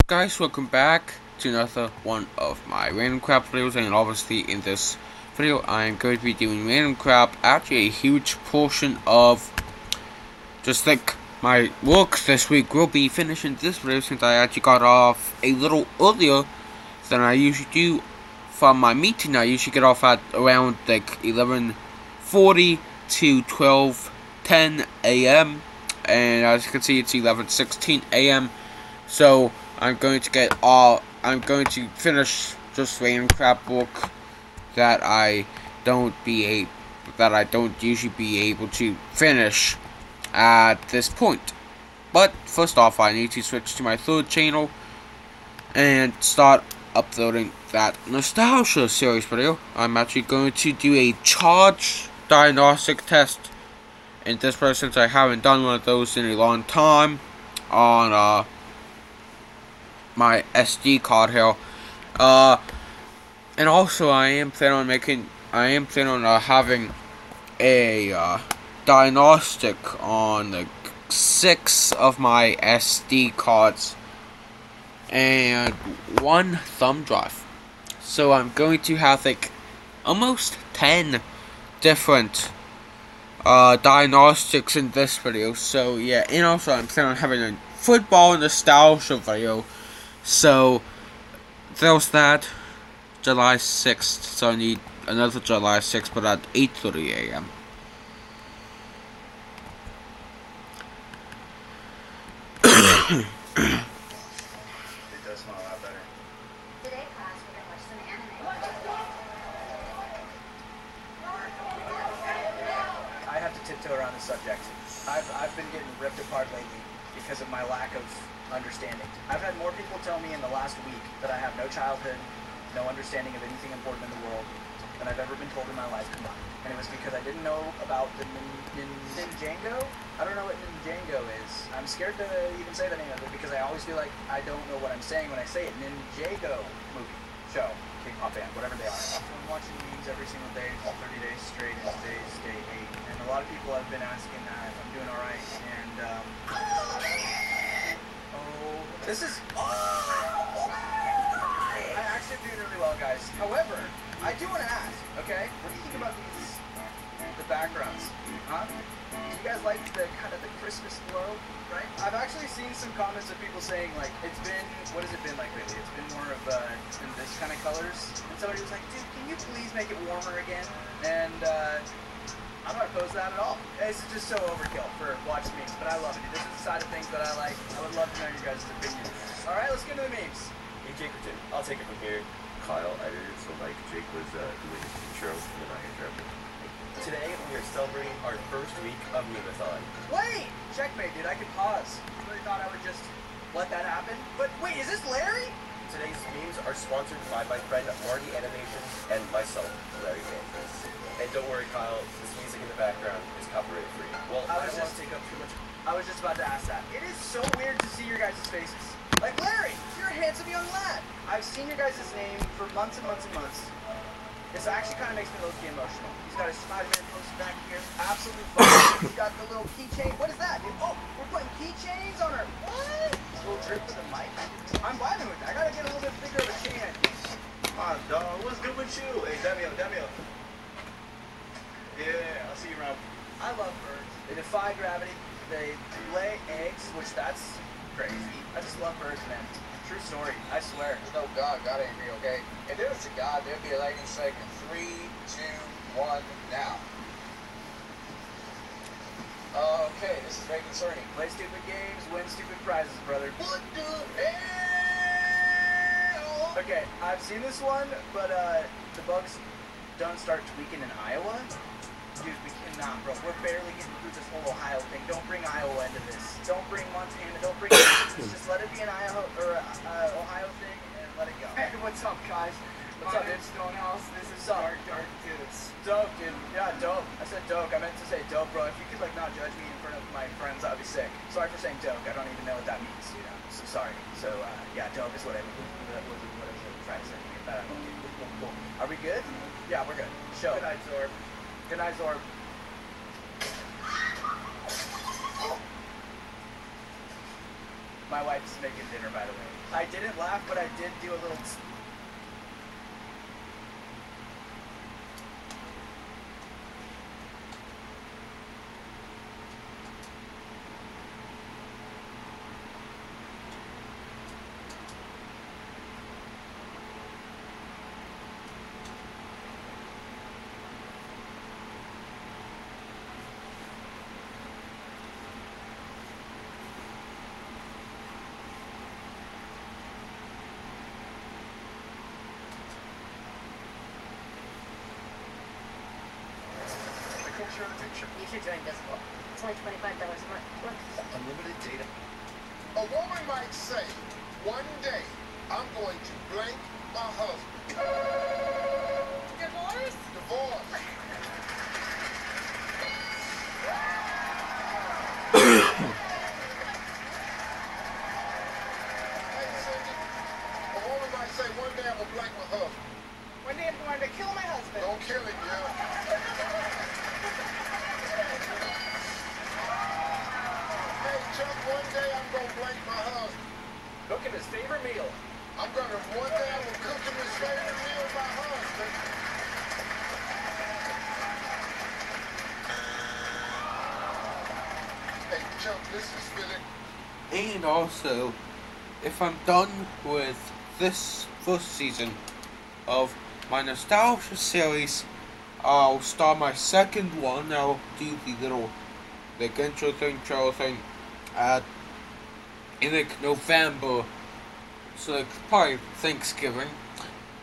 Guys, welcome back to another one of my random crap videos, and obviously in this video I'm going to be doing random crap. Actually a huge portion of just like my work this week will be finishing this video, since I actually got off a little earlier than I usually do from my meeting. I usually get off at around like 11:40 to 12:10 a.m. and as you can see it's 11:16 a.m. So I'm going to finish just random crap work that I don't usually be able to finish at this point. But first off, I need to switch to my third channel and start uploading that nostalgia series video. I'm actually going to do a charge diagnostic test in this video, since I haven't done one of those in a long time on my SD card here. And also I am planning on having a diagnostic on like 6 of my SD cards and 1 thumb drive. So I'm going to have like almost 10 different diagnostics in this video. So yeah, and also I'm planning on having a football nostalgia video. So there was that. July 6th, so I need another July 6th, but at 8:30 a.m. It does smell a lot better. Today, class, we're gonna watch some anime. I have to tiptoe around the subject. I've been getting ripped apart lately because of my lack of understanding. I've had more people tell me in the last week that I have no childhood, no understanding of anything important in the world than I've ever been told in my life combined. And it was because I didn't know about the Ninjago? I don't know what Ninjago is. I'm scared to even say the name of it because I always feel like I don't know what I'm saying when I say it. Ninjago movie, show, K-pop band, whatever they are. I'm watching memes every single day for 30 days straight, and today's day 8. And a lot of people have been asking if I'm doing alright, and this is... I actually am doing really well, guys. However, I do want to ask, okay? What do you think about the backgrounds? Huh? Do you guys like the kind of the Christmas glow, right? I've actually seen some comments of people saying, like, it's been, what has it been like lately? It's been more of in this kind of colors. And somebody was like, dude, can you please make it warmer again? And I'm not opposed to that at all. This is just so overkill for watching memes, but I love it. This is the side of things that I like. I would love to know your guys' opinion. All right, let's get into the memes. Hey Jake or Tim, I'll take it from here. Kyle edited, so like Jake was doing his intro, and then I interrupted. Today we are celebrating our first week of Memeathon. Wait! Checkmate, dude. I could pause. I really thought I would just let that happen. But wait, is this Larry? Today's memes are sponsored by my friend Marty Animations and myself, Larry Mantis. And don't worry, Kyle, this music in the background is copyright free. Well, I was just about to ask that. It is so weird to see your guys' faces. Like, Larry, you're a handsome young lad. I've seen your guys' name for months and months and months. This actually kind of makes me low-key emotional. He's got his Spider-Man poster back here. Absolute fun. He's got the little keychain. What is that, dude? Oh, we're putting keychains on our... What? A little drip with the mic. I'm vibing with that. I gotta get a little bit bigger of a chain. Come on, dog. What's good with you? Hey, Demio. Yeah, I'll see you around. I love birds. They defy gravity. They lay eggs, which that's crazy. I just love birds, man. True story. I swear. There's no God. God ain't real, okay? If there was a God, there'd be a lady saying 3, 2, 1, now. Okay, this is very concerning. Play stupid games, win stupid prizes, brother. What the hell? Okay, I've seen this one, but the bugs don't start tweaking in Iowa. Dude, we cannot, bro. We're barely getting through this whole Ohio thing. Don't bring Iowa into this. Don't bring Montana. Don't bring Kansas. Just let it be an Ohio thing and let it go. Hey, what's up, guys? What's My up, dude? name's Stonehouse. This is What's up? Dark Dudes. Dope, dude. Yeah, dope. I said dope. I meant to say dope, bro. If you could, like, not judge me in front of my friends, I'd be sick. Sorry for saying dope. I don't even know what that means, you know. So sorry. So, yeah, dope is what I was trying to say. Cool. Are we good? Yeah, we're good. Show. Good night, Zorb. Good night, Zorb. My wife's making dinner, by the way. I didn't laugh, but I did do a little. You should join Visible. It's only $25 a month. Look. Unlimited data. A woman might say, one day I'm going to blank my husband. Divorce? Divorce. Hey, Cindy. A woman might say, one day I'm going to blank my husband. One day I'm going to kill my husband. Don't kill him, yeah. Hey, Chuck, one day I'm going to blank my husband. Cook him his favorite meal. I'm going to, one day I'm going to cook him his favorite meal, my husband. Hey, Chuck, this is Philip. And also, if I'm done with this first season of my nostalgia series, I'll start my second one. I'll do the little intro thing at in November, so probably Thanksgiving.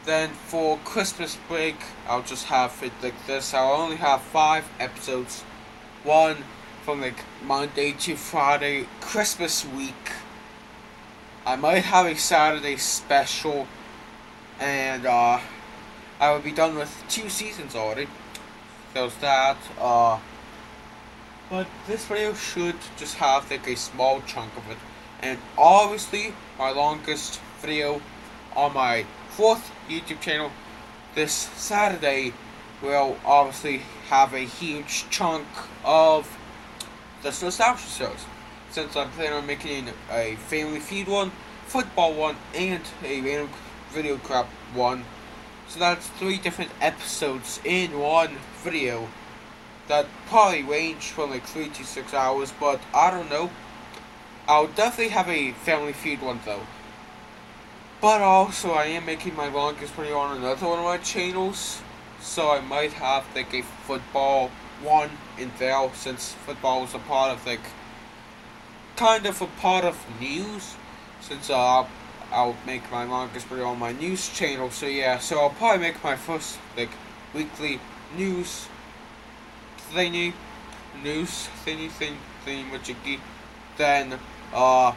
Then for Christmas break, I'll just have it like this. I'll only have 5 episodes, one from Monday to Friday, Christmas week. I might have a Saturday special, and I will be done with 2 seasons already. There's that. But this video should just have a small chunk of it. And obviously, my longest video on my 4th YouTube channel this Saturday will obviously have a huge chunk of this nostalgia shows. Since I'm planning on making a Family Feud one, football one, and a random video crap one. So that's 3 different episodes in one video that probably range from 3 to 6 hours, but I don't know. I'll definitely have a Family Feud one though. But also, I am making my longest video on another one of my channels, so I might have a football one in there, since football is a part of kind of a part of news, since I'll make my longest video on my news channel. So yeah, so I'll probably make my first weekly news thingy majiggy. Then I'll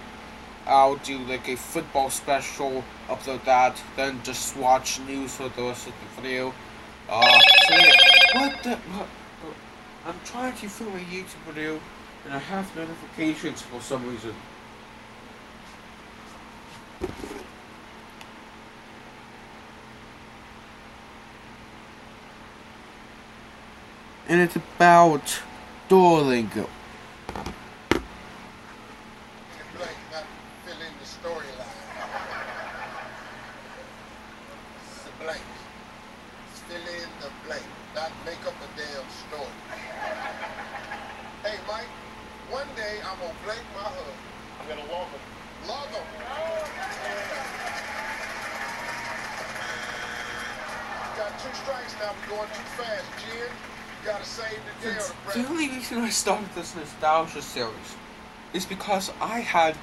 do a football special, upload that, then just watch news for the rest of the video. So yeah, what? I'm trying to film a YouTube video and I have notifications for some reason. And it's about Duolingo. Blank, not fill in the storyline. It's a blank. Fill in the blank, not make up a damn story. Hey, Mike, one day I'm gonna blank my husband. I'm gonna log him. Log him. You got 2 strikes now. We're going too fast, Jen. You gotta save the day or the The break. only reason I started this nostalgia series is because I had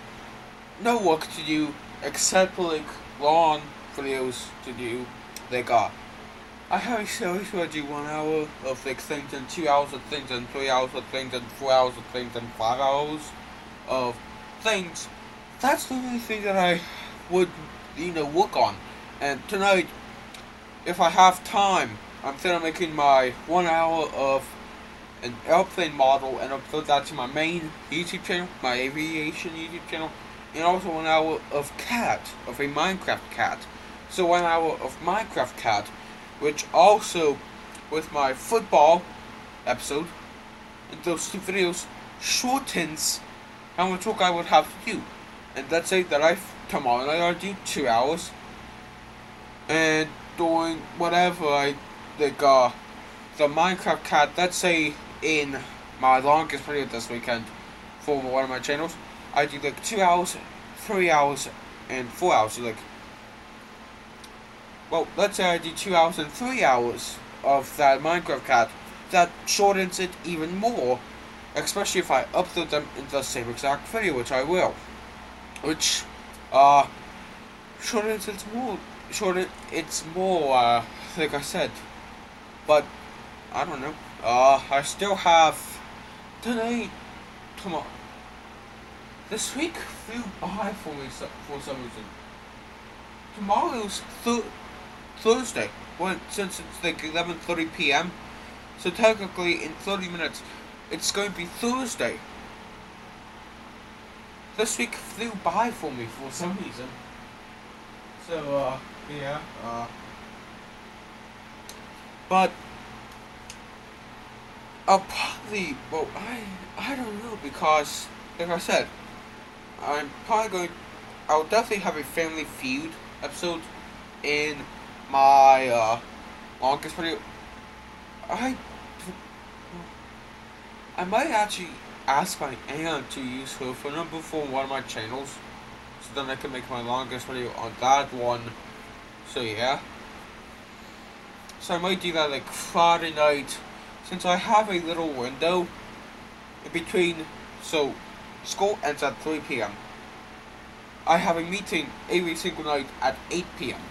no work to do except for long videos to do. I have a series where I do 1 hour of things, and 2 hours of things, and 3 hours of things, and 4 hours of things, and 5 hours of things. That's the only thing that I would work on. And tonight, if I have time, I'm thinking of making my 1 hour of an airplane model and upload that to my main YouTube channel, my aviation YouTube channel, and also 1 hour of a Minecraft cat. So 1 hour of Minecraft cat, which also, with my football episode, and those 2 videos, shortens how much work I would have to do. and let's say that tomorrow night I do 2 hours, and doing whatever I like the Minecraft cat. Let's say in my longest video this weekend for one of my channels, I do like 2 hours, 3 hours, and 4 hours. So like, well, let's say I do 2 hours and 3 hours of that Minecraft cat. That shortens it even more, especially if I upload them in the same exact video, which I will. Which, shortens it more. It's more, like I said. But I don't know. I still have today, tomorrow. This week flew by for me for some reason. Tomorrow is Thursday. Since it's like 11:30 p.m. So technically, in 30 minutes, it's going to be Thursday. This week flew by for me for some reason. So, yeah, but I'll probably, well, I don't know, because, like I said, I'll definitely have a Family Feud episode in my, longest video. I might actually ask my aunt to use her phone number for one of my channels, so then I can make my longest video on that one. So yeah. So I might do that like Friday night, since I have a little window in between. So school ends at 3 p.m. I have a meeting every single night at 8 p.m.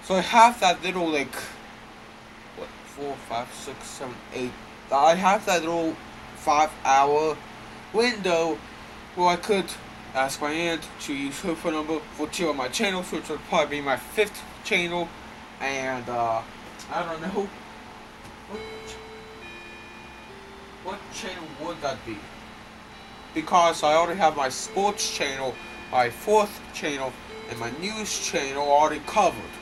So I have that little like 4, 5, 6, 7, 8. I have that little 5-hour window where I could ask my aunt to use her phone number for 2 of my channels, which would probably be my 5th channel, and I don't know what channel would that be, because I already have my sports channel, my 4th channel, and my news channel already covered.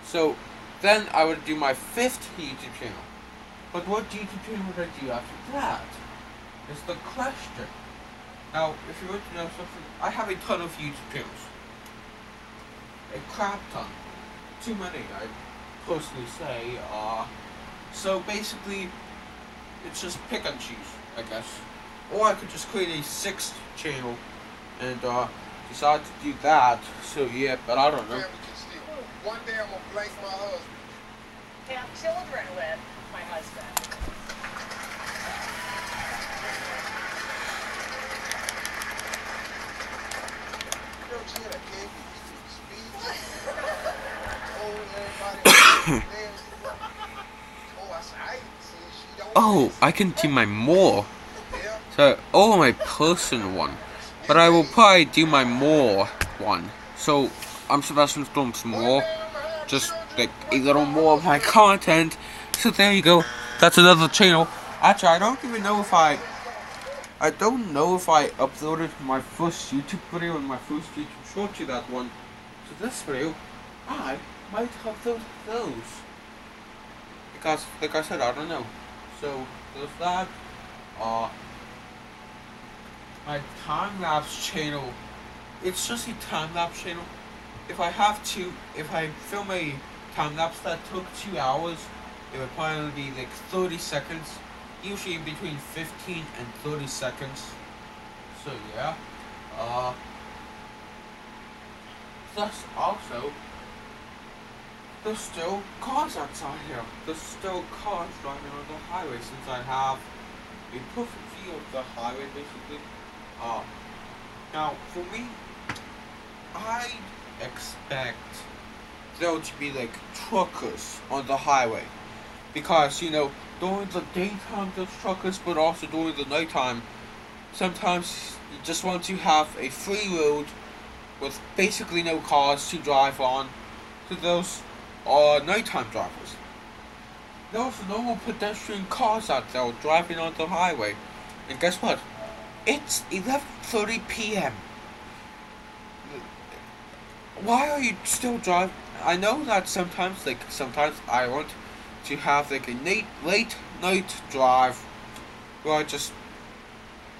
So then I would do my 5th YouTube channel. But what YouTube channel would I do after that? Is the question. Now, if you want to know something, I have a ton of YouTube channels. A crap ton. Too many, I personally say. So basically, it's just pick and choose, I guess. Or I could just create a 6th channel and decide to do that. So yeah, but I don't know. Family can steal. One day I'm gonna blank my husband. Have children with my husband. You know, she had a gave me speech. Told everybody. I said, I ain't seen she don't. Oh, I can do my more. Yeah. So, my personal one. But I will probably do my more one. So, I'm Sebastian Storm's more. Just like a little more of my content. So there you go. That's another channel. Actually, I don't know if I uploaded my first YouTube video and my first YouTube short to that one. So this video, I might upload those. Because, like I said, I don't know. So, there's that. My time-lapse channel, it's just a time-lapse channel. If I film a time-lapse that took 2 hours, it would probably be like 30 seconds. Usually between 15 and 30 seconds. So yeah. Plus also, there's still cars outside here. There's still cars driving on the highway, since I have a perfect view of the highway basically. Now for me, I expect there to be like truckers on the highway, because during the daytime there's truckers, but also during the nighttime sometimes you just want to have a free road with basically no cars to drive on. So those are nighttime drivers. There's normal pedestrian cars out there driving on the highway, and guess what? It's 11:30 p.m. Why are you still driving? I know that sometimes I want to have like a late night drive where I just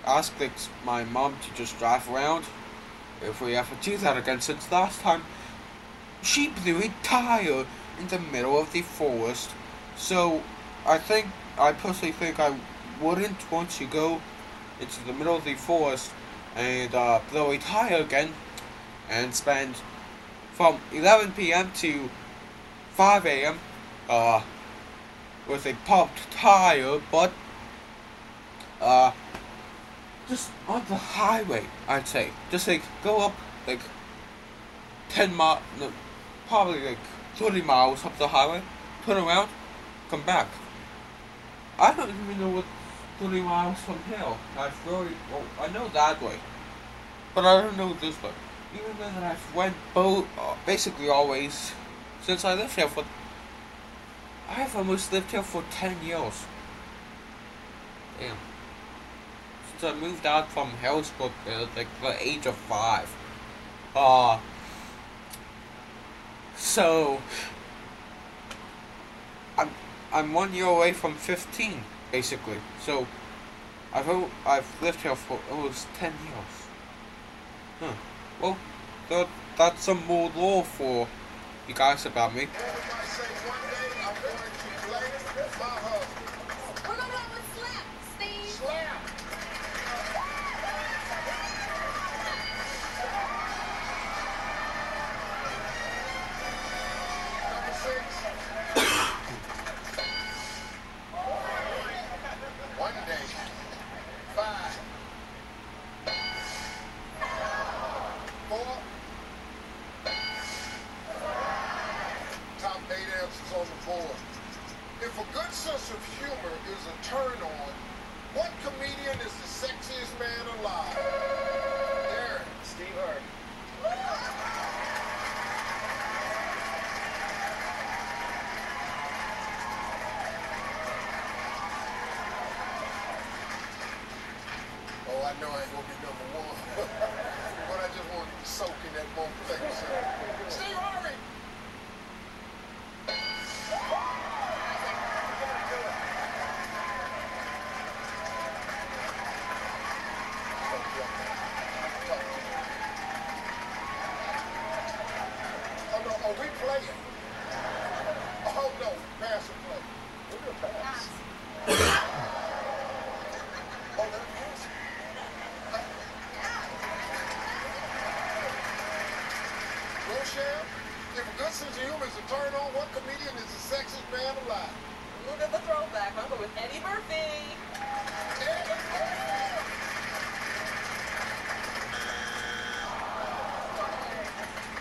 ask like my mom to just drive around if we ever do that again, since last time she blew a tire in the middle of the forest. So I personally think I wouldn't want to go into the middle of the forest and blow a tire again and spend from 11 p.m. to 5 a.m. With a popped tire, but just on the highway, I'd say. Just like go up like 10 miles, no, probably like 30 miles up the highway, turn around, come back. I don't even know what 30 miles from here. I know that way, but I don't know this way. Even then, I've went both, basically always, since I lived here for, I have almost lived here for 10 years. Damn. Since I moved out from Harrisburg at like the age of 5. So I'm 1 year away from 15, basically. So I've lived here for almost 10 years. Huh. Well, that's some more lore for you guys about me. Everybody say one day I'm going to play my husband. We're gonna go with Slap, Steve. Slap. Number 6. One day. 5. 4. Top 8 answers on the board. If a good sense of humor is a turn on, what comedian is the sexiest man alive? Darren. Steve Harvey. Oh, I know I ain't gonna be number 1. But I just want to soak in that moment. Thank you, sir. Steve Harvey. Oh no, are we playing? Oh no, pass and play. We're gonna pass. Oh, let it pass. Rochelle, if a good sense of humor is a turn on, what comedian is the sexiest man alive? Look at the throwback. I'm going with Eddie Murphy.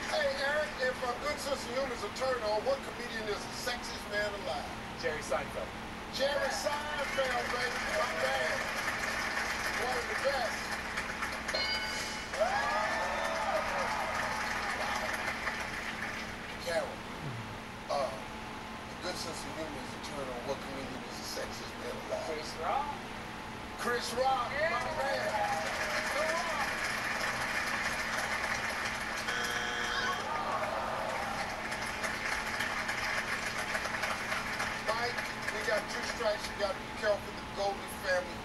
Hey, Eric, if a good sense of humor is a turn on, what comedian is the sexiest man alive? Jerry Seinfeld. Jerry Seinfeld, baby, my man. One of the best. Carol, a good sense of humor is a turn on, what comedian is the sexiest man alive? Chris Rock. Chris Rock, my man. Mike, we got 2 strikes. You got to be careful. The Goldie family,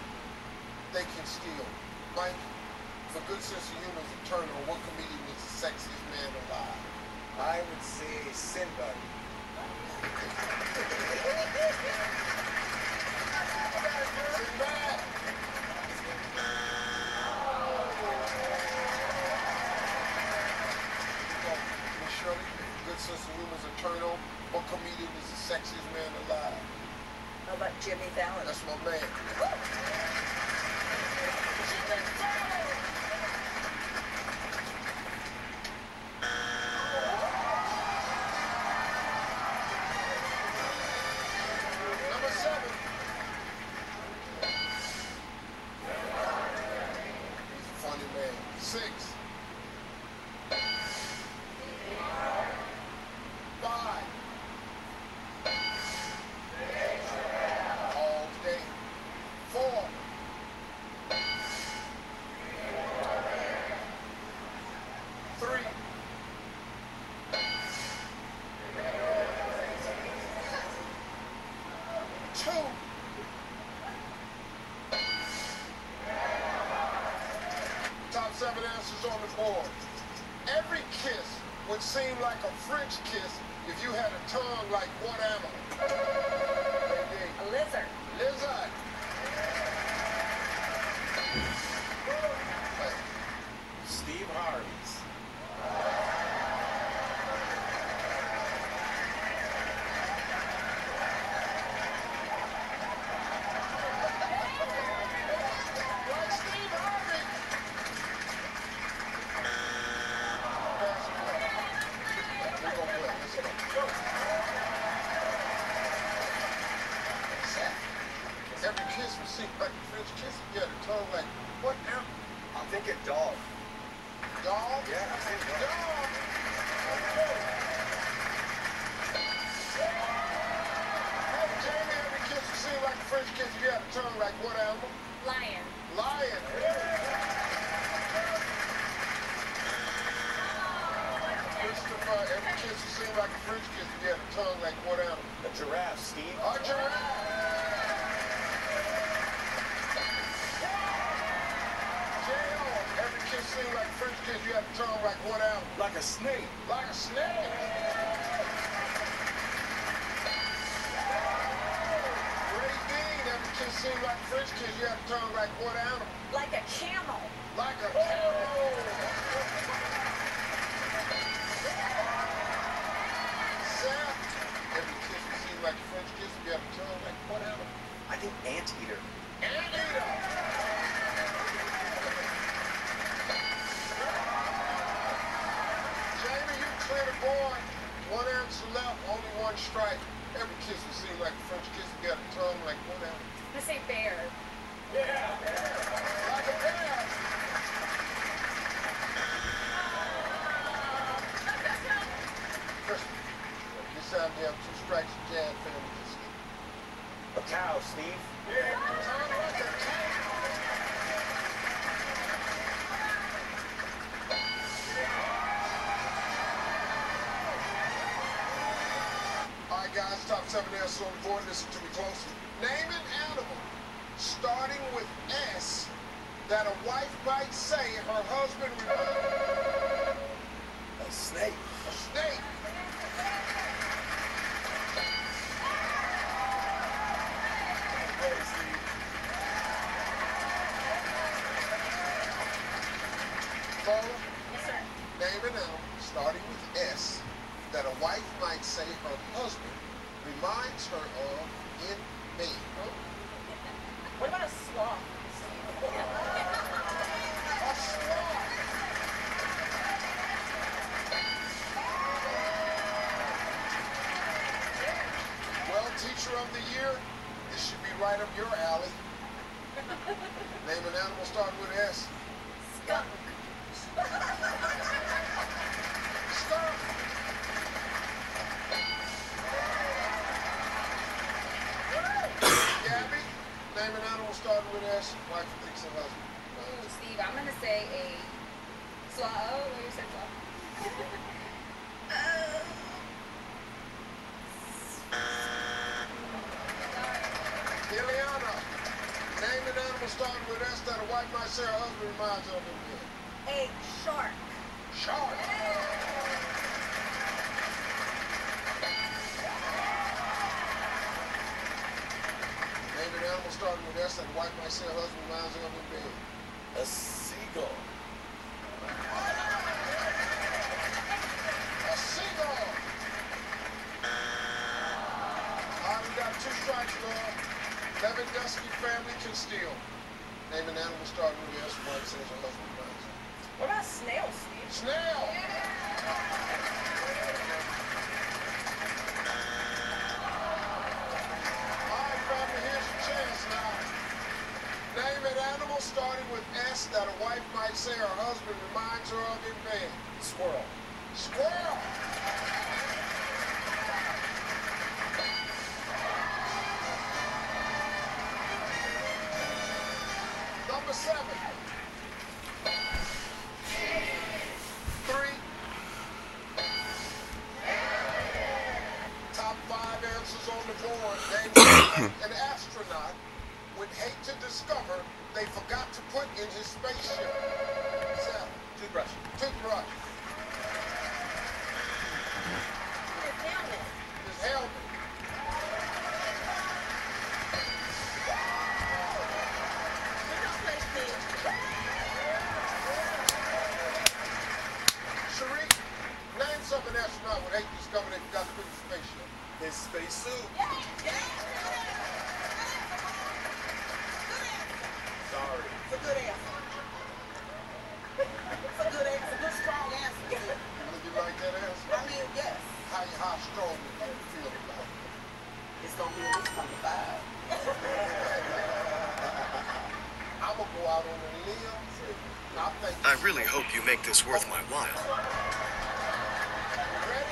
they can steal. Mike, for good sense of humor is a turn on, what comedian is the sexiest man alive? I would say Sinbad. Sinbad. Miss Shirley, good sense of humor is a turn on, what comedian is the sexiest man alive? How about Jimmy Fallon? That's my man. Number 7. He's a funny man. 6. 5. All day. 4. 3. 2. Top 7 answers on the board. seem like a French kiss if you had a tongue like what animal? A lizard. Lizard. Steve Harvey's. Like Steve Harvey. Pass it back. We're gonna play. Let's go. Every kiss was seemed like a French kiss. You had a tongue like what animal? I'm thinking dog. Dog? Yeah, I'm thinking dog. Dog. Hey, Jamie, every kiss was seemed like a French kiss. You had a tongue like what animal? Lion. Lion. Christopher, every kiss was seemed like a French kiss. You had a tongue like what animal? A giraffe, Steve. A giraffe. Every kiss seemed like a French kiss. You had a tongue like what animal? Like a snake. Like a snake. Ray Dean, every kiss seemed like a French kiss. You had a tongue like what animal? Like a camel. Like a camel. Seth, every kiss seemed like a French kiss. You had a tongue like what animal? I think anteater. Anteater. Jamie, you clear the board. One answer left, only one strike. Every kiss would seem like a French kiss. You got a tongue like what animal? I'm gonna say bear. Like a bear. Kristen, this time you have 2 strikes and Jan family can sleep. A cow, Steve. Tongue like a cow. All right, guys, top 7 answers on the board. Listen to me closely. Name an animal starting with S that a wife might say her husband would. A snake. A snake. Hey, Steve. Paula, Yes, sir. name an animal starting with S that a wife might say her husband reminds her of in bed. What about a sloth? A sloth. Well, teacher of the year, this should be right up your alley. Name an animal starting with S. Skunk. Skunk. Gabby, name an animal starting with S. Wife thinks her husband. Ooh, Steve, I'm gonna say a sloth. Oh, what you said sloth? Ileana, name an animal starting with S that a wife might say her husband reminds her of in bed. A shark. Shark. Name an animal starting with S that a wife might say her husband reminds her of in bed. A seagull. A seagull. All right, we got 2 strikes, girl. Lewandowski family can steal. Name an animal starting with S. Wife says her husband reminds her. What about snail, Steve? Snail. All right, family, here's your chance now. Name an animal starting with S that a wife might say her husband reminds her of in bed. Squirrel. Squirrel. Number 7. 3. Top 5 answers on the board. Name an astronaut would hate to discover they forgot to put in his spaceship. 7. Toothbrush. Toothbrush. something an astronaut would hate to discover they forgot to put in spaceship. His spacesuit. Sorry. It's a good answer. It's a good answer. It's a good, strong answer. You like that answer? I mean, yes. How strong do you feel about it? It's going to be at least number 5. I'm gonna go out on a limb. I really hope you make this worth my while. I'm ready.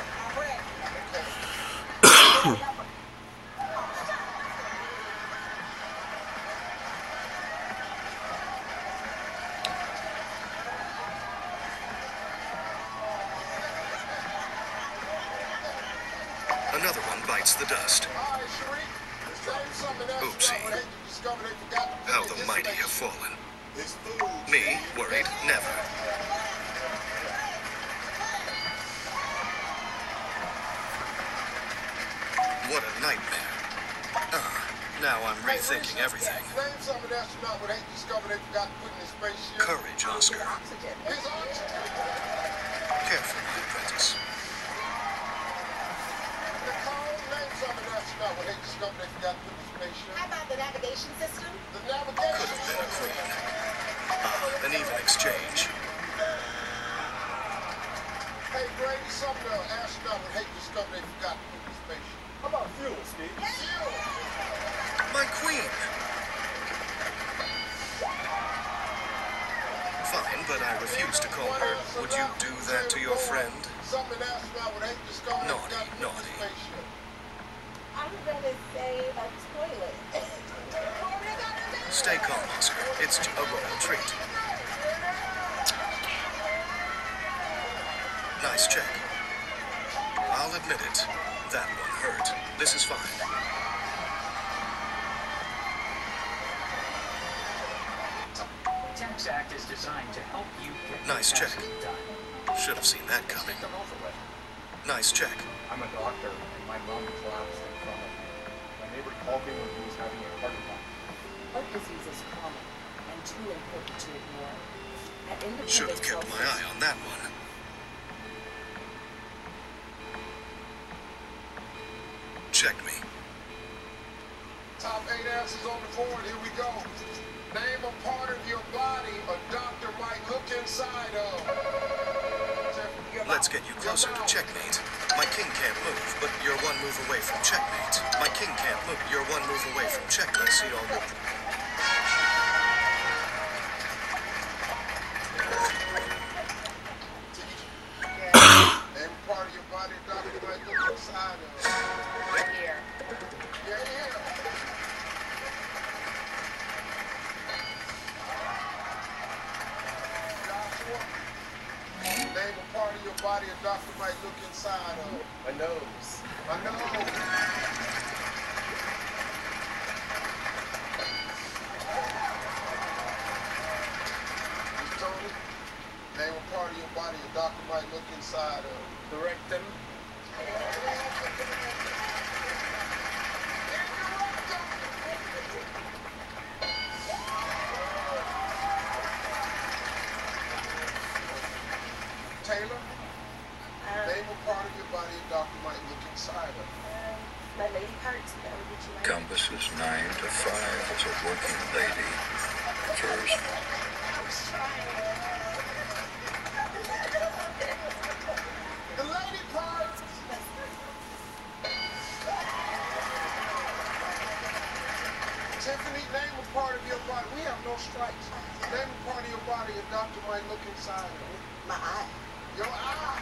Another one bites the dust. All right, Sharif. Tell me something an astronaut Oopsie. would hate to discover they forgot to put How in the his mighty have spaceship. fallen. His food. Me, worried, never. What a nightmare. Now I'm rethinking everything. Name something an astronaut would hate to discover they forgot to put in his spaceship. Courage, Oscar. Oxygen. His oxygen. Careful, apprentice. Nicole, name something an astronaut would hate to discover they forgot to put in his spaceship. How about the navigation system? The navigation Could have been a system. queen. An even exchange. Hey, Grady, something an astronaut would hate to discover they forgot to put in his spaceship. How about fuel, Steve? My queen. Fine, but I refuse to call her. Would you do that to your friend? Something an astronaut would hate to discover they Naughty, forgot to put in naughty. his spaceship. I'm going to say a toilet. Stay calm, Oscar. It's a royal treat. Nice check. I'll admit it. That one hurt. This is fine. Tax Act is designed to help you get Nice your check. taxes done. Should have seen that coming. Get them over with. Nice check. I'm a doctor, and my mom collapsed in front of me. My neighbor called me when he was having a heart attack. Heart disease is common and too important to ignore. At Independent Should have kept my eye on that one. Check me. Top 8 answers on the board. Here we go. Name a part of your body a doctor might look inside of. Let's get you closer to checkmate. My king can't move, but you're one move away from checkmate. My king can't move. You're one move away from checkmate. See all your... Name a part of your body a doctor might look inside of. Here. Yeah. Joshua, name a part of your body a doctor might look inside of. My nose. I know. Miss Tony, name a part of your body a doctor might look inside of. The rectum. Taylor, name a part of your body a doctor might look inside of. My lady parts, that would get you right. Compass is 9 to 5. It's a working lady. First. The lady part. Tiffany, name a part of your body. We have no strikes. Name a part of your body a doctor might look inside of. My eye. Your eye.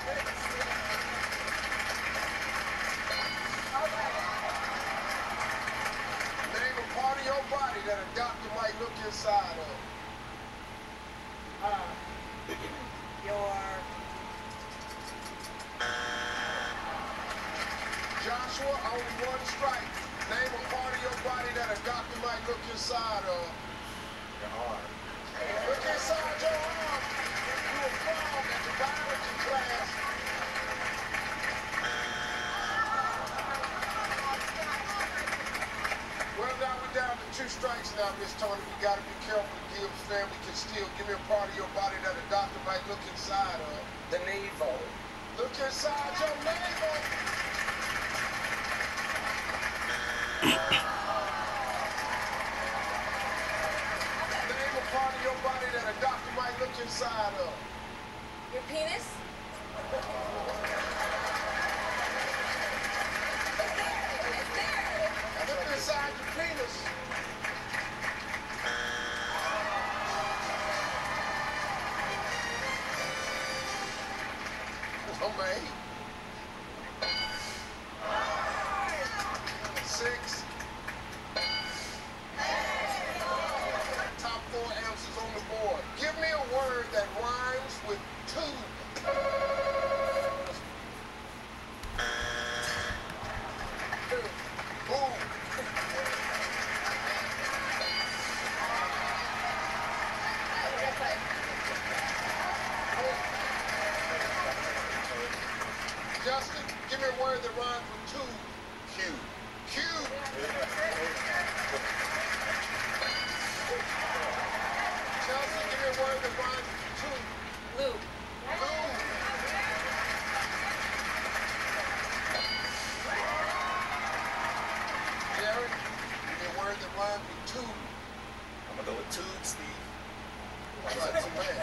Name a part of your body that a doctor might look inside of. Your Joshua, only one strike. Name a part of your body that a doctor might look inside of. Your arm. Look inside your arm. You a frog at the biology class. Well, now we're down to 2 strikes now, Miss Tony. We gotta be careful. The Gibbs family can still give me a part of your body that a doctor might look inside of. The navel. Look inside your label. Name a part of your body that a doctor might look inside of. Your penis? Look inside your penis. Number 8. 6. Top 4 answers on the board. Give me a word that rhymes with tube. Boom. Justin, give me a word that rhymes with tube. Cube. Cube. Chelsea, give me a word that rhymes with tube. Lube. Lube. Jared, give me a word that rhymes with tube. I'm gonna go with tube, Steve. That's a man.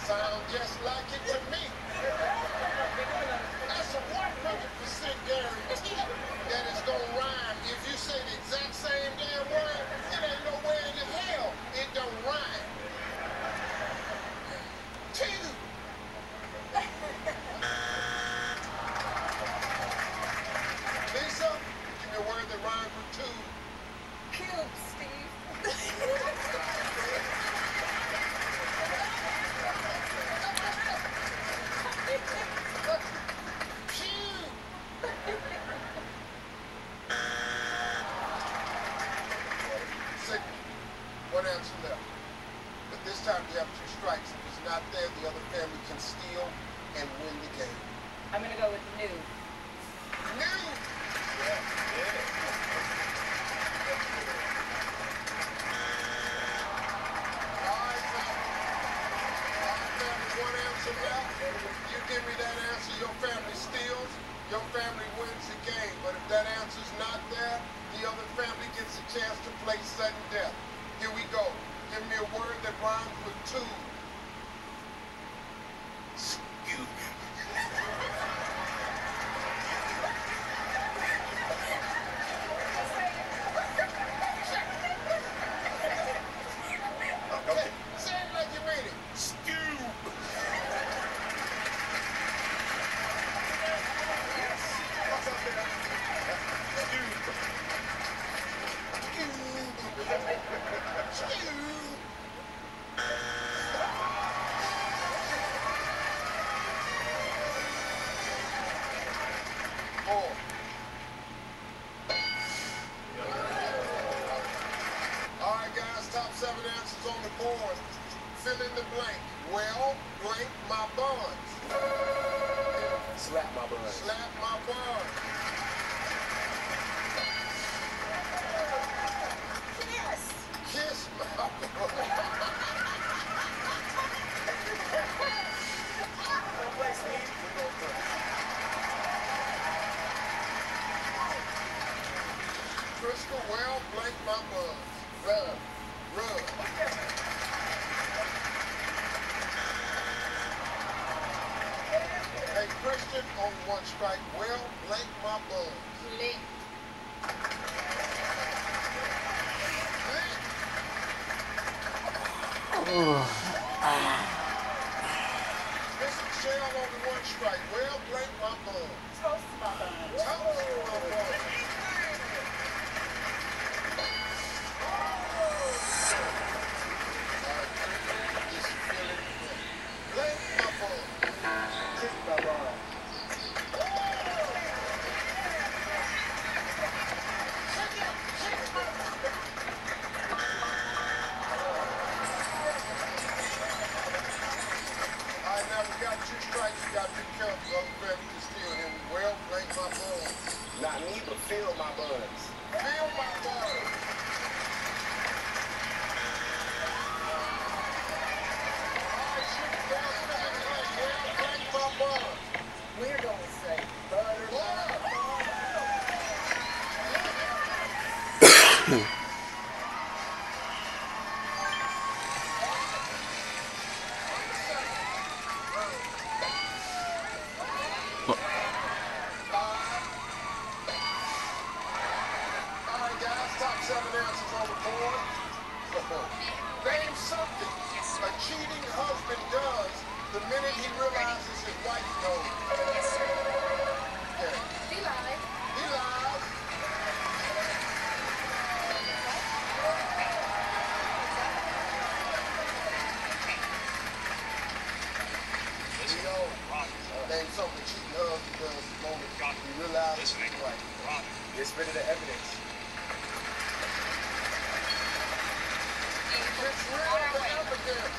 Sound just like it to me. That's a 100% guarantee that it's gonna rhyme. If you say the exact same damn word, it ain't nowhere in the hell it don't rhyme. Tube. Lisa, give me a word that rhymes with tube. Cube, Steve. One answer left. But this time you have 2 strikes. If it's not there, the other family can steal and win the game. I'm gonna go with new. New! All right, family, 1 answer left. You give me that answer, your family steals, your family wins the game. But if that answer's not there, the other family gets a chance to play sudden death. Here we go. Give me a word that rhymes with tube. Scoop. Okay. Say it like you mean it. Scoop. Yes. What's up there? Scoop. Four. All right, guys, top 7 answers on the board. Fill in the blank. Well, blank my buns. Slap my butt. Slap my buns. Kiss my Crystal, well, blank my buns. Rub. Rub. Hey, Christian, on 1 strike, well, blank my buns. Lit. Mr. Shell on the 1 strike. Well, blank my buns. Toast my buns. Toast my buns. Blank my buns. Kick my ball. All right, now we got 2 strikes. You got to be careful. Other family can steal him. Well, blank my buns. Not me, but feel my buns. Feel my buns. All right, shoot, well, blank Get rid of the evidence. It's real the evidence.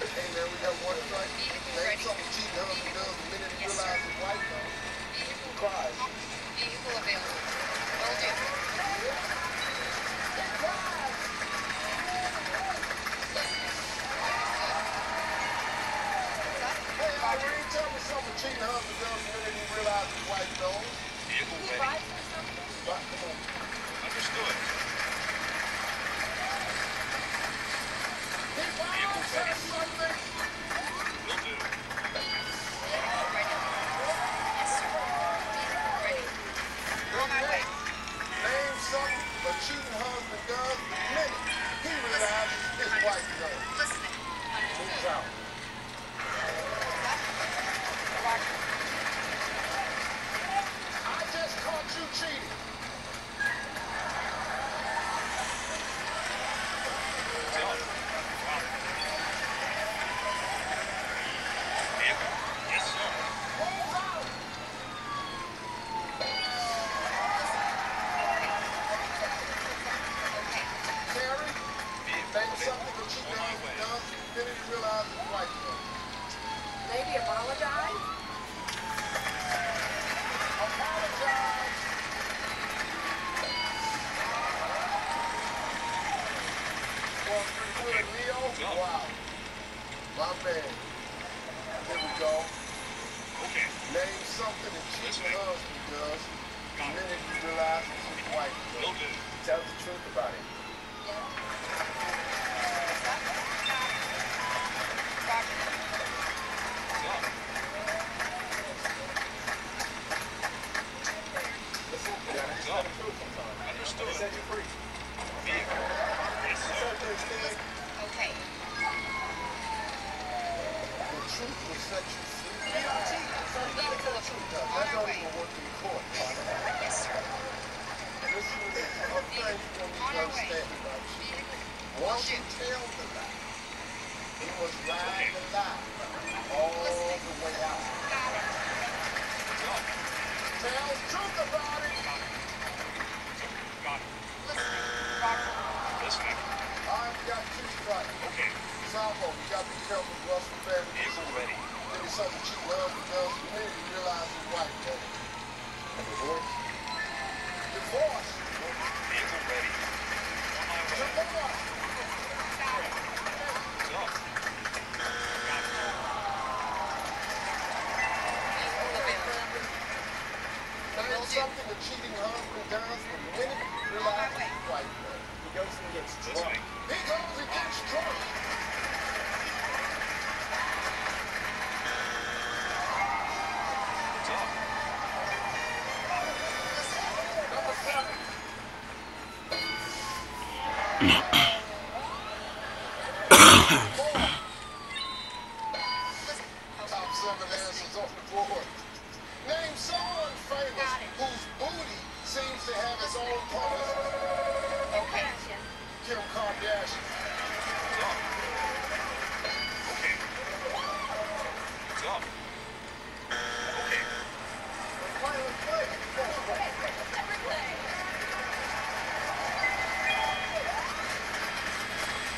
Hey man, we got one strike. Name something cheating husband does the minute he realizes his wife knows. He cries. Vehicle available. Will do. Hey, Irene, tell me something cheating husband does the minute he realizes his wife knows. Vehicle He ready. buys her something? Right, come on. Understood. He buys her something. Will do. Vehicle ready. Yes, sir. Vehicle ready. On my way. Name something a cheating husband does the minute he realizes his wife knows. Listening. Moves out. I just caught you cheating. Vehicle. Yes, sir. Moves out. Terry, name something a cheating husband does the minute he realizes his wife knows. Maybe apologize? Apologize. Well, pretty good, Leo. Wow. My man. Here we go. Okay. Name something a cheating husband does the minute he realizes his wife Will knows. do. Tell the truth about it. Listen, you gotta just tell the truth sometimes. Understood. They set you free. Vehicle. Yes, You sir. set you free. Okay. The truth will set you free. You don't cheat. So you gotta tell the truth. That don't even work in court, partner. Yes, sir. Listen to this. One thing you gonna need to understand about cheating. Once you tell the lie, you must ride the lie all the way out. Tell the truth about it. Got it. Listening. All right, we got two strikes. Okay. Salvo, you got to be careful with Russell family. Vehicle ready. Maybe something cheating husband does the minute he realizes his wife knows. A divorce? Divorce. Vehicle ready. On my way. Divorce. Go. Vehicle available. Name something a cheating husband does the minute he realizes his wife knows. He goes and gets drunk. Listening. He goes and gets drunk. What's up? Number 7. Top 7 answers on the board. Name someone famous whose booty seems to have its own purpose. Okay. Kim Kardashian. What's up? Okay. What's up? Okay. Let's play.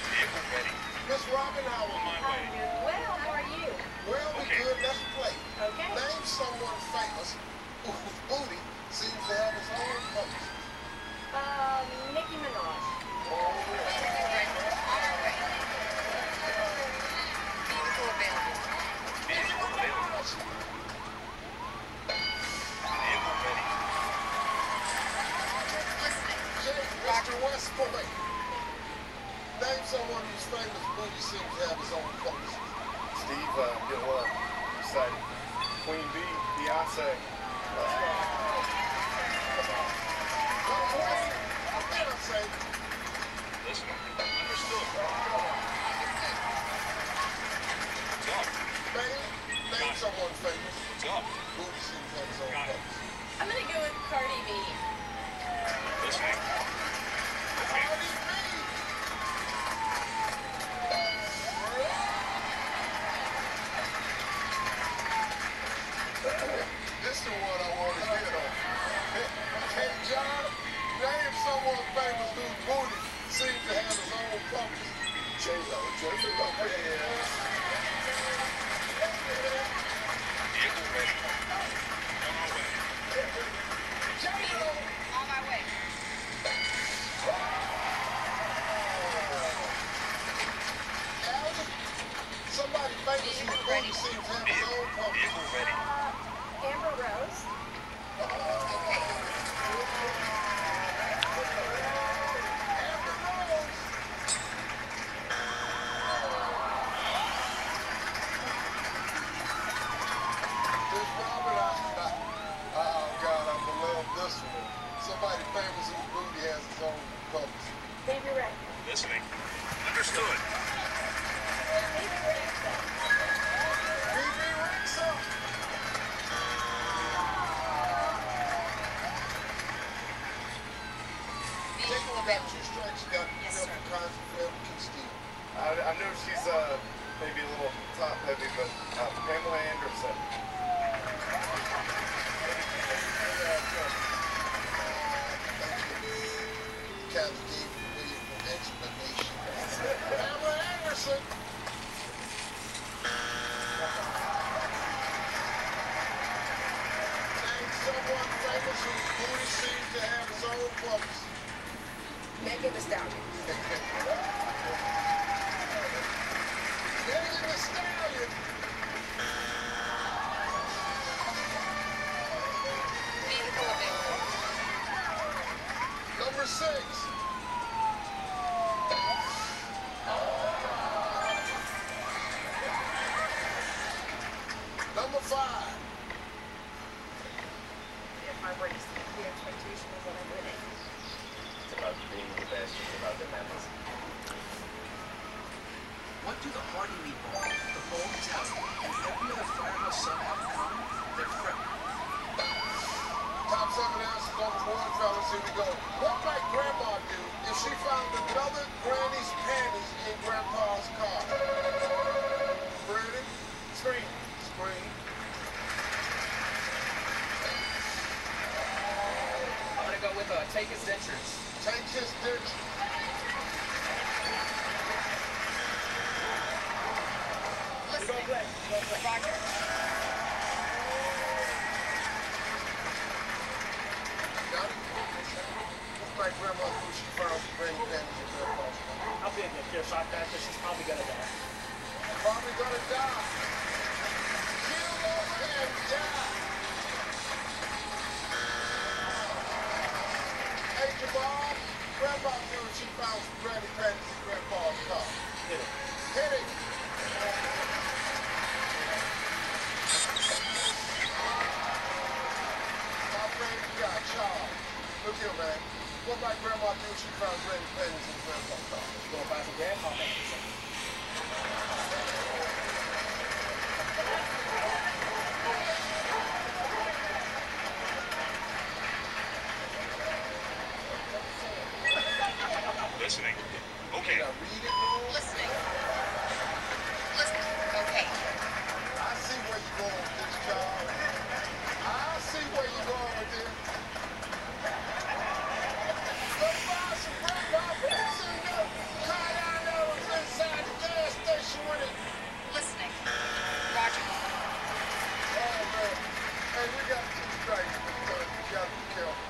Vehicle ready. Miss Robin, how On are my you? way. Well, how are you? Well, we Okay. good. Let's play. Okay. Name someone famous whose booty seems to have its own purpose. Nicki Minaj. Oh, Vehicle ready. On our way. Vehicle available. Vehicle available. Vehicle ready. Listening. Jake, Mr. Westboy. Name someone whose famous booty seems to have its own purpose. Steve, get what? Excited. Queen B, Beyonce. Beyonce. Listening. Understood. What's up? Man, name someone famous. What's up? Booty seems to have its own Got it. purpose. I'm gonna go with Cardi B. Listening. Okay. Cardi B. J-Lo, Jennifer Lopez. Vehicle ready. On my way. J-Lo! On my way. Alvin, somebody famous in the movie seems to have his own puppet. Vehicle ready. Amber Rose. Amber Rose. Miss Robert, oh God, I'm gonna love this one. Somebody famous in the movie has his own puppet. Baby Rexha. Listening. Understood. Baby Rexha. BB Rexha. Vehicle Got available. two strikes, you got Yes, sir. different kinds of film can steal. I know she's maybe a little top heavy, but Pamela Anderson. Captain gave you a beautiful explanation. Pamela Anderson. Name someone famous whose booty seems to have his own puppets. Megan Thee Stallion. Megan Thee Stallion. Vehicle available. Number 6. Number 5. If my race, the expectation is that I'm winning. It's about being the best. It's about the madness. What do the Hardy Meatball, the Bold Italian, and every other firehouse sub have in common? They're friendly. Top 7 answers on the board, fellas. Here we go. What might Grandma do if she found another Granny's panties in Grandpa's car? Brandon? Scream. Scream. I'm gonna go with take his dentures. Take his ditch. Listening. Roger. Got it? What might Grandma do if she found Granny panties in Grandpa's car? I'll be a gift shot that because she's probably gonna die. Probably gonna die. Kill and die. Hey, Jamal, Grandma knew she found some Granny panties in Grandpa's car. Hit it. Hit it. My friend, you got Charles. Look here, man. What might Grandma do if she found Granny panties in Grandpa's car? Go find some grandma panties. Listening. Okay. Now read it, Lord. Listening. Listening. Okay. I see where you're going with this, Charles. I see where you're going with this. Let's buy some Grandpa panties and go. Cayenne inside the gas station with it. Listening. Roger. Oh, man. Hey, we got 2 strikes, but you got to be careful.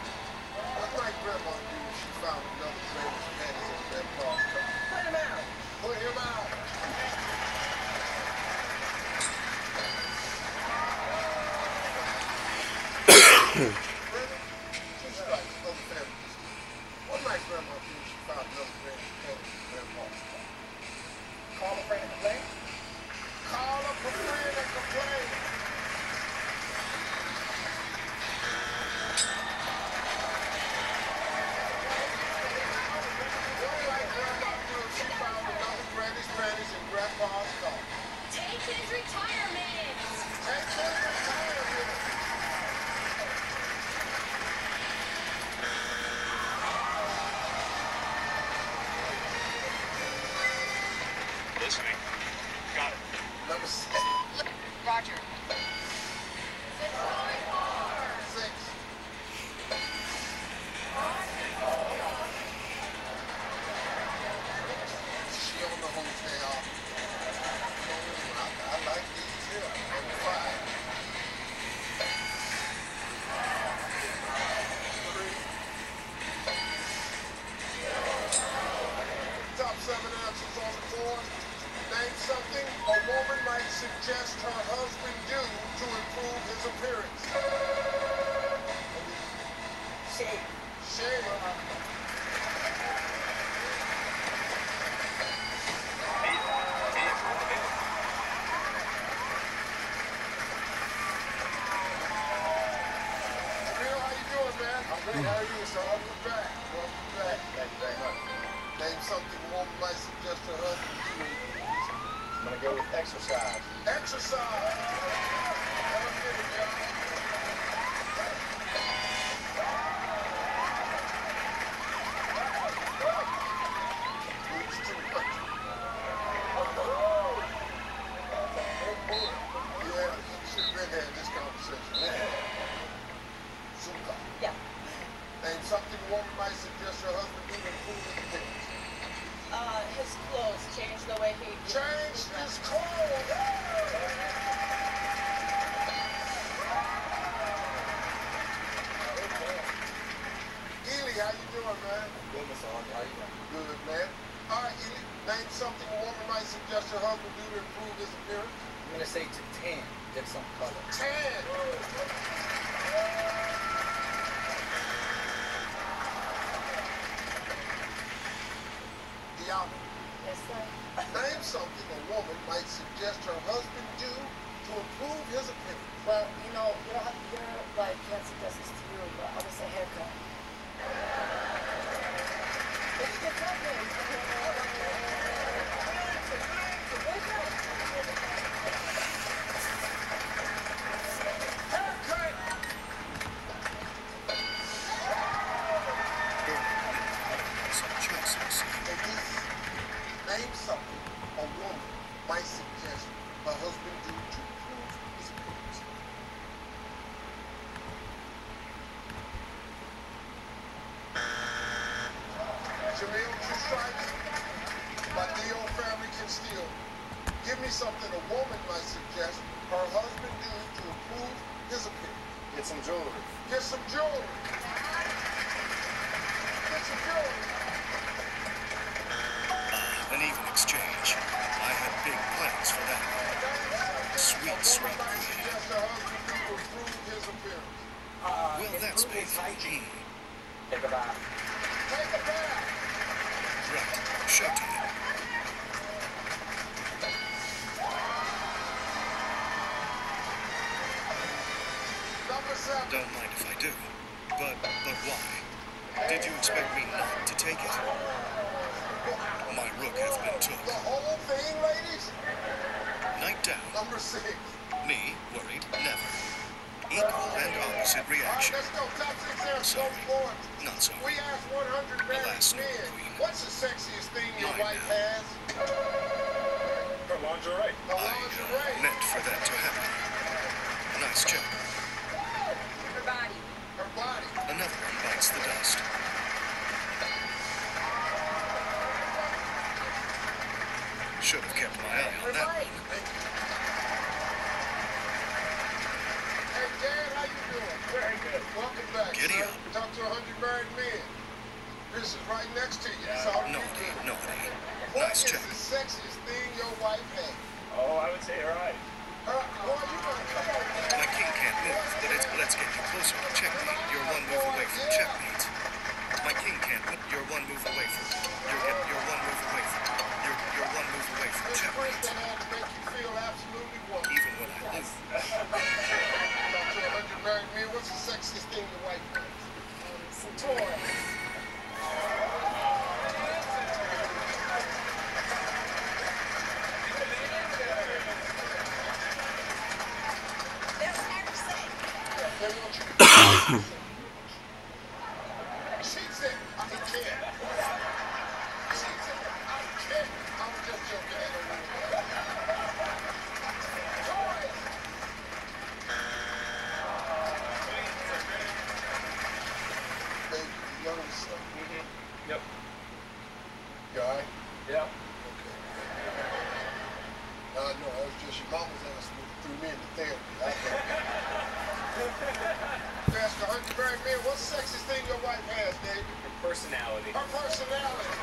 What might Grandma do if she found another Granny's panties in Grandpa's car? Put him out. Put him out. Brother, 2 strikes, no family. What might Grandma do if she found another Granny's panties in Grandpa's car? Call a friend and complain. Call up a friend and complain. What might Grandma do if she found another Granny's panties in Grandpa's car? Take his retirement. Take his retirement. Listening. Got it. Number 6. Roger. 6. She on the home answers on the board. Name something a woman might suggest her husband do to improve his appearance. Shave. Shave. How are you, sir? Welcome back. Welcome back. Thank you very much. Name something a woman might suggest her husband do. I'm gonna go with exercise. Exercise. Let's get it, y'all. It's too much. Yeah, you should have been here in this conversation. Super. Yeah. Name something a woman might suggest her husband do to improve his appearance. His clothes. Change the way he... Change his clothes. Ely, how you doing, man? Good, Mr. Arthur. How you doing? Good, man. All right, Ely, name something a woman might suggest her husband do to improve his appearance. I'm gonna say to tan. Get some color. Tan. Diana, Yes, sir. name something a woman might suggest her husband do to improve his appearance. Well, your wife can't suggest this to you, but I would say haircut. It's your Name something a woman might suggest her husband do to improve his appearance. Jamil, Two Stripes by Dio Family Can Steal. Give me something a woman might suggest her husband do to improve his appearance. Get some jewelry. Get some jewelry. Get some jewelry. An even exchange. I had big plans for that. Sweet, sweet queen. Well, that's painful. Take a bath. Take a bath. Right. Showtime. Number 7. Don't mind if I do. But why? Did you expect me not to take it? My rook hath been took. The whole thing, ladies? Night down. Number 6. Me, worried, never. Equal and opposite reaction. Let's go. Top 6 answers Sorry. on the board. Not sorry. We asked 100 married Alas, no, men. queen. What's the sexiest thing your Mine wife now. has? Her lingerie. The I lingerie. meant for that to happen. Nice job. Her body. Her body. Another one bites the dust. Should have kept my eye on that one. Hey, Dan, how you doing? Very good. Welcome back, Giddy sir. up. Talk to 100 married men. Chris is right next to you. It's all you Naughty, do. naughty. What Nice is check. the sexiest thing your wife has? Oh, I would say her eyes. Boy, you gonna come on, man. My king can't move, but let's get you closer. Checkmate. You're one move away from checkmate. My king can't move. You're one move away from. You're one move away from. You're one move away from This Chris checkmate. that had to make you feel absolutely wonderful. Even when I lose. Talk to 100 married men. What's the sexiest thing your wife has? Some toys. That's hard to say. She said, I don't care. She said, I don't care. I was just joking. Toys. Baby, you young son. Yep. You alright? Yep. Okay. No, that was just your mama's ass who threw me into therapy. I know. You ask 100 married men, what's the sexiest thing your wife has, David? Her personality. Her personality.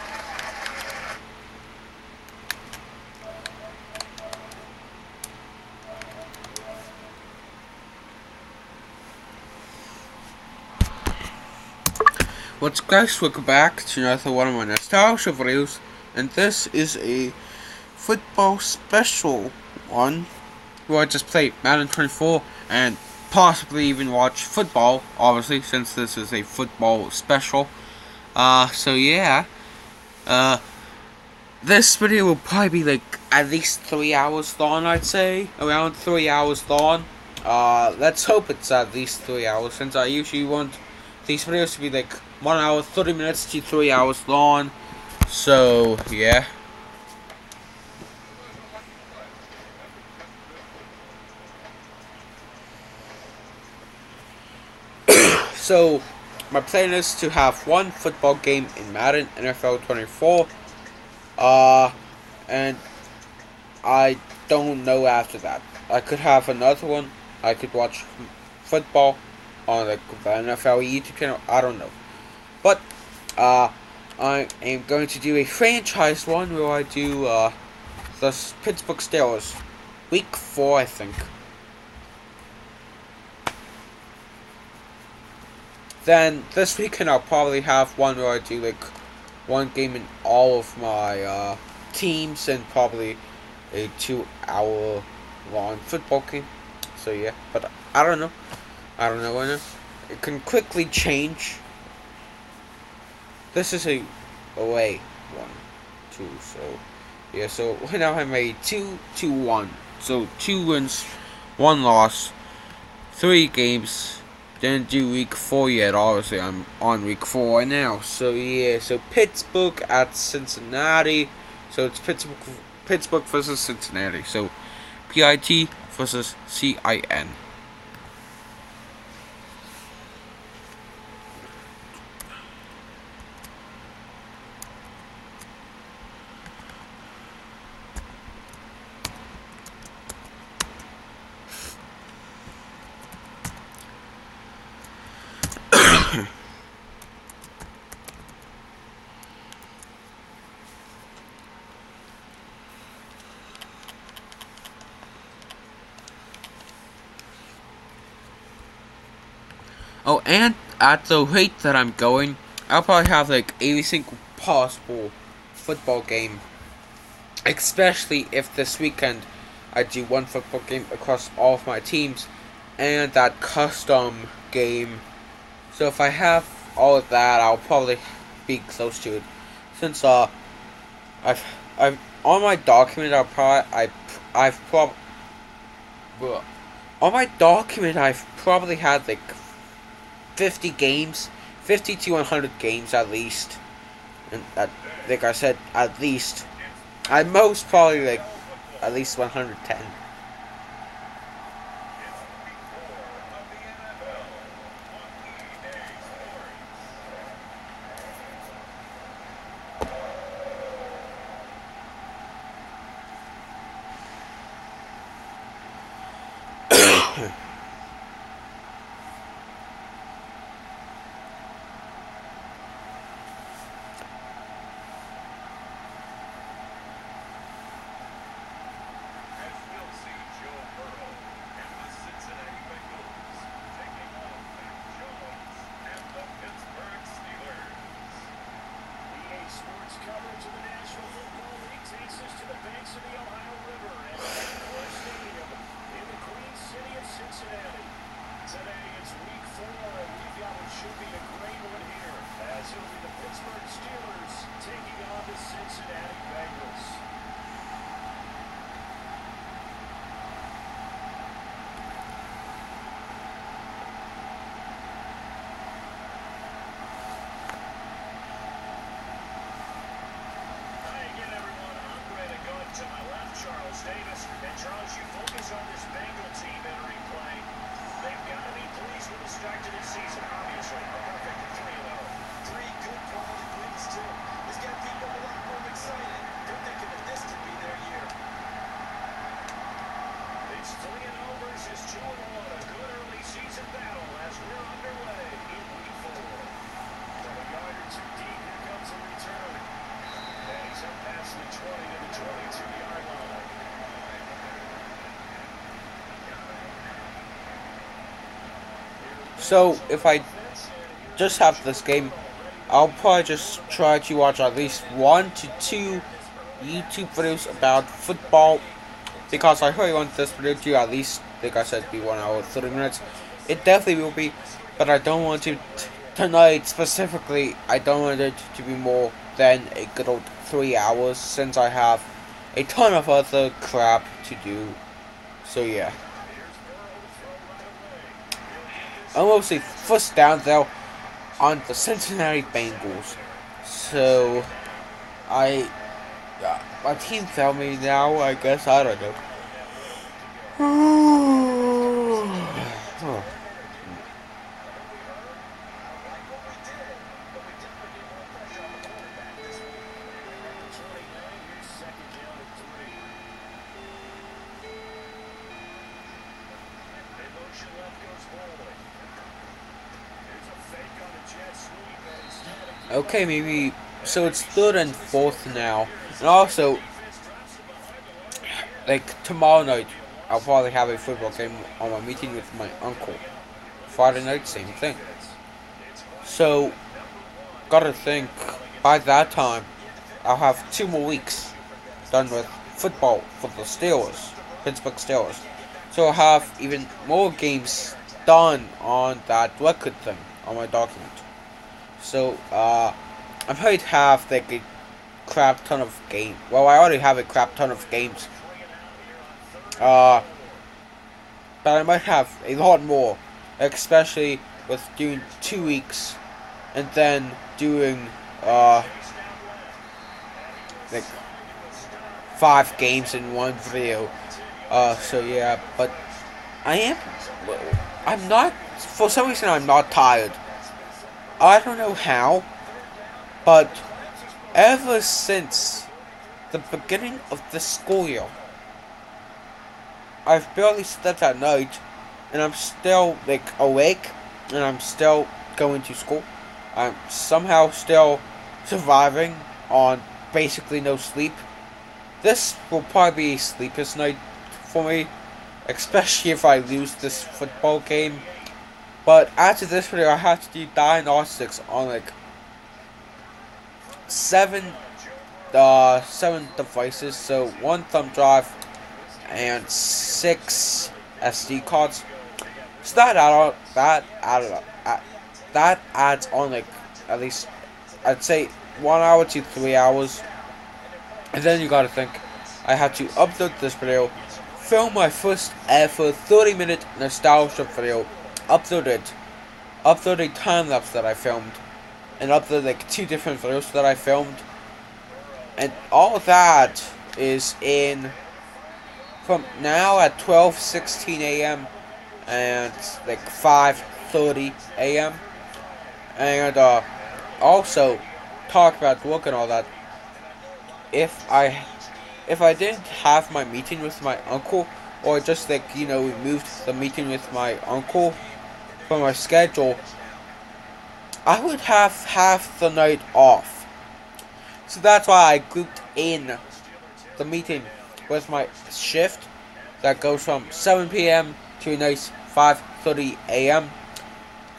What's guys, welcome back to another one of my nostalgia videos, and this is a football special one where I just play Madden 24 and possibly even watch football, obviously, since this is a football special. So yeah, this video will probably be like at least 3 hours long, I'd say, around 3 hours long. Let's hope it's at least 3 hours, since I usually want these videos to be like 1 hour 30 minutes to 3 hours long. So yeah. So my plan is to have one football game in Madden NFL 24. And I don't know after that. I could have another one. I could watch football on like the NFL YouTube channel. I don't know. But I am going to do a franchise one where I do the Pittsburgh Steelers, week 4, I think. Then this weekend I'll probably have one where I do like one game in all of my teams, and probably a 2-hour long football game. So yeah, but I don't know. I don't know when it can quickly change. This is a away 1, 2. So yeah. So right now I'm a 2-1. So 2 wins, 1 loss, 3 games. Didn't do week 4 yet. Obviously, I'm on week 4 right now. So yeah. So Pittsburgh at Cincinnati. So it's Pittsburgh versus Cincinnati. So PIT versus CIN. Oh, and at the rate that I'm going, I'll probably have like every single possible football game. Especially if this weekend I do one football game across all of my teams, and that custom game. So if I have all of that, I'll probably be close to it. Since I've on my document, I've probably had like 50 games, 50 to 100 games at least, and like I said, at least. At most, probably like at least 110. So if I just have this game, I'll probably just try to watch at least 1 to 2 YouTube videos about football, because I really want this video to at least, like I said, be 1 hour 30 minutes. It definitely will be, but I don't want to tonight specifically. I don't want it to be more than a good old 3 hours, since I have a ton of other crap to do. So yeah. I'm mostly first down though on the Cincinnati Bengals. So my team failed me now, I guess. I don't know. Okay, maybe. So it's 3rd and 4th now. And also, like, tomorrow night, I'll probably have a football game on my meeting with my uncle. Friday night, same thing. So, gotta think, by that time, I'll have 2 more weeks done with football for the Steelers, Pittsburgh Steelers. So I'll have even more games done on that record thing, on my document. So, I'm going to have like a crap ton of games. Well, I already have a crap ton of games. But I might have a lot more, especially with doing 2 weeks and then doing like 5 games in one video. So yeah, but I'm not, for some reason I'm not tired. I don't know how, but ever since the beginning of the school year, I've barely slept at night, and I'm still like awake, and I'm still going to school. I'm somehow still surviving on basically no sleep. This will probably be a sleepless night for me, especially if I lose this football game. But after this video, I have to do diagnostics on like 7 devices. So 1 thumb drive and 6 SD cards. So that adds on like at least, I'd say, 1 hour to 3 hours. And then you gotta think, I have to upload this video, film my first ever 30-minute nostalgia video, upload a time lapse that I filmed, and upload like 2 different videos that I filmed, and all that is in from now at 12:16 a.m. and like 5:30 a.m. and also talk about work and all that. If I didn't have my meeting with my uncle, or just like, you know, we moved the meeting with my uncle from my schedule, I would have half the night off. So that's why I grouped in the meeting with my shift that goes from 7 p.m. to a nice 5:30 a.m.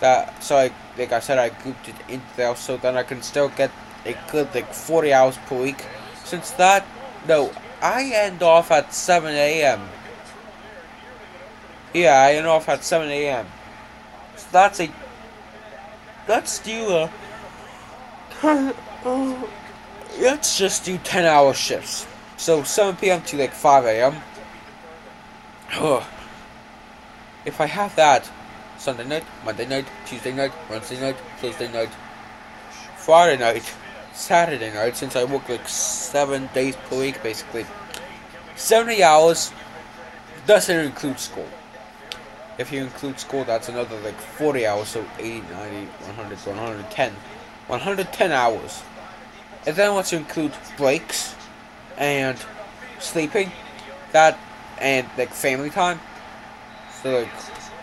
Like I said, I grouped it in there so then I can still get a good like 40 hours per week. Since that, no, I end off at 7 a.m. Yeah, I end off at 7 a.m. So let's just do 10-hour shifts. So 7 p.m. to like 5 a.m. If I have that Sunday night, Monday night, Tuesday night, Wednesday night, Thursday night, Friday night, Saturday night, since I work like 7 days per week basically, 70 hours, doesn't include school. If you include school, that's another like 40 hours, so 80, 90, 100, 110 hours. And then once you include breaks and sleeping, that, and like family time, so like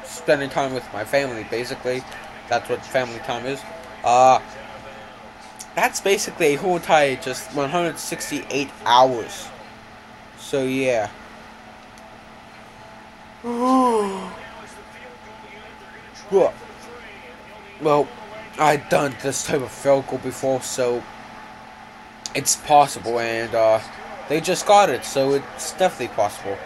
spending time with my family basically, that's what family time is. That's basically a whole entire just 168 hours. So yeah. Well, I've done this type of field goal before, so it's possible, and they just got it, so it's definitely possible.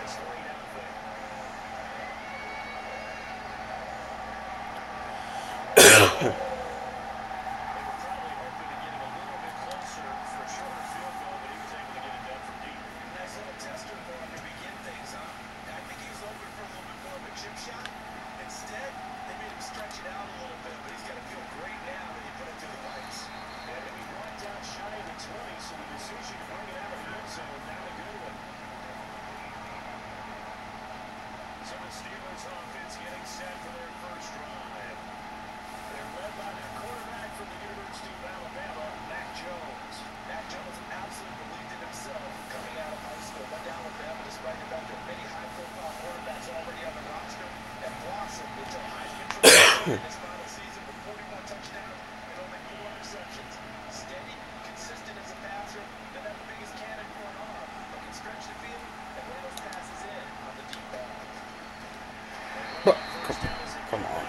Come on.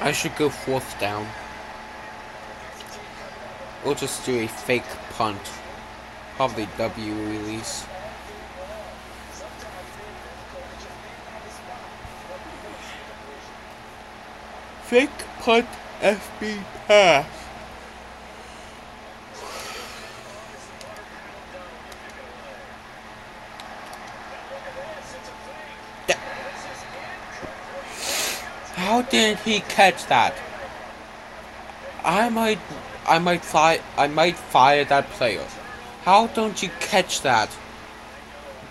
I should go 4th down. We'll just do a fake punt. Probably W release. Fake punt FB pass. How did he catch that? I might fire that player. How don't you catch that?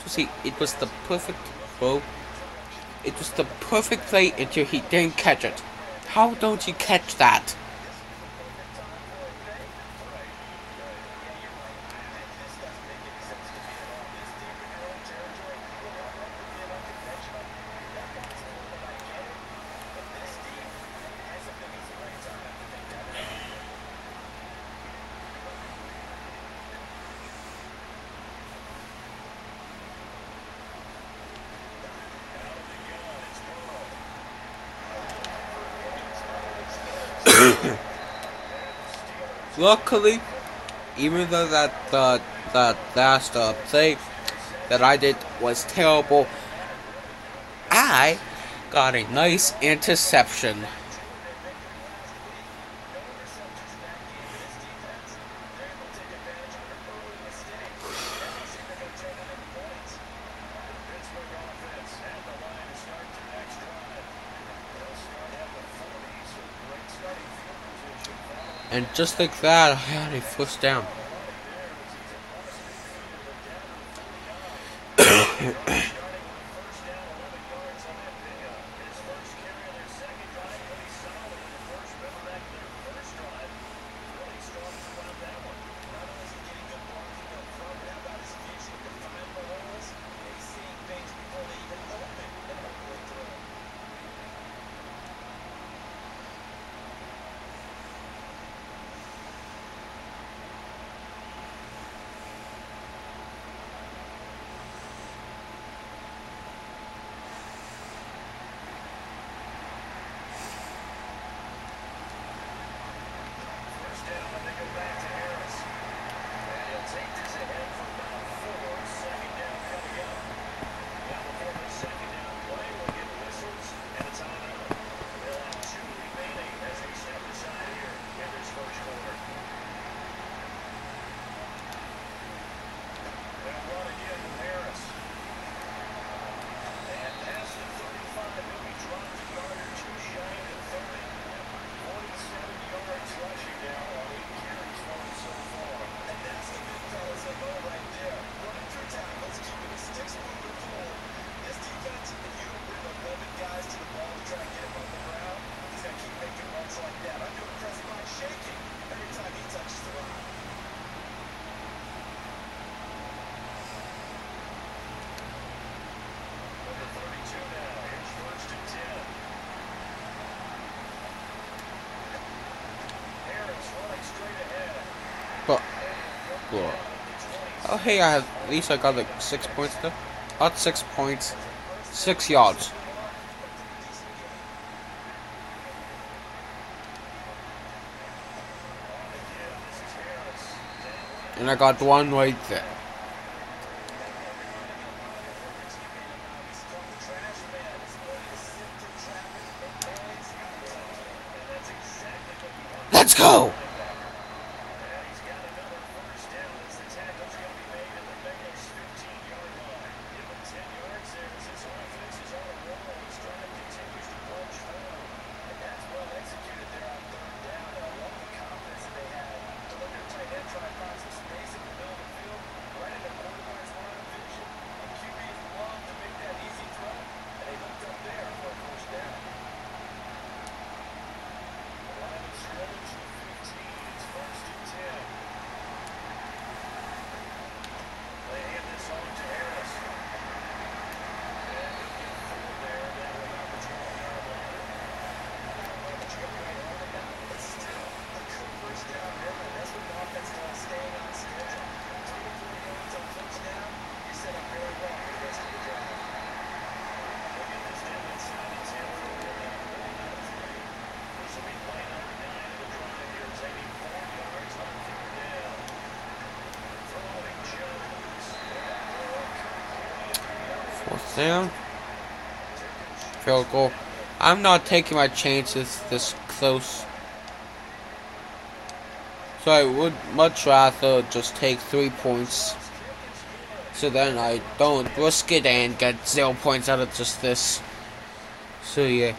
You see, it was the perfect throw. It was the perfect play until he didn't catch it. How don't you catch that? Luckily, even though that last play that I did was terrible, I got a nice interception. And just like that, I had a first down. Oh hey, at least I got like 6 points though. Not 6 points, 6 yards. And I got one right there. Let's go! Fourth down. Field goal. I'm not taking my chances this close. So I would much rather just take 3 points. So then I don't risk it and get 0 points out of just this. So yeah.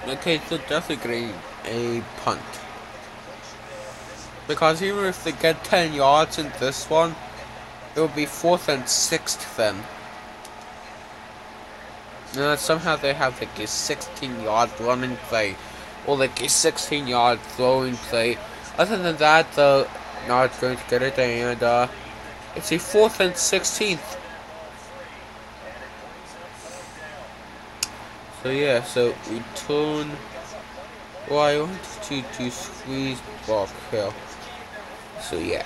okay, so definitely getting a punt. Because even if they get 10 yards in this one, it will be 4th and 6th then. And somehow they have like a 16-yard running play, or like a 16-yard throwing play. Other than that, they're not going to get it, and it's a 4th and 16th. So yeah, so return. Well, I wanted to do squeeze block here. So yeah.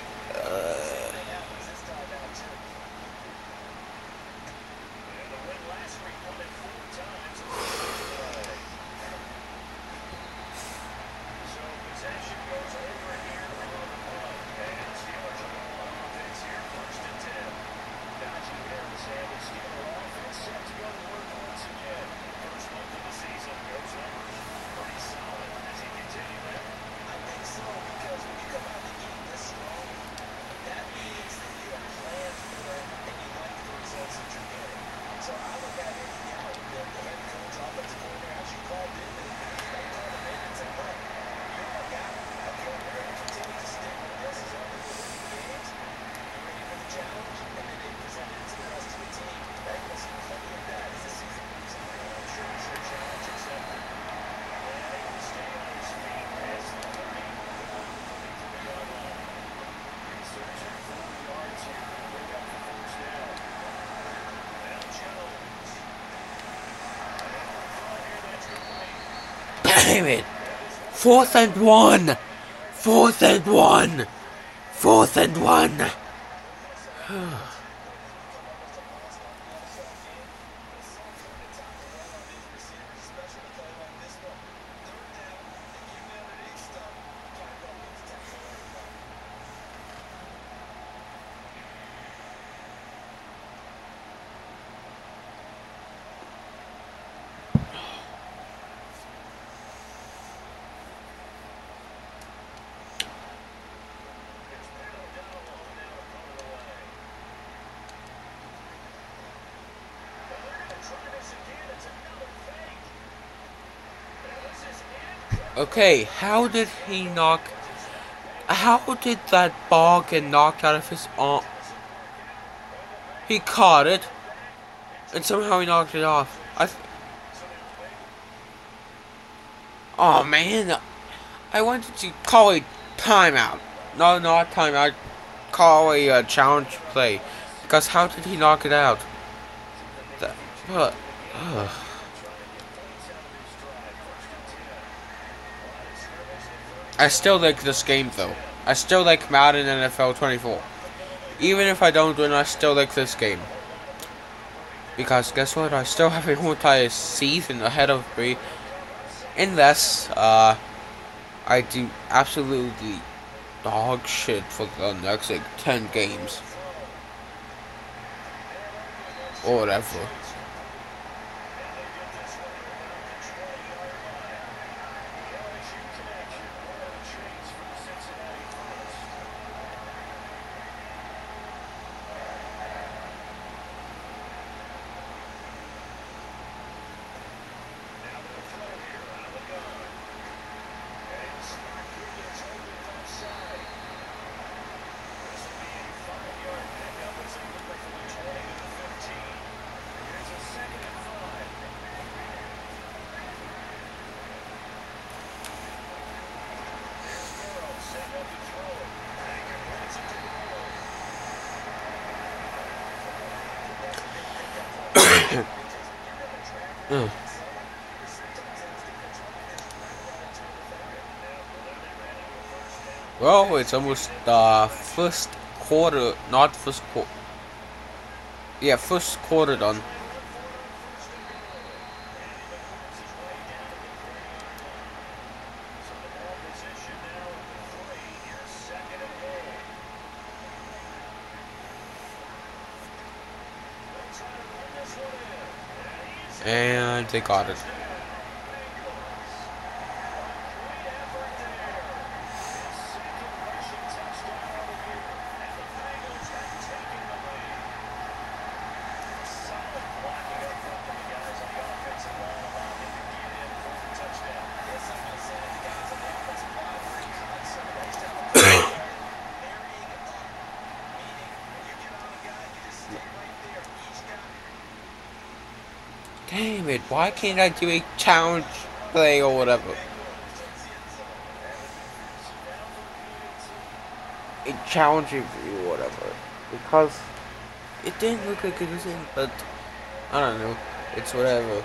Damn it! 4th and 1! 4th and 1! 4th and 1! Okay, how did he knock... How did that ball get knocked out of his arm? He caught it, and somehow he knocked it off. Oh man, I wanted to call a timeout. No, not timeout. Call a challenge play. Because how did he knock it out? But... I still like this game though. I still like Madden NFL 24. Even if I don't win, I still like this game. Because guess what? I still have a whole entire season ahead of me. Unless, I do absolutely dog shit for the next like 10 games. Or whatever. Well, it's almost first quarter, not first quarter. Yeah, first quarter done. And they got it. Damn it, why can't I do a challenge play or whatever? A challenge review or whatever. Because it didn't look like it was in, but I don't know. It's whatever.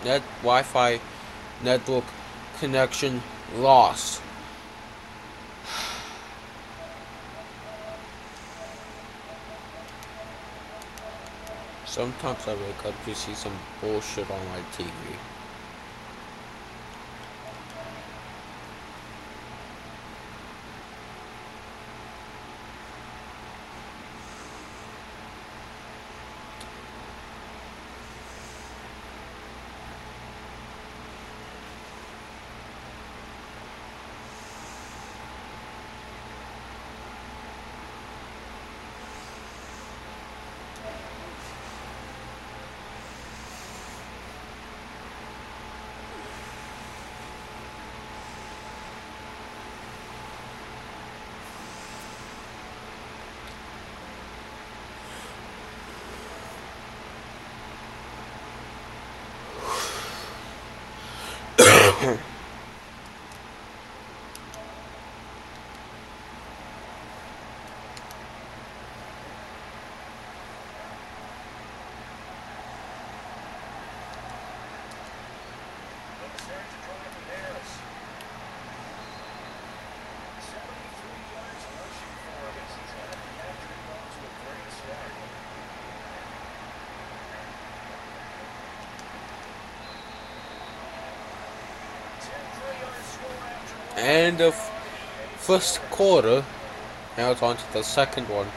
Net Wi-Fi network connection lost. Sometimes I wake up to see some bullshit on my TV. End of first quarter. Now it's on to the second one.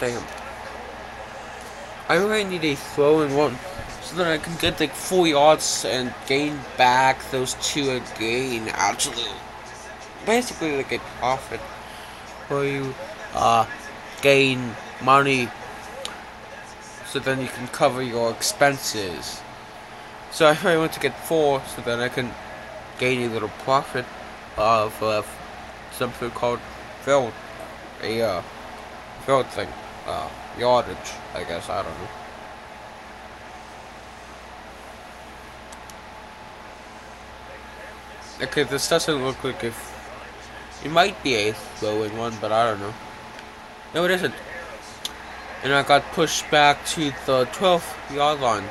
Damn. I really need a throwing one so that I can get like 4 yards and gain back those 2 again. Actually, basically like a profit where you gain money so then you can cover your expenses. So I really want to get 4 so that I can gain a little profit of something called field, field thing, yardage, I guess, I don't know. Okay, this doesn't look like it might be a throwing one, but I don't know. No, it isn't. And I got pushed back to the 12th yard line.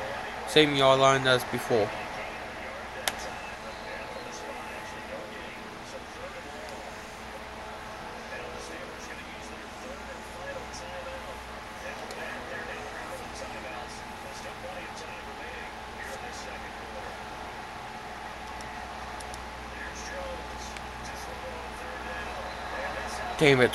Same yard line as before. Damn it.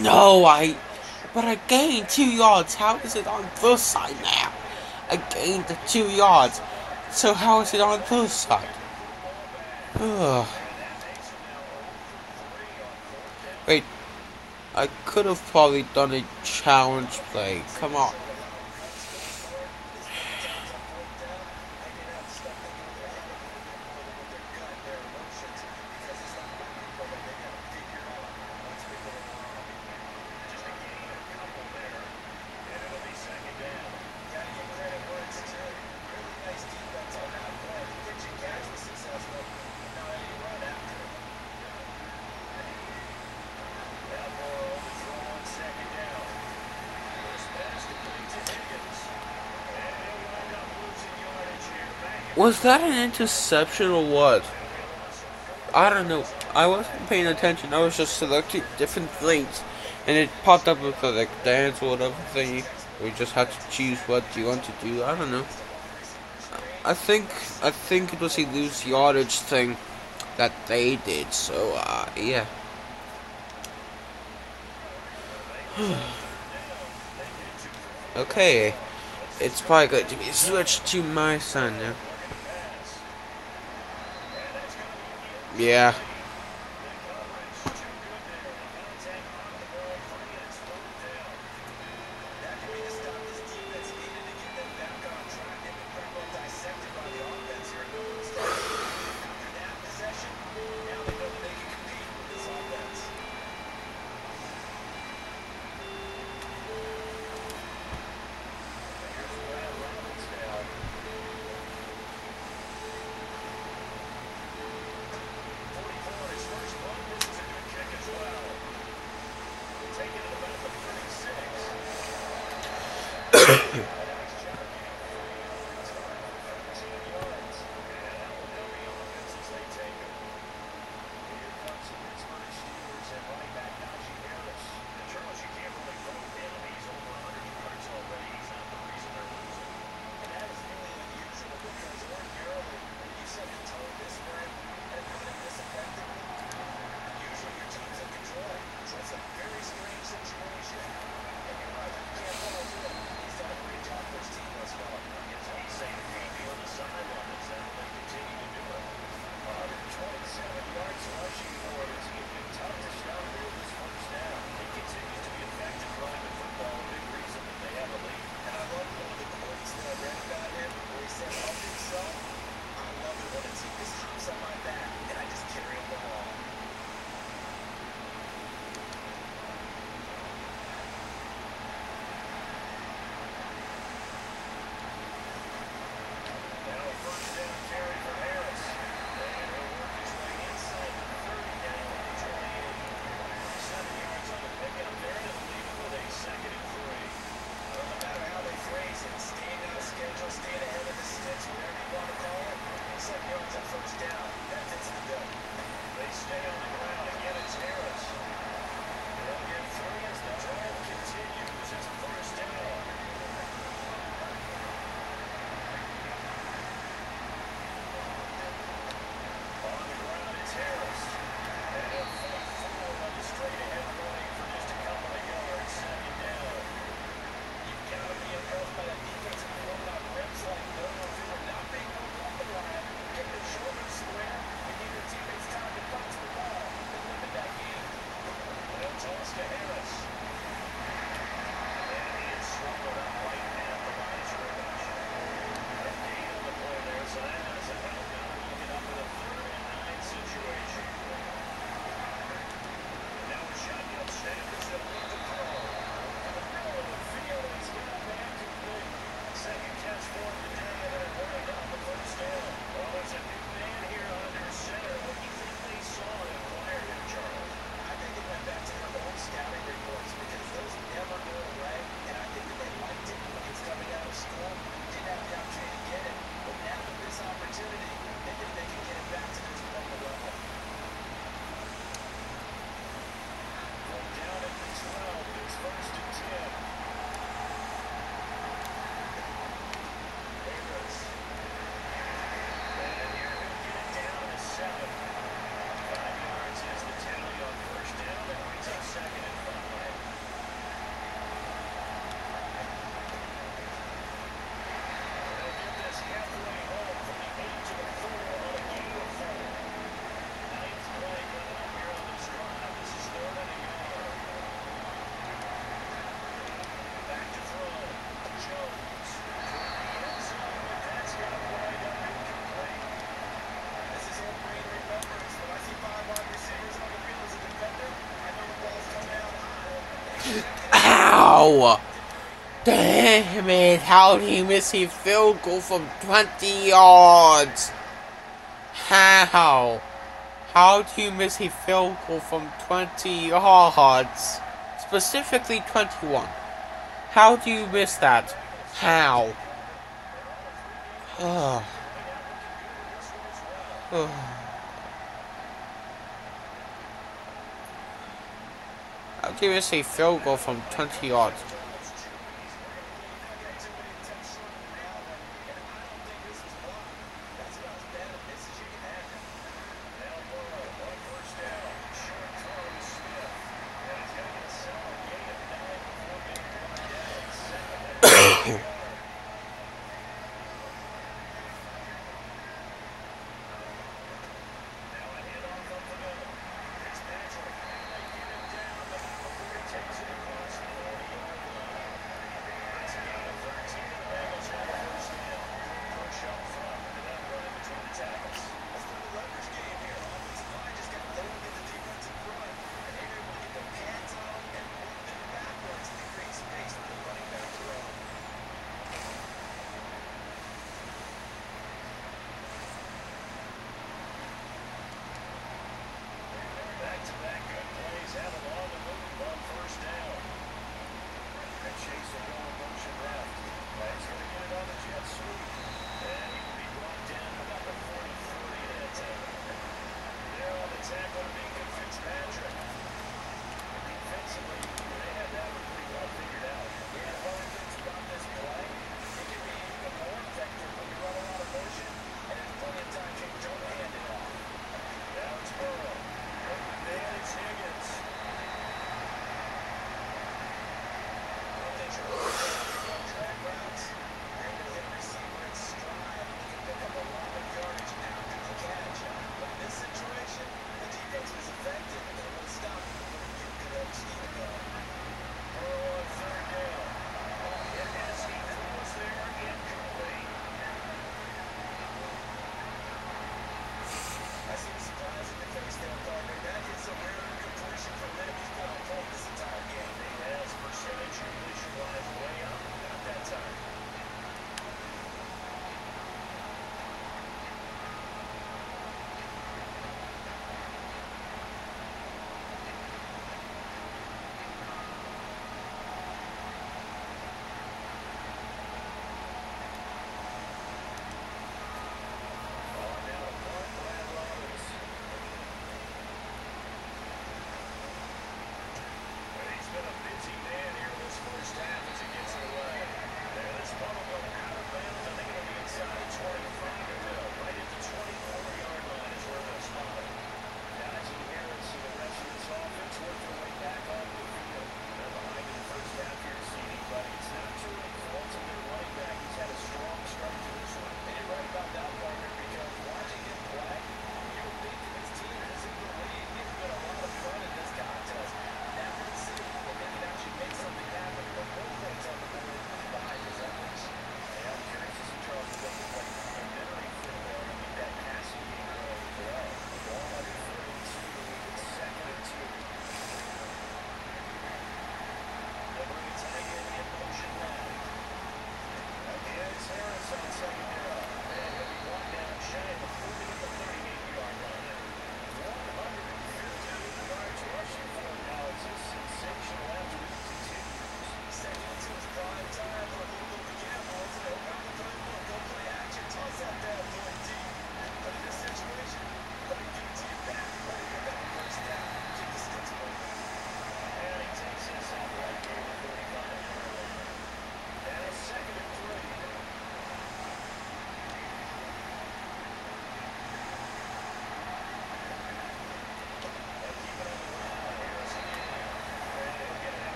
No, but I gained 2 yards. How is it on this side now? I gained the 2 yards. So how is it on this side? Ugh. Wait, I could have probably done a challenge play. Come on. Was that an interception or what? I don't know. I wasn't paying attention. I was just selecting different things, and it popped up with the like dance or whatever thingy. We just had to choose what you want to do. I don't know. I think it was a loose yardage thing that they did. So yeah. Okay, it's probably going to be switched to my son now. Yeah. Ow! Damn it, how did he miss a field goal from 20 yards? How? How do you miss a field goal from 20 yards? Specifically 21. How do you miss that? How? Ugh. Ugh. How do you miss a field goal from 20 yards?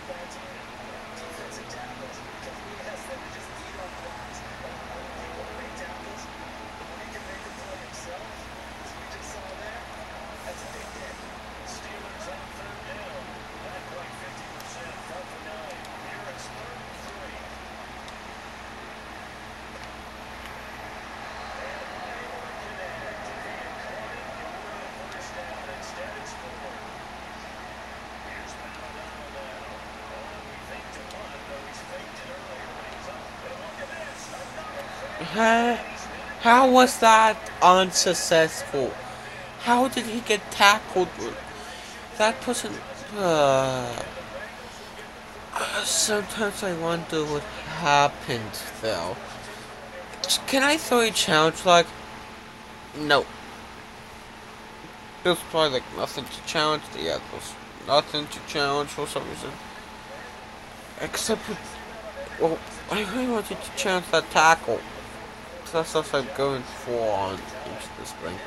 Defensive tackles, because we asked them to just eat our blocks. They want to make tackles. When he can make a play himself, as we just saw there, that's a big hit. Steelers on third down. Not quite 50%. 4 for 9. Here it's 3rd and 3. And unable to connect. If he had caught it, it would have been first down. Instead, it's 4. Here's Matt O'Donnell now. We think to punt, though he's faked it earlier when he's up. But look at this. Another fake. How was that unsuccessful? How did he get tackled? That person. Sometimes I wonder what happened, though. Can I throw a challenge? Like, no. There's probably like nothing to challenge. Yeah, there's nothing to challenge for some reason. Except, well, I really wanted to challenge that tackle. So that's what I'm going for on into this thing.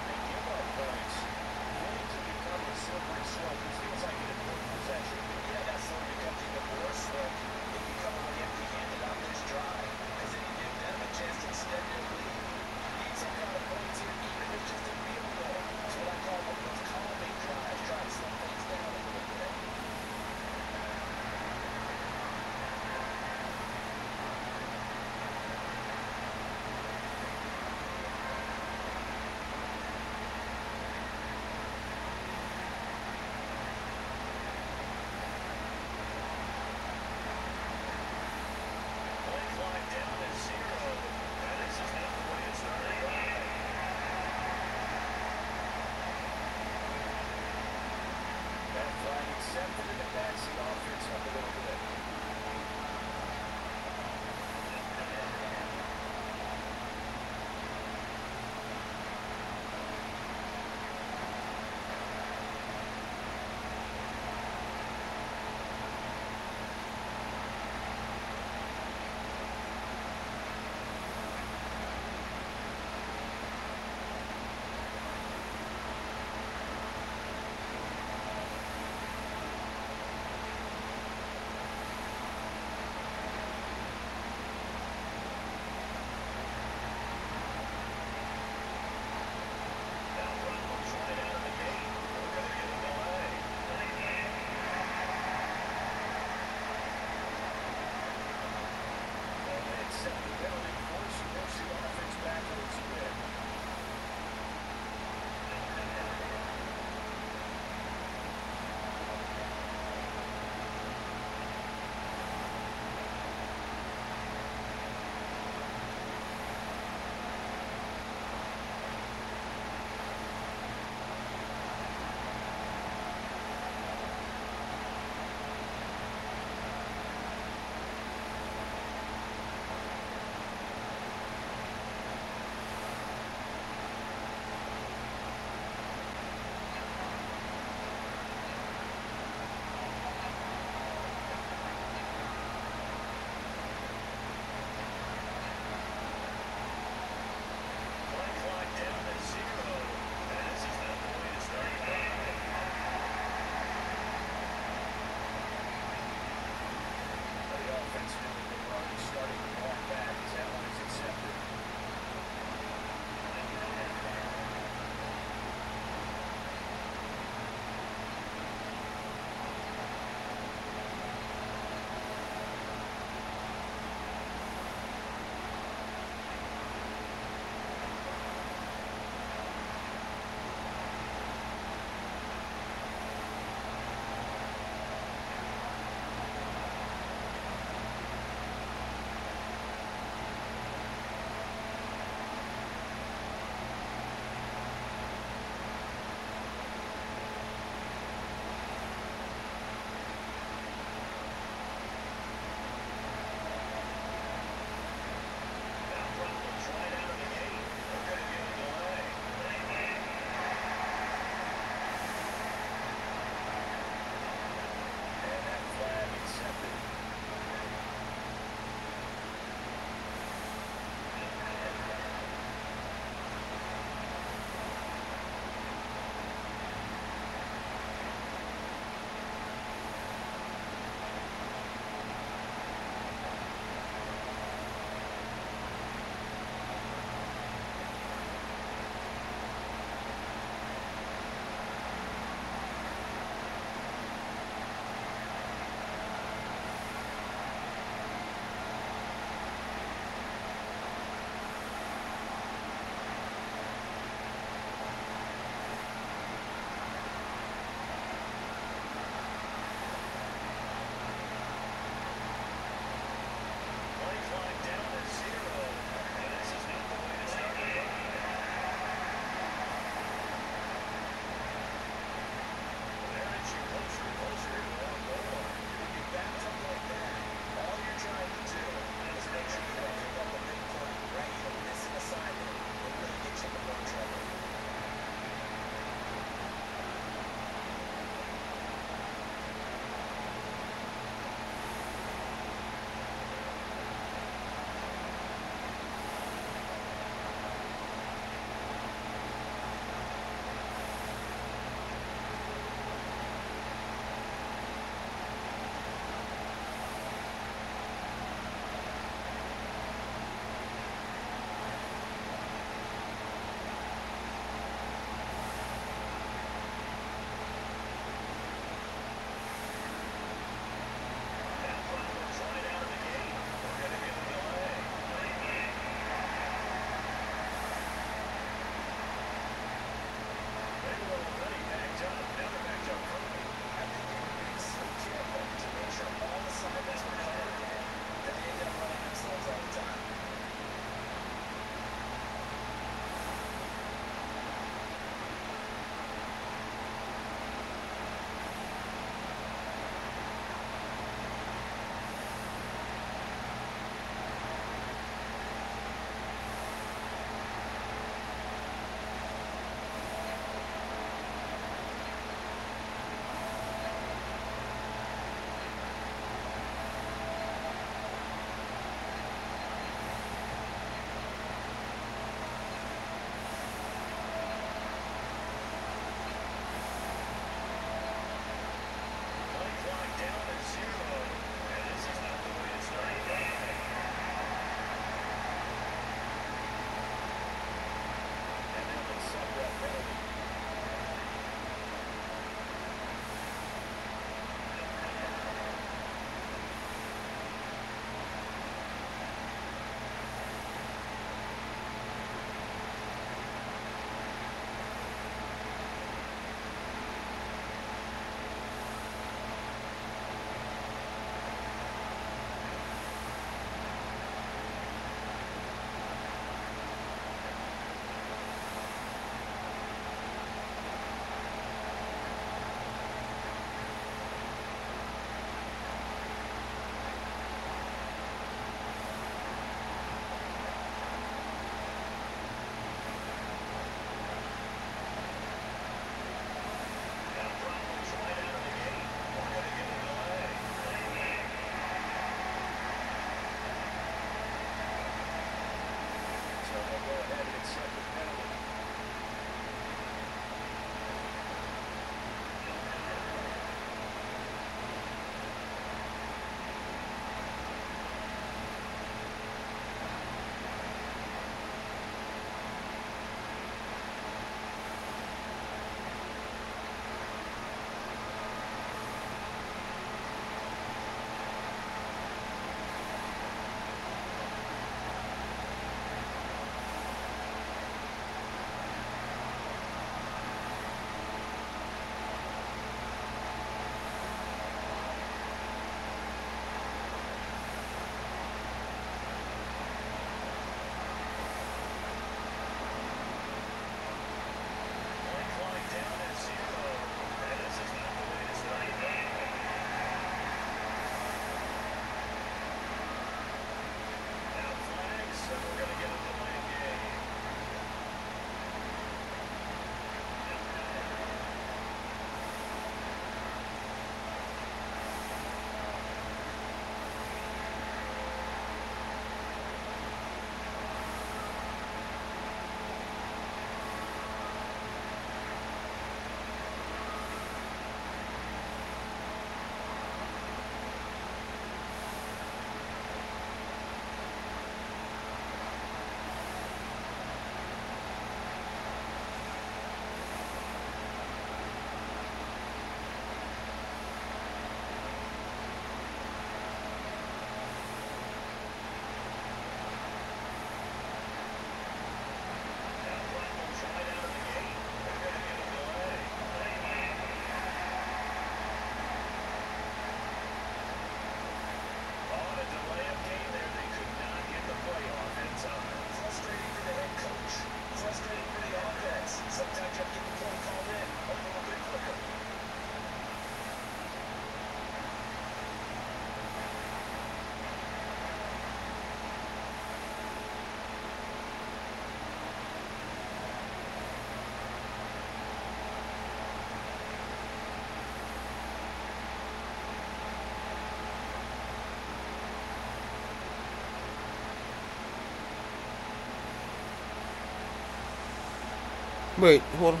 Wait, hold on.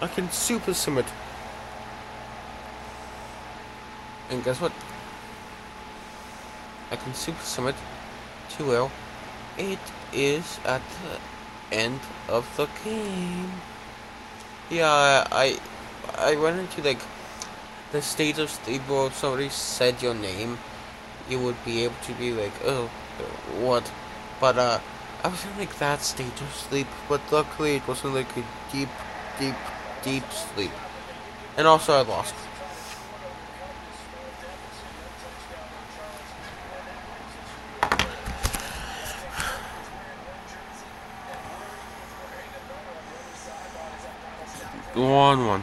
I can super summit. And guess what? I can super summit too well. It is at the end of the game. Yeah, I went into like the state of sleep where if somebody said your name, you would be able to be like, oh, what? But I was in like that state of sleep, but luckily it wasn't like a deep, deep, deep sleep. And also I lost. 1-1.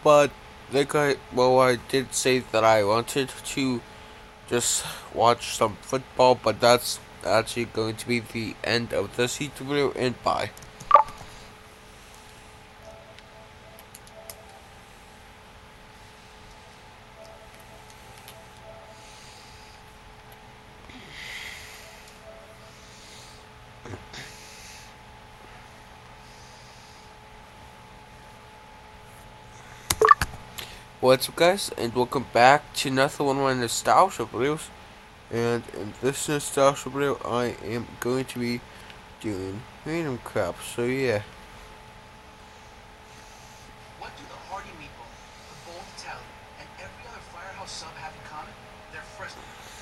But I did say that I wanted to just watch some football, but that's actually going to be the end of this YouTube video, and bye. What's up, guys, and welcome back to another one of my nostalgia videos. And in this nostalgia video, I am going to be doing random crap, so yeah. What do the Hardy Meatball, the Bold Italian, and every other Firehouse sub have in common? They're fresh.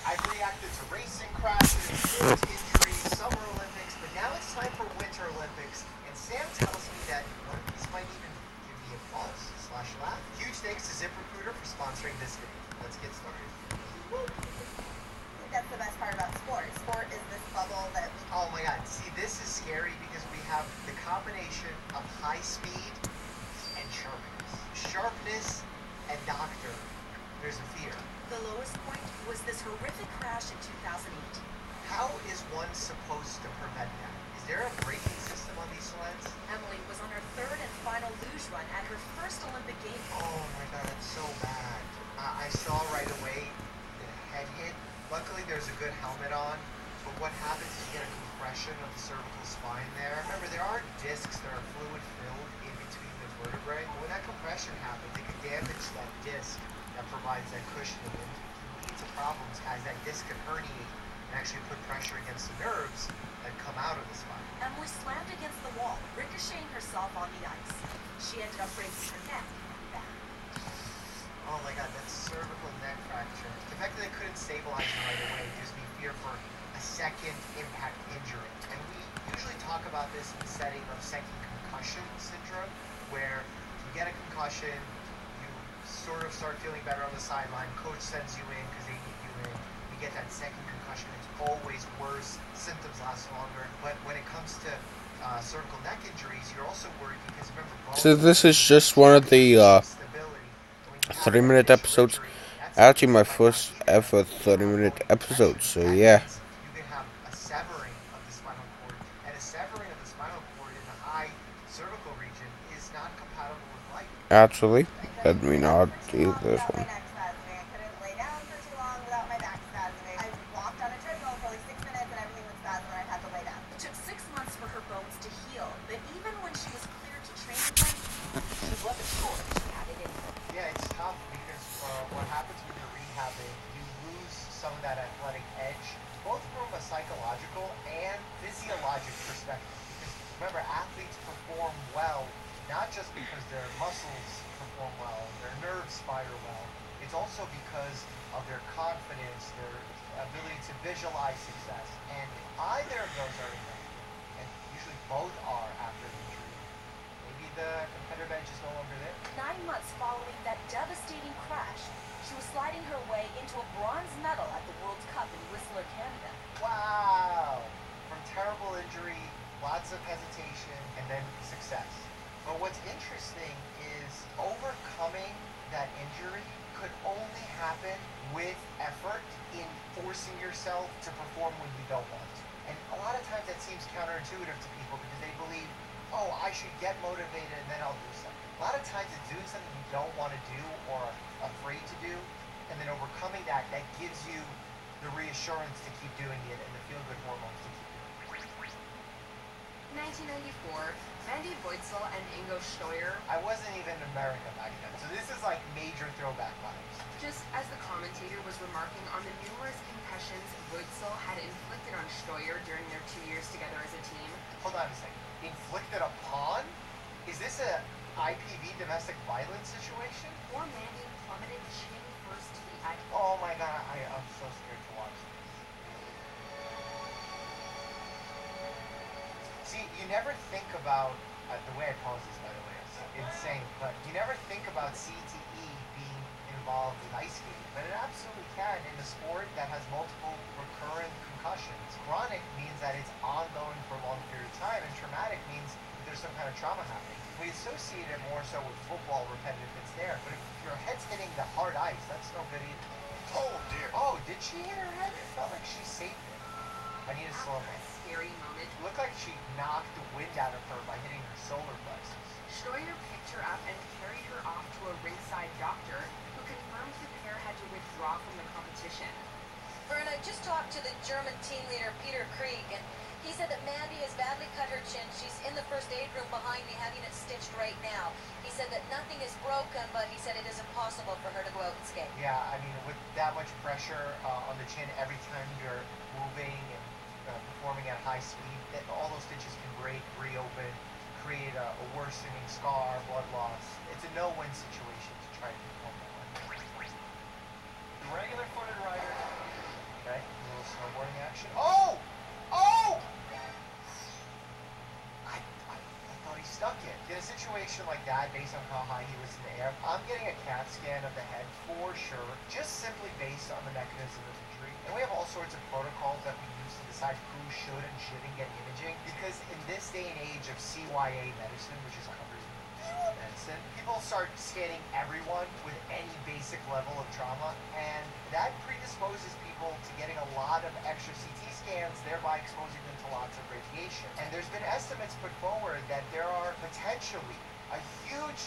I've reacted to racing crashes, sports injuries, Summer Olympics, but now it's time for Winter Olympics, and Sam tells me that one of these might even give me a pulse/laugh. Huge thanks to ZipRecruiter for sponsoring this video. Let's get started. That's the best part about sport. Sport is this bubble that we... Oh my god, see, this is scary because we have the combination of high speed and sharpness. Sharpness and doctor. There's a fear. The lowest point was this horrific crash in 2008. How is one supposed to prevent that? Is there a braking system on these sleds? Emily was on her third and final luge run at her first Olympic Games. Oh my god, that's so bad. I saw right away the head hit. Luckily there's a good helmet on, but what happens is you get a compression of the cervical spine there. Remember, there are discs that are fluid filled in between the vertebrae. When that compression happens, it can damage that disc that provides that cushioning, and can lead to problems as that disc can herniate and actually put pressure against the nerves that come out of the spine. Emily slammed against the wall, ricocheting herself on the ice. She ended up breaking her neck and back. Oh my god, that's cervical neck fracture. The fact that they couldn't stabilize it right away gives me fear for a second impact injury. And we usually talk about this in the setting of second concussion syndrome, where you get a concussion, you sort of start feeling better on the sideline, coach sends you in because they need you in, you you get that second concussion, it's always worse. Symptoms last longer. But when it comes to cervical neck injuries, you're also worried because remember, So this is just one of the 30-minute episodes. Actually, my first ever 30-minute episode. So yeah. You can have a severing of the spinal cord, and a severing of the spinal cord in the high cervical region is not compatible with life. Actually, let me not do this one. It took 6 months for her bones to heal, but even when she was cleared to train again, she was left at school. She had it in her. Yeah, it's tough because what happens when you're rehabbing, you lose some of that athletic edge, both from a psychological and physiologic perspective. Because remember, athletes perform well, not just because their muscles perform well, their nerves fire well. It's also because of their confidence, their ability to visualize success. And if either of those are affected, and usually both are after an injury, maybe the competitive edge is no longer there. 9 months following that devastating crash, she was sliding her way into a bronze medal at the World Cup in Whistler, Canada. Wow! From terrible injury, lots of hesitation, and then success. But what's interesting is overcoming that injury could only happen with effort in forcing yourself to perform when you don't want to. And a lot of times that seems counterintuitive to people because they believe, oh, I should get motivated and then I'll do something. A lot of times it's doing something you don't want to do or afraid to do, and then overcoming that gives you the reassurance to keep doing it and the feel-good hormones to keep doing it. 1994, Mandy Voitzel and Ingo Steuer. I wasn't even in America back then, so this is like major throwback vibes. Just as the commentator was remarking on the numerous concussions Voitzel had inflicted on Steuer during their 2 years together as a team. Hold on a second. Inflicted upon? Is this a IPV domestic violence situation? Or Mandy plummeted chin first to the eye. Oh my god, I'm so scared to watch this. See, you never think about, the way I pose this by the way is insane, but you never think about CTE being involved with ice skating, but it absolutely can in a sport that has multiple recurrent concussions. Chronic means that it's ongoing for a long period of time, and traumatic means that there's some kind of trauma happening. We associate it more so with football, repetitive hits there, but if your head's hitting the hard ice, that's no good either. Oh dear. Oh, did she hit her head? It felt like she saved it. I need a slow mo. Scary moment. It looked like she knocked the wind out of her by hitting her solar plexus. Steuer picked her up and carried her off to a ringside doctor who confirmed the pair had to withdraw from the competition. Verna, just talked to the German team leader, Peter Krieg, and he said that Mandy has badly cut her chin. She's in the first aid room behind me having it stitched right now. He said that nothing is broken, but he said it is impossible for her to go out and skate. Yeah, I mean, with that much pressure on the chin every time you're moving and performing at high speed, all those stitches can break, reopen, create a worsening scar, blood loss. It's a no-win situation to try to perform that way. Regular footed rider. Okay, a little snowboarding action. Oh! Oh! I thought he stuck it. In a situation like that, based on how high he was in the air, I'm getting a CAT scan of the head for sure, just simply based on the mechanism of injury. And we have all sorts of protocols that we use to decide who should and shouldn't get imaging, because in this day and age of CYA medicine, which is covered in medicine, people start scanning everyone with any basic level of trauma, and that predisposes people to getting a lot of extra CT scans, thereby exposing them to lots of radiation. And there's been estimates put forward that there are potentially a huge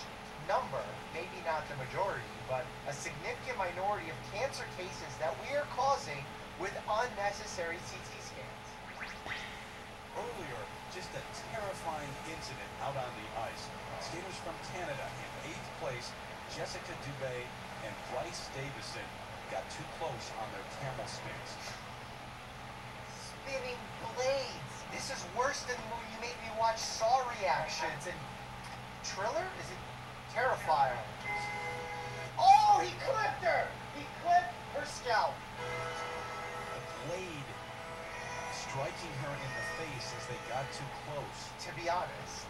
number, maybe not the majority, but a significant minority of cancer cases that we are causing with unnecessary CT scans. Earlier, just a terrifying incident out on the ice. Skaters from Canada in 8th place, Jessica Dubé and Bryce Davison got too close on their camel spins. Spinning blades! This is worse than when you made me watch Saw reactions and Triller? Is it Terrifier? Oh, he clipped her! He clipped her scalp. The blade striking her in the face as they got too close. To be honest,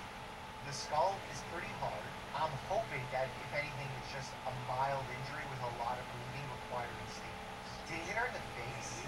the skull is pretty hard. I'm hoping that, if anything, it's just a mild injury with a lot of bleeding requiring staples. Did he hit her in the face?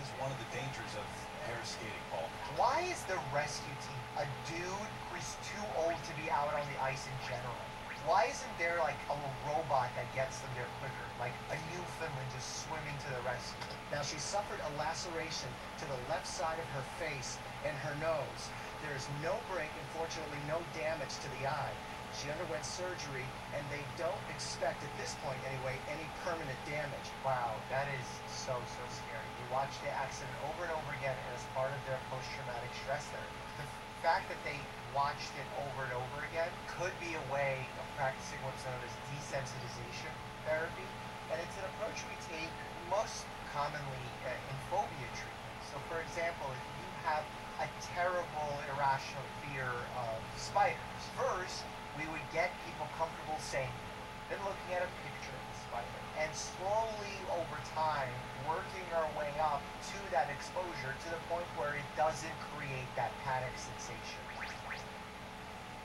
injuries in general. Why isn't there like a little robot that gets them there quicker? Like a Newfoundland just swimming to the rescue. Now, she suffered a laceration to the left side of her face and her nose. There's no break and fortunately no damage to the eye. She underwent surgery and they don't expect, at this point anyway, any permanent damage. Wow, that is so scary. You watch the accident over and over again as part of their post-traumatic stress therapy. The fact that they watched it over and over again could be a way of practicing what's known as desensitization therapy, and it's an approach we take most commonly in phobia treatment. So for example, if you have a terrible irrational fear of spiders, first we would get people comfortable saying it, then looking at a picture of the spider, and slowly over time working our way up to that exposure to the point where it doesn't create that panic sensation.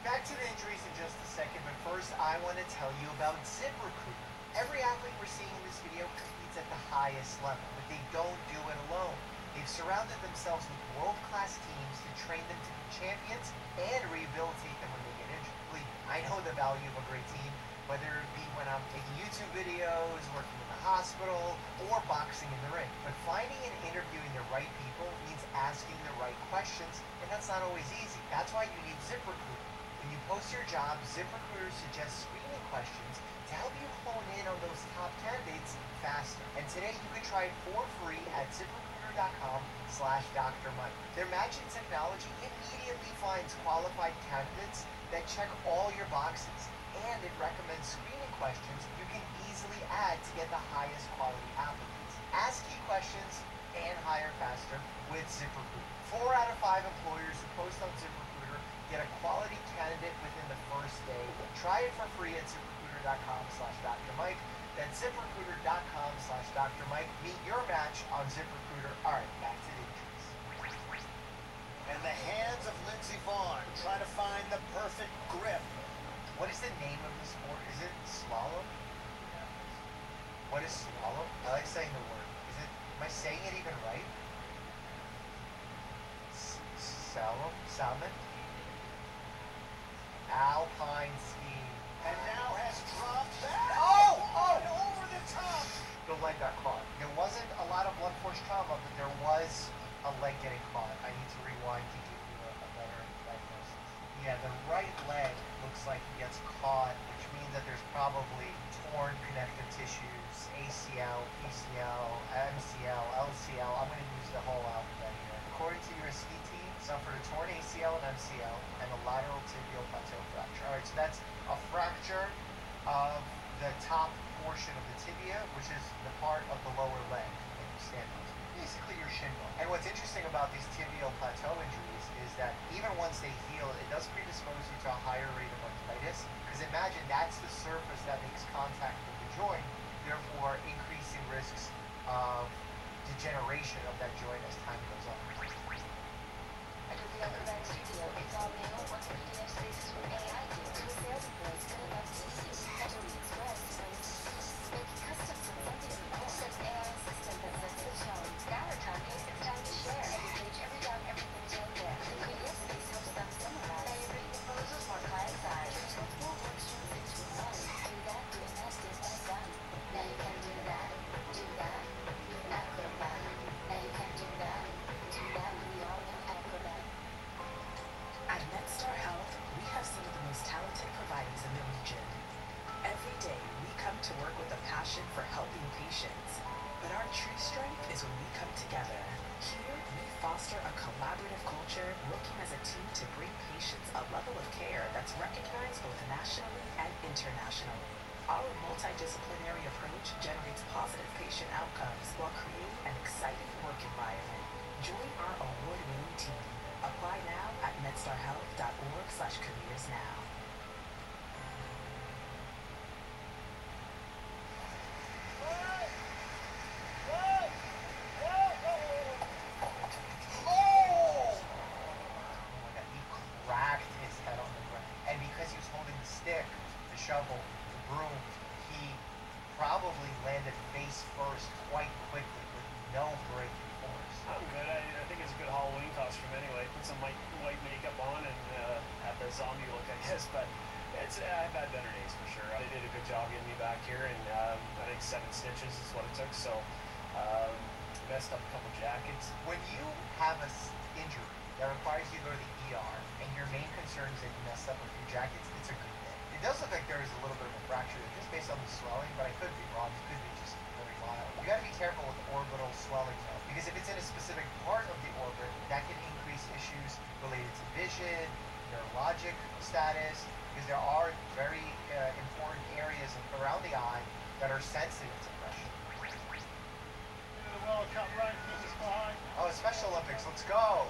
Back to the injuries in just a second, but first I want to tell you about ZipRecruiter. Every athlete we're seeing in this video competes at the highest level, but they don't do it alone. They've surrounded themselves with world-class teams to train them to be champions and rehabilitate them when they get injured. Believe me, I know the value of a great team, whether it be when I'm making YouTube videos, working in the hospital, or boxing in the ring. But finding and interviewing the right people means asking the right questions, and that's not always easy. That's why you need ZipRecruiter. When you post your job, ZipRecruiter suggests screening questions to help you hone in on those top candidates faster. And today you can try it for free at ZipRecruiter.com/Dr. Mike. Their magic technology immediately finds qualified candidates that check all your boxes, and it recommends screening questions you can easily add to get the highest quality applicants. Ask key questions and hire faster with ZipRecruiter. 4 out of 5 employers who post on ZipRecruiter get a quality candidate within the first day. Try it for free at ZipRecruiter.com/Dr. Mike. That's ZipRecruiter.com/Dr. Mike. Meet your match on ZipRecruiter. All right, back to the injuries. And the hands of Lindsey Vonn try to find the perfect grip. What is the name of the sport? Is it slalom? What is slalom? I like saying the word. Am I saying it even right? Salmon? Alpine skiing. And now has dropped back. Oh! And over the top. The leg got caught. There wasn't a lot of blunt force trauma, but there was a leg getting caught. I need to rewind to give you a better diagnosis. Yeah, the right leg looks like it gets caught, which means that there's probably torn connective tissues, ACL, PCL, MCL, LCL. I'm going to use the whole alphabet here. According to your ski team, suffered a torn ACL and MCL and a lateral tibial plateau fracture. All right, so that's a fracture of the top portion of the tibia, which is the part of the lower leg when you stand on. Basically your shin bone. And what's interesting about these tibial plateau injuries is that even once they heal, it does predispose you to a higher rate of arthritis. Because imagine that's the surface that makes contact with the joint, therefore increasing risks of degeneration of that joint as time goes on. To work with a passion for helping patients. But our true strength is when we come together. Here, we foster a collaborative culture, working as a team to bring patients a level of care that's recognized both nationally and internationally. Our multidisciplinary approach generates positive patient outcomes while creating an exciting work environment. Join our award-winning team. Apply now at medstarhealth.org/careersnow. Shovel, the broom, he probably landed face first quite quickly with no braking force. I'm good. I think it's a good Halloween costume anyway. Put some white makeup on and have the zombie look, I guess. But I've had better days for sure. They did a good job getting me back here, and I think 7 stitches is what it took. So messed up a couple jackets. When you have an injury that requires you to go to the ER, and your main concern is that you messed up a few jackets, it's a good thing. It does look like there is a little bit of a fracture just based on the swelling, but I could be wrong. It could be just very mild. You got to be careful with orbital swelling though, because if it's in a specific part of the orbit, that can increase issues related to vision, neurologic status, because there are very important areas around the eye that are sensitive to pressure. The World Cup ranking is behind. Oh, Special Olympics, let's go.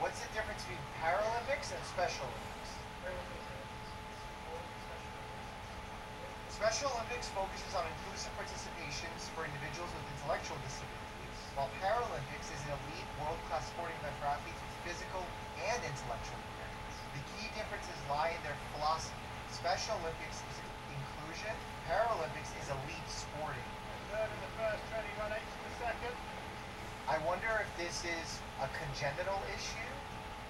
What's the difference between Paralympics and Special Olympics? Special Olympics focuses on inclusive participations for individuals with intellectual disabilities, while Paralympics is an elite world-class sporting event for athletes with physical and intellectual impairments. The key differences lie in their philosophy. Special Olympics is inclusion, Paralympics is elite sporting. Third in the first, 21/8 per second. I wonder if this is a congenital issue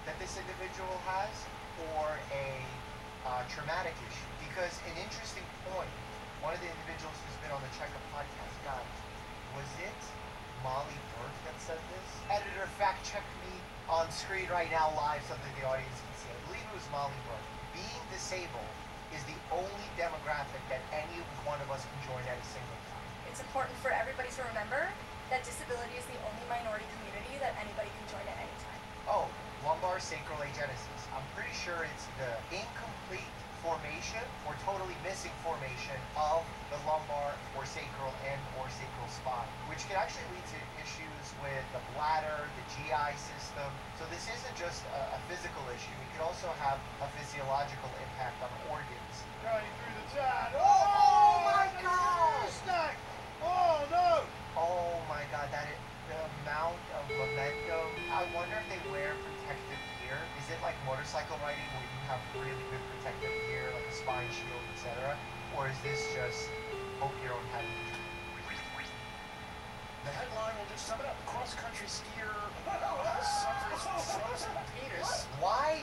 that this individual has, or a traumatic issue. Because an interesting point, one of the individuals who's been on the Checkup podcast, God, was it Molly Burke that said this? Editor, fact check me on screen right now live so that the audience can see. I believe it was Molly Burke. Being disabled is the only demographic that any one of us can join at a single time. It's important for everybody to remember that disability is the only minority community that anybody can join at any time. Oh, lumbar sacral agenesis. I'm pretty sure it's the incomplete formation or totally missing formation of the lumbar or sacral and or sacral spine, which can actually lead to issues with the bladder, the GI system. So this isn't just a physical issue. It can also have a physiological impact on organs. Going through the turn. Oh my God! Stack. Oh no! Oh my God, that is the amount of momentum. I wonder if they wear protective gear. Is it like motorcycle riding where you have really good protective gear, like a spine shield, etc.? Or is this just hope you don't have injury? The headline will just sum it up. Cross-country skier suffers frozen penis. Why?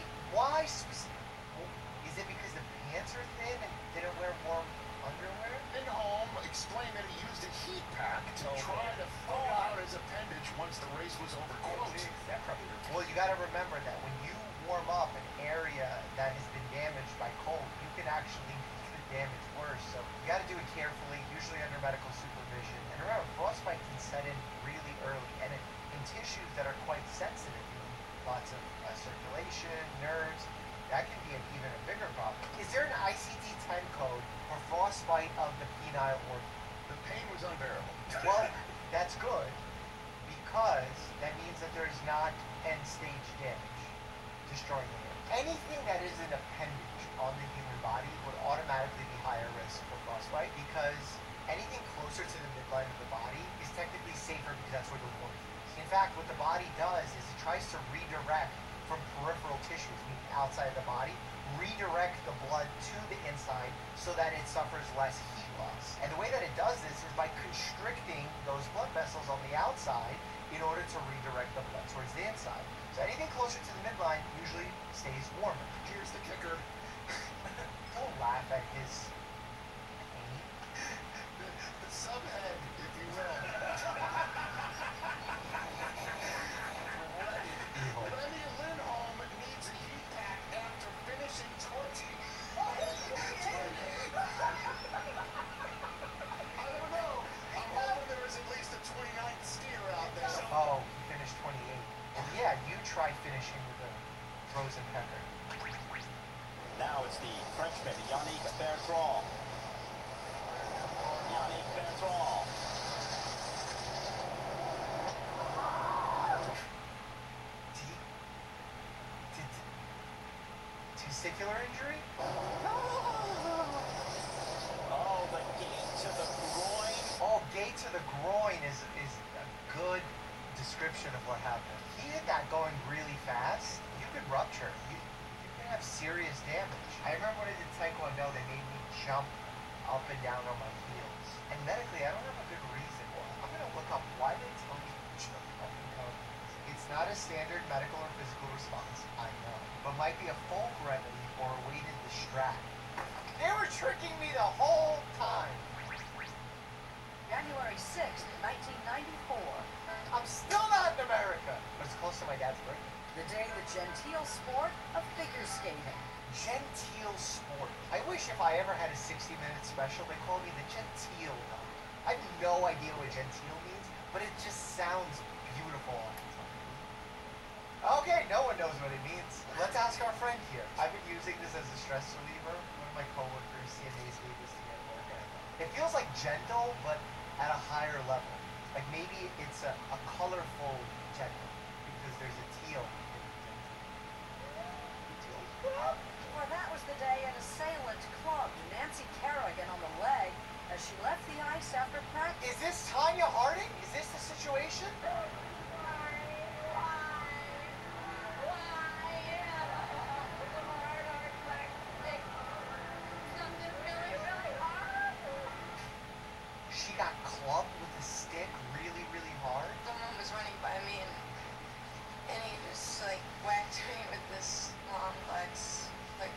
Is it because the pants are thin and didn't wear warm underwear? Lindholm explained that he used a heat pack to try to thaw out his appendage once the race was over. Quote, That probably hurts. Well, you got to remember that when you warm up an area that has been damaged by cold, you can actually make the damage worse. So you got to do it carefully, usually under medical supervision. And remember, frostbite can set in really early, and in tissues that are quite sensitive, lots of circulation, nerves. That can be even a bigger problem. Is there an ICD-10 code for frostbite of the penile organ? The pain was unbearable. Well, that's good, because that means that there's not end-stage damage, destroying the nerve. Anything that is an appendage on the human body would automatically be higher risk for frostbite, because anything closer to the midline of the body is technically safer because that's where the warmth is. In fact, what the body does is it tries to redirect from peripheral tissues, meaning outside of the body, redirect the blood to the inside so that it suffers less heat loss. And the way that it does this is by constricting those blood vessels on the outside in order to redirect the blood towards the inside. So anything closer to the midline usually stays warmer. Here's the kicker. Don't laugh at his pain. The subhead, if you will. Lenny Lindholm needs a heat pack after finishing 20. I don't know. I'm hoping there is at least a 29th skier out there. Oh, he finished 28. Well, yeah, you try finishing with a frozen pecker. Now it's the Frenchman, Yannick Bertrand. Yannick Bertrand. Testicular injury? Oh, the gate to the groin. Oh, gate to the groin is a good description of what happened. He hit that going really fast. You could rupture. You could have serious damage. I remember when I did Taekwondo, they made me jump up and down on my heels. And medically, I don't have a good reason for it. I'm going to look up why they tell me to jump up and down. It's not a standard medical or physical response, I know, but might be a folk remedy or a way to distract. tricking me the whole time. January 6th, 1994. I'm still not in America, but it's close to my dad's birthday. The day the genteel sport of figure skating. Genteel sport. I wish if I ever had a 60-minute special, they called me the Genteel guy. I have no idea what genteel means, but it just sounds beautiful all the time. Okay, no one knows what it means. Let's ask our friend here. I've been using this as a stress reliever. One of my coworkers, CNAs, gave this to me at work. It feels like gentle, but at a higher level. Like maybe it's a colorful gentle, because there's a teal in gentle. Well, that was the day an assailant clubbed Nancy Kerrigan on the leg as she left the ice after practice. Is this Tanya Harding? Is this the situation? She got clubbed with a stick really, really hard? Someone was running by me and he just like whacked me with this long like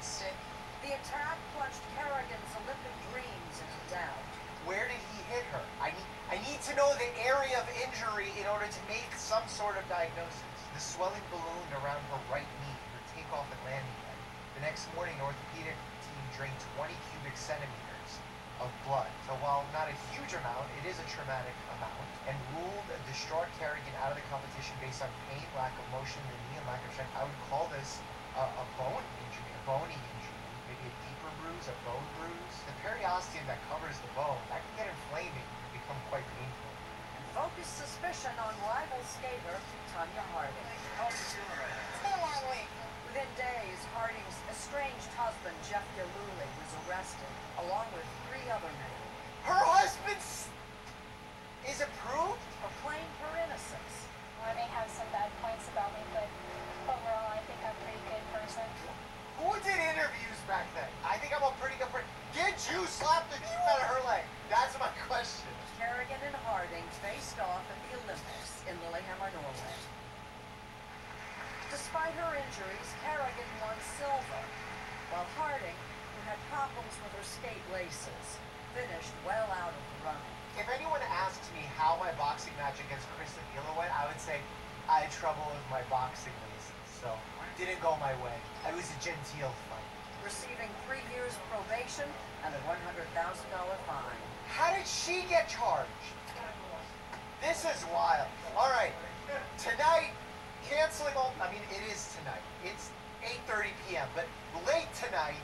stick. The attack plunged Kerrigan's Olympic dreams into doubt. Where did he hit her? I need to know the area of injury in order to make some sort of diagnosis. The swelling ballooned around her right knee, her takeoff and landing leg. The next morning, the orthopedic team drained 20 cubic centimeters of blood. So while not a huge amount, it is a traumatic amount, and ruled a distraught Kerrigan out of the competition based on pain, lack of motion in the knee, and lack of strength. I would call this a bone injury, a bony injury, maybe a deeper bruise, a bone bruise. The periosteum that covers the bone, that can get inflaming and become quite painful. And focused suspicion on rival skater Tanya Harding. How's she doing right now? It's been a long week. Within days, Harding's estranged husband, Jeff Gillooly, was arrested, along with 3 other men. Her husband is approved? Proclaimed her innocence. I may have some bad points about me, but overall, I think I'm a pretty good person. Who did interviews back then? I think I'm a pretty good person. Did you slap the shit out of her leg? That's my question. Kerrigan and Harding faced off at the Olympics in Lillehammer, Norway. Despite her injuries, Kerrigan won silver, while Harding, who had problems with her skate laces, finished well out of the run. If anyone asks me how my boxing match against Kristen Miller went, I would say I had trouble with my boxing laces, so didn't go my way. It was a genteel fight. Receiving 3 years probation and a $100,000 fine. How did she get charged? This is wild. All right, tonight, canceling all, I mean, it is tonight. It's 8:30 p.m., but late tonight,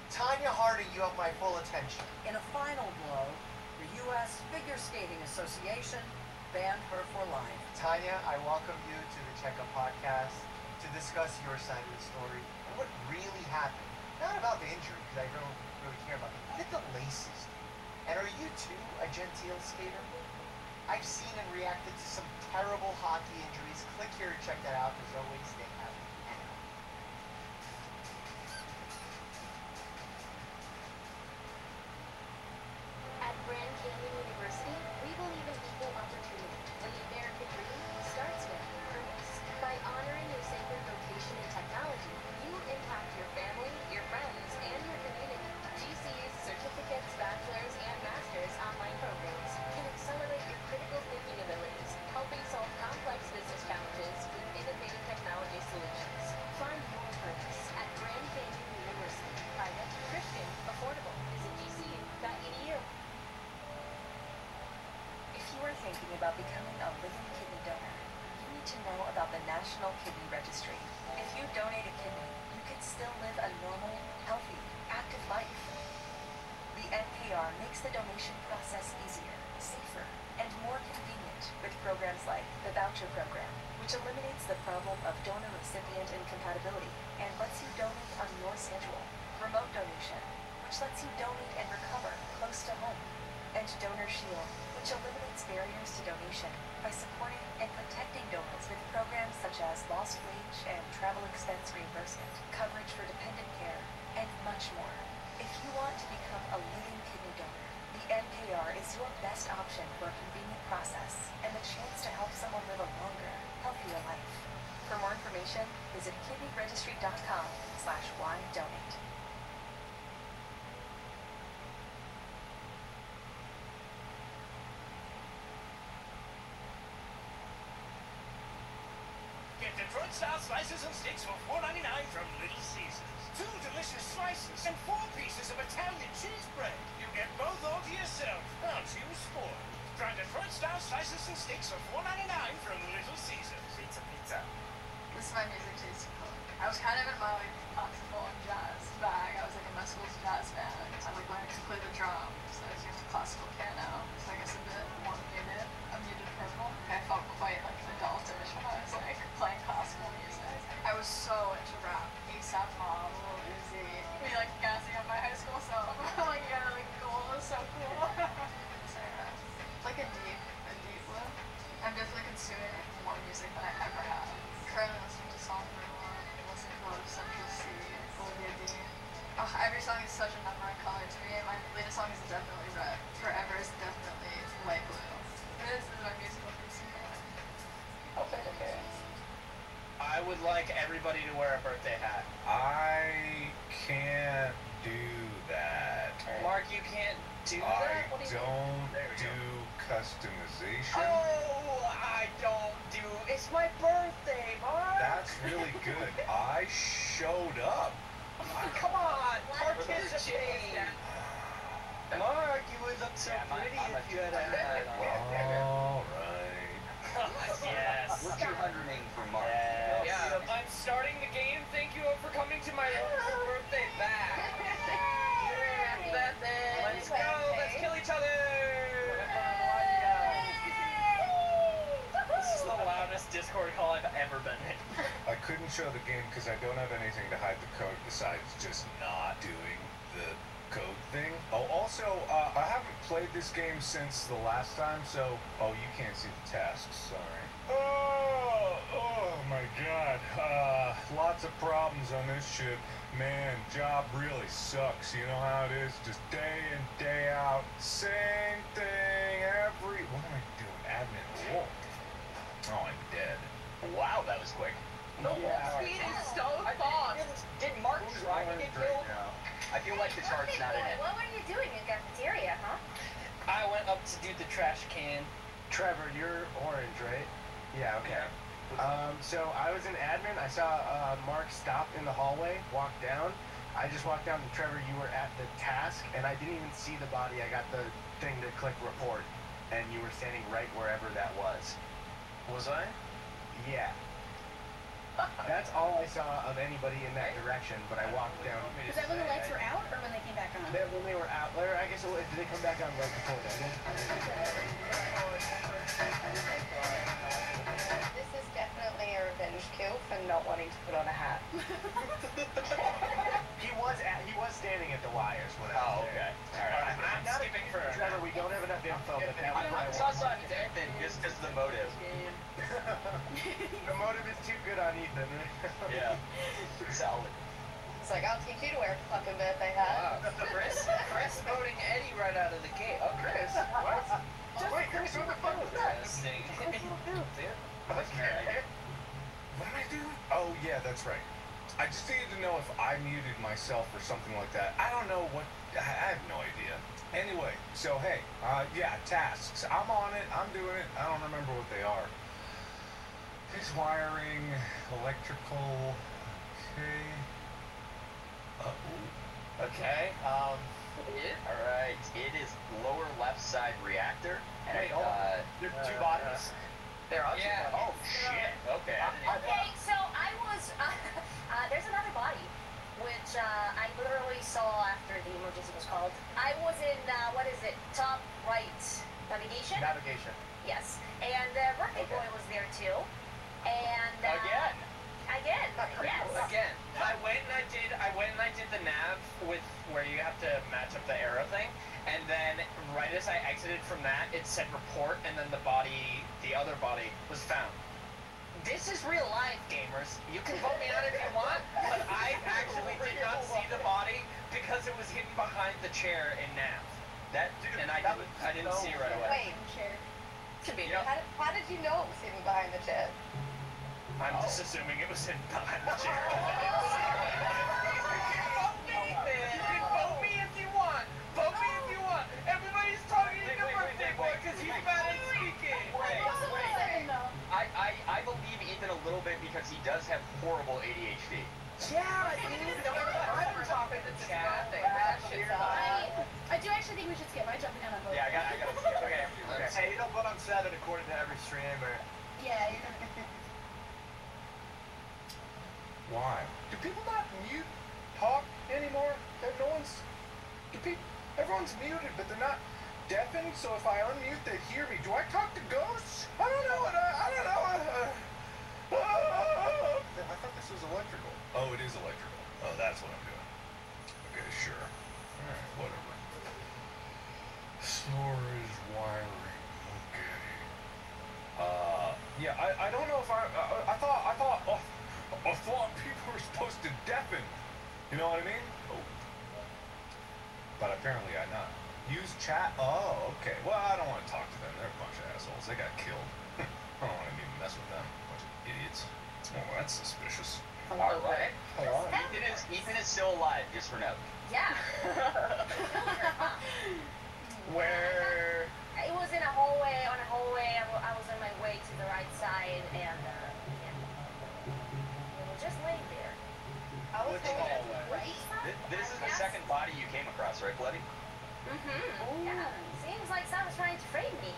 Tanya Harding, you have my full attention. In a final blow, the U.S. Figure Skating Association banned her for life. Tanya, I welcome you to the Checkup Podcast to discuss your side of the story and what really happened. Not about the injury, because I don't really care about it. What did the laces do? And are you too a genteel skater? I've seen and reacted to some terrible hockey injuries. Click here to check that out. As always, stay happy. At Grand Canyon University, we believe in equal opportunity, and the American dream starts with purpose. By honoring your sacred vocation in technology, you impact your family, your friends, and your community. GCU's certificates, bachelor's, and master's online programs can accelerate your critical thinking abilities, helping solve complex business challenges with innovative technology solutions. Find your purpose at Grand Canyon University. Private, Christian, affordable. Visit gcu.edu. If you are thinking about becoming a living kidney donor, you need to know about the National Kidney Registry. If you donate a kidney, you can still live a normal, healthy, active life. The NKR makes the donation process easier, safer, and more convenient with programs like the Voucher Program, which eliminates the problem of donor-recipient incompatibility and lets you donate on your schedule. Remote donation, which lets you donate and recover close to home. And Donor Shield, which eliminates barriers to donation by supporting and protecting donors with programs such as lost wage and travel expense reimbursement, coverage for dependent care, and much more. If you want to become a living kidney donor, the NKR is your best option for a convenient process and the chance to help someone live a longer, healthier life. For more information, visit kidneyregistry.com/whydonate. Get Detroit-style slices and steaks for $4.99 from Little Caesars. 2 delicious slices and 4 pieces of Italian cheese bread. You get both all to yourself. Aren't you spoiled? Try Detroit-style slices and steaks for $4.99 from Little Caesars. Pizza, pizza. This is my music taste. I was kind of in my like classical and jazz bag. I was like in my school's jazz band. I like learning to play the drums. I was using classical piano. So I guess a bit more muted, a muted purple. I felt quite like adultish when I was like playing classical music. I was so into rap. ASAP Mob, Lil Uzi. Me like gassing up my high school self. Like yeah, like goal was so cool. So yeah, like a deep blue. I'm definitely consuming more music than I ever have. Currently listening to Song for One, listening to a lot of Central C, Olivia Dean. Oh, every song is such a number of color to me. My latest song is definitely Red. Forever is definitely light blue. This is my musical consuming. Okay. I would like everybody to wear a birthday hat. I can't do that. Mark, you can't do that? What do you don't do customization. Oh, I don't do. It's my birthday, Mark. That's really good. I showed up. Come on, participate. Mark, you would look so pretty if you had a hat on. All right. Yes. We're 200ing for Mark. Yeah, I'm starting the game. Thank you for coming to my wonderful birthday back. Let's go. Let's kill each other. This is the loudest Discord call I've ever been in. I couldn't show the game because I don't have anything to hide the code besides just not doing the code thing. Oh, also, I haven't played this game since the last time, so... Oh, you can't see the tasks, sorry. Oh my god. Lots of problems on this ship. Man, job really sucks. You know how it is? Just day in, day out. Same thing every... What am I doing? Admin role. Oh, I'm dead. Wow, that was quick. The speed is so fast. Did Mark try to get killed? I feel like the chart's not in it. What were you doing in cafeteria, huh? I went up to do the trash can. Trevor, you're orange, right? Yeah, okay. So I was an admin. I saw Mark stop in the hallway, walk down. I just walked down to Trevor. You were at the task, and I didn't even see the body. I got the thing to click report, and you were standing right wherever that was. Was I? Yeah. That's all I saw of anybody in that direction, but I walked down. Was that when the lights were out or when they came back on? When they were out, or I guess did they come back on right before that? This is definitely a revenge kill for not wanting to put on a hat. He was standing at the wires when I was there. Alright. I'm skipping for Trevor, we don't have enough info, but that was what I saw wanted. Ethan just because of the motive. The motive is too good on Ethan. Yeah. Solid. It's like, I'll teach you to wear a fucking birthday hat. Chris voting Eddie right out of the gate. Oh, Chris. What? Wait, Chris, what the fuck was that? What am I doing? Oh, yeah, that's right. I just needed to know if I muted myself or something like that. I don't know what... I have no idea. Anyway, so hey, yeah, tasks. I'm on it. I'm doing it. I don't remember what they are. It's wiring, electrical... Okay... Okay, alright, it is lower left side reactor. And, Wait, hold on. There's two bodies? There are Yeah. two bodies. Oh, shit. Okay. Okay, so I was, there's another body, which I literally saw after the emergency was called. I was in, top right navigation? Navigation. Yes, and Birthday Boy was there too, and... Again. Yes. Again. I went and I did the nav with where you have to match up the arrow thing, and then right as I exited from that, it said report, and then the other body was found. This is real life, gamers. You can vote me out if you want, but I actually did not see the body because it was hidden behind the chair in nav. I didn't see it right away. Wait, how did you know it was hidden behind the chair? I'm just assuming it was hidden behind the chair. You can vote me if you want. Vote me if you want. Everybody's talking to Birthday Boy because he's bad at speaking. Wait. I believe Ethan a little bit because he does have horrible ADHD. Yeah, I'm talking to chat. I do actually think we should skip. I'm jumping down on both. Yeah, I got to skip. Okay. Hey, you don't vote on 7 according to every streamer. Yeah. Why? Do people not mute talk anymore? Everyone's muted, but they're not deafened, so if I unmute, they hear me. Do I talk to ghosts? I don't know. I thought this was electrical. Oh, it is electrical. Oh, that's what I'm doing. Okay, sure. Alright, whatever. Storage wiring. Okay. Yeah, I don't know if I thought people were supposed to deafen. You know what I mean? Oh. But apparently I'm not. Use chat? Oh, okay. Well, I don't want to talk to them. They're a bunch of assholes. They got killed. I don't want to even mess with them. Bunch of idiots. Oh, that's suspicious. Alright. Ethan is still alive, just for note. Yeah. Where? It was in a hallway. I was on my way to the right side, and we were just laying there. I was going to the right side. This is the second body you came across, right, Bloody? Mm-hmm. Yeah. Seems like someone's trying to frame me.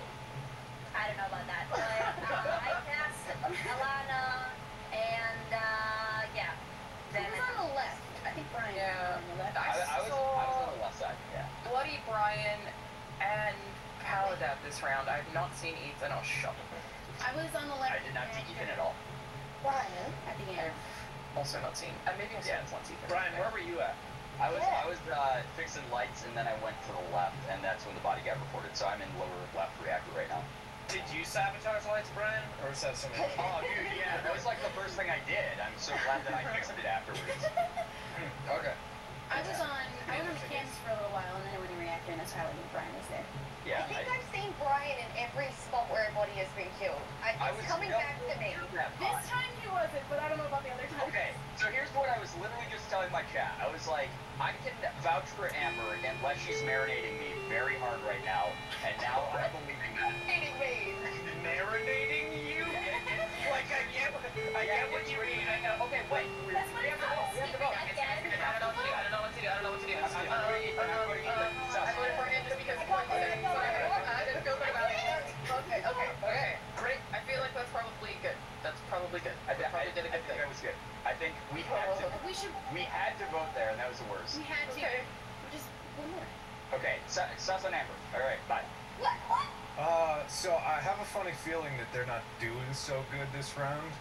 I don't know about that, but I passed Alana, and yeah. Then who was on the left? I think Brian was on the left. I was on the left side, yeah. Bloody Brian and Paladab this round. I've not seen Ethan or Shovel. I was on the left. I did not see Ethan at all. Brian at the end. Also not seen. Maybe I saw once Ethan. Brian, where were you at? I was fixing lights, and then I went to the left, and that's when the body got reported. So I'm in lower left reactor right now. Did you sabotage lights, Brian? Or was that something else? Oh, dude, yeah, that was like the first thing I did. I'm so glad that I fixed it afterwards. Okay. I was on Kansas for a little while, and then I went in reactor, and that's how I knew Brian was there. Yeah, I think I've seen Brian in every spot where a body has been killed. It's coming back to me. This time he wasn't, but I don't know about the other time. Okay, so here's what I was literally just telling my chat. I was like, I can vouch for Amber unless she's marinating me very hard right now, and now I'm believing that. Marinating you? Like, I get what you mean. Okay, wait. We have to vote. We have to vote. I don't know what to do. I'm voting for him just because I didn't feel good about it. Okay. Great. I feel like that's probably good. I probably did a good thing. That was good. I think we had to vote there, and that was the worst. We had to. Okay. Just one more. Okay, Sus and Amber. All right, bye. What? So I have a funny feeling that they're not doing so good this round,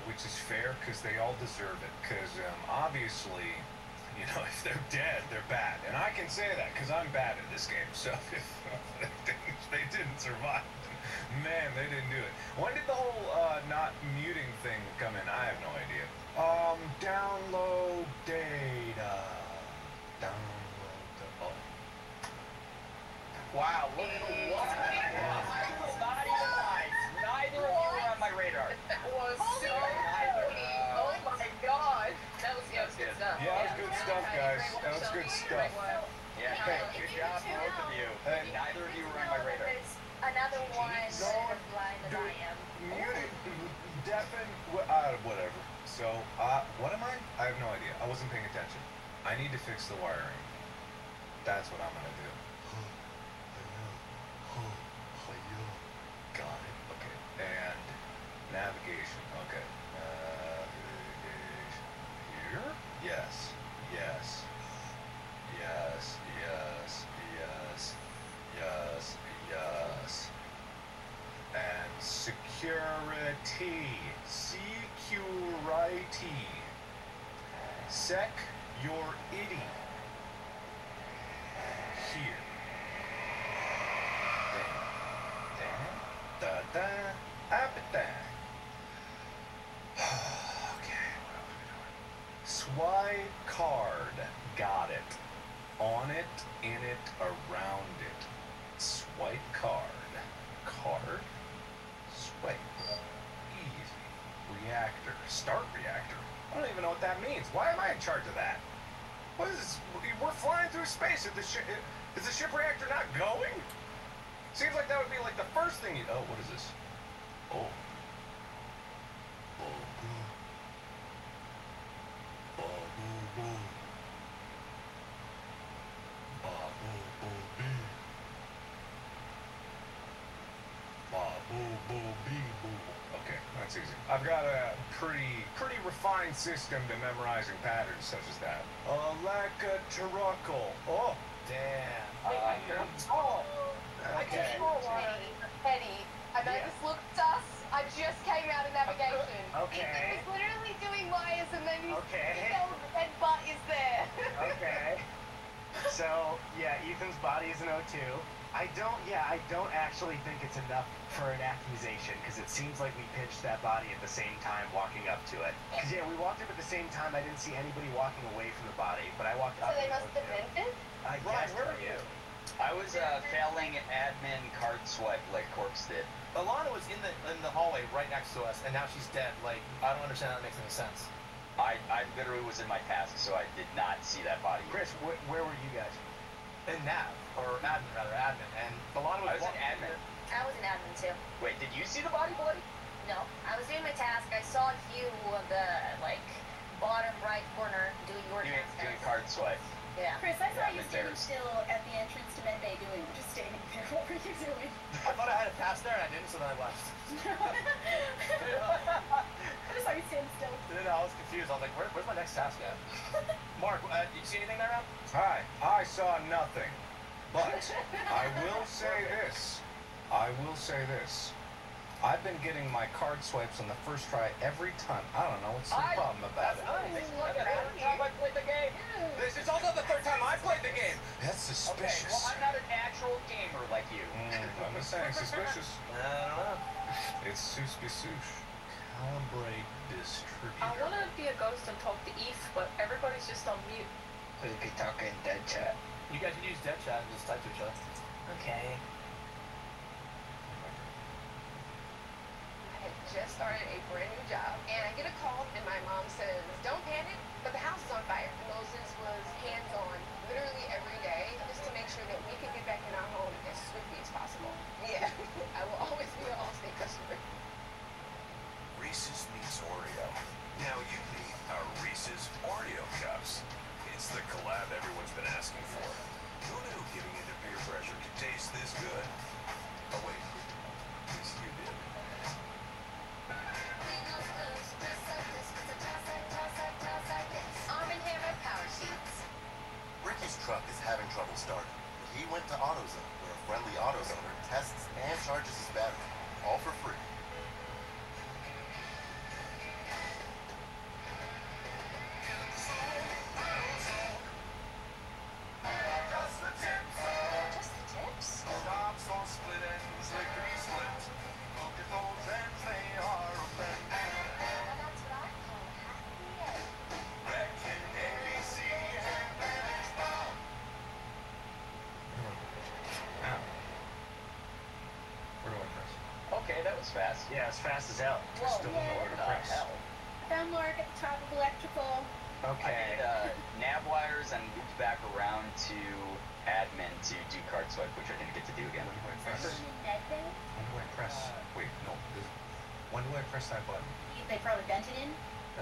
which is fair because they all deserve it. Because obviously, you know, if they're dead, they're bad, and I can say that because I'm bad at this game. So if they didn't survive, man, they didn't do it. When did the whole not muting thing come in? I have no idea. Download data. Wow, look at the one. Not even lies. Neither of you were on my radar. That was so oh my god. That was good stuff. Yeah, that was good stuff, guys. That was good stuff. Yeah, good job, both of you. Neither of you were on my radar. There's another one as blind as I am. Muted, deafen, whatever. So, what am I? I have no idea. I wasn't paying attention. I need to fix the wiring. That's what I'm gonna do. Got it. Okay. And navigation. Okay. Navigation. Here? Yes. Yes. Yes. Yes. Yes. Yes. Yes. And security. Security. Security. Here. Da-da, apata. Okay, what else are we doing? Swipe card. Got it. On it, in it, around it. Swipe card. Card. Swipe. Easy. Reactor. Start reactor. I don't even know what that means. Why am I in charge of that? What is this? We're flying through space. Is the ship reactor not going? Seems like that would be like the first thing you... Oh, what is this? Oh. That's easy. I've got a pretty refined system to memorizing patterns such as that. Like a Taracle. Oh, damn. I Okay. Eddie, I know this looks sus. I just came out of navigation. Okay. Ethan was literally doing wires and then you Okay. felt the red butt is there. Okay. So, yeah, Ethan's body is an O2. I don't actually think it's enough for an accusation, because it seems like we pitched that body at the same time walking up to it. Because, yeah, we walked up at the same time. I didn't see anybody walking away from the body, but I walked So up. they must have vented? I Ryan, guess where so, are yeah. you? I was failing admin card swipe like Corpse did. Alana was in the hallway right next to us, and now she's dead. Like, I don't understand how that makes any sense. I literally was in my task, so I did not see that body. Chris, where were you guys? In nav, or admin rather, admin. And Alana was I was in admin. I was an admin too. Wait, did you see the body, Bloody? No, I was doing my task. I saw you, the bottom right corner, doing your task. Doing card swipe. Yeah. Chris, I saw Yeah, you I'm standing embarrassed. still at the entrance to Med Bay doing, just standing there. What were you doing? I thought I had a pass there, and I didn't, so then I left. I just saw you standing still. Then I was confused. I was like, where's my next task at? Mark, did you see anything there, man? Hi, I saw nothing. But I will say this. I've been getting my card swipes on the first try every time. I don't know what's the problem about it. Look at every time I played the game. This is also the third time I played the game. That's Okay, suspicious. well, I'm not an actual gamer like you. I'm just saying, suspicious. I don't know. It's suspicious. Calibrate distributor. I want to be a ghost and talk to Eve, but everybody's just on mute. We could talk in dead chat. You guys can use dead chat and just type to each other. Okay. I had just started a brand new job, and I get a call, and my mom says, "Don't panic, but the house is on fire." Moses was hands-on literally every day just to make sure that we could get back in our home as swiftly as possible. Yeah, I will always be an Allstate customer. Reese's meets Oreo. Now you need a Reese's Oreo cups. It's the collab everyone's been asking for. Who knew giving into peer pressure could taste this good? Oh wait, yes you did. Arm & Hammer Power Sheets. Ricky's truck is having trouble starting. He went to AutoZone, where a friendly AutoZoner tests and charges his battery, all for free. Just the tips? Stops on split ends, they can be split. Look at those ends, they are a blend. Well, that's what I call a happy end. Wrecking ABC and Phoenix Bound. Where do I press? Okay, that was fast. Yeah, as fast as hell. I still don't know where to press. Hell. Found Mark at the top of electrical. Okay. I did nav wires and looped back around to admin to do card swipe, which I didn't get to do again. When do I press? Med Bay? When do I press? Wait, no. When do I press that button? They probably vented in.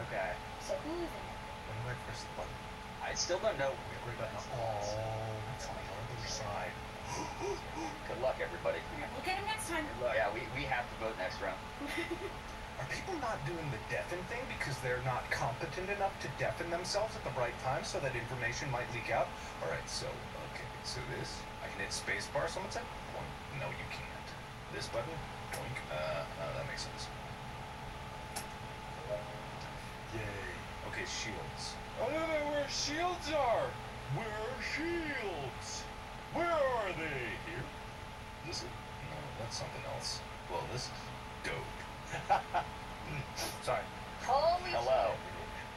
Okay. So who's in it? When do I press the button? I still don't know. Wait, that's on the other side. Good luck, everybody. We'll get him next time. Yeah, we have to vote next round. Are people not doing the deafen thing because they're not competent enough to deafen themselves at the right time so that information might leak out? All right, so this, I can hit spacebar, someone said? Boink. No, you can't. This button? Boink. That makes sense. Yay. Okay, shields. I don't know where shields are! Where are shields? Where are they? Here? This is... No, that's something else. Well, this is dope. Sorry. Holy Hello.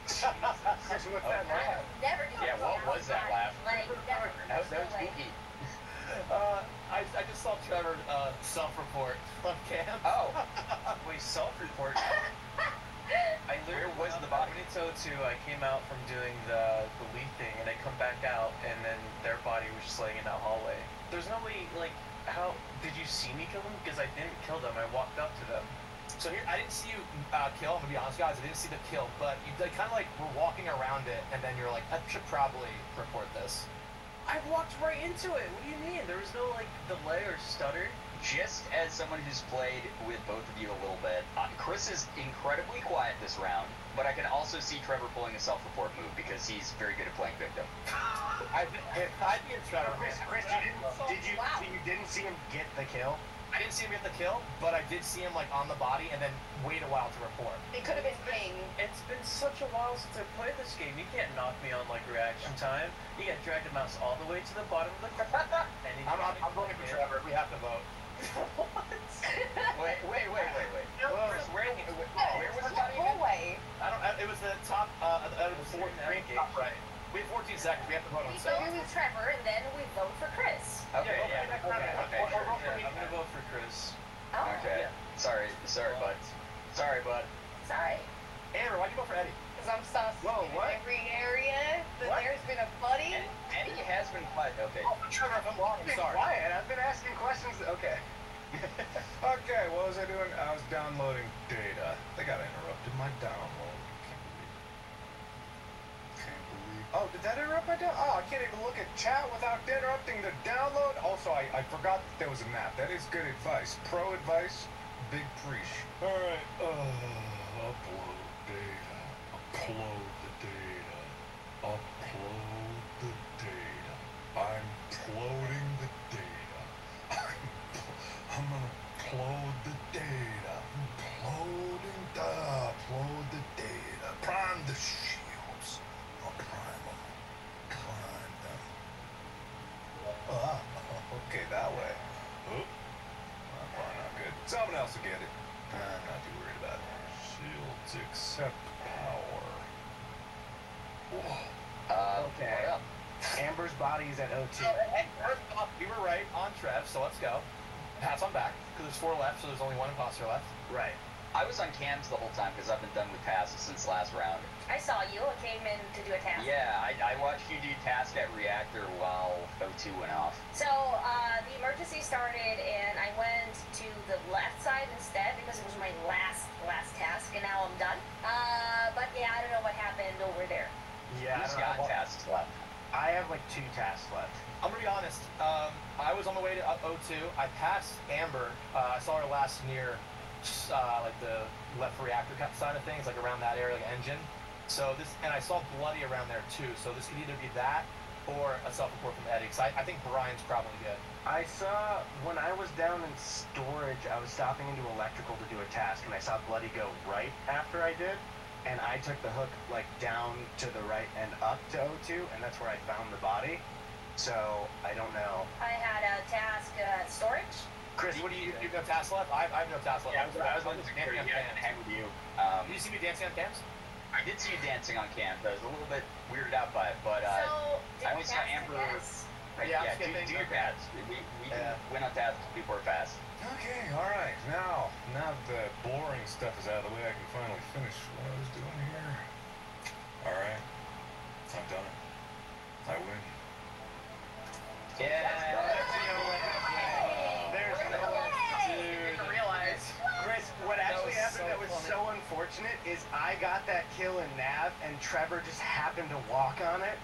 Actually, what's that laugh? Never do Yeah, what was that laugh? Like, never. That was spooky. I just saw Trevor self-report on cam. Oh. Wait, self-report? Where was the body? I came out from doing the lead thing, and I come back out, and then their body was just laying in that hallway. There's no way, how did you see me kill them? Because I didn't kill them. I walked up to them. So here, I didn't see you kill. I'm gonna be honest, guys. I didn't see the kill, but you kind of were walking around it, and then you're like, I should probably report this. I walked right into it. What do you mean? There was no delay or stutter. Just as someone who's played with both of you a little bit, Chris is incredibly quiet this round, but I can also see Trevor pulling a self-report move because he's very good at playing victim. I'd be in Trevor. Chris, you didn't see him get the kill? I didn't see him get the kill, but I did see him like on the body and then wait a while to report. It could have been King. It's been such a while since I played this game. You can't knock me on like reaction time. You got dragged a mouse all the way to the bottom of the and I'm voting for Trevor. We have to vote. What? Wait. Chris, where was the body again? Hallway. I don't. It was the top out of the four green top right. We have 14 seconds. We have to vote on We it. vote for Trevor, and then we vote for Chris. Okay. I'm gonna vote for Chris. Oh. Okay. Sorry, bud. Sorry, bud. Sorry. Amber, why'd you vote for Eddie? Because I'm sus Whoa, in what? every area that What? there's been a buddy. Eddie has been quiet. Okay. Oh, Trevor, if I'm wrong, I'm sorry. Quiet. I've been asking questions. Okay. Okay, what was I doing? I was downloading data. They got interrupted my download. Can't believe. Oh, did that interrupt my download? Oh, I can't even look at chat without interrupting the download. Also, I forgot that there was a map. That is good advice. Pro advice, big preach. All right. Upload data. Upload the data. Upload the data. I'm uploading the data. I'm gonna upload the data. Upload the data. Prime the shields. I'll prime them. Okay, that way. Oop. Probably not good. Someone else will get it. I'm not too worried about it. Shields accept power. Whoa. Okay. Amber's body is at O2. And first off, we were right on Trev, so let's go. Pat's on back, because there's 4 left, so there's only 1 imposter left. Right. I was on cams the whole time because I've been done with tasks since last round. I saw you. I came in to do a task. Yeah, I watched you do task at reactor while O2 went off. So the emergency started, and I went to the left side instead because it was my last task, and now I'm done. But yeah, I don't know what happened over there. Yeah, Who's got tasks left? I have like 2 tasks left. I'm gonna be honest. I was on the way to O2. I passed Amber. I saw her last near like the left reactor side of things, like around that area, like engine. So this, and I saw Bloody around there too. So this could either be that or a self-report from Eddie. Because I think Brian's probably good. I saw, when I was down in storage, I was stopping into electrical to do a task, and I saw Bloody go right after I did, and I took the hook like down to the right and up to O2, and that's where I found the body. So I don't know. I had a task storage. Chris, what do you have tasks left? I have no tasks left. Yeah, I was dancing dancing on cams. hang with you. Did you see me dancing on cams? I did see you dancing on cams. I was a little bit weirded out by it, but So I only saw Amber. Yeah, I'm do skipping. your pads. We can win on task before fast. Okay, all right. Now that the boring stuff is out of the way, I can finally finish what I was doing here. All right, I've done it. I win. There's no way. Dude. Realize. Chris, what actually happened that was so unfortunate is I got that kill in Nav, and Trevor just happened to walk on it.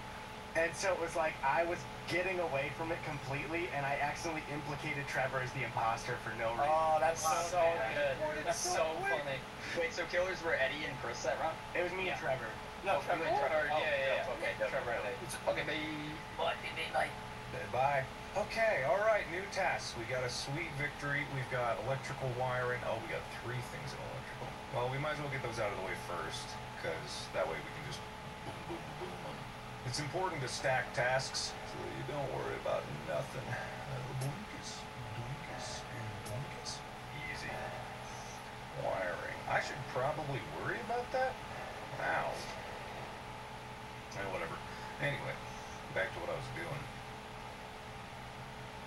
And so it was like I was getting away from it completely, and I accidentally implicated Trevor as the imposter for no reason. Oh, that's so good. That's so funny. Wait, so killers were Eddie and Chris that round? It was me and Trevor. No, Trevor. Yeah. Okay, Trevor. Okay, What did they like? Bye. Okay, all right, new tasks. We got a sweet victory. We've got electrical wiring. Oh, we got 3 things in electrical. Well, we might as well get those out of the way first, because that way we can just boom, boom, boom them. It's important to stack tasks so that you don't worry about nothing. Doinkus, and doinkus. Easy. Wiring. I should probably worry about that? Ow. Whatever. Anyway, back to what I was doing.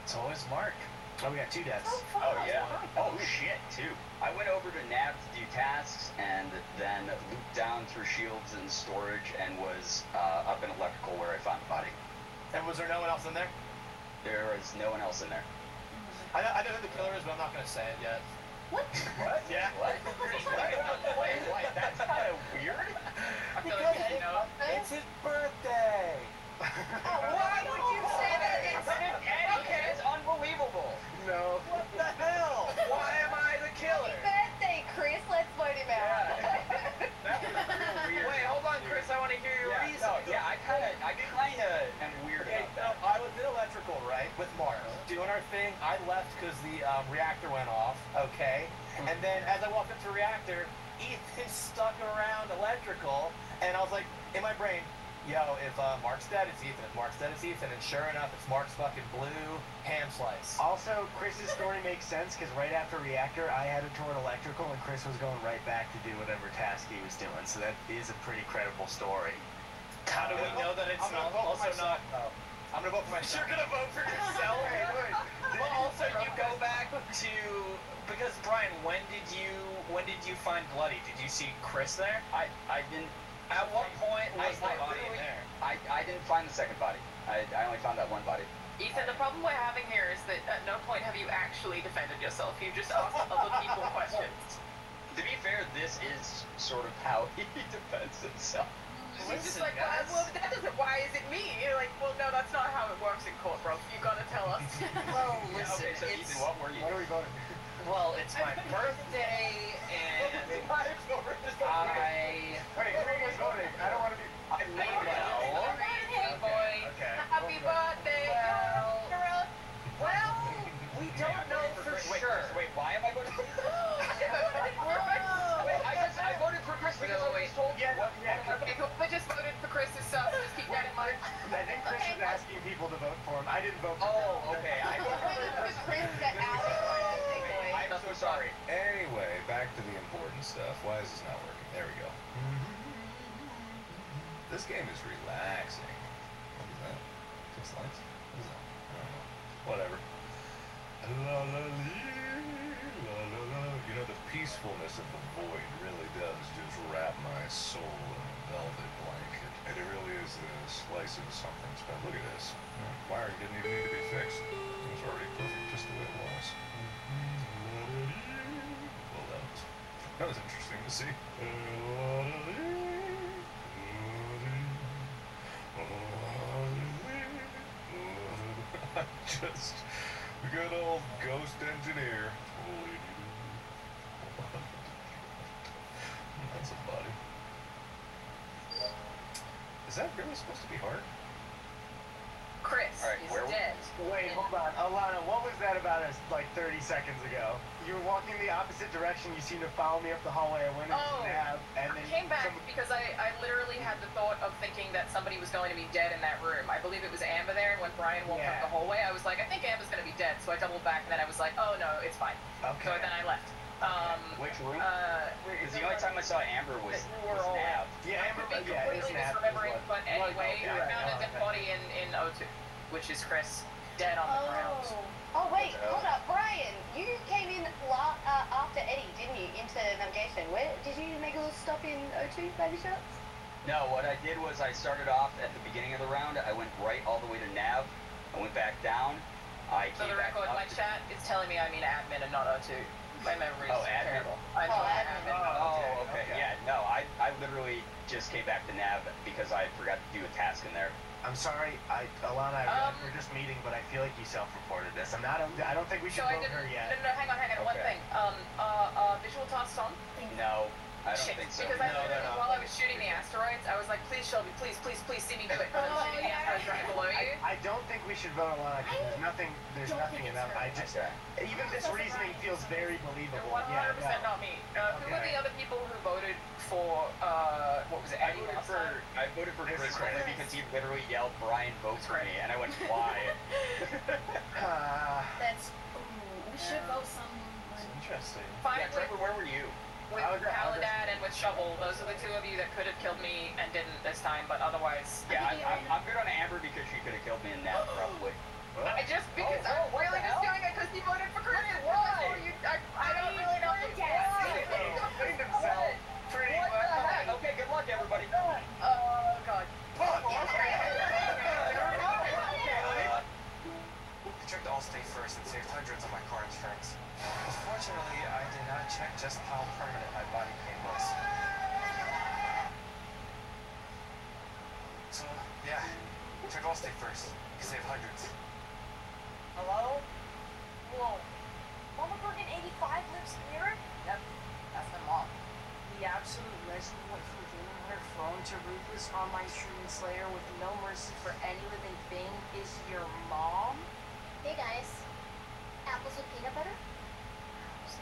It's always Mark. Oh, we got 2 deaths. Oh yeah. Oh shit, 2. I went over to Nav to do tasks and then looped down through shields and storage and was up in electrical where I found the body. And was there no one else in there? There was no one else in there. I know who the killer is, but I'm not gonna say it yet. What? Yeah. What? Wait, that's kind of weird. I feel like you know. It's his birthday. Why would you say that? Eddie is unbelievable. No. What the hell? Why am I the killer? Happy birthday, Chris. Let's vote I walked up to reactor, Ethan's stuck around electrical, and I was like, in my brain, yo, if Mark's dead, it's Ethan. If Mark's dead, it's Ethan. And sure enough, it's Mark's fucking blue ham slice. Also, Chris's story makes sense because right after reactor, I headed toward electrical, and Chris was going right back to do whatever task he was doing. So that is a pretty credible story. How do we know that it's I'm gonna not vote for also not? myself. I'm gonna vote for myself. You're gonna vote for yourself? Well, also you go back to because Brian, when did you find Bloody? Did you see Chris there? I didn't. At what point was the body in literally- there? I didn't find the second body. I only found that one body. Ethan, the problem we're having here is that at no point have you actually defended yourself. You just asked other people questions. To be fair, this is sort of how he defends himself. It's just like, well, that doesn't. Why is it me? You're like, well, no, that's not how it works in court, bro. You gotta tell us. Well, Yeah, listen, okay, so it's Ethan, what were you? What are we voting? well, it's my birthday, and Wait, who are you guys voting? I don't want to be. I may know. Hey, boy. Okay. Happy birthday, girl. Well, we don't know for sure. Wait, why am I voting for Chris? Wait, I voted for Chris because I was told. Yeah, Okay, whoever just voted for Chris's stuff, just keep that in mind. I think Chris was asking people to vote for him. I didn't vote for him. Oh, okay. I voted for Chris. I'm so sorry. Anyway, back to the important stuff. Why is this not working? There we go. This game is relaxing. What is that? 6 lights? What is that? I don't know. Whatever. La la lee, la la la. You know, the peacefulness of the void really does just wrap my soul in a velvet blanket. And it really is a slice of something special. Look at this. Wiring didn't even need to be fixed. It was already perfect just the way it was. Well, that was interesting to see. Just a good old ghost engineer. That's a body. Is that really supposed to be hard? Chris Alright, is where dead. Wait, hold on. Alana, what was that about us like 30 seconds ago? You were walking the opposite direction. You seemed to follow me up the hallway. I went into Oh, the nav, and then I came back because I literally had the thought of thinking that somebody was going to be dead in that room. I believe it was Amber there, and when Brian walked up the hallway, I was like, I think Amber's going to be dead. So I doubled back, and then I was like, oh no, it's fine. Okay. So then I left. Which room? Because the only time I saw Amber was Nav. Yeah, Amber. I could be Yeah, it is completely nav. misremembering, but anyway, okay, I right, found a dead okay. body in O2, which is Chris, dead on the ground. Oh wait, hold up, Brian. You came in after Eddie, didn't you, into navigation? Where did you make a little stop in O2 by the shots? No, what I did was I started off at the beginning of the round. I went right all the way to Nav. I went back down. I So came the back record, up my to- chat is telling me I mean admin and not O2. My memory is Oh, admin. terrible. I thought admin. Oh, okay. Yeah, no, I literally just came back to Nav because I forgot to do a task in there. I'm sorry, Alana. I realize we're just meeting, but I feel like you self-reported this. I don't think we should So I vote didn't. her yet. No, hang on. One Okay. thing. Visual tasks on. No, I don't Shit, think so. because while I was shooting the asteroids, I was like, please, Shelby, please see me do it. And I'm shooting the asteroids right below you. I don't think we should vote Alana because there's nothing enough. I just, even this reasoning feels very believable. 100% Yeah, not me. Who were the other people who voted for, what was it, I Eddie voted last for time? Chris only because he literally yelled, "Brian, vote for me," and I went, "Why?" That's. We should vote someone. Interesting. Fine Yeah, Trevor, where were you? with Paladad and with Shovel. Those are the two of you that could have killed me and didn't this time, but otherwise. Yeah, I'm good on Amber because she could have killed me in Nav probably. I just because I'm really just doing it because you voted for Chris. Why? I don't really know. Cleaned himself. Pretty What the heck? Okay, good luck, everybody. Oh God. I checked Allstate first and saved hundreds on my car insurance. Unfortunately, I did not check just how permanent my body pain was. So, yeah, check Allstate first. You can save hundreds. Hello? Whoa. Mama Bergen 85 lives here? Yep, that's my mom. The absolute legend went from gaming on her phone to ruthless online streaming slayer with no mercy for any living thing is your mom? Hey guys, apples with peanut butter?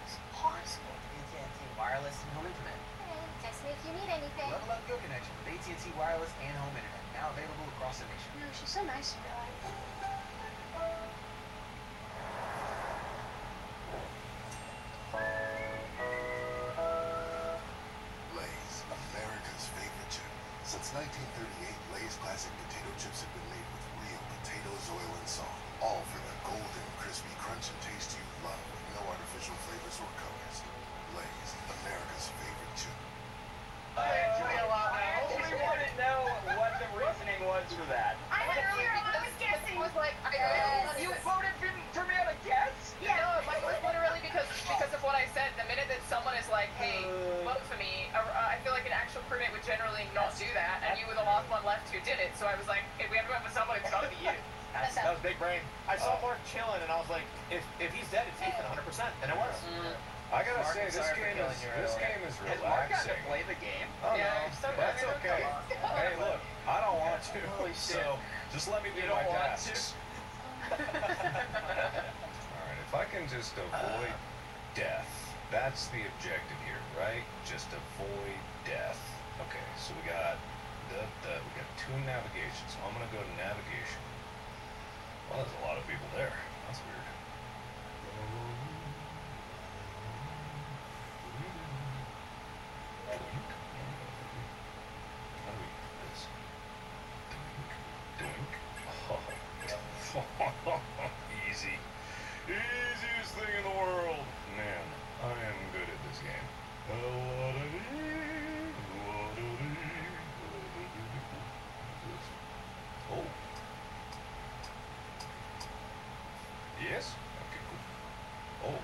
is possible with AT&T Wireless and Home Internet. Hey, text me if you need anything. Level up your connection with AT&T Wireless and Home Internet. Now available across the nation. No, she's so nice in real life. Lay's, America's favorite chip. Since 1938, Lay's classic potato chips have been made with real potatoes, oil, and salt. All for the golden, crispy crunch and taste you love with no artificial flavors or colors. Lay's, America's favorite chip. I actually want to know what the reasoning was for that. I was guessing. Was like, You voted for me on a guess? Yeah. No, it was literally because of what I said. The minute that someone is like, hey, vote for me, I feel like an actual crewmate would generally not do that, and you were the last one left who did it. So I was like, if we have to vote for someone, it's got to be you. That was big brain. I saw Mark chilling, and I was like, if he's dead, it's Ethan 100%, and it was. I gotta Mark, say, I'm sorry for killing you this earlier. game is Has Mark gotten to relaxing. play the game? Oh, Yeah, no, so that's come okay. on. Hey, look, I don't want to, Holy shit. so just let me do You don't my want tasks. Alright, if I can just avoid death, that's the objective here, right? Just avoid death. Okay, so we got we got 2 navigations. So I'm gonna go to navigation. Well, there's a lot of people there. That's weird. How do we do this? Doink. Easy. Easiest thing in the world. Man, I am good at this game. Oh. Yes? Okay, cool. Oh.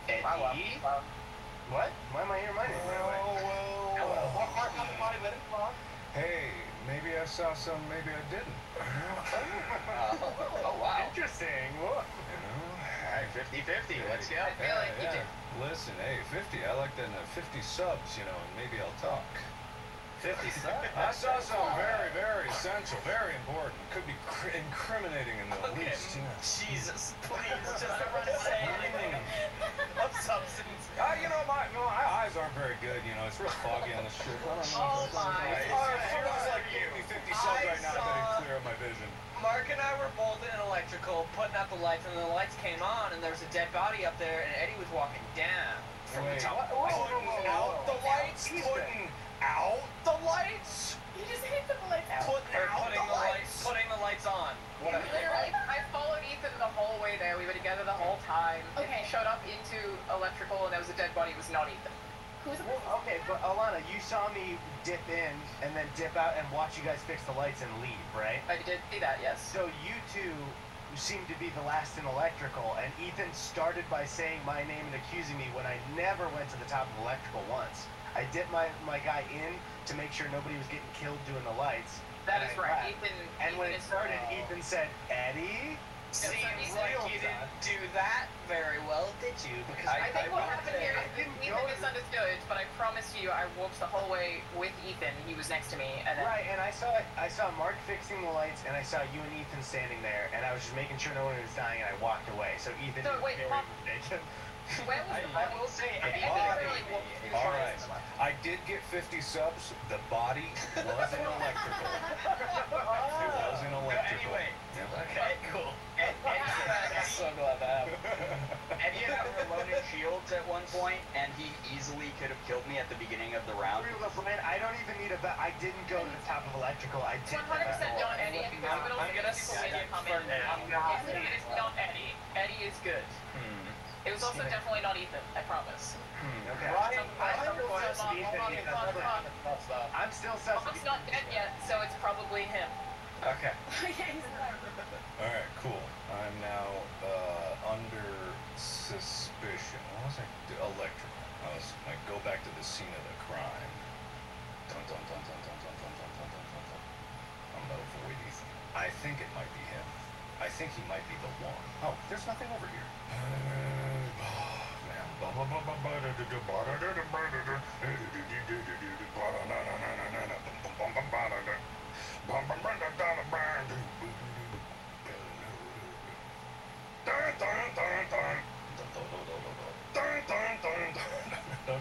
Eddie? What? Why am I here? My name right away. Hello. Hey, maybe I saw some, maybe I didn't. Oh, wow. Interesting. Whoa. You know? All right, 50-50. Let's go. I feel like you did. Listen, hey, 50. I like that 50 subs, you know, and maybe I'll talk. 50 subs? I saw something very, very essential, very important. Could be incriminating in the least. You know. Jesus, please, just say anything of substance. You know, my eyes aren't very good. You know, it's real foggy on the ship. I don't know. Oh my! If you was like give me 50 subs right now, that'd clear up my vision. Mark and I were both in electrical, putting out the lights, and the lights came on, and there was a dead body up there, and Eddie was walking down from the top. Putting out the lights? Putting out the lights? You just hit the lights out. Putting the lights on. Whatever. Literally, I followed Ethan the whole way there. We were together the whole time. And Okay. he showed up into electrical, and there was a dead body. It was not Ethan. Who's the Well, okay, but Alana, you saw me dip in and then dip out and watch you guys fix the lights and leave, right? I did see that, yes. So you two seem to be the last in electrical, and Ethan started by saying my name and accusing me when I never went to the top of electrical once. I dipped my guy in to make sure nobody was getting killed doing the lights. That and is I right. left. Ethan. And when Ethan it started, Ethan said, Eddie? Seems like you didn't do that very well, did you? Because I think what happened here is didn't Ethan go to- misunderstood, but I promise you, I walked the whole way with Ethan. He was next to me, and then Right, and I saw Mark fixing the lights, and I saw you and Ethan standing there, and I was just making sure no one was dying, and I walked away. So Ethan So, is wait, very Mark- mistaken. where was the I body? will say, Ethan literally walked through All twice. right. I did get 50 subs. The body was in electrical. It was in electrical. Anyway, Yep. okay, cool. I'm so glad that happened. Eddie and I were loaded shields at one point, and he easily could have killed me at the beginning of the round. Brian, I don't even need a bet. I didn't go to the top of electrical. I did. 100% not Eddie, because you would also I'm get gonna people say media for comment. now. It's not Eddie. Eddie is good. It was also definitely not Ethan, I promise. Okay. Ryan, I'm I still sus of Ethan because I'm still sus of Mark's not dead yet, so it's probably him. Okay. All right, cool. I'm now under suspicion. What was I do? Electrical. I go back to the scene of the crime. Dun dun dun dun dun dun dun dun dun dun dun dun. I'm gonna avoid Ethan. I think it might be him. I think he might be the one. Oh, there's nothing over here.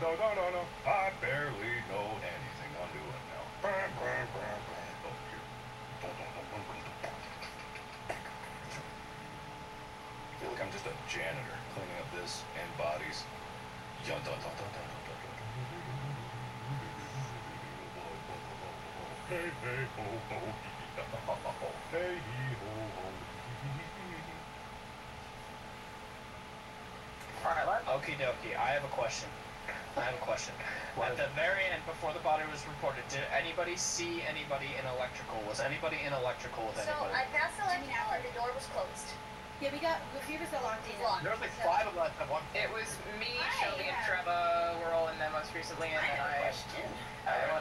I barely know anything I'm doing now. Oh, here. I feel like I'm just a janitor cleaning up this and bodies. Hey, hey, ho, ho, hey, ho, ho. Alright, okie dokie. I have a question. At the very end, before the body was reported, did anybody see anybody in electrical? Was anybody in electrical with So anybody? I passed electrical and the door was closed. Yeah, a few of us got locked in. There was like 5 of us at one point. It was me, Shelby, and Trevor were all in there most recently, and then I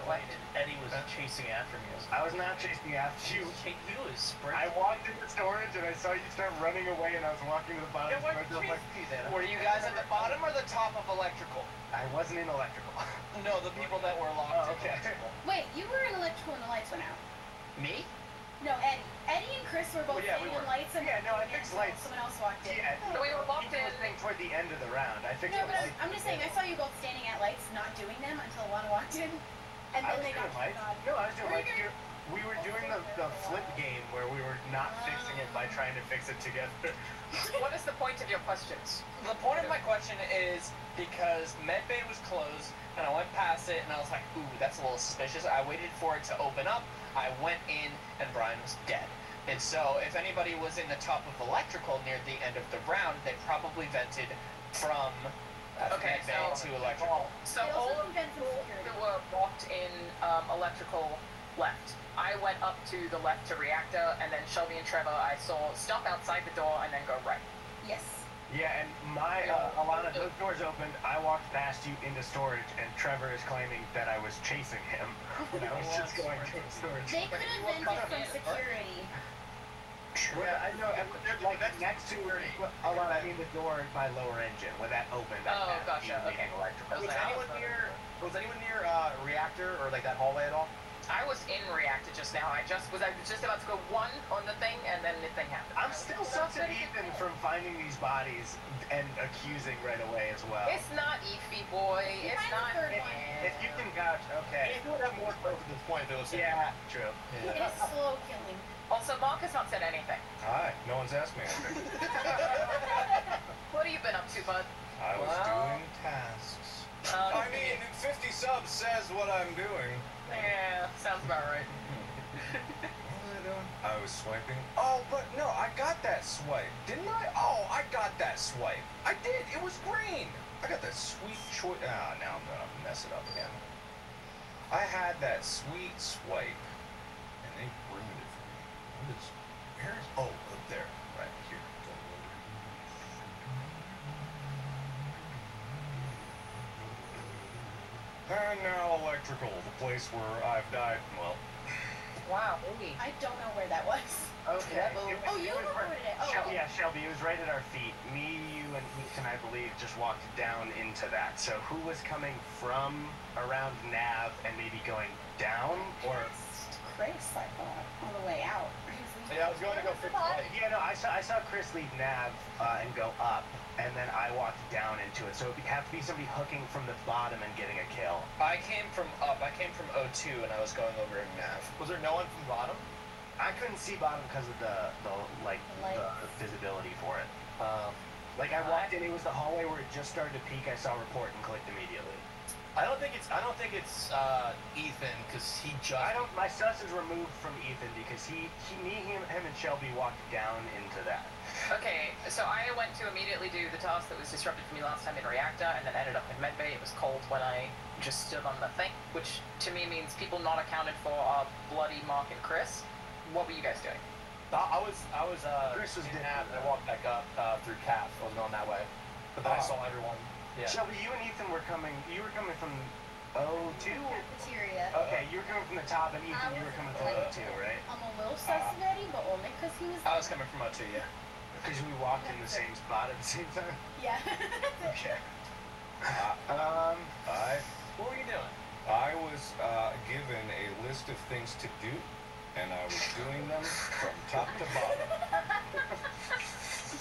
went. Eddie was chasing after me. I was not chasing after you. He was sprinting. I walked into storage and I saw you start running away and I was walking to the bottom. Yeah, what of storage, I was chased you then? Were you guys at the bottom or the top of electrical? I wasn't in electrical. No, the people that were locked in electrical. Wait, you were in electrical when the lights went out. Me? No, Eddie. Eddie and Chris were both yeah, we in were. lights and I fixed lights. someone else walked in. Yeah, We were locked in. Toward the end of the round. I fixed No, but lights. I'm just saying, I saw you both standing at lights, not doing them until Lana walked in, and I then was they got doing lights. turned on. No, I was doing Were lights. you We were doing the flip game where we were not fixing it by trying to fix it together. What is the point of your questions? The point of my question is because medbay was closed and I went past it and I was like, ooh, that's a little suspicious. I waited for it to open up. I went in and Brian was dead. And so if anybody was in the top of electrical near the end of the round, they probably vented from medbay to electrical. So They all also of can vent from you security. were locked in electrical left. I went up to the left to reactor, and then Shelby and Trevor I saw stop outside the door and then go right. Yes. Yeah, and Alana, those doors opened. I walked past you into storage, and Trevor is claiming that I was chasing him when I was just going to storage. They could have vented from security. Yeah, I know. And like next to Alana, I mean the door by lower engine when that opened. Oh, gotcha. Okay. Electrical. Was anyone near reactor or like that hallway at all? I was in reactor just now. I was just about to go 1 on the thing, and then the thing happened. I'm still sussing Ethan from finding these bodies and accusing right away as well. It's not Eefy boy. It's not. If you can vouch, okay. He would have more proof at this point if it was him. Yeah, true. It is slow killing. Also, Mark has not said anything. Hi, no one's asked me anything. What have you been up to, bud? I was doing tasks. I mean, 50 subs says what I'm doing. Yeah, sounds about right. I was swiping. Oh, but no, I got that swipe. Didn't I? Oh, I got that swipe. I did. It was green. I got that sweet choice. Ah, now I'm gonna mess it up again. I had that sweet swipe, and they ruined it for me. Where is? Oh, up there, right here. And now electrical, the place where I've died. Well. Wow. I don't know where that was. Okay. Oh, you reported it. Oh, Shelby, yeah, Shelby, it was right at our feet. Me, you, and Ethan, I believe, just walked down into that. So who was coming from around Nav and maybe going down? Or Chris, I thought, on the way out. Yeah, I was going to go fix light. Yeah, no, I saw Chris leave Nav and go up, and then I walked down into it. So it would have to be somebody hooking from the bottom and getting a kill. I came from up. I came from O2 and I was going over to Nav. Was there no one from bottom? I couldn't see bottom because of the visibility for it. Like I walked in, it was the hallway where it just started to peak. I saw report and clicked immediately. I don't think it's Ethan because he just. My sus is removed from Ethan because him and Shelby walked down into that. Okay, so I went to immediately do the task that was disrupted for me last time in reactor, and then ended up in medbay. It was cold when I just stood on the thing, which to me means people not accounted for are bloody Mark and Chris. What were you guys doing? I was Chris was in Nav and I walked back up through CAF. I was going that way, but then I saw everyone. Yeah. Shelby, you and Ethan were coming. You were coming from O2. Cafeteria. Okay, you were coming from the top, and Ethan, you were coming from O2, right? I'm a little sus of Eddie, but only because he was. I was coming from O2, yeah. Because we walked in the same spot at the same time. Yeah. Okay. What were you doing? I was given a list of things to do, and I was doing them from top to bottom.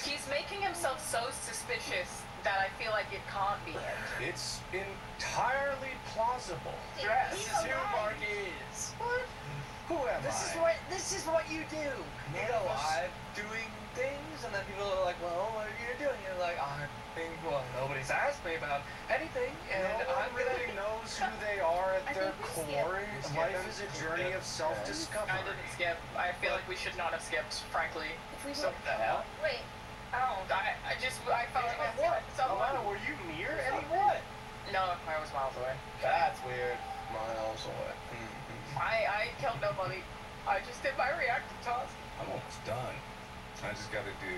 He's making himself so suspicious that I feel like it can't be it. It's entirely plausible. This is who Mark is. What? Who am I? This is what you do. You go live doing things, and then people are like, "Well, what are you doing?" You're like, "I think, well, nobody's asked me about anything, and No I'm one really knows who they are at their core. skipped. Life is a journey of self-discovery. I didn't skip. I feel like we should not have skipped, frankly. So the hell? Wait. I felt like I skipped someone. Alana, were you near anyone? No, I was miles away. That's weird. Miles away. I killed nobody. I just did my reactor task. I'm almost done. I just got to do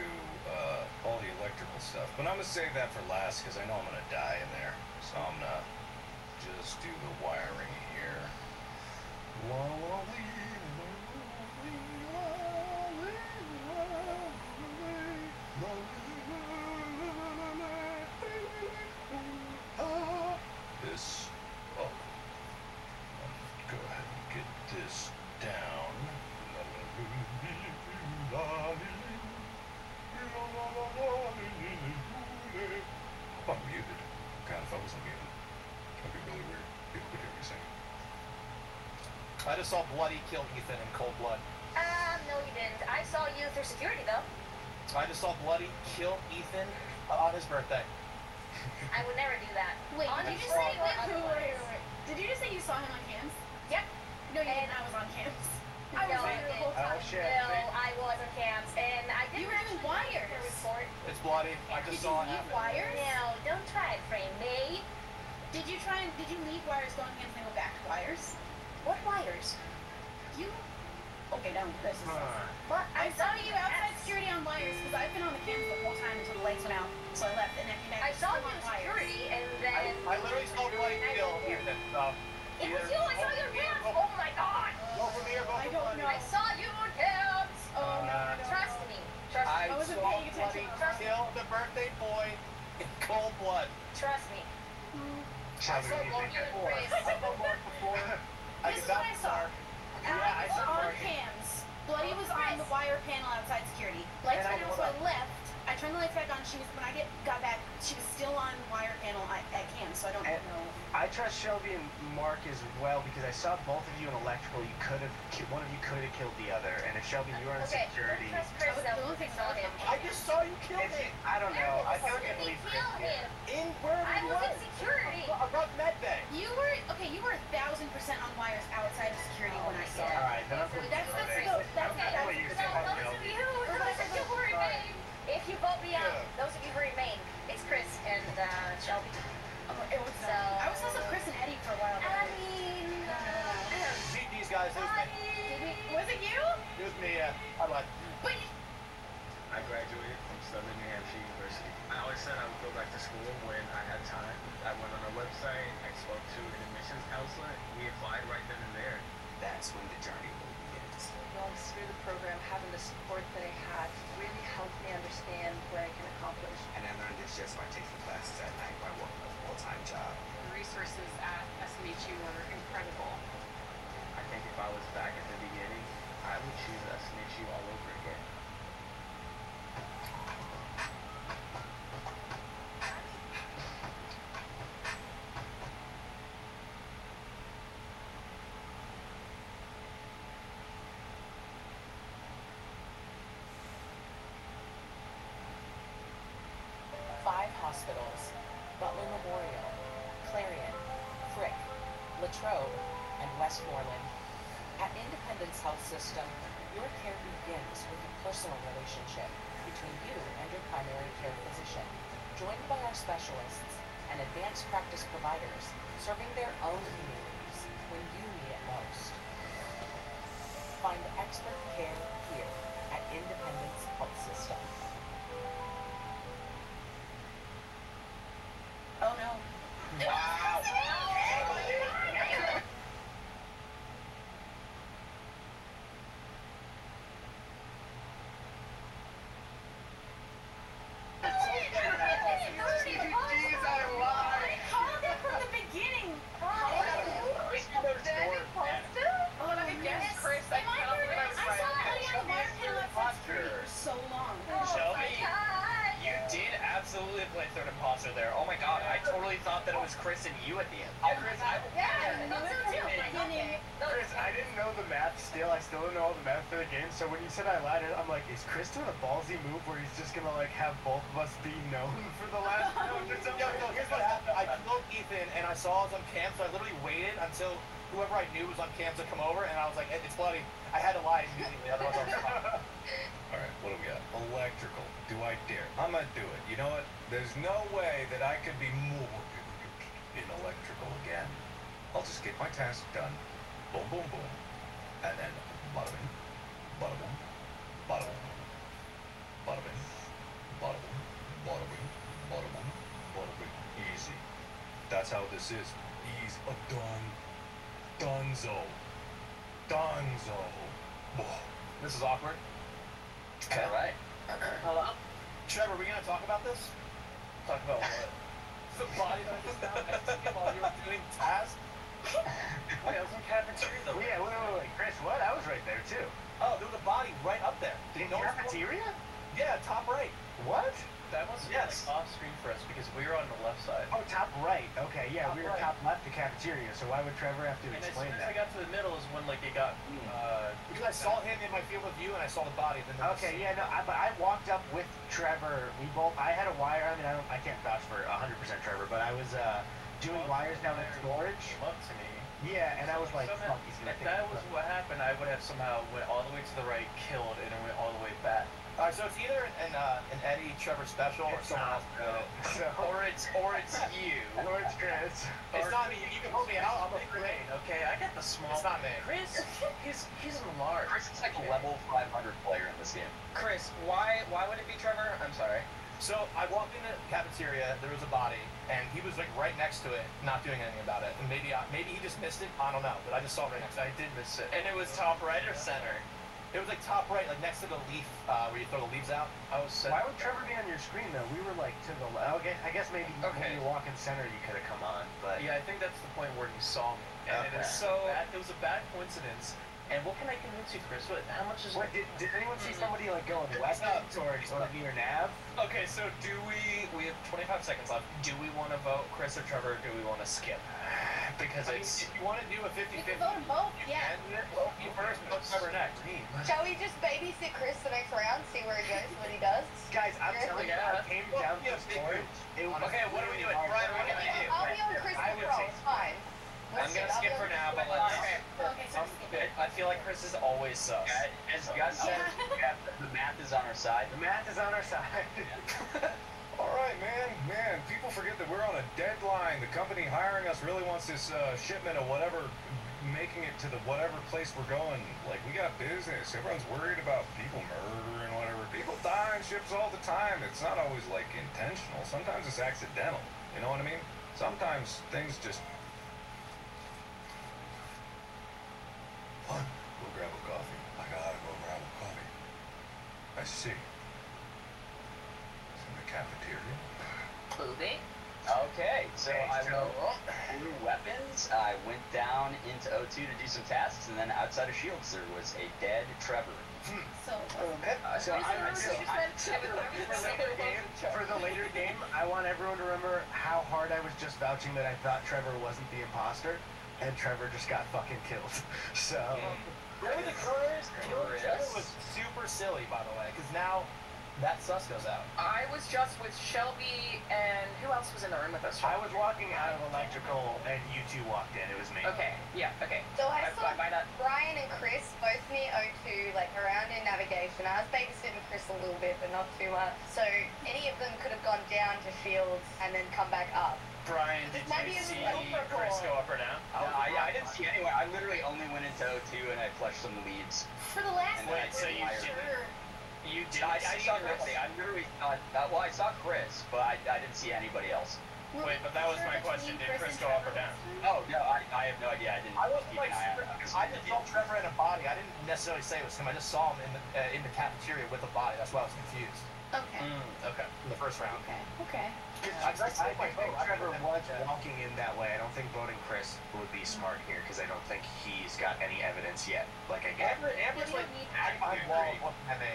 all the electrical stuff. But I'm going to save that for last because I know I'm going to die in there. So I'm going to just do the wiring here. This up. Go ahead and get this down. I'm muted. Kind of felt I'm muted. That'd be really weird. People could hear me singing. I just saw Bloody kill Ethan in cold blood. No, you didn't. I saw you through security, though. I just saw Bloody kill Ethan on his birthday. I would never do that. Wait, On did you his just say own or otherwise. wait. Did you just say you saw him on cams? Yep. No, you And- didn't. I was on cams. No, I was on the whole time. Oh, shit. No, I was on cams, and I didn't You were doing actually write wires. the report. It's Bloody. I just Did saw you it leave happen. wires? No, don't try it, frame me. Did you leave wires going against and go back to wires? What wires? You. Okay, no, this is. What? I saw you outside security on wires because I've been on the cams the whole time until the lights went out. So I left and then I saw you on in wires. security, and then. I literally saw Bloody kill Ethan. It was you. I saw you in cams. Oh my god. Go from here, go I from don't Bloody. know. I saw you in cams. Oh no, I don't Trust know. me. Trust me. I wasn't saw paying attention. Bloody kill the birthday boy in cold blood. Trust me. I saw Bloody before. I saw Mark before. This is what I saw. I saw on Mark. cams. Bloody was on the wire panel outside security. Lights And I went out, so I left. I turned the lights back on. When I got back, she was still on wire panel at cams, so I don't And- know. I trust Shelby and Mark as well because I saw both of you in electrical. One of you could have killed the other. And if Shelby, you were in Okay, security. don't trust Chris though. I saw him. I just saw you kill If him. you, I don't know. I feel like I Did he believe kill Chris. him? In where I you was was? in security. Above medbay. You were 1,000% on wires outside of security when I saw All it. right, then I'm That's Okay, okay. so Shelby. those of you who remain, if you vote me out, those of you who remain, it's Chris and Shelby. It was. So- I was also Chris and Eddie for a while. I mean, Beat these guys. It was me. Was it you? It was me, yeah. I lied. But I graduated from Southern New Hampshire University. I always said I would go back to school when I had time. I went on a website, I spoke to an admissions counselor, we applied right then and there. That's when the journey really begins. Going through the program, having the support that I had really helped me understand what I can accomplish. And I learned this just by taking classes at night by working a full-time job. The resources at SMHU were incredible. I think if I was back at the beginning, I would choose SMHU all over again. Five hospitals, Butler Memorial, Clarion, Frick, Latrobe, and Westmoreland. At Independence Health System, your care begins with a personal relationship between you and your primary care physician, joined by our specialists and advanced practice providers serving their own communities when you need it most. Find expert care here at Independence Health System. oh no. I called it from the beginning. Oh, let me guess, Chris. I cannot believe I was I right. saw Ellie on the wire panel outside security for so long. Shelby, you did absolutely play third imposter. at the end. Chris, I didn't know the math still. I still don't know all the math for the game. So when you said I lied, I'm like, is Chris doing a ballsy move where he's just gonna like have both of us be known for the last? No, here's what happened. I killed Ethan and I saw it was on cam, so I literally waited until whoever I knew was on cam to come over, and I was like, it's bloody. I had to lie immediately, otherwise I was fine. Alright, what do we got? Electrical. Do I dare? I'm gonna do it. You know what? There's no way that I could be more in electrical again. I'll just get my task done. Boom, boom, boom. And then bada bing, bada boom, bada boom, bada bing, bada boom, bada bing, bada boom, bada bing. Easy. That's how this is. Easy. Done. Dunzo. Dunzo. This is awkward. All right. Hello? Trevor, are we gonna talk about this? Talk about what? The body that I just found next to you while you were doing tasks? Wait, I was in cafeteria though. Yeah, wait, Chris, what? I was right there too. Oh, there was a body right up there. In cafeteria? Yeah, top right. What? That must be Yes. like off screen for us because we were on the left side. Oh, top right. Okay, yeah, Top we were right. top left of cafeteria. So why would Trevor have to And as explain soon as I that? got to the middle is when like it got. Because I saw him in my field of view and I saw the body. Then there was- Okay, yeah, no, but I walked up with Trevor. I had a wire. I mean, I can't vouch for 100% Trevor, but I was doing wires down in storage. Came up to me. Yeah, and I was like, Somehow- fuck, he's gonna if think that I'm was done. what happened, I would have somehow went all the way to the right, killed, and then went all the way back. All right, so it's either an Eddie Trevor special or It's someone else. So, Or it's you. or it's Chris. It's not me. You can hold me out. I'm a Great. Okay, I got the small. It's not me. Chris, he's large. Chris is like a level 500 player in this game. Chris, why would it be Trevor? I'm sorry. So I walked in the cafeteria. There was a body, and he was like right next to it, not doing anything about it. And maybe he just missed it. I don't know, but I just saw it right next to it. I did miss it. And it was top right or center? It was like top right, like next to the leaf where you throw the leaves out. I was center. Why would Trevor be on your screen though? We were like to the left. Okay, I guess maybe when Okay. you walk in center, you could have come on, but Yeah, I think that's the point where you saw me. And it is it was a bad coincidence. And what can I convince you, Chris? How much is What, did anyone see somebody like going weapons or near Nav? Okay, so we have 25 seconds left. Do we want to vote Chris or Trevor, or do we want to skip? Because I mean, it's... if you want to do a You 50-50, can vote them both, yeah. and vote me first, vote Trevor next. Shall we just babysit Chris the next round, see where he goes, what he does? Guys, I'm Yeah. telling you, I came down to storage. It was Okay, what are we doing? Brian, what can I do? I'll be on Chris I would control, say- it's fine. I'm going to skip for now, but let's... Okay, so skip it. I feel like Chris is always sus. As Gus said, the math is on our side. The math is on our side. All right, man. People forget that we're on a deadline. The company hiring us really wants this shipment of whatever, making it to the whatever place we're going. Like, we got business. Everyone's worried about people murdering whatever. People die on ships all the time. It's not always like intentional. Sometimes it's accidental. You know what I mean? Sometimes things just. What? Go grab a coffee. I gotta go grab a coffee. I see. It's in the cafeteria. Movie. Okay, so I went through weapons. I went down into O2 to do some tasks, and then outside of Shields there was a dead Trevor. So, For the later game, I want everyone to remember how hard I was just vouching that I thought Trevor wasn't the imposter, and Trevor just got fucking killed. So. Really, the Couriers killing Trevor was super silly, by the way, because now that sus goes out. I was just with Shelby, and who else was in the room with us? I was walking out of electrical, and you two walked in. It was me. Okay, yeah, okay. So I saw might not... Brian and Chris both near O2, like around in navigation. I was babysitting Chris a little bit, but not too much. So any of them could have gone down to Shields and then come back up. Brian, did Maybe you it's see a little Chris purple. go up or down? I didn't see anyone. I literally only went into O2 and I flushed some leads. For the last And then Wait, so you didn't- You didn't I see saw Chris? nobody. I literally thought, well, I saw Chris, but I didn't see anybody else. Wait, but that was my question. Did Chris go up or down? Oh, no, I have no idea. I didn't I wasn't keep like an eye super. on it. I just saw Trevor in a body. I didn't necessarily say it was him. I just saw him in the cafeteria with a body. That's why I was confused okay. Okay. in the first round. Okay. I think Trevor was walking in that way. I don't think voting Chris would be smart here because I don't think he's got any evidence yet. Like I get. Amber's like on wall looking at me.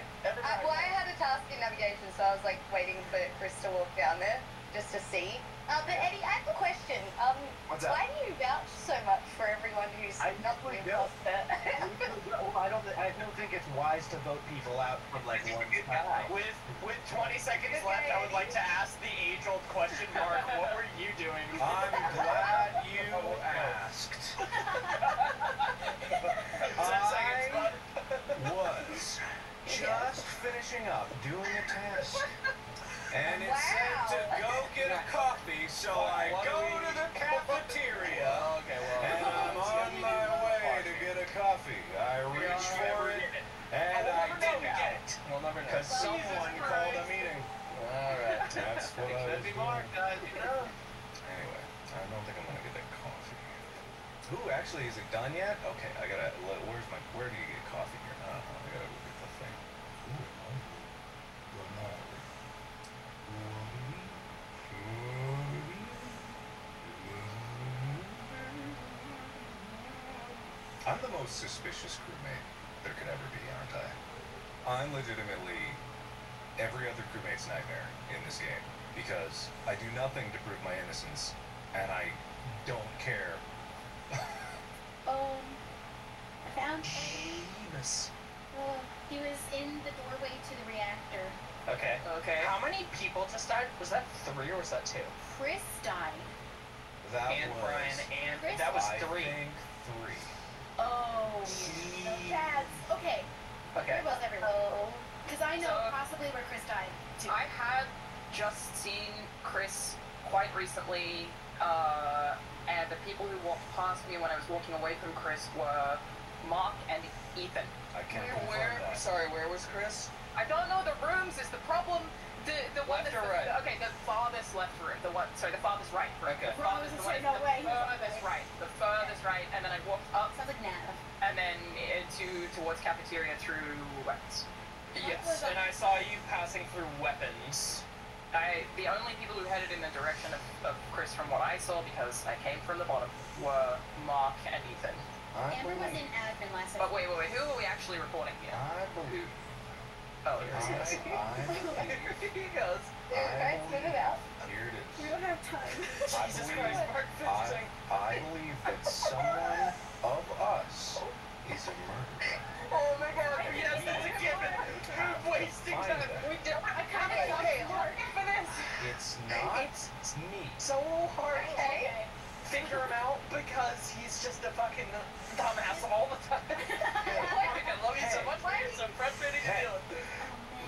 Well, I had a task in navigation, so I was like waiting for Chris to walk down there. just to see. But Eddie, I have a question. What's up? Why do you vouch so much for everyone who's not the imposter? I don't think it's wise to vote people out from like one side. With 20 seconds left, I would like to ask the age-old question, Mark. What were you doing? I'm glad you asked. 10 seconds left. Was just finishing up doing a task. And it said to go get a coffee, so I go to the cafeteria, and I'm on my way to get a coffee. I reach for it, and I didn't get it. We'll never know. Because someone called a meeting. Alright. That's what I was doing. Anyway, I don't think I'm gonna get that coffee. Ooh, actually, is it done yet? Okay, I gotta, where do you get coffee here? I gotta look at the thing. Ooh, I'm the most suspicious crewmate there could ever be, aren't I? I'm legitimately every other crewmate's nightmare in this game because I do nothing to prove my innocence, and I don't care. I found Eddie. Jeebus. He was in the doorway to the reactor. Okay. How many people just died? Was that 3 or was that 2? Chris died. That and was, Brian and Chris that was I 3. think 3. Oh, so that's okay. Okay. Where was everyone? Because I know possibly where Chris died too. I had just seen Chris quite recently, and the people who walked past me when I was walking away from Chris were Mark and Ethan. I can't confirm that. Sorry, where was Chris? I don't know the rooms is the problem. The one Left that's or right? Okay, the farthest left room. The farthest right room. Okay. The farthest, Wrong, the one- no the way. furthest right. The furthest right, and then I walked up Sounds like Nav. and then towards cafeteria through weapons. Yes, and I saw you passing through weapons. The only people who headed in the direction of Chris from what I saw, because I came from the bottom, were Mark and Ethan. Amber was in admin last But wait, who are we actually reporting here? I believe. Oh, here he goes. He goes. Alright, spit it out. Here it is. We don't have time. Jesus Christ, Mark, I believe that someone of us is a murderer. Oh my god, yes, that's a given. We're wasting Find time. that. We don't. I kind of Okay, for this. It's not It's me. so hard to figure him out because he's just a fucking dumbass all the time. I love you so much, but you're so frustrating to deal with.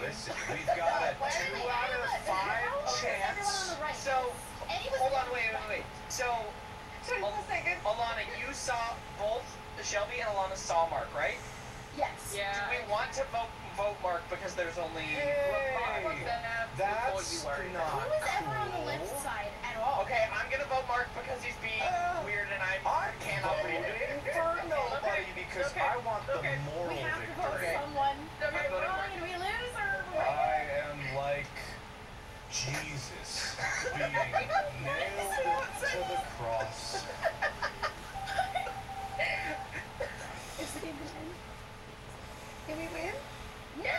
Listen, we've got a 2 out of 5 chance. So, hold on, wait. So, Alana, you saw both Shelby and Alana saw Mark, right? Yes. Yeah. Do we want to vote Mark because there's only That's not Who was ever on the left cool. side at all? Okay, I'm gonna vote Mark because he's being weird and I cannot read it. For nobody because I want the moral We have to vote victory. someone. I'm voting Wrong Mark. and we lose, or I am like Jesus being nailed to the cross. is it even? Did we win? No!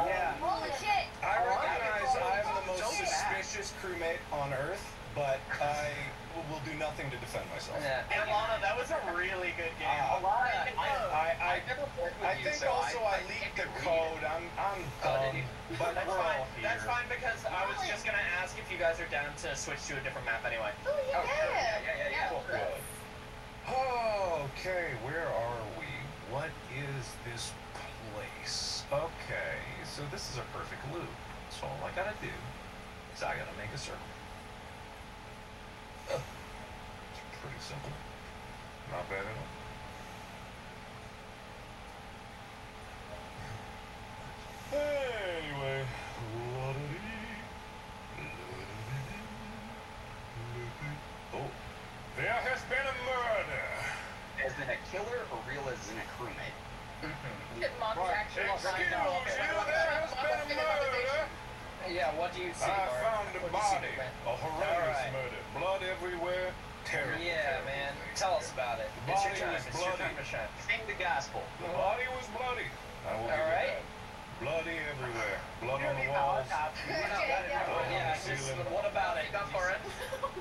Yeah. Holy shit! I recognize I'm the most suspicious crewmate on Earth, but I will do nothing to defend myself. Yeah. And Alana, that was a really good game. I think also I leaked the code. I'm dumb, but That's we're fine. all here. That's fine because I was just gonna ask if you guys are down to switch to a different map anyway. Oh, yeah. Yeah. Cool. Good. Okay, where are we? What is this place? Okay, so this is a perfect loop. So all I gotta do is I gotta make a circle. It's pretty simple. Not bad at all. Anyway, oh, there has been a murder. As in a killer or real as in a crewmate? Mark actually Excuse you, there has been a murder. Yeah, what do you see, I Mark? found a What do you see, body, man? a horrendous Alright. murder, blood everywhere, terrible. Yeah, terrible man. thing. Tell us about it. The It's your body time. was It's your bloody. time to shine. Sing the gospel. The body was bloody. I will give you Alright. that. Bloody everywhere. Blood on the walls. Yeah, just, what about it? Go for it.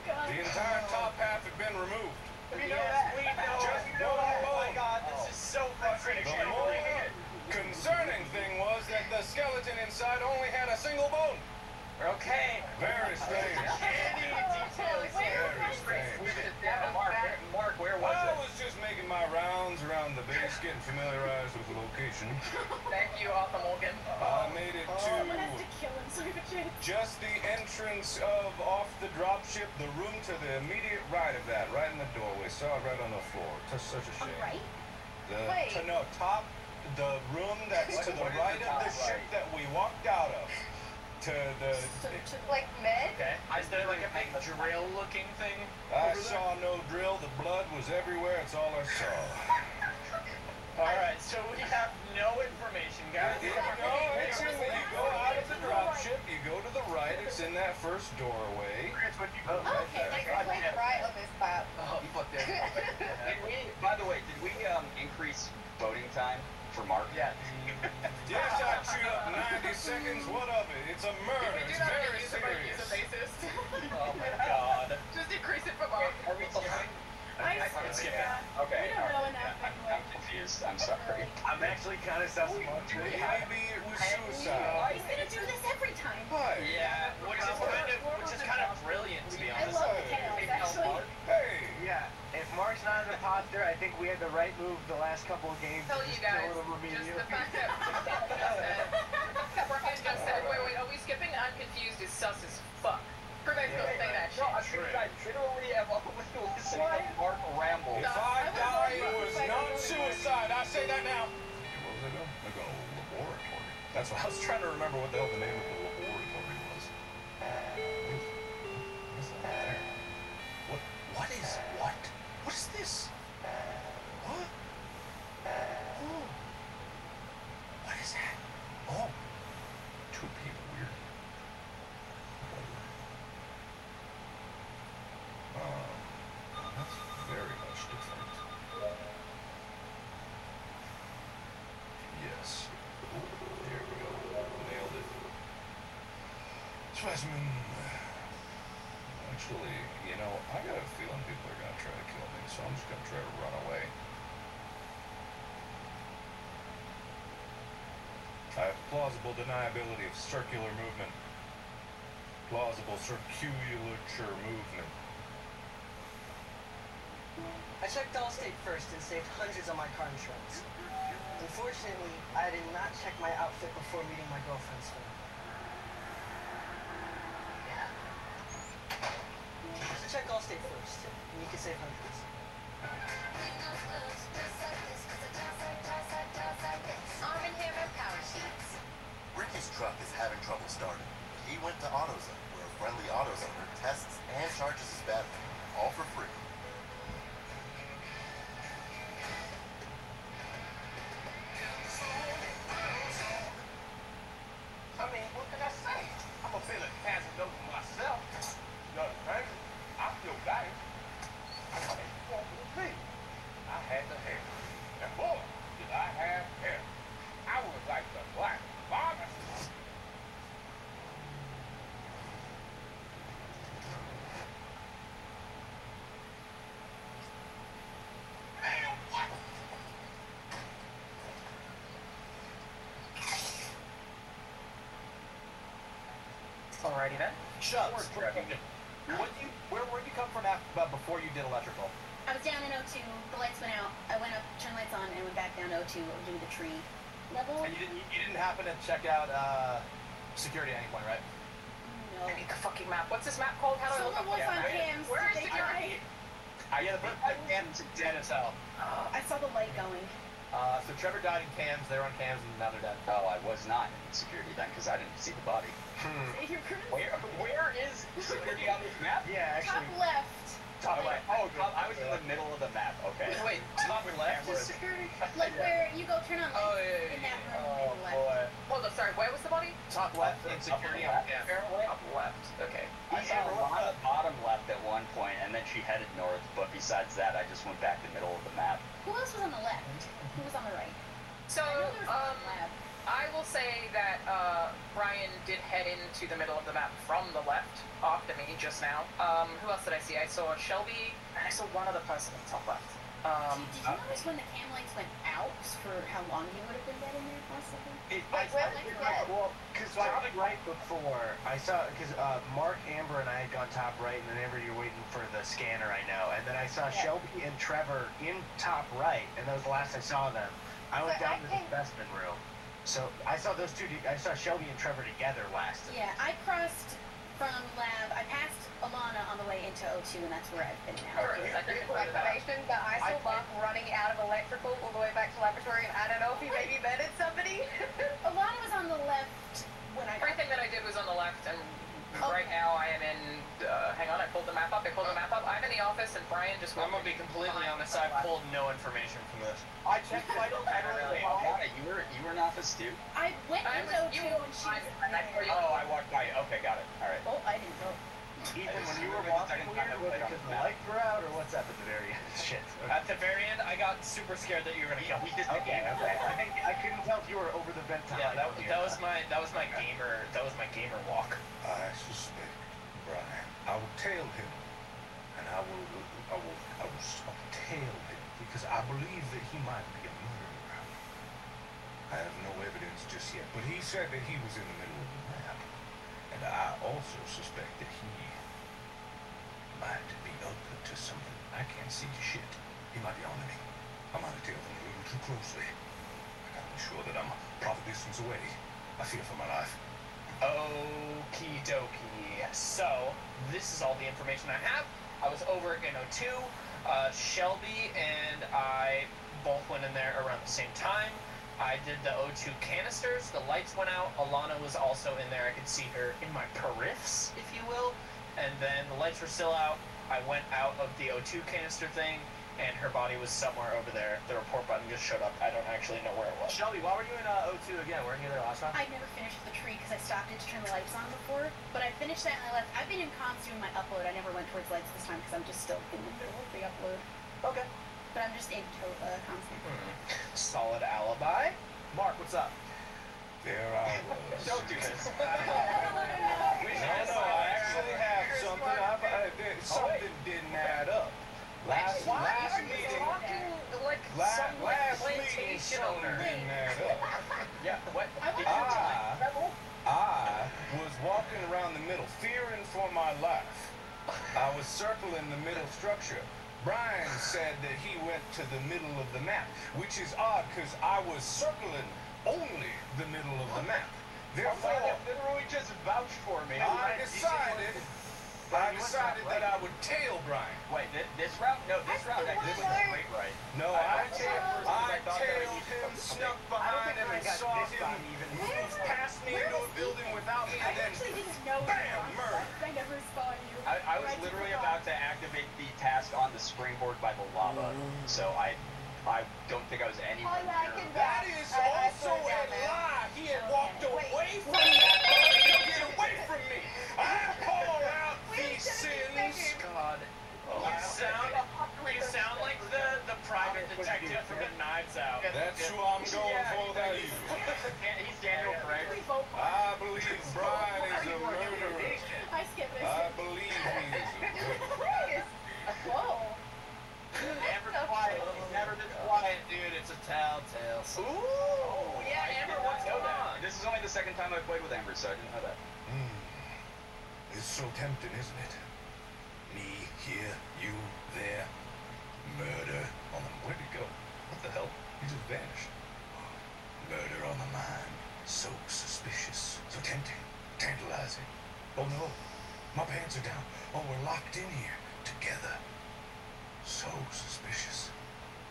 The entire top half had been removed. We know that. We know Just it. We know one that. Oh my bone. god, this is so frustrating. The more concerning thing was that the skeleton inside only had a single bone. Okay. Very strange. Any details here? Very strange. Mark, where was I it? was just making my rounds around the base, getting familiarized with the location. Thank you, Arthur Morgan. I made it Someone has to to kill him, son of a bitch. just the entrance of off the dropship, the room to the immediate right of that, right in the doorway. Saw it right on the floor. Just such a On shame. the right? Wait. The room that's to the What is right the of the top ship right? that we walked out of. To the. Like med? Okay. Is there like a big drill-looking thing? I over there? saw no drill. The blood was everywhere. It's all I saw. All right, so we have no information, guys. You go out of the dropship. You go to the right. It's in that first doorway. Okay, like I played right on this spot. Oh, fuck that. Did we, by the way, did we increase voting time for Mark? Yeah. Yes, I chewed up 90 seconds. What of it? It's a murder. Can we do It's that on a very user-by-user serious. basis? Oh my god. Just decrease it for Mark. Are we skipping? I skip yeah. Okay. We don't know alright. enough I'm anyway. confused. I'm sorry. I'm actually kind of sus about it. Maybe it was He's suicide. gonna do this every time. What? Yeah, which is kind of brilliant, to be I honest. love the chaos, actually. Hey. Yeah, if Mark's not an imposter, I think we had the right move the last couple of games. Tell to you just guys, kill him just immediately. the fact that Brian just said, wait, are we skipping? I'm confused. Is sus as fuck. Prevent don't say that shit. No, I literally have only listened to Mark ramble. If I die, it was not suicide. I say that now. What was I doing? I go laboratory. That's what I was trying to remember what the hell the name of the laboratory was. What's that there? What is what? What is this? What? Oh. What is that? Oh. 2 people weird. That's very much different. Yes. There we go. Nailed it. Specimen. Actually, I got a feeling people are gonna try to kill me, so I'm just gonna try to run away. I have plausible deniability of circular movement. Plausible circulature movement. I checked Allstate first and saved hundreds on my car insurance. Unfortunately, I did not check my outfit before meeting my girlfriend's friend. So check Allstate first, and you can save hundreds. Arm & Hammer Power Sheets. Ricky's truck is having trouble starting. He went to AutoZone, where a friendly AutoZoner tests and charges his battery, all for free. I mean, what can I say? I'm a bit of passing over myself. You know what I'm saying? I feel bad. I mean, what would be? I had the hair. And boy, did I have hair. I was like the Black Barber. Man, what? Alrighty then. Shucks. Where'd you come from before you did electrical? I was down in O2, the lights went out, I went up, turned lights on, and went back down to O2 over doing the tree level. And you didn't happen to check out security at any point, right? No. I need the fucking map. What's this map called? How do I look Solo up? Wolf on cams, Where is did they security? Yeah, cams dead as hell. I saw the light going. So Trevor died in cams, they were on cams, and now they're dead. Oh, I was not in security then because I didn't see the body. Where is security on this map? Yeah, Top actually. left. Top left. Oh, I was in the middle of the map. Okay. Wait, top left is security? Like where you go turn on lights Oh, yeah. in that room Oh, in the left. boy. hold up, sorry, where was the body? Top left and security on yeah. Top left. Okay. I saw Alana bottom left at one point, and then she headed north. But besides that, I just went back to the middle of the map. Who else was on the left? Who was on the right? So, I know there was one lab. I will say that Brian did head into the middle of the map from the left, off to me just now. Who else did I see? I saw Shelby, and I saw one other person on the top left. Did you notice when the cam lights went out for how long he would have been dead in there possibly? Well, because right before I saw, because Mark, Amber, and I had gone top right, and then Amber, you're waiting for the scanner, I know, and then I saw Shelby and Trevor in top right, and that was the last I saw them. I went down to the specimen room, so I saw those two. I saw Shelby and Trevor together last. Yeah, I crossed from lab. I passed Alana on the way into O2, and that's where I've been now. Explanation, but I saw Mark running out of electrical all the way back to laboratory, and I don't know if he maybe vetted somebody. Alana was on the left when I. Everything that I did was on the left, and right now I am in. Hang on, I pulled the map up. I'm in the office, and Brian just. I'm gonna be completely honest. I pulled no information from this. I checked vitals. You were in office too. I went into O2 when she was. Oh, I walked by. Okay, got it. All right. Oh, I didn't vote. Ethan, when you were walking weird, was it because the lights were out, or what's up at the very end? Shit. At the very end, I got super scared that you were gonna kill me. Okay. I couldn't tell if you were over the vent. Yeah, that was my gamer walk. I suspect Brian. I will tail him, and I will tail him because I believe that he might be a murderer. I have no evidence just yet, but he said that he was in the middle of the map, and I also suspect that he might be open to something. I can't see shit. He might be on to me. I might have tailed him a little too closely. I gotta be sure that I'm a proper distance away. I fear for my life. Okie dokie. So, this is all the information I have. I was over in O2. Shelby and I both went in there around the same time. I did the O2 canisters. The lights went out. Alana was also in there. I could see her in my periffs, if you will. And then the lights were still out. I went out of the O2 canister thing, and her body was somewhere over there. The report button just showed up. I don't actually know where it was. Shelby, why were you in O2 again? Weren't you there last time? I never finished the tree because I stopped it to turn the lights on before, but I finished that and I left. I've been in comms doing my upload. I never went towards lights this time because I'm just still in the middle of the upload. Okay. But I'm just in comms now. Solid alibi. Mark, what's up? There I was. Don't do this. No, I actually have something. Something didn't add up. Last meeting, like some last plantation meeting, something owner. didn't add up. Yeah, what? I was walking around the middle, fearing for my life. I was circling the middle structure. Brian said that he went to the middle of the map, which is odd because I was circling only the middle of the map. Therefore, literally just vouched for me. I decided that I would tail Brian. Wait, this route? No, this route actually was a great right. No, I tailed him, snuck behind him, and saw him move past me into a building without me, and then bam, murder. I never saw you. I was literally about to activate the task on the springboard by the lava, so I don't think I was anywhere near. That is also a lie. He had walked away from that body to get away from me. I call out these sins. God. You sound like the private detective from the Knives Out. That's who I'm going for, that is. He's Daniel Craig. I believe Brian is a murderer. I skipped it. I believe he is a murderer. Whoa. Never quiet. He's never been quiet, dude. It's a telltale. Ooh, yeah, Amber, what's going on? This is only the second time I've played with Amber, so I didn't know that. It's so tempting, isn't it? Me here, you there, murder on the... Where'd he go? What the hell? He just vanished. Murder on the mind. So suspicious. So tempting. Tantalizing. Oh no. My pants are down. Oh, we're locked in here. Together. So suspicious.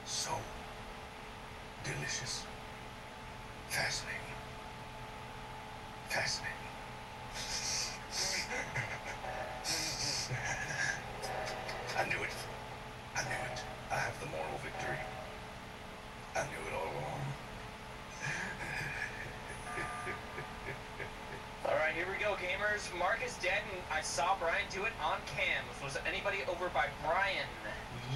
So delicious. Fascinating. Fascinating. I knew it. I knew it. I have the moral victory. I knew it all along. listeners, Mark is dead, and I saw Brian do it on cams. Was anybody over by Brian?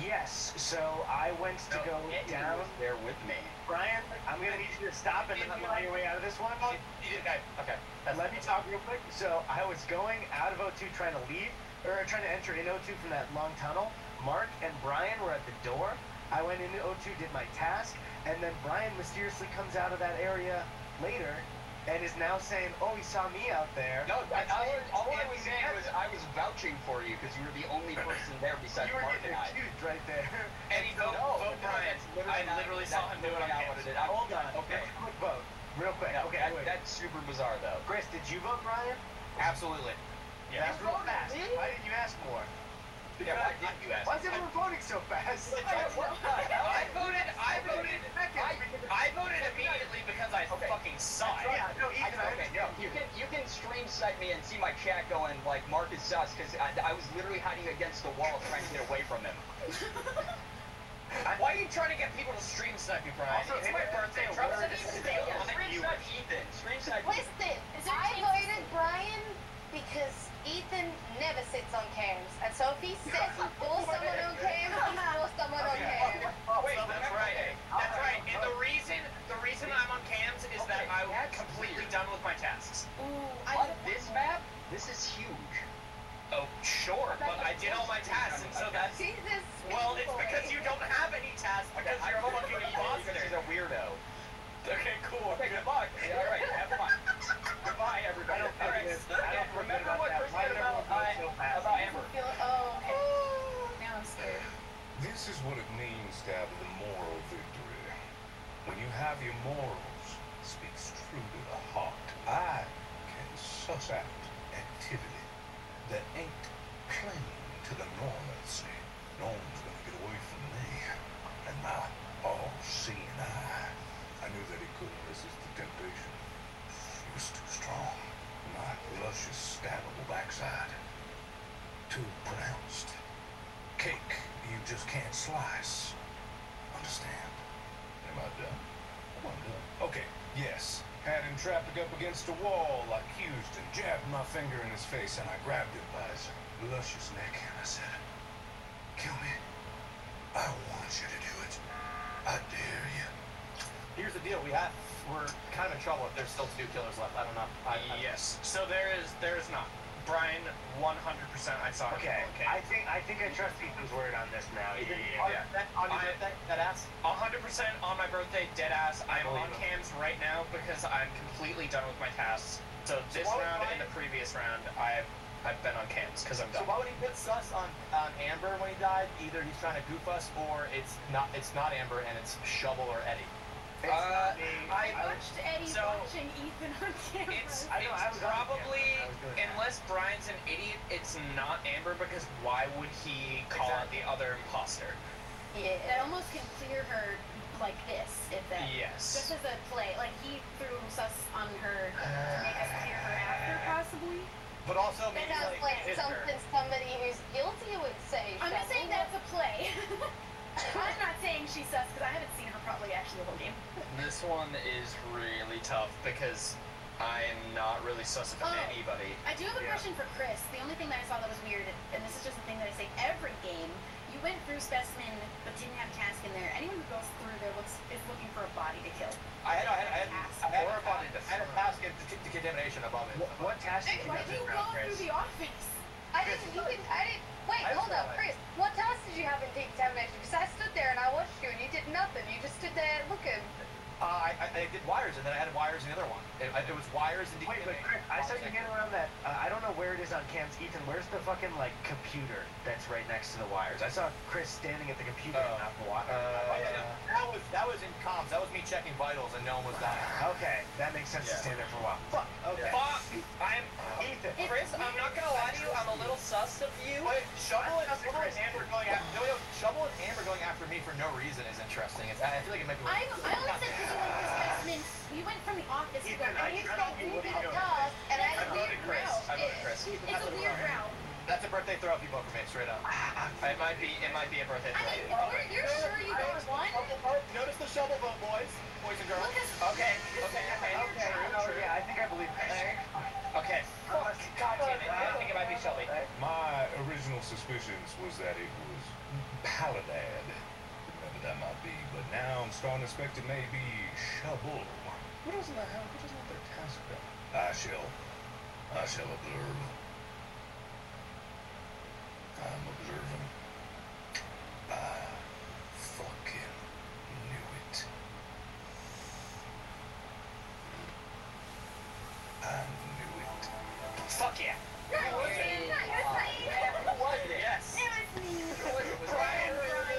Yes. So I went to go down there with me. Brian, I'm gonna need you to stop and fly your way out of this one. Okay. Let me talk real quick. So I was going out of O2 trying to leave, or trying to enter in O2 from that long tunnel. Mark and Brian were at the door. I went into O2, did my task, and then Brian mysteriously comes out of that area later and is now saying, oh, he saw me out there. No, all I was saying was I was vouching for you because you were the only person there besides You were Mark getting and I. accused right there. And vote Brian. I literally saw him do it on cams. Hold on. Okay. Quick vote. Real quick. Okay, wait. That's super bizarre, though. Chris, did you vote Brian? Absolutely. Yeah. That's real fast. Why didn't you ask more? Yeah, why didn't you ask? Why is everyone voting so fast? I voted immediately because I fucking saw it. Yeah, no, Ethan, You can stream snipe me and see my chat going like Mark is sus because I was literally hiding against the wall trying to get away from him. Why are you trying to get people to stream snipe you, Brian? Also, It's my birthday. Stream Trust snipe Ethan. Stream snipe. Listen, I voted Brian because Ethan never sits on cams, and so if he says he pulls someone on cams, he pulls someone on cams. Wait, that's right. That's right. And the reason I'm on cams is that I'm completely done with my tasks. On this map, this is huge. Oh, sure, but I did all my tasks, and so that's... Jesus. Well, it's because you don't have any tasks, because you're a fucking imposter. He's a weirdo. Okay, cool. Okay, good luck. All right, have fun. Goodbye, everybody. All right, remember what Chris said about Amber. Oh, okay. Now I'm scared. This is what it means to have the moral victory. When you have your morals, speaks true to the heart. I can suss out activity that ain't clinging to the normalcy. No one's gonna get away from me and my all-seeing eye. I knew that he couldn't resist the temptation. He was too strong. My luscious, stabbable backside. Too pronounced. Cake you just can't slice. Understand? Am I done? I'm done. Okay, yes. Had him trapped up against a wall like Houston, jabbed my finger in his face, and I grabbed him by his luscious neck, and I said, kill me. I want you to do it. I dare you. Here's the deal. We're kind of in trouble if there's still 2 killers left. I don't know. Yes. So there is not. Brian, 100% I saw him. Okay. I think I trust Ethan's word on this now. Yeah. On your birthday, that ass? 100% on my birthday, dead ass. I'm on cams right now because I'm completely done with my tasks. So this round and the previous round, I've been on cams because I'm done. So why would he put sus on Amber when he died? Either he's trying to goof us, or it's not Amber and it's Shovel or Eddie. I watched Eddie watching Ethan on camera. It's probably, unless Brian's an idiot, it's not Amber because why would he call out the other imposter? Yeah. That almost can clear her like this, if that. Yes. Just as a play. Like he threw sus on her to make us clear her after, possibly. But also maybe That sounds like something somebody who's guilty would say. I'm just saying that's a play. I'm not saying she's sus because I haven't seen her probably actually the whole game. This one is really tough because I am not really sus of anybody. I do have a question for Chris. The only thing that I saw that was weird, and this is just a thing that I say every game, you went through specimen but didn't have task in there. Anyone who goes through there is looking for a body to kill. I had a task in decontamination above it. What task did you Why do you go through the office? I didn't. Wait, hold up, Chris. What task did you have in decontamination? Because I stood there and I watched you and you did nothing. You just stood there looking. I did wires, and then I had wires in the other one. It was wires and Wait, but Chris, I saw you get around that. I don't know where it is on cams. Ethan, where's the fucking like computer that's right next to the wires? I saw Chris standing at the computer and not the wire. That was in comms. That was me checking vitals, and no one was dying. Okay, that makes sense to stand there for a while. Fuck. Okay. Fuck! I'm Ethan. Chris, I'm not gonna lie to you, I'm a little sus of you. Wait, Shovel and Amber going after me for no reason is interesting. I feel like it might be. I only said because you went through specimen. You went from the office to go. Ethan, You said you did a task and I I voted Chris. I voted Chris. It's a weird route. That's a birthday throw if you vote for me, straight up. It might be a birthday throw. You're sure you got one? Notice the shovel vote, boys and girls. Okay. Yeah, I think I believe Chris. Okay. God original suspicions was that it was Paladad, whoever that might be, but now I'm starting to suspect it may be Shabul. What doesn't their task be? I shall observe. I'm observing. I fucking knew it. I knew it. Fuck yeah. Not you, Sam. Not you, Sam. Who was it? Yes. It was me. It was Ryan.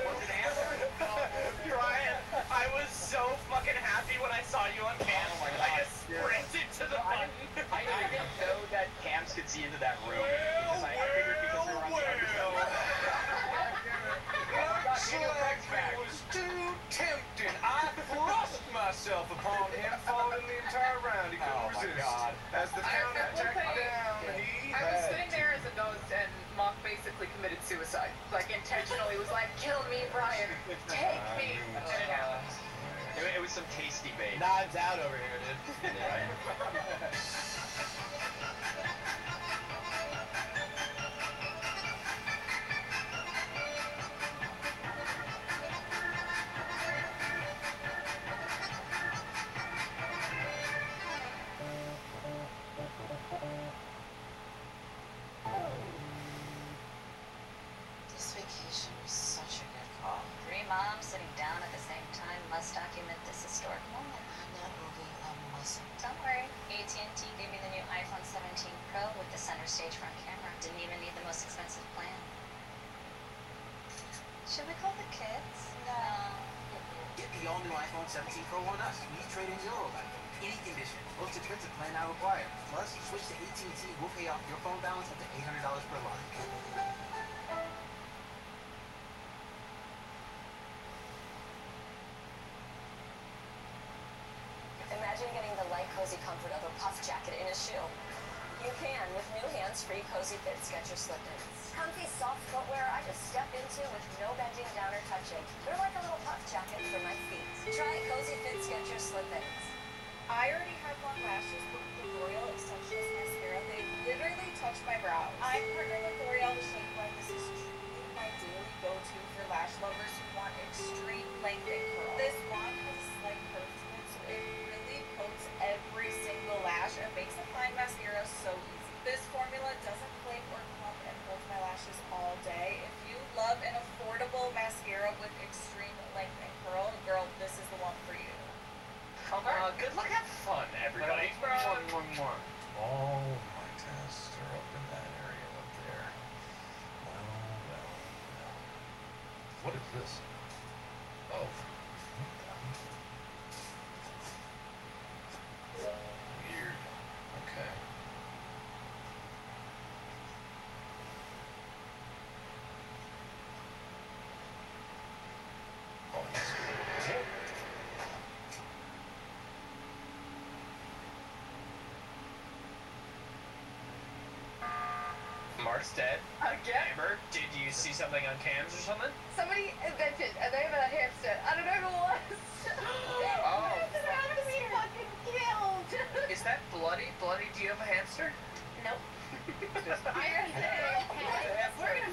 Was it Amber? Ryan, I was so fucking happy when I saw you on cam. Oh my God. I just sprinted to the button. I didn't know that cams could see into that room. Because I figured because we were on the other It was too tempting. I thrust myself upon him, following the entire round. He couldn't resist. God. As the counter will tacked say, down, he I was had sitting there as a ghost, and Mock basically committed suicide. Like, intentionally was like, kill me, Brian. Take me. And it happened. It was some tasty bait. Knives out over here, dude. Right? This vacation was such a good call. Three moms sitting down at the same time must document this historic moment. Not moving a muscle. Don't worry, AT&T gave me the new iPhone 17 Pro with the center stage front camera. Didn't even need the most expensive plan. Should we call the kids? No. Get the all-new iPhone 17 Pro on us. We trade in your old iPhone. Any condition. Most expensive plan not required. Plus, switch to AT&T. We'll pay off your phone balance up to $800 per line. Imagine getting the light, cozy comfort of a puff jacket in a shoe. You can with new hands-free Cozy Fit Skechers slip-ins. Comfy, soft footwear I just step into with no bending down or touching. They're like a little puff jacket for my feet. Try Cozy Fit Skechers slip-ins. I already have long lashes, but with the L'Oreal Extensionless Mascara, they literally touch my brows. I partnered with L'Oreal to Shape Light. This is truly my daily go-to for lash lovers who want extreme length and curl. This wand has a slight curve to it, so it really coats every single lash and makes applying mascara so easy. This formula doesn't flake or clump and holds my lashes all day. If you love an affordable mascara with extreme length and curl, girl, this is the one for you. Good luck, have fun, everybody. all my tests are up in that area up there. Well. What is this? Oh. Weird. Okay. Oh, yes. Mark's dead. Again? Amber, did you see something on cams or something? Somebody invented a name of a hamster. I don't know who it was. Oh. This has to be fucking killed. Is that Bloody? Bloody, do you have a hamster? Nope. We're gonna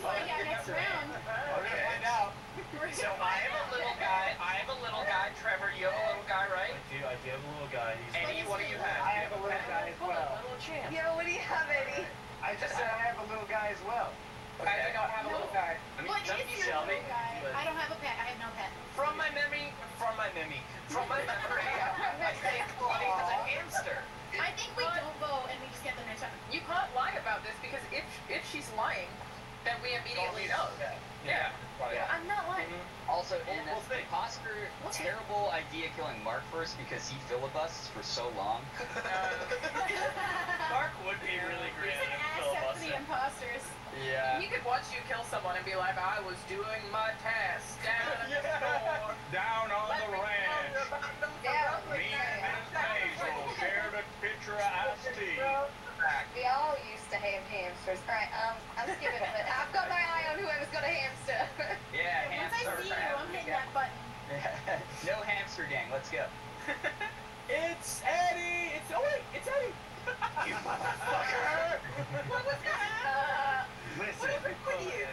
find out next round. Okay. Find out. So I have a little guy. Trevor, you have a little guy, right? I do have a little guy. Eddie, what do you have? I have a little guy as well. Yo, what do you have, Eddie? I just said I have a little guy as well. I don't have a little guy. I mean, What don't is be your Shelby. little guy? but- I don't have a pet. I have no pet. From my memory, I think Bloody has a hamster. I think we don't vote and we just get the next round. You can't lie about this because if she's lying, then we immediately know. Yeah. I'm not lying. Also, and We'll see. Oscar, terrible idea killing Mark first because he filibusts for so long. Mark would be really great He's an at asset to the filibustering. imposters. Yeah. He could watch you kill someone and be like, I was doing my task down at the store. Down on the ranch. Yeah. Me and Miss Hazel shared a pitcher of iced tea. We all used to have hamsters. All right, I'm skipping it, but I've got my eye on whoever's got a hamster. Yeah, Once I hamster. see you, I'm hitting that button. No hamster gang, let's go. It's Eddie. It's Eddie. You motherfucker! What was that? Listen, What with you?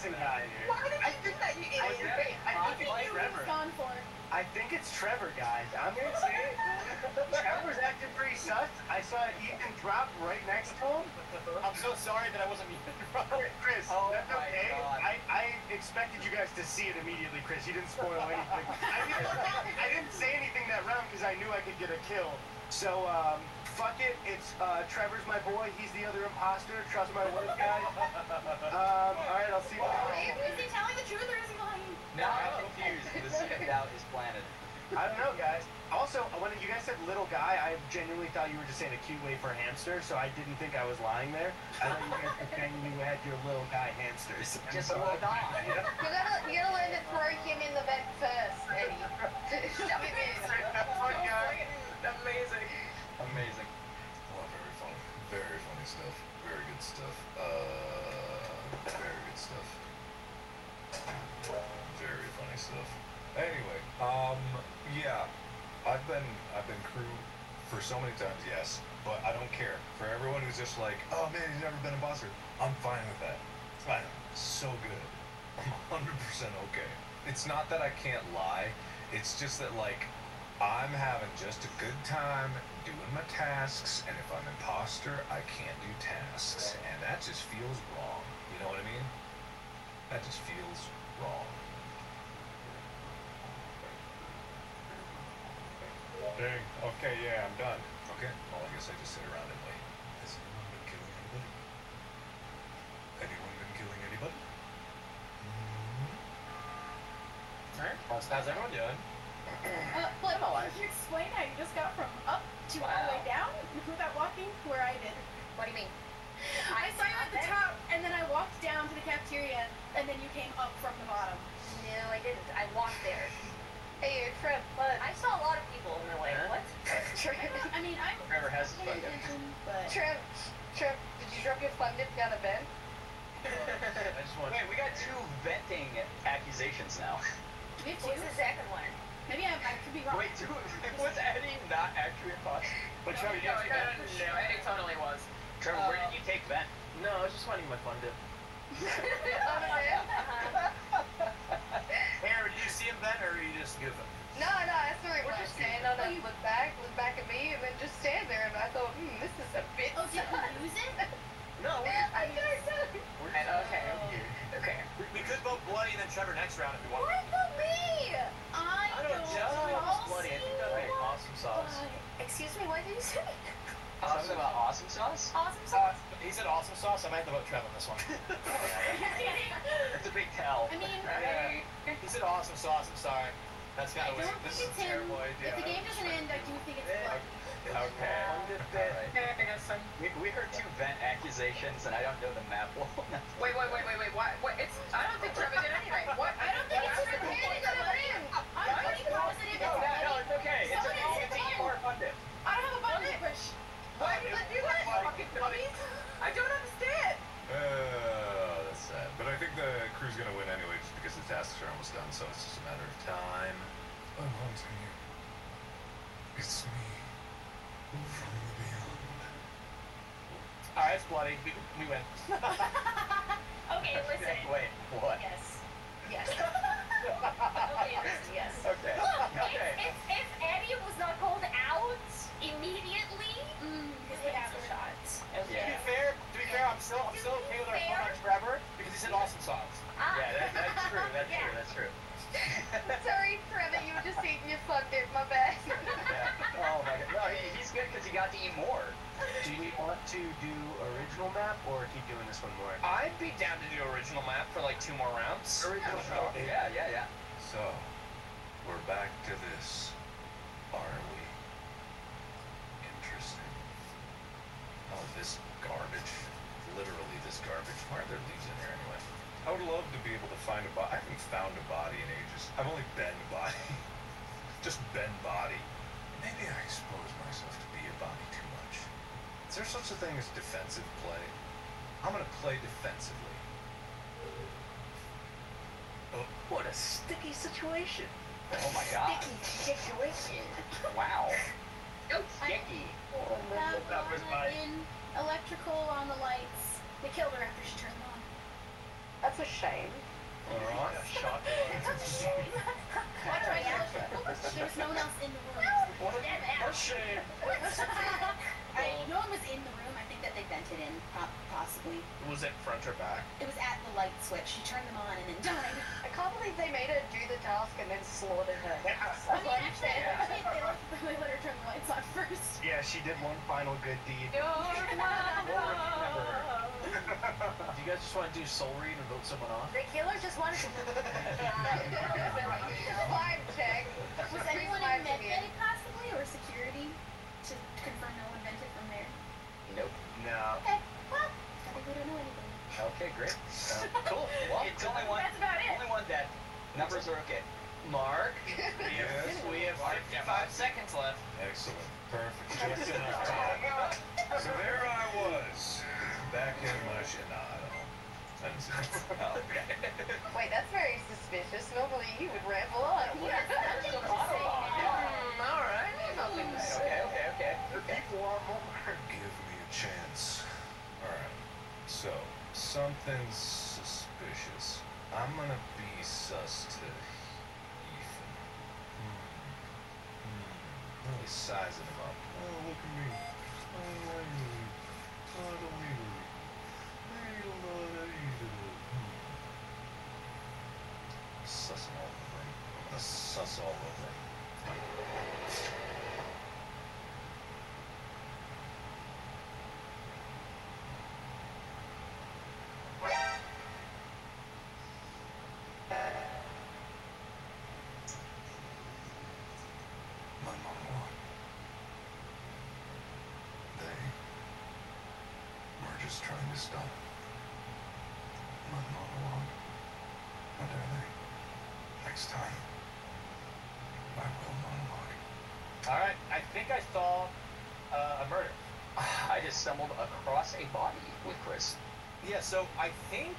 Amazing guy, dude. Why did you do that, you idiot? I think it's Trevor. Gone for. I think it's Trevor, guys. I'm gonna say it. Trevor's acting pretty sus. I saw Ethan drop right next to him. I'm so sorry that I wasn't muted. Chris, Oh that's my okay. God. I expected you guys to see it immediately, Chris. You didn't spoil anything. I didn't say anything that round because I knew I could get a kill. So, fuck it. It's Trevor's my boy. He's the other imposter. Trust my word, guys. All right, I'll see you later. Is he telling the truth or is he lying? Now I'm confused. The second doubt is planted. I don't know, guys. Also, when you guys said little guy, I genuinely thought you were just saying a cute way for a hamster, so I didn't think I was lying there. I thought you guys were saying you had your little guy hamsters. Just a little guy. You gotta learn to throw him in the vent first, Eddie. Shove him in. Amazing. Amazing. Oh, very funny. Very funny stuff. Very good stuff. Very good stuff. Very funny stuff. Anyway, yeah, I've been crew for so many times, yes, but I don't care. For everyone who's just like, oh man, he's never been a imposter, I'm fine with that. It's fine. So good. I'm 100% okay. It's not that I can't lie. It's just that like I'm having just a good time doing my tasks, and if I'm imposter, I can't do tasks, and that just feels wrong. You know what I mean? That just feels wrong. Dang. Okay, yeah, I'm done. Okay. Well, I guess I just sit around and wait. Has anyone been killing anybody? Anyone been killing anybody? Alright, how's everyone doing? Flip, can you explain how you just got from up to all the way down without walking where I did? What do you mean? I saw you at the top, and then I walked down to the cafeteria, and then you came up from the bottom. No, I didn't. I walked there. Hey, Trev, but I saw a lot of people in the way. Huh? What? I mean, I'm Trevor has his paying fun dip. attention, but... Trev, did you drop your fun dip down a vent? I just want. Wait, we got 2 venting accusations now. We have two. What's the second one? Maybe I could be wrong. Wait, was Eddie not actually imposter? But Trevor, you have to No, Eddie totally was. Trevor, where did you take vent? No, I was just finding my fun dip. Aaron, did you see him then, or are you just goofing? No, that's the right one. Stand on it, look back at me, and then just stand there. And I thought, this is a bit. Oh, did you lose it? No, I don't know. Okay. we could vote bloody and then Trevor next round if you want. Why not me? I don't Just bloody. I think that'd be know. awesome sauce. Excuse me, what did you say? Something about awesome sauce? Awesome sauce? He said awesome sauce. I might have to vote Trev on this one. It's a big tell. I mean, He said awesome sauce. I'm sorry. That's I kind of don't weird. think it's him. If the game doesn't end, I do think it's blood. Okay. I guess so. We heard 2 vent accusations, and I don't know the map well enough. Wait. What? It's. I don't think Trevor did anything. What? I don't think it's just the panic of it. I'm pretty positive it's No, it's okay. It's Someone a team or fun dip. I don't have a button to push. Why did you do that? Fucking dummy. I don't understand. That's sad. But I think the crew's gonna win anyway, just because the tasks are almost done, so it's just a matter of time. I'm haunting you. It's me. From the beyond. Alright, it's bloody. We win. Okay, listen. Wait, what? Yes. Okay, listen, yes. Okay. Look, Okay. if Eddie was not called out immediately, Because we have the shots. To be fair, I'm still okay with our vote on Trevor because he said awesome sauce. Yeah, that's true. That's true. Sorry, Trevor, you were just eating your fun dip. My bad. Yeah. Oh my god. No, he's good because he got to eat more. Do we want to do original map or keep doing this one more? I'd be down to do original map for like 2 more rounds. Original map. Yeah. So, we're back to this. Are we? Interesting. Oh, this garbage. Literally this garbage. Why are there leaves in here anyway? I would love to be able to find a body. I haven't found a body in ages. I've only been body. Just been body. Maybe I expose myself to be a body too much. Is there such a thing as defensive play? I'm gonna play defensively. Oh, what a sticky situation. Oh my god. sticky situation. Wow. Sticky. In electrical on the lights. They killed her after she turned them on. That's a shame. Alright. Shocking. That's right. There was no one else in the room. What a shame. No one was in the room. I think that they vented in, possibly. Was it front or back? It was at the light switch. She turned them on and then died. I can't believe they made her do the task and then slaughtered her. That's so I mean, actually, unfair. they let her turn the lights on first. Yeah, she did one final good deed. Do you guys just want to do soul read and vote someone off? The killer just wanted to vibe check. Was anyone in medbay possibly, or security, to confirm no one vented from there? Nope. No. Okay, well, I think we don't know anything. Okay, great. Cool. Well, It's only one. That's about it. Only one dead. Numbers are okay. Mark, Yes. we have 55 seconds left. Excellent. Perfect. Just enough time. So there I was, back in my Shinado. Okay. Wait, that's very suspicious. Normally you would ramble on. Yes, nothing to say now. Alright. Okay. People are more. Give me a chance. Alright, so, something's suspicious. I'm gonna be sus to Ethan. Really sizing him up. Oh, look at me. Oh, don't leave me. Suss him all over him. I'm gonna suss all over him. My monologue. They were just trying to stop my monologue. How dare they? Next time, I will monologue. Alright, I think I saw a murder. I just stumbled across a body with Chris. Yeah, so I think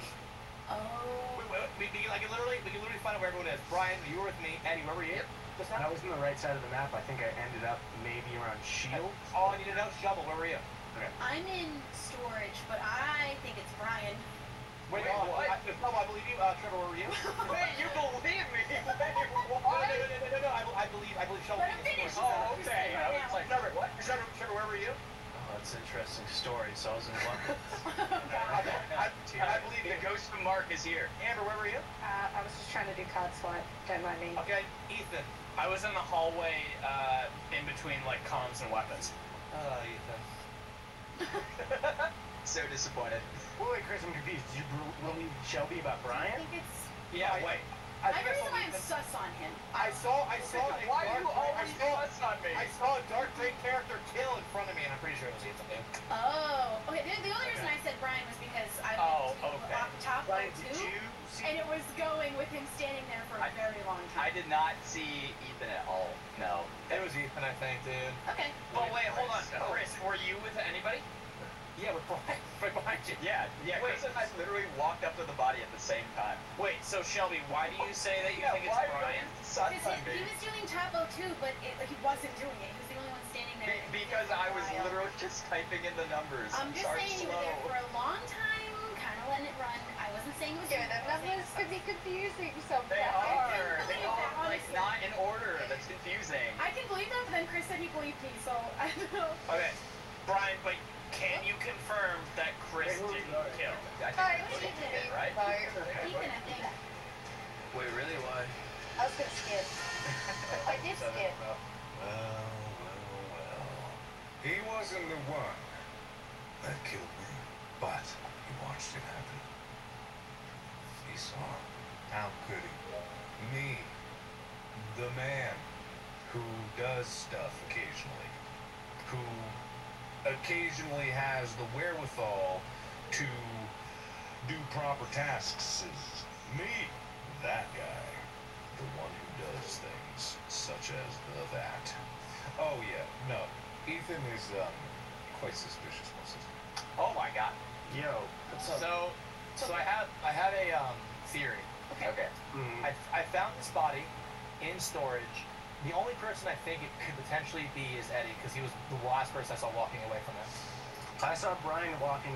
Oh. we can literally find out where everyone is. Brian, you were with me. Eddie, where were you? Just I now? was on the right side of the map. I think I ended up maybe around Shield. All I need to know, Shovel, where were you? I'm in storage, but I think it's Brian. Wait, Wait, what? I believe you. Trevor, where were you? Wait, you believe me? No, I believe Shovel. Let him finish. Oh, okay. I was like, Trevor, what? Trevor, where were you? Oh, that's an interesting story. So I was in London. I believe The ghost of Mark is here. Amber, where were you? I was just trying to do card swipe. Don't mind me. Okay, Ethan. I was in the hallway in between like comms and weapons. Ethan. So disappointed. Wait, Chris, I'm confused. Did you believe Shelby about I Brian? think it's. Yeah, wait. I I'm think I reason saw why I'm Ethan. sus on him. I saw a Why dark, you always fuss on me? I saw a dark green character kill in front of me, and I'm pretty sure it was Ethan, dude. Oh. Okay, the only reason I said Brian was because I Oh, went to okay. off the top Brian, of did two, you see? and it was going with him standing there for a very long I time. did not see Ethan at all. No. It was Ethan, I think, dude. Okay. Oh wait, hold on. Chris, were you with anybody? Yeah, with Brian, right behind you. Yeah. Wait. Chris and I literally walked up to the body at the same time. Wait, so Shelby, why do you say that you think it's why Brian? Sus Because on he me. was doing Topo too, but he wasn't doing it. He was the only one standing there. Because I was While. literally just typing in the numbers. I'm just Start saying you were slow. there for a long time, kind of letting it run. I wasn't saying it was Yeah, you. the I was saying numbers could be confusing They sometimes. are. They believe that, are like honestly. not in order. That's confusing. I can believe that, but then Chris said he believed me, so I don't know. Okay, Brian, but can you confirm that Chris didn't kill? I Alright, think Ethan, Ethan did, right? Ethan, I think. Wait, really? Why? I was gonna skip. I did skip. Well. He wasn't the one that killed me, but he watched it happen. He saw. How could he? Me, the man who does stuff occasionally, who occasionally has the wherewithal to do proper tasks is me, that guy, the one who does things such as that. Oh yeah, no, Ethan is quite suspicious most of the time. Oh my god. Yo. So I had a theory. Okay. I found this body in storage. The only person I think it could potentially be is Eddie, because he was the last person I saw walking away from him. I saw Brian walking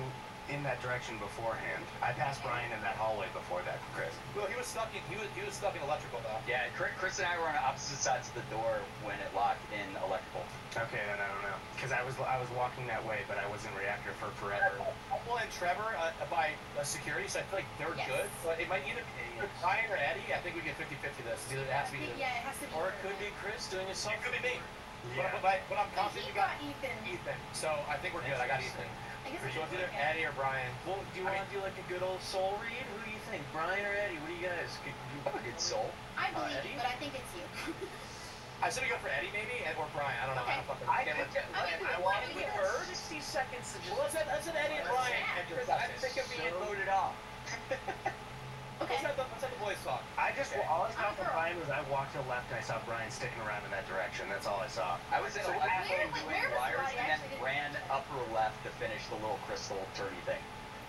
in that direction beforehand. I passed Brian in that hallway before that, Chris. Well, he was stuck in electrical though. Yeah, Chris and I were on opposite sides of the door when it locked in electrical. Okay, then I don't know. Because I was walking that way, but I was in reactor for forever. Well, and Trevor by security, so I feel like they're good. But it might either be Brian or Eddie. I think we get 50-50 this. It has to be either. Yeah, it has to be. Or it could be Chris doing his It could be me. Yeah. But I'm confident He you got got Ethan. So I think we're good. I got Ethan. I guess So it's either Eddie or Brian. Well, do you want to do like a good old soul read? Who do you think, Brian or Eddie? What do you guys? Could you have a good soul? I believe Eddie? you, but I think it's you. I said we go for Eddie maybe or Brian. I don't know. Okay. I want to give her 60 seconds to just. Well, let's let Eddie and Brian enter I'm sick of being voted off. Okay. Let's have the boys talk. All I saw from Brian was I walked to the left and I saw Brian sticking around in that direction. That's all I saw. I was in electrical doing where was wires Brian? and then Actually, ran upper left to finish the little crystal turny thing.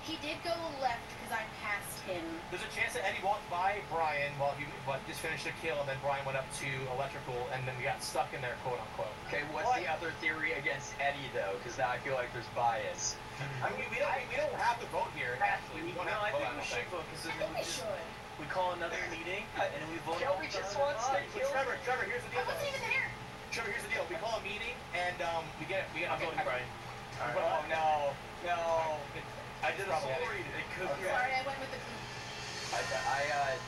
He did go left because I passed him. There's a chance that Eddie walked by Brian while he just finished a kill, and then Brian went up to electrical, and then we got stuck in there, quote unquote. Okay, what's the other theory against Eddie though? Because now I feel like there's bias. I mean, we don't have to vote here. Actually, we don't No, have I to vote. think we should vote because then We should. we call another meeting and we vote. Shelby just wants to kill. Trevor, here's the I deal. wasn't even there. Trevor, here's the deal. We call a meeting, and we get. I'm voting Brian. Oh no. I did a soul read. It could be. Sorry, I went with the group.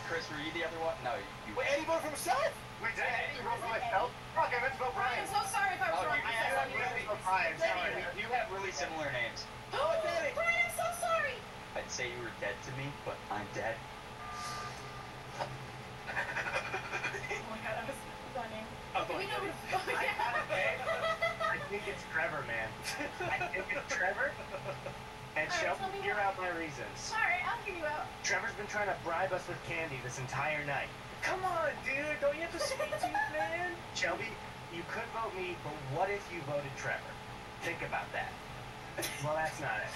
Chris, were you the other one? No, you. Wait, Eddie voted for himself. Wait, did I vote for myself? Fuck, I meant to vote Brian, Brian. I'm so sorry if I was wrong. you I said have something. really, Brian, sorry. You have really similar names. Oh, Brian, I'm so sorry. I'd say you were dead to me, but I'm dead. Oh my god, I was running. I'm We voting know Eddie. I think it's Trevor, man. I think it's Trevor. And Alright, Shelby, tell me hear why. out my reasons. Sorry, I'll hear you out. Trevor's been trying to bribe us with candy this entire night. Come on, dude. Don't you have to sweet tooth, man? Shelby, you could vote me, but what if you voted Trevor? Think about that. Well, that's not it.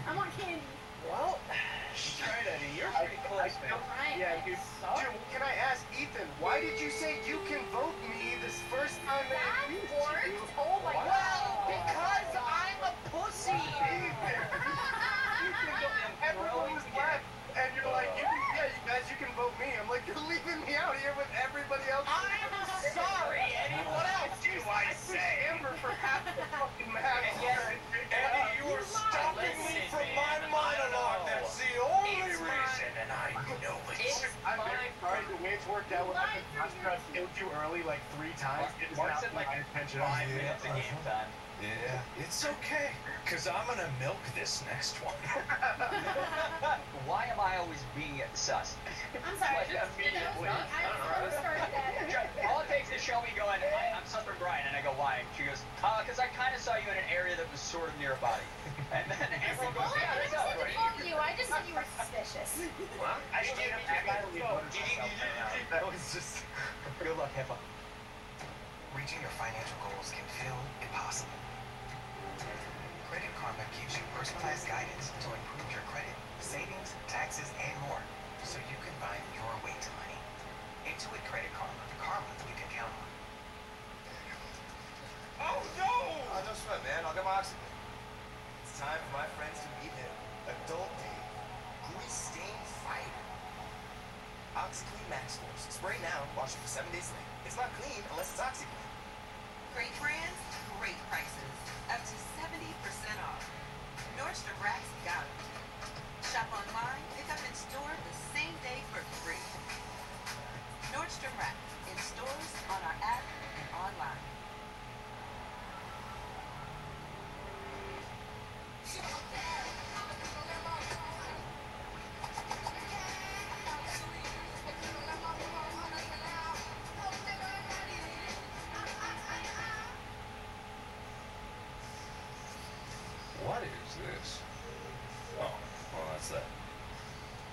I want candy. Well, right, Eddie. You're pretty close, man. Brian, Yeah, that dude. sucks. Dude, can I ask Ethan, why did you say you can vote me this first time that That I beat worked? you? Oh my god. Because I'm a pussy. Everyone was left, and you're like, you guys, you can vote me. I'm like, you're leaving me out here with everybody else. I'm sorry, Eddie. What else do I say? Amber for half the fucking match. Eddie, you were stopping me from my monologue. That's the only reason, and I know it. I'm very sorry the way it's worked out with like I killed you early like 3 times. It is Mark not said my like intention. 5 minutes of game time. Yeah, it's okay, because I'm going to milk this next one. Why am I always being sus? I'm sorry. Like, immediately. I started that. All it takes is Shelby going, I'm sus for Brian, and I go, why? And she goes, because I kind of saw you in an area that was sort of near a body. And then everyone goes, yeah, that's I up, didn't right? vote you. I just said you were suspicious. I straight up accidentally voted myself right now. That was just. Good luck, have fun. Reaching your financial goals can feel impossible. Credit Karma gives you personalized guidance to improve your credit, savings, taxes, and more, so you can find your way to money. Intuit Credit Karma, the karma you can count on. Oh no! Don't sweat, man. I'll get my oxygen. It's time for my friends to meet him. Adult Dave. Grease-stained fighter. OxyClean Max Force. Spray now, wash it for 7 days later. It's not clean unless it's OxyClean. Great brands, great prices. Up to 70% off. Nordstrom Rack's got it. Shop online, pick up in store the same day for free. Nordstrom Rack. In stores, on our app, and online. What is this? Oh, well, that's that.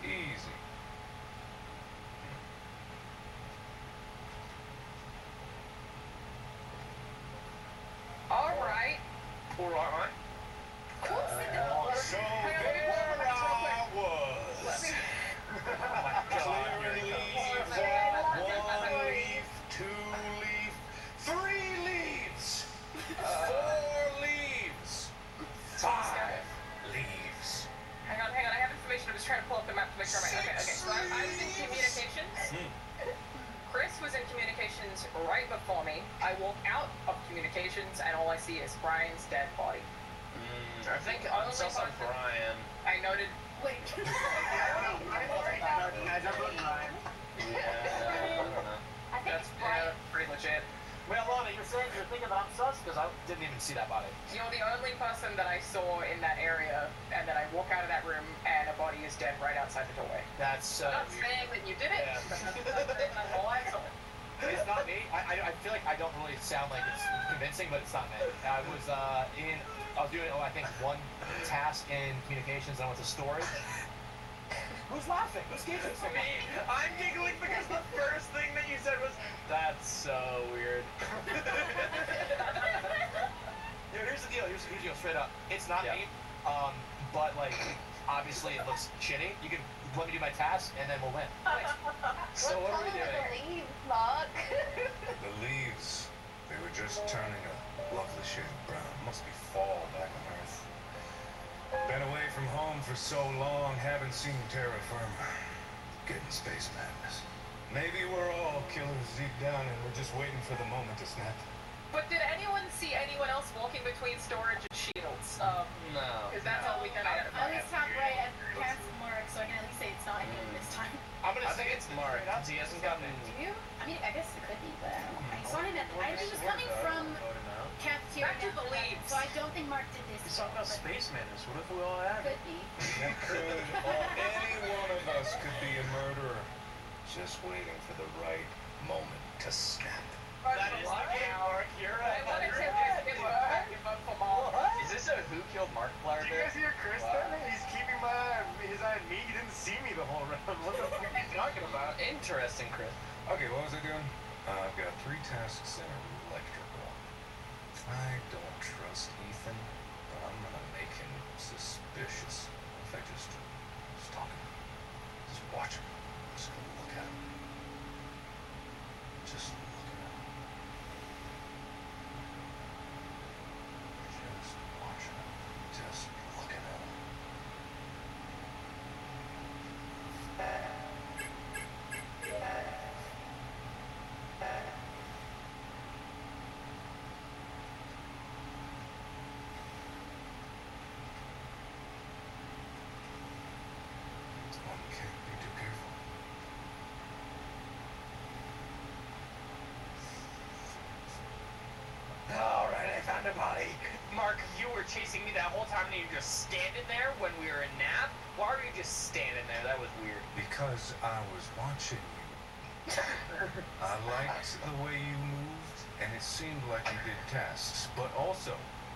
Easy. All right. All right. So there I was. Clearing leaves on 1 leaf, 2 leaf, 3 leaves, 4 leaves, 5 I walk out of communications and all I see is Brian's dead body. I think I saw some Brian. I noted. Wait. Guys, I'm voting Brian. Yeah, I don't know. I think That's it's Brian. pretty legit. Wait, Alana, you're saying you're thinking that I'm sus? Because I didn't even see that body. You're the only person that I saw in that area, and then I walk out of that room and a body is dead right outside the doorway. That's I'm not saying that you did it, Yeah. but that's all I saw. It's not me. I feel like I don't really sound like it's convincing, but it's not me. I was doing I think one task in communications and I went to storage. Who's laughing? Who's giggling so much? Me. I'm giggling because the first thing that you said was, "That's so weird." Yo, here's the deal. Here's the deal. Straight up, it's not me. But like, obviously it looks shitty. You can let me do my task and then we'll win. Thanks. So what are we doing? The leaves, Mark. The leaves, they were just turning a lovely shade of brown. Must be fall back on Earth. Been away from home for so long, haven't seen terra firma. Getting space madness. Maybe we're all killers deep down and we're just waiting for the moment to snap. But did anyone see anyone else walking between storage and shields? No. Because that's all we can I identify. was top right at cast Mark, so I can at least say it's not him this time. I'm gonna I say think it's Mark because he hasn't gotten. Do you? I mean, I guess it could be, but I don't know. I saw him at. I think he was coming from cafeteria. Back to the leaves. So I don't think Mark did this. He's talking about space madness. What if we all had it? Could be. We could, or any one of us could be a murderer. Just waiting for the right moment to snap. That is the game, Mark. You're right. I wanted to give up for Mark. Is this a Who Killed Markiplier Did you guys hear Chris then? He's keeping his eye on me. He didn't see me the whole round. What the fuck are you talking about? Interesting, Chris. Okay, what was I doing? I've got 3 tasks in electrical. I don't trust Ethan, but I'm gonna make him suspicious. If I just stalk him, just watch him, just look at him. Just look at him. Just watch him. Just look at him. One can't be too careful. All right, I found a body. Mark, you were chasing me that whole time, and you were just standing there when we were in nap. Why were you just standing there? That was weird. Because I was watching you. I liked the way you moved, and it seemed like you did tasks. But also,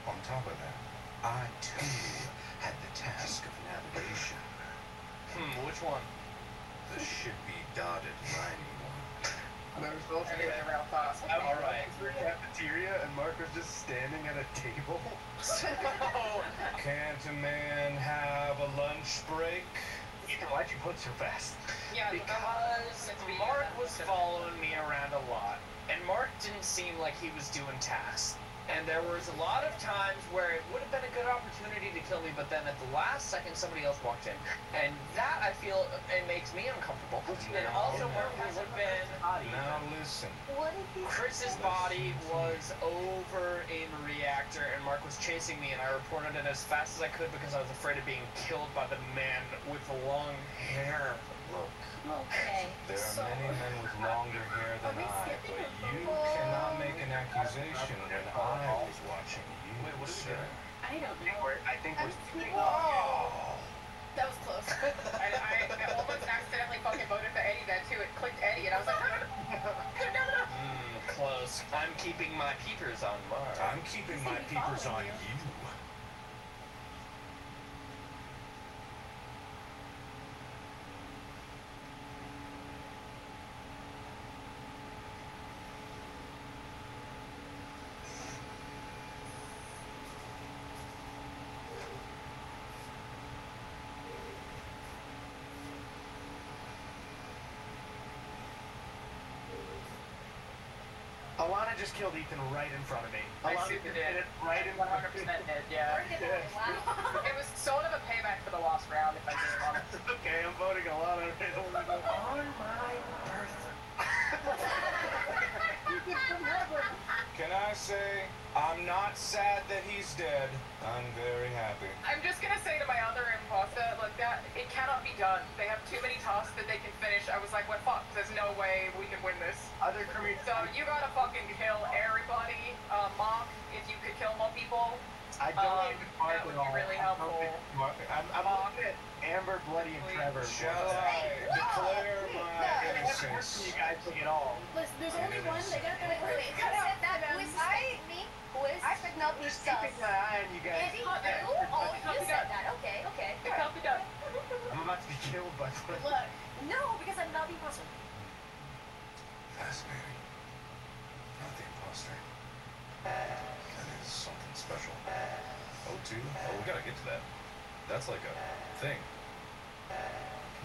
on top of that, I too had the task of navigation. Which one? The should be dotted line one. They were supposed to Anyway, real fast. All right. the cafeteria and Mark was just standing at a table. Can't a man have a lunch break? Ethan, why'd you vote so fast? Yeah, Because Mark was following me around a lot, and Mark didn't seem like he was doing tasks. And there was a lot of times where it would have been a good opportunity to kill me, but then at the last second somebody else walked in. And that, I feel, it makes me uncomfortable. And also Mark would have been... Now listen. What did he Chris's body was over in reactor, and Mark was chasing me, and I reported it as fast as I could because I was afraid of being killed by the man with the long hair. Look, Okay. there are many men with longer hair than I, but you cannot make an accusation when I was watching you. Wait, what is sir. it? I don't know. I think we're. Oh! That was close. I almost accidentally fucking voted for Eddie then too. It clicked Eddie, and I was like, no. Close. I'm keeping my peepers on Mark. I'm keeping my peepers on you. Alana just killed Ethan right in front of me. I Alana super just did. it right in 100% front of me. did, yeah. It was sort of a payback for the lost round, if I'm being honest. Okay, I'm voting Alana. On my birthday. You can remember. that he's dead, I'm very happy. I'm just gonna say to my other imposter, look, that it cannot be done. They have too many tasks that they can finish. I was like, well, fuck, there's no way we can win this. Other crewmates. So you gotta fucking kill everybody. Mark, if you could kill more people, I don't even that would be really helpful. I'm looking at Amber, Bloody, and Trevor. Shall I declare my innocence? You guys look at all. Listen, there's only one. They got that Wait, who said that? Who suspected me? I should not be sus. Keeping my eye on you guys. Andy? Oh, you said that. Okay. It can't be done. I'm about to be killed by Bloody. Look, No, because I'm not the imposter. Fascinating. Not the imposter. That is something special. O2? Oh, we gotta get to that. That's like a thing.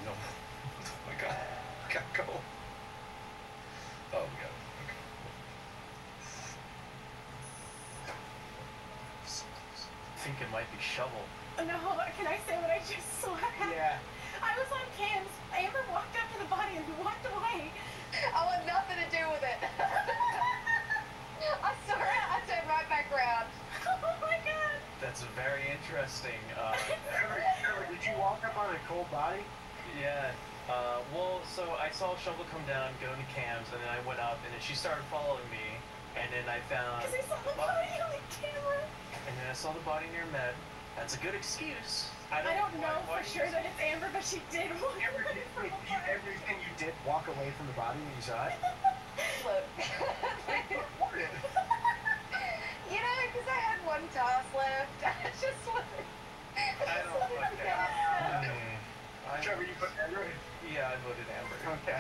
No. Oh my god. We gotta go. Oh, we got it. Okay. So close. I think it might be Shovel. oh, no, hold on. Can I say what I just saw? Yeah. I was on cams. Amber walked up to the body and walked away. I want nothing to do with it. I saw it. I turned right back around. Oh my god. That's very interesting. Trevor, did you walk up on a cold body? Yeah. Well, so I saw Shovel come down, go into cams, and then I went up, and then she started following me, and then I found. Because I saw the body on the camera. And then I saw the body near Med. That's a good excuse. I don't know for sure that it's Amber, but she did walk away from the body. Everything you did walk away from the body when you saw it? Look. You know, because I had one toss left. I just wanted. I don't like that. Trevor, you put Amber? Yeah, I voted Amber. Okay.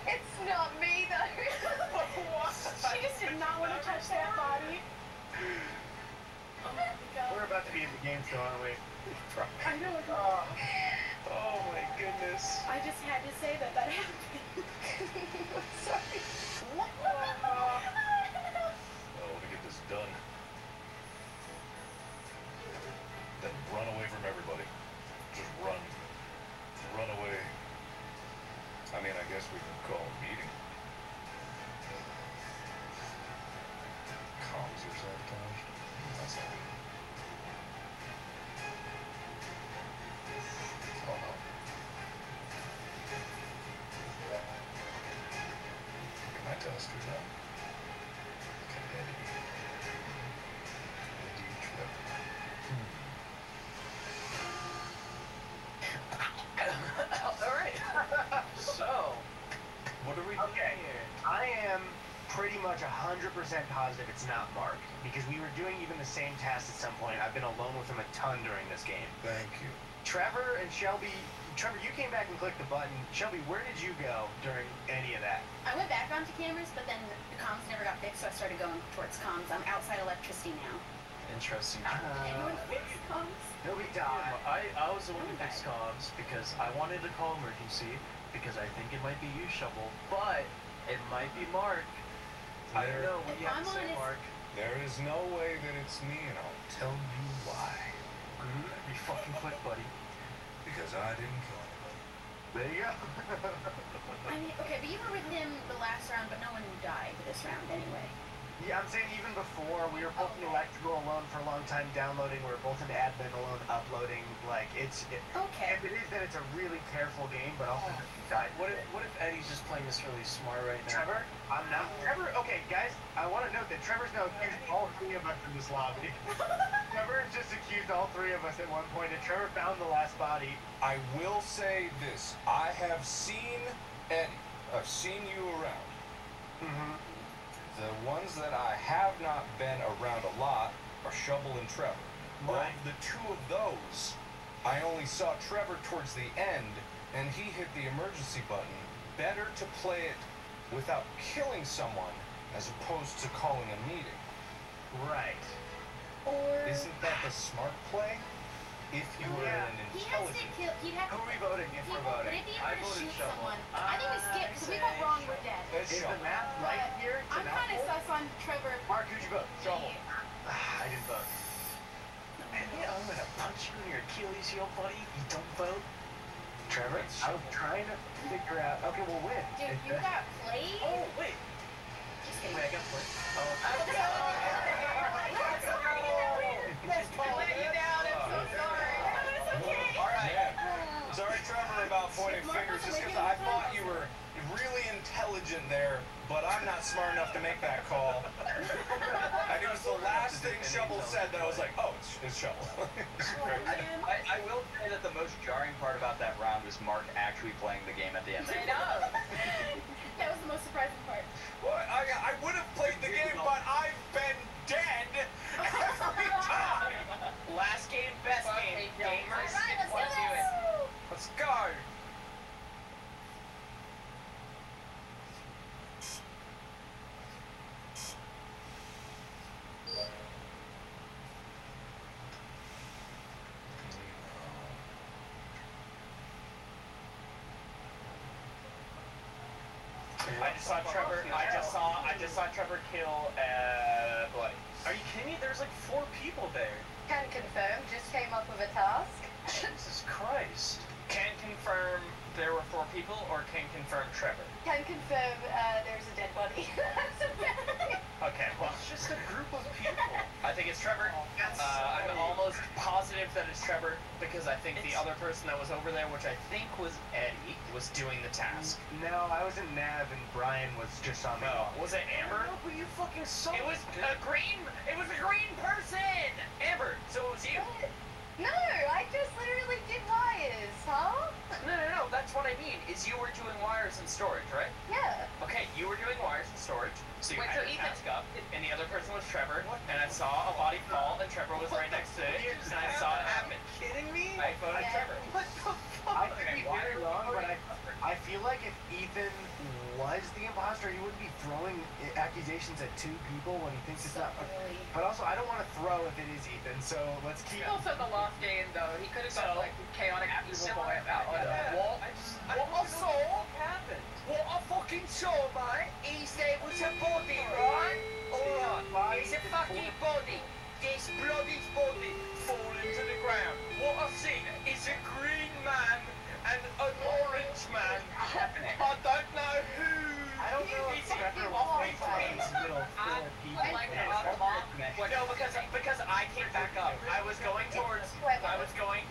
It's not me, though. She just did not want to touch that body. Oh my god. We're about to be in the game still, aren't we? I know. Oh my goodness. I just had to say that happened. Sorry. Oh, to get this done. Then run away from everybody. Just run. Run away. I mean, I guess we can call a meeting. Comms are sabotaged. That's not good. Oh no. Look at my telescope now. Look at Eddie. Eddie Trevor. Alright. So, what are we doing here? I am pretty much 100% positive it's not Mark, because we were doing even the same task at some point. I've been alone with him a ton during this game. Thank you. Trevor and Shelby, Trevor, you came back and clicked the button. Shelby, where did you go during any of that? I went back onto cameras, but then the comms never got fixed, so I started going towards comms. I'm outside electricity now. Interesting. Anyone fix comms? Nobody died. I was the one who fixed comms because I wanted to call emergency because I think it might be you, Shovel, but it might be Mark. I don't know. What do you have to say, Mark? There is no way that it's me, and I'll tell you why. Be fucking quick, buddy. Because I didn't kill anybody. There you go. I mean, okay, but you were with him the last round, but no one died this round anyway. Yeah, I'm saying even before, we were both in electrical alone for a long time downloading. We were both in admin alone uploading. Like, Okay. If it is, then it's a really careful game, but also What if Eddie's just playing this really smart right now? Trevor? I'm not. Trevor, okay, guys, I want to note that Trevor's now accused all three of us in this lobby. Trevor just accused all three of us at one point, and Trevor found the last body. I will say this. I have seen Eddie. I've seen you around. Mm-hmm. The ones that I have not been around a lot are Shovel and Trevor. Right. Of the two of those, I only saw Trevor towards the end, and he hit the emergency button. Better to play it without killing someone as opposed to calling a meeting. Right. Or Isn't that the smart play? If you were an he has to intelligent... kill. He'd have Who to. are we voting if we're But voting? if he I were to voted shoot Shovel. someone, I think we skipped because we got wrong. We're dead. It's Is the Shovel. map right here? I'm kind of sus on Trevor. Mark, who'd you vote? Shovel. I didn't vote. And yeah, I'm gonna punch you in your Achilles heel, buddy. You don't vote. Trevor, I was trying to figure out. Okay, we'll win. Dude, you got played. Oh wait. Just kidding. Wait, I got played. Oh. I'm sorry that we Let's let you down. I'm so sorry. It's okay. All right. Yeah. Sorry, Trevor, about pointing fingers just because I thought you were really intelligent there, but I'm not smart enough to make that call. And it was the last thing Shovel said that I was like, oh, it's Shovel. I will say that the most jarring part about that round was Mark actually playing the game at the end. I know. That was the most surprising part. Well, I would have played the game, but I've been dead every time. Last game, best game. Gamers, All right, let's do it. this. Let's go. I just saw Trevor. I just saw Trevor kill. Bloody. Are you kidding me? There's like 4 people there. Can confirm, just came up with a task. Jesus Christ. Can confirm there were 4 people, or can confirm Trevor. Can confirm there's a dead body. Okay, well, it's just a group of people. I think it's Trevor. I'm almost positive that it's Trevor because I think the other person that was over there, which I think was Eddie, was doing the task. No, I was in Nav and Brian was just on me. No, was it Amber? No, but you fucking saw It was a green. It was a green person. Amber. So it was you. No, I just literally did wires, huh? No. That's what I mean. Is you were doing wires and storage, right? Yeah. Okay, you were doing wires and storage. So you Wait, had so your Ethan- task up, and the other person was Trevor, and I saw a body fall, and Trevor was right next to it, and I saw it happen. Kidding me? I voted Trevor. What the fuck? I could be very wrong, but I feel like if Ethan was the imposter, he wouldn't be throwing accusations at 2 people when he thinks it's not. But also, I don't want to throw if it is Ethan, so let's keep. Also, the last game though, he could have got like chaotic evil boy about it. What I saw happened. What I fucking saw, mate, is there was a body, right? Alright, it's a fucking body. This bloody body falling to the ground. What I seen is a green man and an orange man. I don't know who. I don't know if Is it Trevor orange was little 4 people. No, because I came back up. I was going towards. I was going.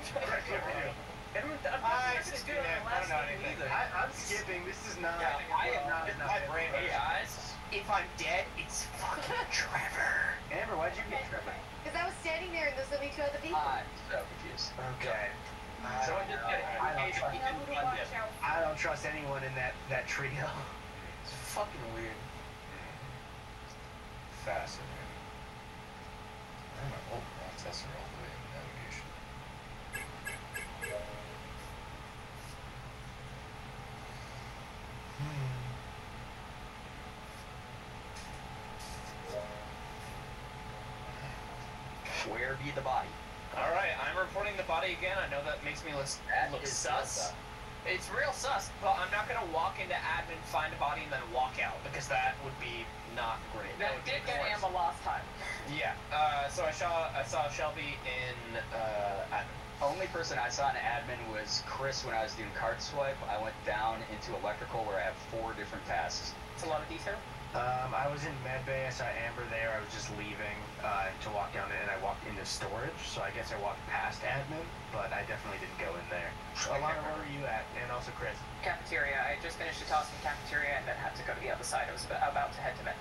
I don't know anything. I'm skipping. This is not. I am not. my brain. Hey guys, if I'm dead, it's fucking Trevor. Amber, why'd you get Trevor? Because I was standing there and there's only 2 other people. I'm so confused. Okay. So I just get it. I don't trust anyone in that trio. It's fucking weird. Fascinating. I'm an old processor all the way in navigation. Where be the body? All right, I'm reporting the body again. I know that makes me look sus. It's real sus, but I'm not gonna walk into admin, find a body, and then walk out because that would be not great. That would did be get worse. Amber last time. Yeah. So I saw Shelby in admin. Only person I saw in admin was Chris when I was doing card swipe. I went down into electrical where I have 4 different tasks. It's a lot of detail. I was in medbay. I saw Amber there. I was just leaving to walk down it, and I walked into storage. So I guess I walked past admin, but I definitely didn't go in there. Alana, where were you at? And also Chris. Cafeteria. I just finished a task in cafeteria and then had to go to the other side. I was about to head to med.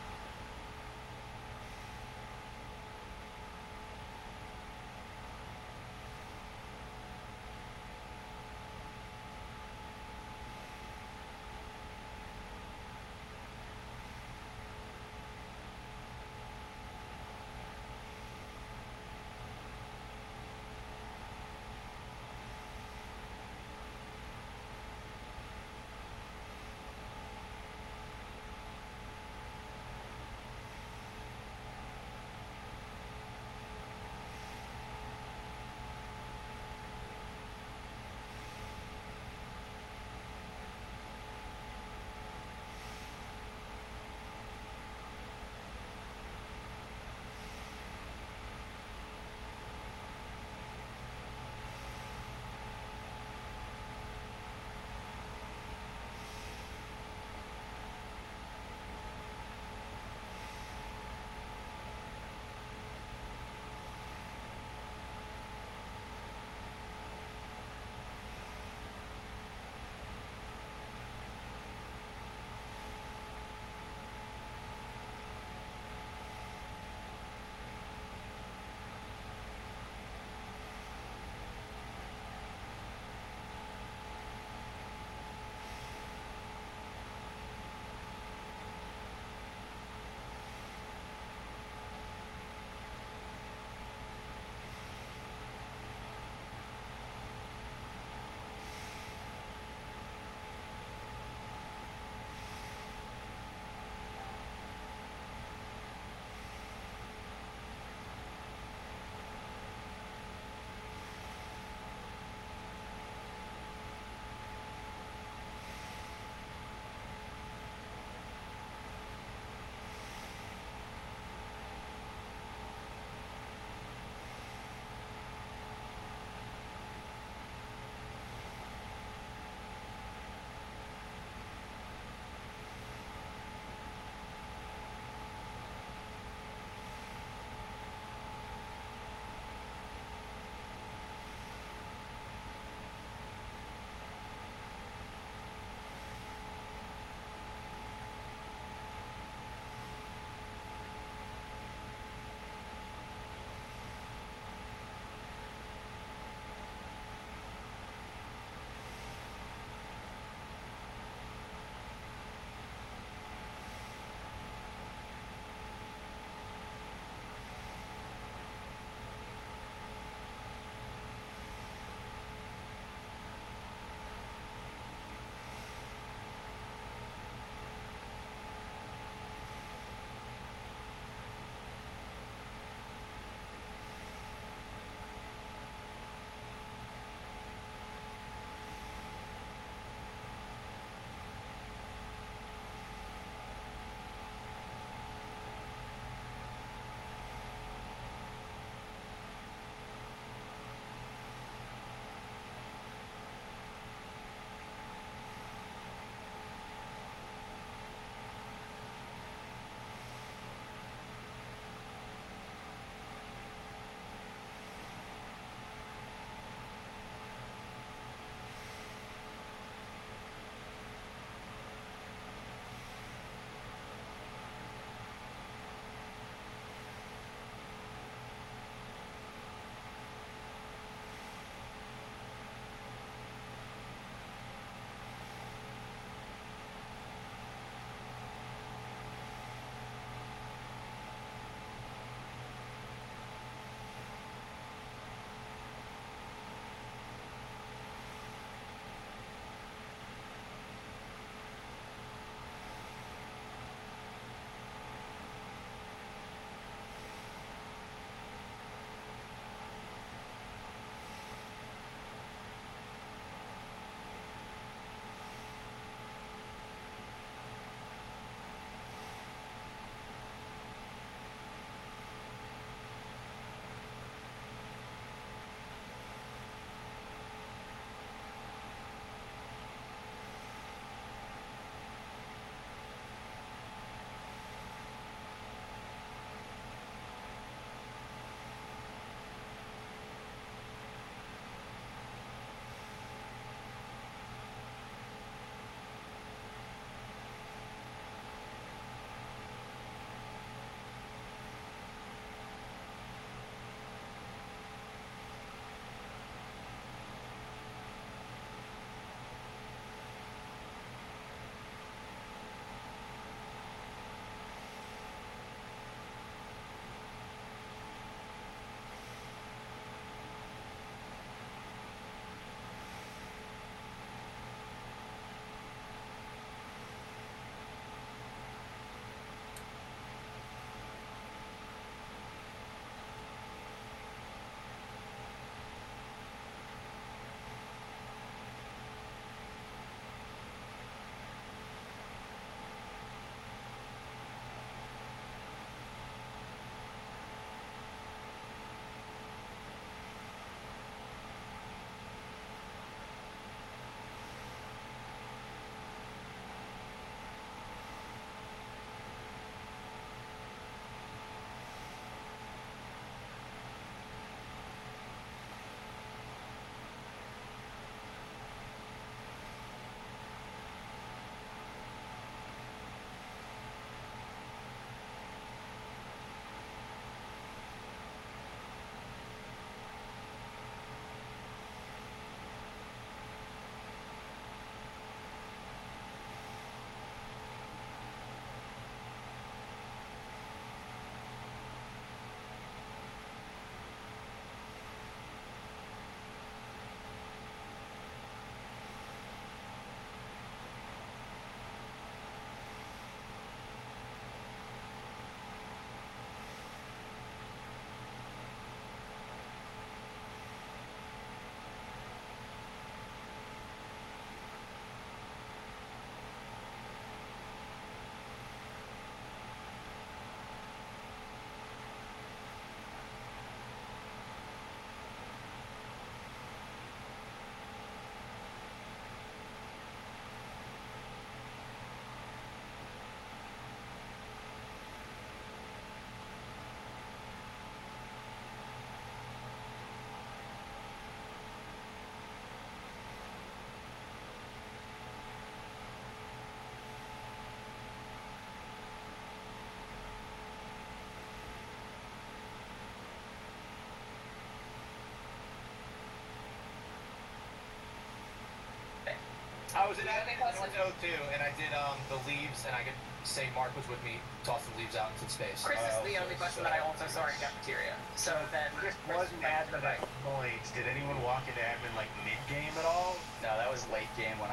I was in admin, I went to O2, and I did the leaves, and I could say Mark was with me, tossing the leaves out into space. Chris is the only person that I also saw in cafeteria. So then Chris wasn't admin at points. Did anyone walk into admin like mid-game at all? No, that was late game when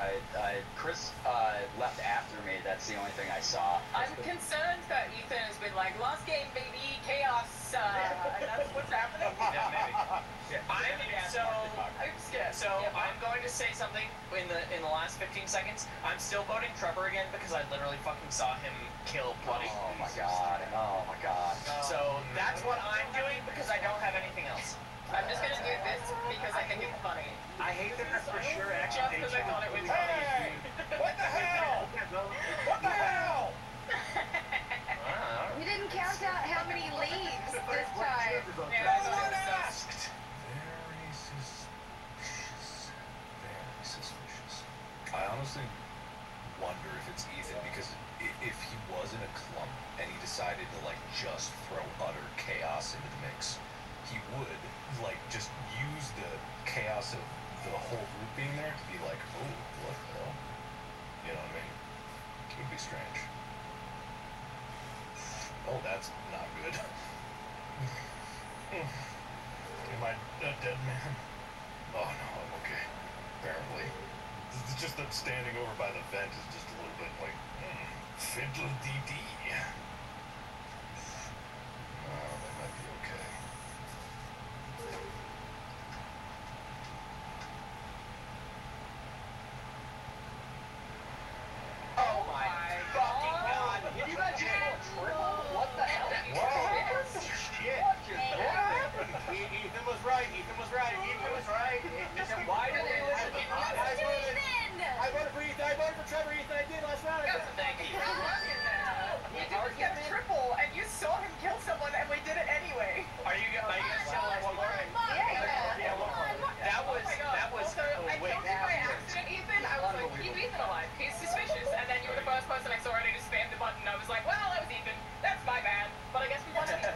Chris left after me. That's the only thing I saw. I'm concerned that Ethan has been like, last game, baby, chaos, and that's what's happening. Yeah, maybe. I'm going to say something in the last 15 seconds. I'm still voting Trevor again because I literally fucking saw him kill Bloody. Oh my god. Oh my god. So that's what I'm doing because I don't have anything else. I'm just gonna do this because I think it's funny. I hate that for sure. Just Actually, because I thought it was Hey! What the hell? What the hell? We didn't count out how many leaves this time. No one asked. Very suspicious. Very suspicious. I honestly wonder if it's Ethan, because if he was in a clump and he decided to like just throw utter chaos into the mix, he would like just use the chaos of the whole group being there to be like, oh, what the hell? You know what I mean? It would be strange. Oh, that's not good. Am I a dead man? Oh no, I'm okay. Apparently. It's just that standing over by the vent is just a little bit like, fiddle dee dee. Oh, that might be okay. Oh my fucking god! You guys just went triple? What the hell? Shit. Ethan was right. Ethan was right. Ethan was right. Why did they listen to I voted for Ethan. I voted for Trevor. Ethan, I did last round. Thank you. You didn't get triple, and you saw him kill someone, and we did it anyway. Are you gonna tell us one more? Yeah, one more. That was Also, I killed you by accident, Ethan. I was like, keep Ethan alive. He's suspicious. And then you were the first person I saw, and I just spammed the button. I was like, well, that was Ethan. That's my bad. But I guess we won anyway.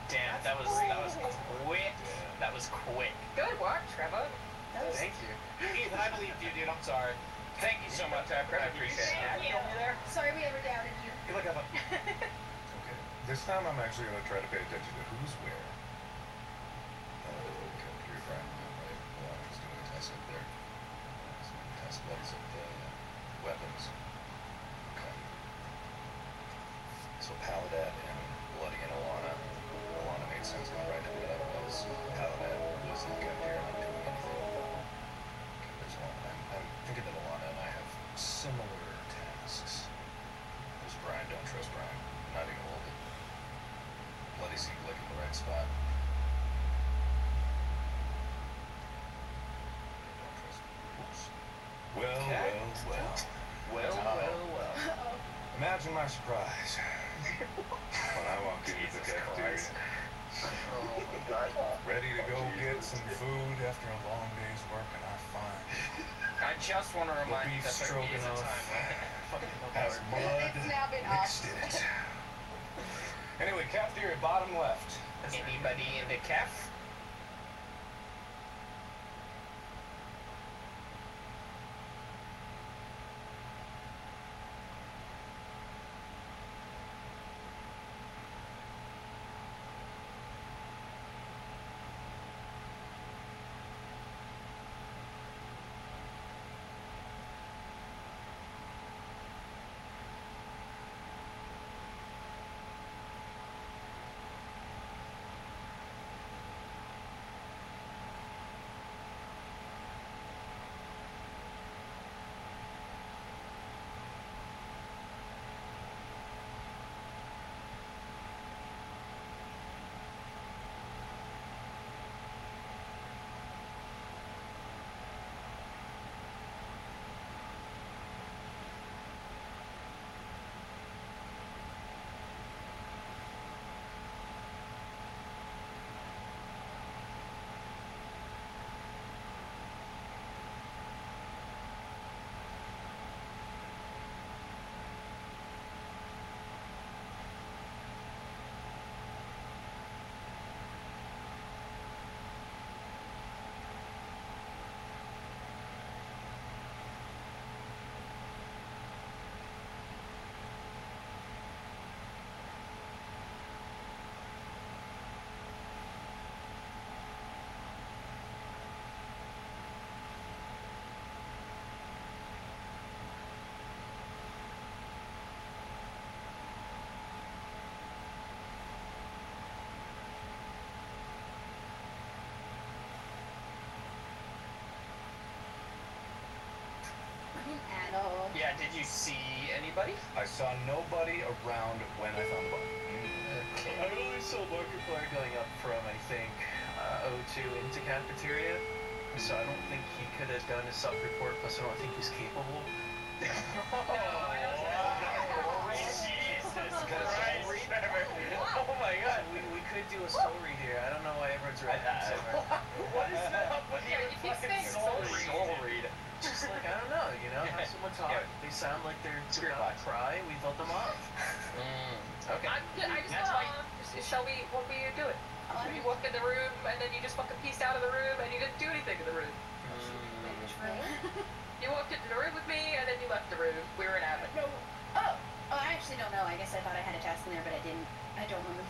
Damn, that was quick. That was quick. Good work, Trevor. Thank you. Ethan, I believed you, dude. I'm sorry. Thank you so much. I appreciate it. Thank you. Sorry we ever doubted you. You look up. Okay. This time I'm actually going to try to pay attention to who's where. Okay, you're right. Right. Well, he's doing a test up there. He's doing a test levels of the weapons. Okay. So Paladin and Bloody and Alana. Alana made sense going right into what that was. Paladin was in the cafeteria not doing anything. Okay, there's one. I'm thinking that Alana and I have similar tasks. There's Brian. Don't trust Brian. Not even a little bit. Bloody seemed like in the right spot. Don't trust. Whoops. Well. Imagine my surprise when I walked into the cafeteria. Ready to go get some food after a long day's work, and I find I just want to remind you beef that there is a stroganoff time. has mud It's now been mixed in it. Anyway, cafeteria bottom left. Anybody in the caf? And did you see anybody? I saw nobody around when I found the body. I only saw Markiplier going up from, I think, O2 into cafeteria. So I don't think he could have done a self-report, plus I don't think he's capable. Oh my god, we could do a soul read here. I don't know why everyone's reacting so hard. What is that? What do you fucking soul read? Just like, I don't know, you know, how someone talk. They sound like they're about to cry, we let them off. Okay. I just Shelby, what were you doing? You walked in the room and then you just fucking pieced out of the room and you didn't do anything in the room. You walked into the room with me and then you left the room. We were in admin. No. Oh, I actually don't know. I guess I thought I had a task in there, but I didn't. I don't remember.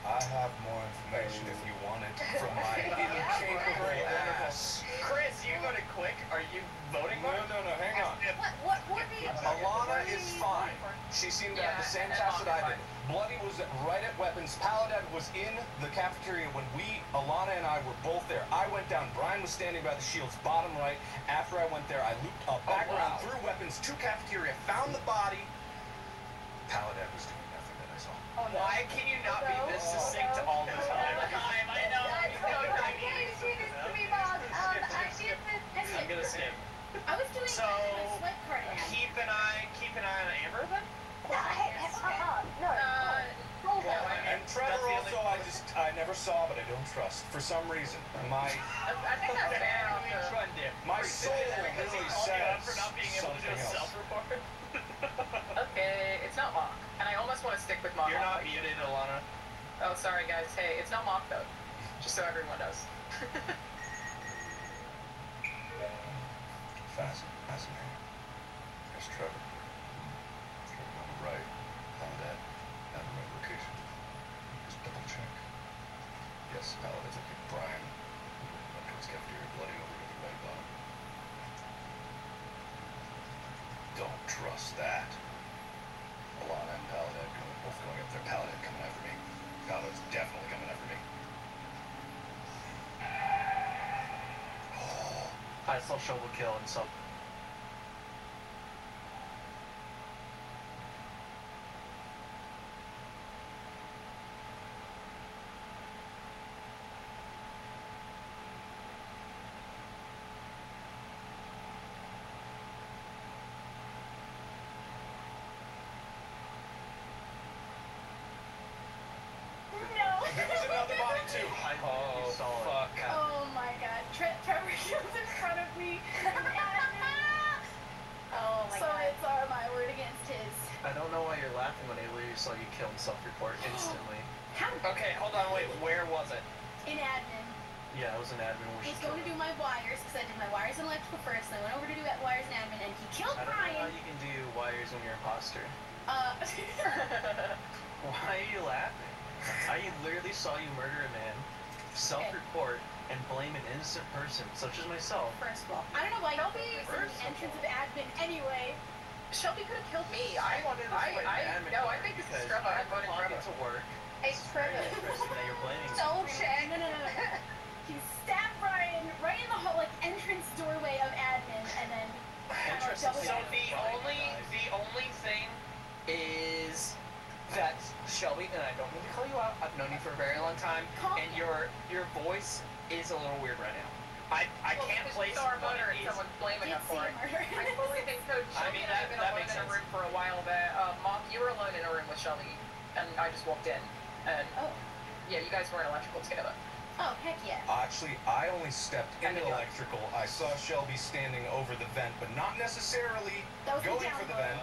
I have more information if you want it from my incapable ass. Chris, you voted quick. Are you voting? No, hang on. What do you... Alana is fine. She seemed to have the same task that I did. Bloody was right at weapons. Paladin was in the cafeteria when Alana and I were both there. I went down. Brian was standing by the shields, bottom right. After I went there, I looped up, back around, threw weapons to cafeteria, found the body. Paladin was doing nothing that I saw. Why can you not be this succinct all the time? I know. I'm gonna skip. I was doing So, a swipe card ad. keep an eye on Amber then? And Trevor also, I never saw, but I don't trust. For some reason, I think that's fair. my soul really says for not being able to do a something else. self-report. Okay, it's not mock. And I almost want to stick with mock. You're not muted, Alana. Oh, sorry guys. Hey, it's not mock though. Just so everyone knows. Fascinating. There's Trevor. Trevor on the right. Paladin. Not the right location. Just double check. Yes, Paladin's looking at Brian. Up towards cafeteria, bloody over to the right bottom. Don't trust that. Alana and Paladin both going up there. Paladin coming after me. Paladin's definitely coming after me. I saw Shovel kill and some. There was another body too. Fuck. Oh my god. Trevor kills in front of me. Oh my so god. it's my word against his. I don't know why you're laughing when I literally saw you kill and self-report instantly. How? Okay, hold on, wait. Where was it? In admin. Yeah, I was an admin I where she was going to do my wires because I did my wires and electrical first, and I went over to do wires and admin, and he killed I don't know how Brian. you can do wires when you're an imposter. Uh. Why are you laughing? I literally saw you murder a man, self-report, and blame an innocent person, such as myself. First of all, I don't know why Shelby was in the entrance of admin anyway. Shelby could have killed me. I think this is Trevor. I voted Trevor. To work. Hey, Trevor. That you're blaming. Don't check. No. He stabbed Brian right in the whole entrance doorway of admin, and then So the only thing is that Shelby, and I don't mean to call you out, I've known you for a very long time, and your voice is a little weird right now. I can't place our what murder it and is. someone's blaming us for it. Murder. I totally think so. Shelby and I have been alone in a room for a while there. Mock, you were alone in a room with Shelby, and I just walked in. And yeah, you guys were in electrical together. Oh, heck yeah. Actually, I only stepped into electrical. I saw Shelby standing over the vent, but not necessarily going for the vent.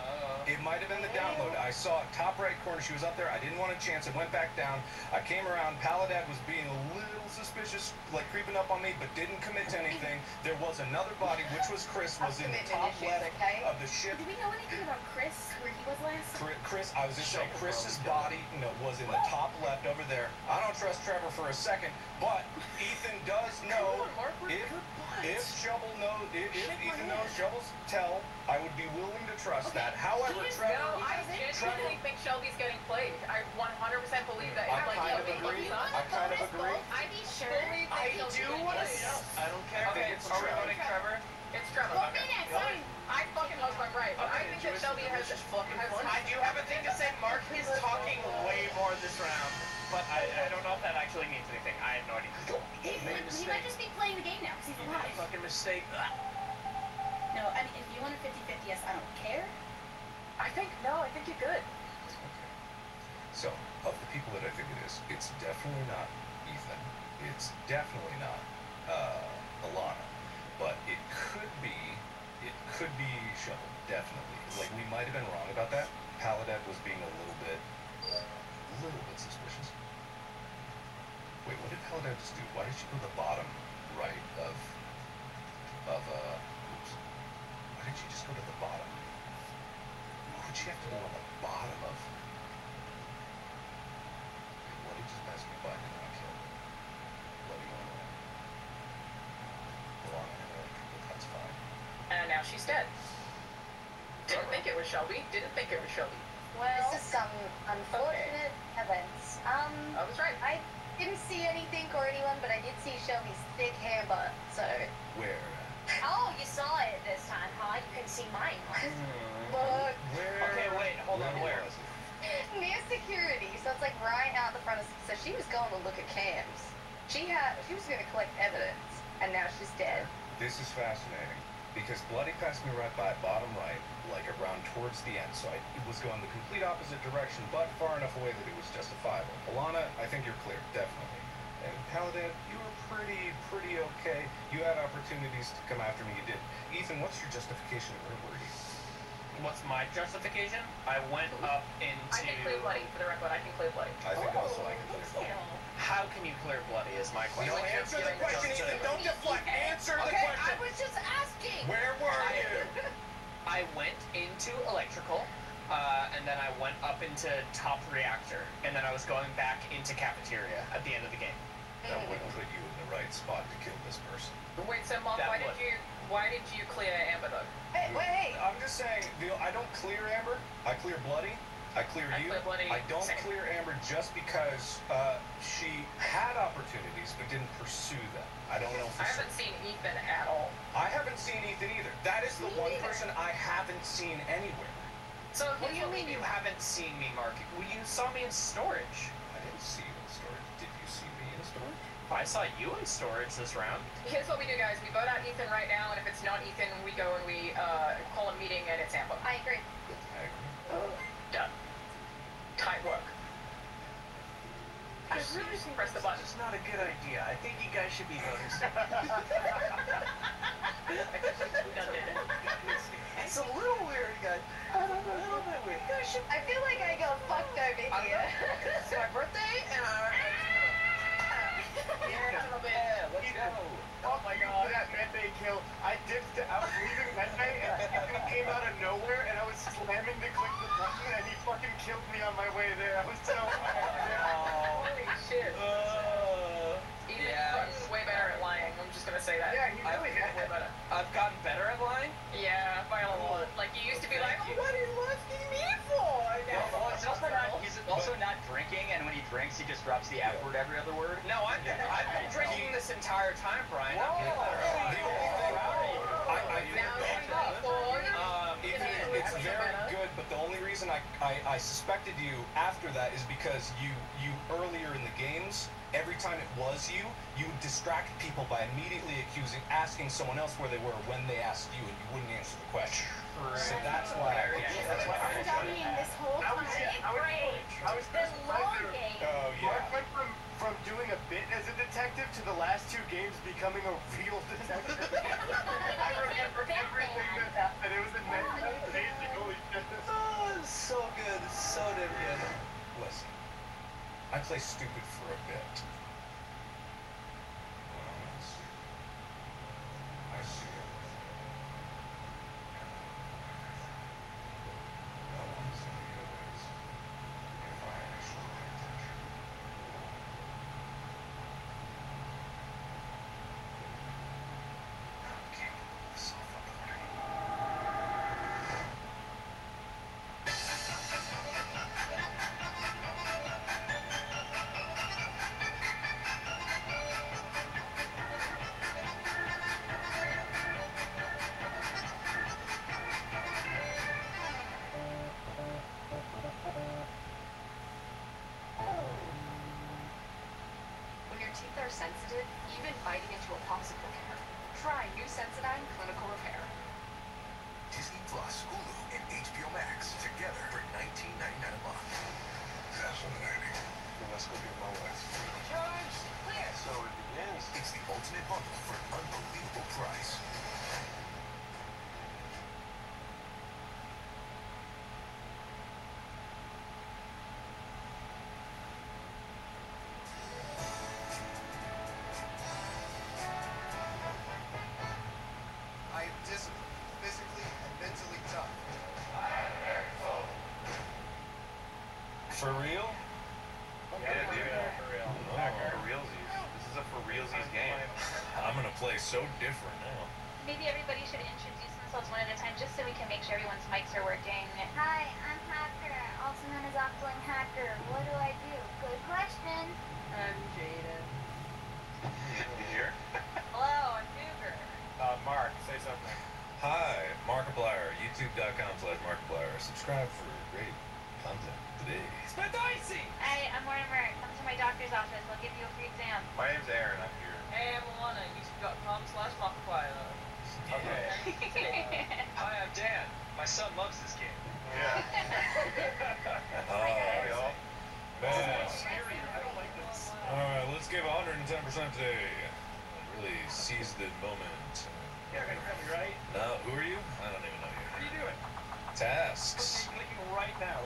It might have been the download. I saw it top right corner. She was up there. I didn't want a chance. I went back down. I came around. Paladin was being a little suspicious, like creeping up on me, but didn't commit to anything. There was another body, which was Chris, was in the top left of the ship. Do we know anything about Chris, where he was last? Chris, I was just saying, Chris's body was in the top left over there. I don't trust Trevor for a second, but Ethan does know if Shovel knows, if Ethan knows Shovel's tell, I would be willing to trust that. However, Trevor, No, I genuinely think Shelby's getting played. I 100% believe that. I kind of agree. I'd be sure. I do want to. I don't care. Okay, are we voting Trevor? It's Trevor. Vote me next. Fine. I fucking Mark is talking way more this round, but I don't know if that actually means anything. I have no idea. He might just be playing the game now because he's alive. Fucking mistake. No, I mean, if you want a 50-50 yes, I don't care. I think you're good. So, of the people that I think it is, it's definitely not Ethan. It's definitely not Alana. But it could be Shovel, definitely. Like, we might have been wrong about that. Paladin was being a little bit suspicious. Wait, what did Paladin just do? Why did she go to the bottom right of oops. Why did she just go to the bottom? What would she have to go on the bottom of? What did just pass me by and not kill? Bloody Alana, but that's fine. And now she's dead. Didn't think it was Shelby. Well, this is some unfortunate events. I was right. I didn't see anything or anyone, but I did see Shelby's thick hair butt, so. Where? Oh, you saw it this time, huh? You couldn't see mine. Look. Okay, wait, hold on, where? Near security, so it's like right out the front of. So she was going to look at cams. She was going to collect evidence, and now she's dead. This is fascinating because Bloody passed me right by, bottom right, like around towards the end. So it was going the complete opposite direction, but far enough away that it was justifiable. Alana, I think you're clear, definitely. And Paladin, you were pretty okay. You had opportunities to come after me, you did. Ethan, what's your justification? Where were you? What's my justification? I went up into... I can clear bloody. For the record, I can clear bloody. I think also I can clear bloody. How can you clear bloody is my question. No, answer the question, Ethan. Don't deflect. Answer the question. I was just asking. Where were you? I went into electrical, and then I went up into top reactor, and then I was going back into cafeteria at the end of the game. That would put you in the right spot to kill this person. Wait, so Mark, why did you clear Amber though? Hey. I'm just saying, I don't clear Amber. I clear Bloody. I clear you. Clear Bloody. I don't Same. clear Amber just because she had opportunities but didn't pursue them. I don't know for I haven't seen Ethan at all. I haven't seen Ethan either. That is the one person I haven't seen anywhere. So what do you mean you haven't seen me, Mark? Well, you saw me in storage. I didn't see you in storage. Did you see me in storage? I saw you in storage this round. Here's what we do, guys. We vote out Ethan right now, and if it's not Ethan, we go and we call a meeting, and it's Amber. I agree. Done. Tight work. I really think press the button. It's not a good idea. I think you guys should be voting. It's a little weird, guys. A little bit weird. I feel like I got fucked over here. It's my birthday, and Let's go. Oh my god. That Medbay kill. I was leaving Medbay and he came out of nowhere and I was slamming to click the button and he fucking killed me on my way there. I was so Holy shit. Ethan's way better at lying. I'm just gonna say that. Yeah, he really is. Way better. I've gotten better at lying. Yeah, by a lot. Like you used to be like, oh, what are you asking me for? Well, he's also not drinking, and when he drinks, he just drops the F word every other word. No, I've been drinking this entire time, Brian. It's very good, but the only reason I suspected you after that is because you earlier in the games, every time it was you would distract people by immediately asking someone else where they were when they asked you, and you wouldn't answer the question. So that's why I I'm studying this whole time. I was The long game. Oh Mark went from doing a bit as a detective to the last two games becoming a real detective. I remember everything that happened. It was amazing. Holy shit. Oh, it's so good. It's so damn good. Listen, I play stupid for a bit. I see everything. No one's in the others if I actually pay attention. Okay, this all fucking sensitive, even biting into a popsicle can hurt. Try new Sensodyne Clinical Repair. Disney Plus, Hulu, and HBO Max together for $19.99 a month. Fascinating. Let's go get my wife. George, clear. So it begins. It's the ultimate bundle for an unbelievable price. I am disciplined, physically and mentally tough. For real? Yeah, dude, for real. For realsies. This is a for realsies game. I'm gonna play so different now. Maybe everybody should introduce themselves one at a time just so we can make sure everyone's mics are working. Hi, I'm Hacker, also known as Octoling Hacker. What do I do? Good question. I'm Jaden. You here? Hello, I'm Cougar. Mark, say something. Hi, Markiplier, youtube.com/Markiplier. Subscribe for great content today. Spent icy! Hi, I'm Mortimer. Come to my doctor's office. I'll give you a free exam. My name's Aaron. I'm here. Hey, I'm Alana, youtube.com/Markiplier. Okay. Hi, I'm Dan. My son loves this game. Yeah. Man. I don't like this. Alright, let's give 110% today. Really seize the moment. You're gonna tell me, right? Now, who are you? I don't even know you. What are you doing? Tasks. What are you clicking right now?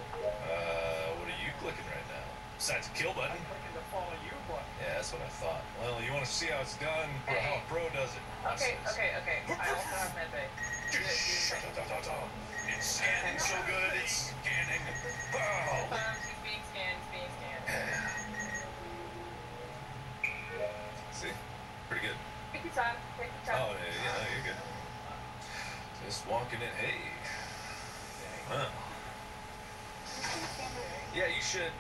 What are you clicking right now? Besides the kill button? I'm clicking the follow you button. Yeah, that's what I thought. Well, you want to see how it's done, or how a pro does it? Watch Okay. this. I also have medbay. It's scanning so good, it's scanning. Wow. He's being scanned. See? Pretty good. Take your time. Oh, yeah, you're good. Just walking in. Hey. Huh. Yeah, you should.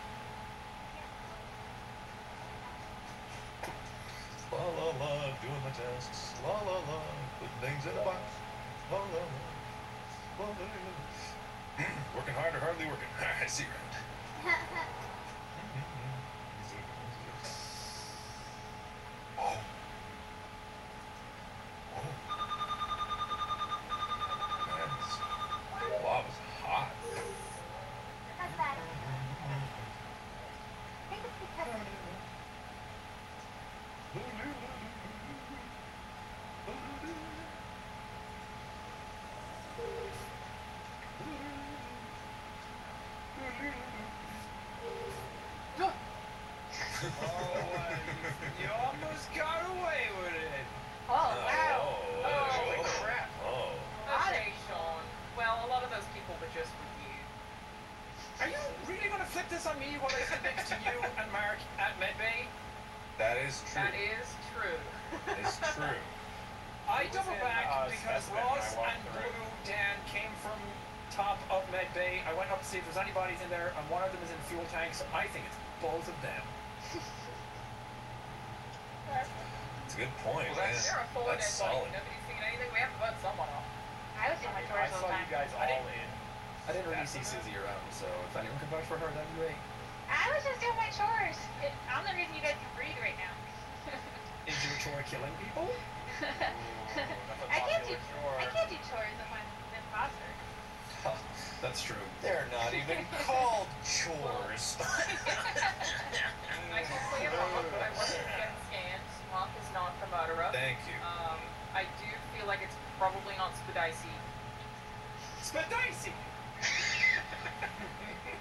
La la la, doing my tasks. La la la, putting things in a box. La la la. La, la, la. Working hard or hardly working. Alright, see you around. Oh. Man, this lava's hot. How's that? I think it's because You almost got away with it. Oh, wow. Holy crap. Oh. Okay, Sean. Well, a lot of those people were just with you. Are you really gonna flip this on me while I sit next to you and Mark at Medbay? That is true. That is true. It's true. I double back because specimen when I Ross walked and through. Blue Dan came from top of Medbay. I went up to see if there's anybody in there, and one of them is in fuel tank, so I think it's both of them. It's a good point, Well, man. that's- There are four That's dead bodies. solid. Nobody's seen anything. We haven't voted someone off. I was doing my chores I all saw the you time. guys all in. I didn't really see Susie around, so if anyone could vouch for her, that'd be great. I was just doing my chores. I'm the reason you guys can breathe right now. Is your chore killing people? I can't do chores if I'm an imposter. That's true. They're not even called chores. I can clear Mock, but I wasn't getting scanned. Mock is not the murderer. Thank you. I do feel like it's probably not Spadicy. Spadicy!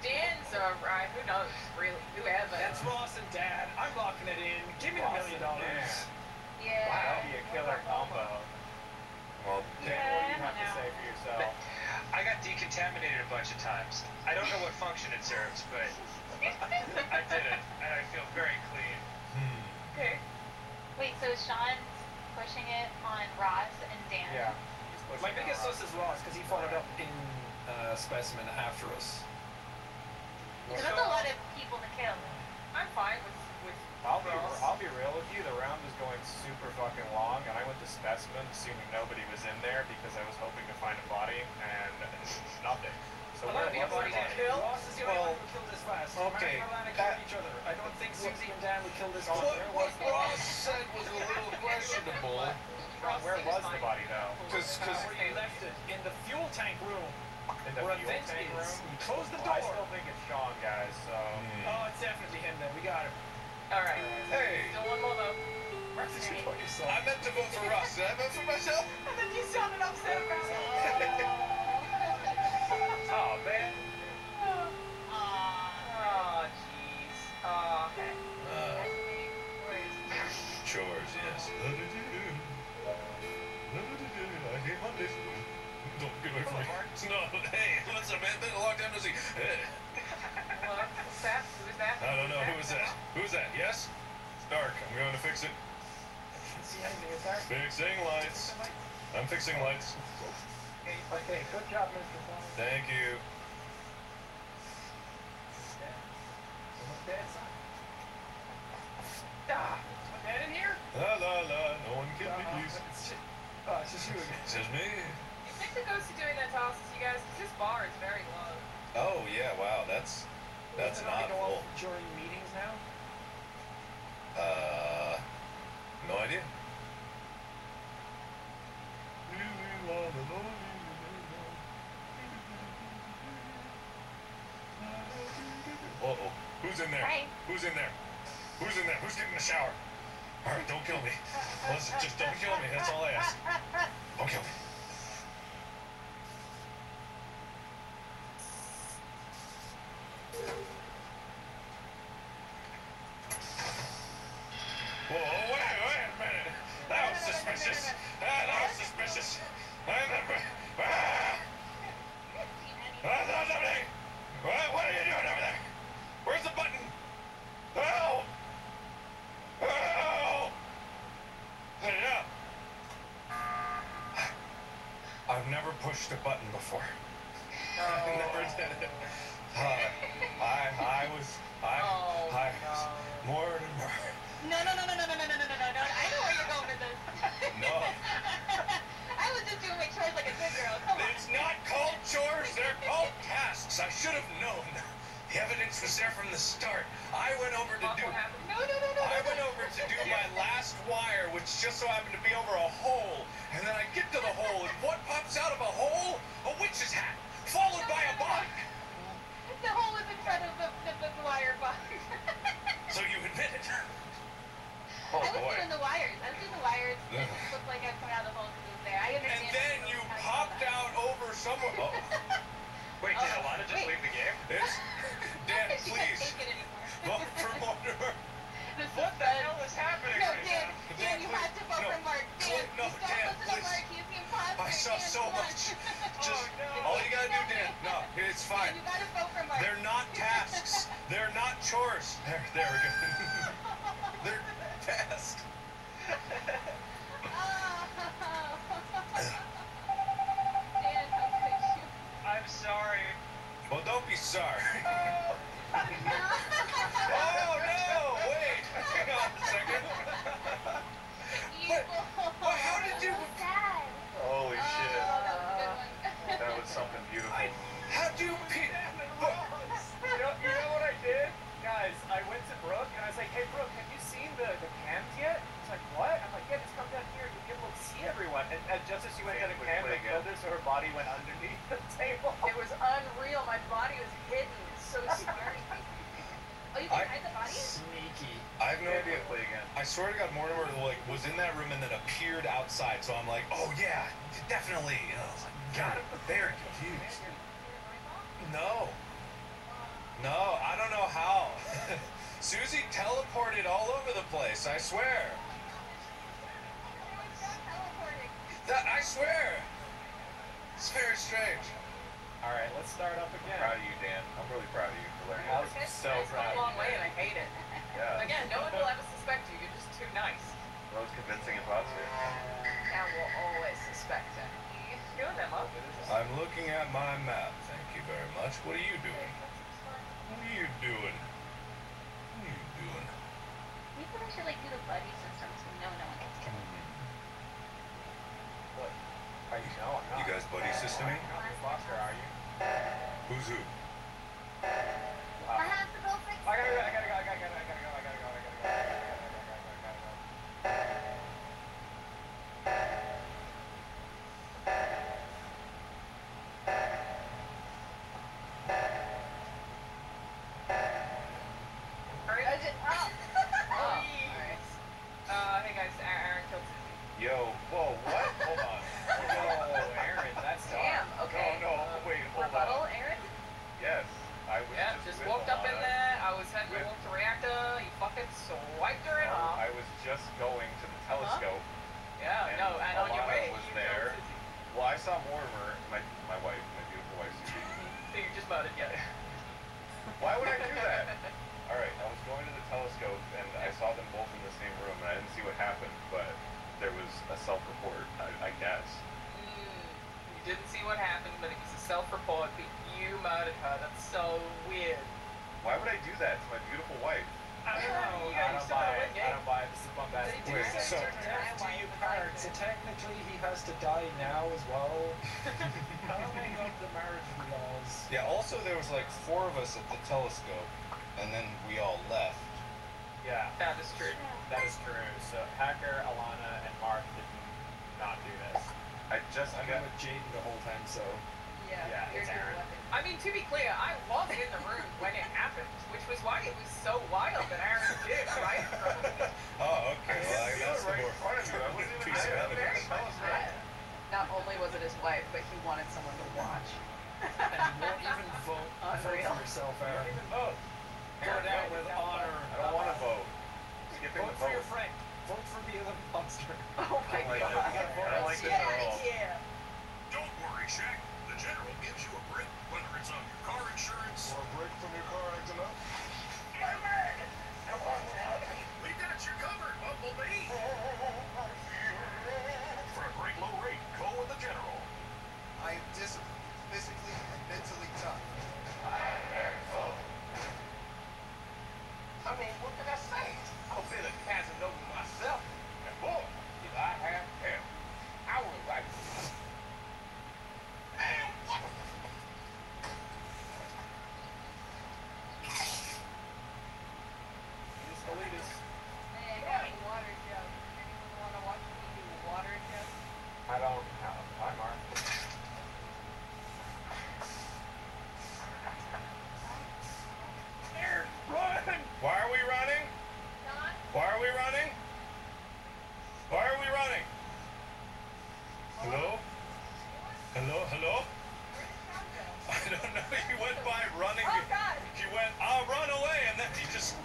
Dan's right. Who knows? Really? Whoever. That's Ross and Dad. I'm locking it in. Give me $1 million. Yeah. That'd be a killer combo. Well, Dan, what do you have to say for yourself? I got decontaminated a bunch of times. I don't know what function it serves, but I did it, and I feel very clean. Okay. Wait, so Sean's pushing it on Ross and Dan? Yeah. My biggest sus is Ross because he followed up in Specimen after us. Because that's a lot of people to kill. I'm fine with I'll be real with you. The round was going super fucking long, and I went to specimen assuming nobody was in there because I was hoping to find a body, and nothing. So Well, where that'd be a was the body to body? kill. Ross is the only one who killed this fast. Okay, Matt and Alana that- killed each other. I don't think Susie and Dan would kill this What, one. what Ross said was a little questionable. Where was the body though? Because Where you left it in the fuel tank room. In the Where fuel Vince tank is. room. You closed the I door. still think it's Sean, guys. So. Oh, it's definitely him then. We got him. All right. Hey. Still one more though. Where did you put yourself? I meant to vote for Ross. Did I vote for myself? And then you sounded upset about it. Oh man. Oh, jeez. Oh, okay. Chores, yes. I hate Mondays. Don't get away from me. No, hey, what's up, man? Been a long time no see. Hey. Hello? What's that? Who is that? I don't know. Who was that? Who's that? Yes? It's dark. I'm going to fix it. Can't see anything. Is that? Fixing lights. I'm fixing lights. Okay, good job, Mr. Fong. Thank you. Ah, is my dad in here? La la la. No one can be please. It's just you again. Says me. You think the ghost is doing that to us, you guys? 'Cause this bar is very low. Oh yeah. Wow. That's Doesn't it not go full. off during meetings now? No idea. Uh-oh. Who's in there? Hey. Who's in there? Who's in there? Who's getting the shower? All right, don't kill me. Listen, just don't kill me. That's all I ask. Don't kill me. Whoa, wait a minute. That was suspicious. That was suspicious. What are you doing over there? Where's the button? Help! Help! Yeah. I've never pushed a button before. Never did it. I was Mortimer. No. I know where you're going with this. No. I was just doing my chores like a good girl. Come on. It's not called chores, they're called tasks. I should have known. The evidence was there from the start. I went over to do No. I went over to do my last wire, which just so happened to be over a hole. And then I get to the hole, and what pops out of a hole? A witch's hat, followed by a body. The hole was in front of the wire box. So you admit it. I Oh was boy. doing the wires. It just looked like I'd come out of the hole because it was there. I And understand. then you popped out over somewhere. Oh. Wait, did Alana just leave the game? It's Dan, She can't please. take it anymore. Vote for Mortimer. What the hell is happening No, right Dan, now? Dan, you have to vote for Mark. Dan, No, you don't Dan, listen to please. Mark. He's the imposter. I saw Dan, so come on. much. Just all you gotta do, Dan. No, it's fine. Dan, you gotta vote for Mark. They're not tasks. They're not chores. There we go. They're tasks. Dan, how could you? I'm sorry. Well, don't be sorry. No. Oh no! Wait. Hang on a second. What? How did you? Sad. Holy shit. That was a good one. That was something beautiful. How'd you pick? You know what I did? Guys, I went to Brooke and I was like, hey Brooke, have you seen the cams yet? She's like, what? I'm like, yeah, just come down here. You'll be able to see everyone. And just as she went to the cam, they killed her, so her body went underneath the table. It was unreal. My body was hidden. It's so scary. Oh, you can hide the body? Sneaky. I have no idea. Play again. I swear to God, Mortimer was in that room and then appeared outside. So I'm like, oh yeah, definitely. You know, I was like, God, I'm very confused. No, I don't know how. Susie teleported all over the place. I swear. I swear. It's very strange. All right, let's start up again. Proud of you, Dan. I'm really proud of you for learning. I was It's so come proud a of long you. way, and I hate it. Yeah. Again, no one will ever suspect you. You're just too nice. That was convincing and positive. And we'll always suspect it. You're doing that, Mom. I'm looking at my map. Thank you very much. What are you doing? What are you doing? What are you doing? Me I should like do the buddy system so no one gets killed. What? Are you? No, I'm not. You guys buddy systeming? You're not this monster, are you? Who's who? I have to go fix I gotta go. Hurry. I just, oh. Alright. Hey guys, Aaron killed Susie. Yo, whoa, what? Hold on. Yo, Aaron, that's Damn, okay. No, wait, hold Rebuttal, on. Aaron? Yes, I was Yeah, just with walked up in Alana. there. I was heading to walk to reactor. You fucking swiped her in off. I was just going to the telescope. Yeah, and no, and on your Alana way, was you there. killed Susie. Well, I saw Mortimer, my wife, my beautiful wife, Susie. So you just voted, yeah. Why would I do that? All right, I was going to the telescope and I saw them both in the same room and I didn't see what happened, but there was a self-report, I guess. You didn't see what happened, but it was a self-report that you murdered her. That's so weird. Why would I do that to my beautiful wife? I don't know. You guys I don't still buy gotta it. win, I don't buy it. This is bombastic. Wait, so Death do you part? So technically he has to die now as well. Coming up the marriage laws. Yeah, also there was like 4 of us at the telescope, and then we all left. Yeah. That is true. That is true. So Hacker, Alana, and Mark did not do this. I just I've got... been with Jaden the whole time, so Yeah, it's Aaron. I mean, to be clear, I was in the room when it happened, which was why it was so wild that Aaron did right in front of me. Oh, okay. Well, that's the right more in front of you. I wasn't even piece of there. evidence. Not only was it his wife, but he wanted someone to watch. And you won't even vote for yourself, Aaron. Don't even vote. Go down with honor. I don't want to vote. Skipping Vote the for vote. your friend. Vote for the other monster. Oh my I god. don't like this. I don't like this Get at out all. of here. Don't worry, Shaq. The General gives you a break, whether it's on your car insurance or a break from your car acting up. We got you covered, Bumblebee. For a great low rate, go with the General. I am disciplined, physically and mentally tough. I mean, what can I say? I'm a bit of Casanova myself. And boy, did I have hell. I was like, man, what? Just delete us. Hey, I got a water jug. Anyone want to watch me do a water jug? I don't have a timer. Aaron, run! Why are we running? Why are we running? Why are we running? Hello? Hello? Hello? I don't know. He went by running. Oh, God. He went, I'll run away, and then he just...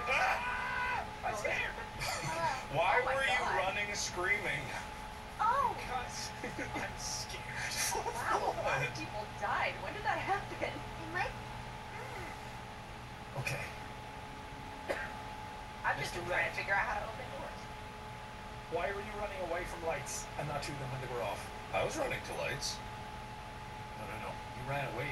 Ah! I'm scared. Why Oh my were you God. running screaming? Oh, Guys, I'm scared. wow. A lot of people died. When did that happen? It might. Okay. I'm just trying to figure out how to open doors. Why were you running away from lights and not to them when they were off? I was running to lights. No. You ran away.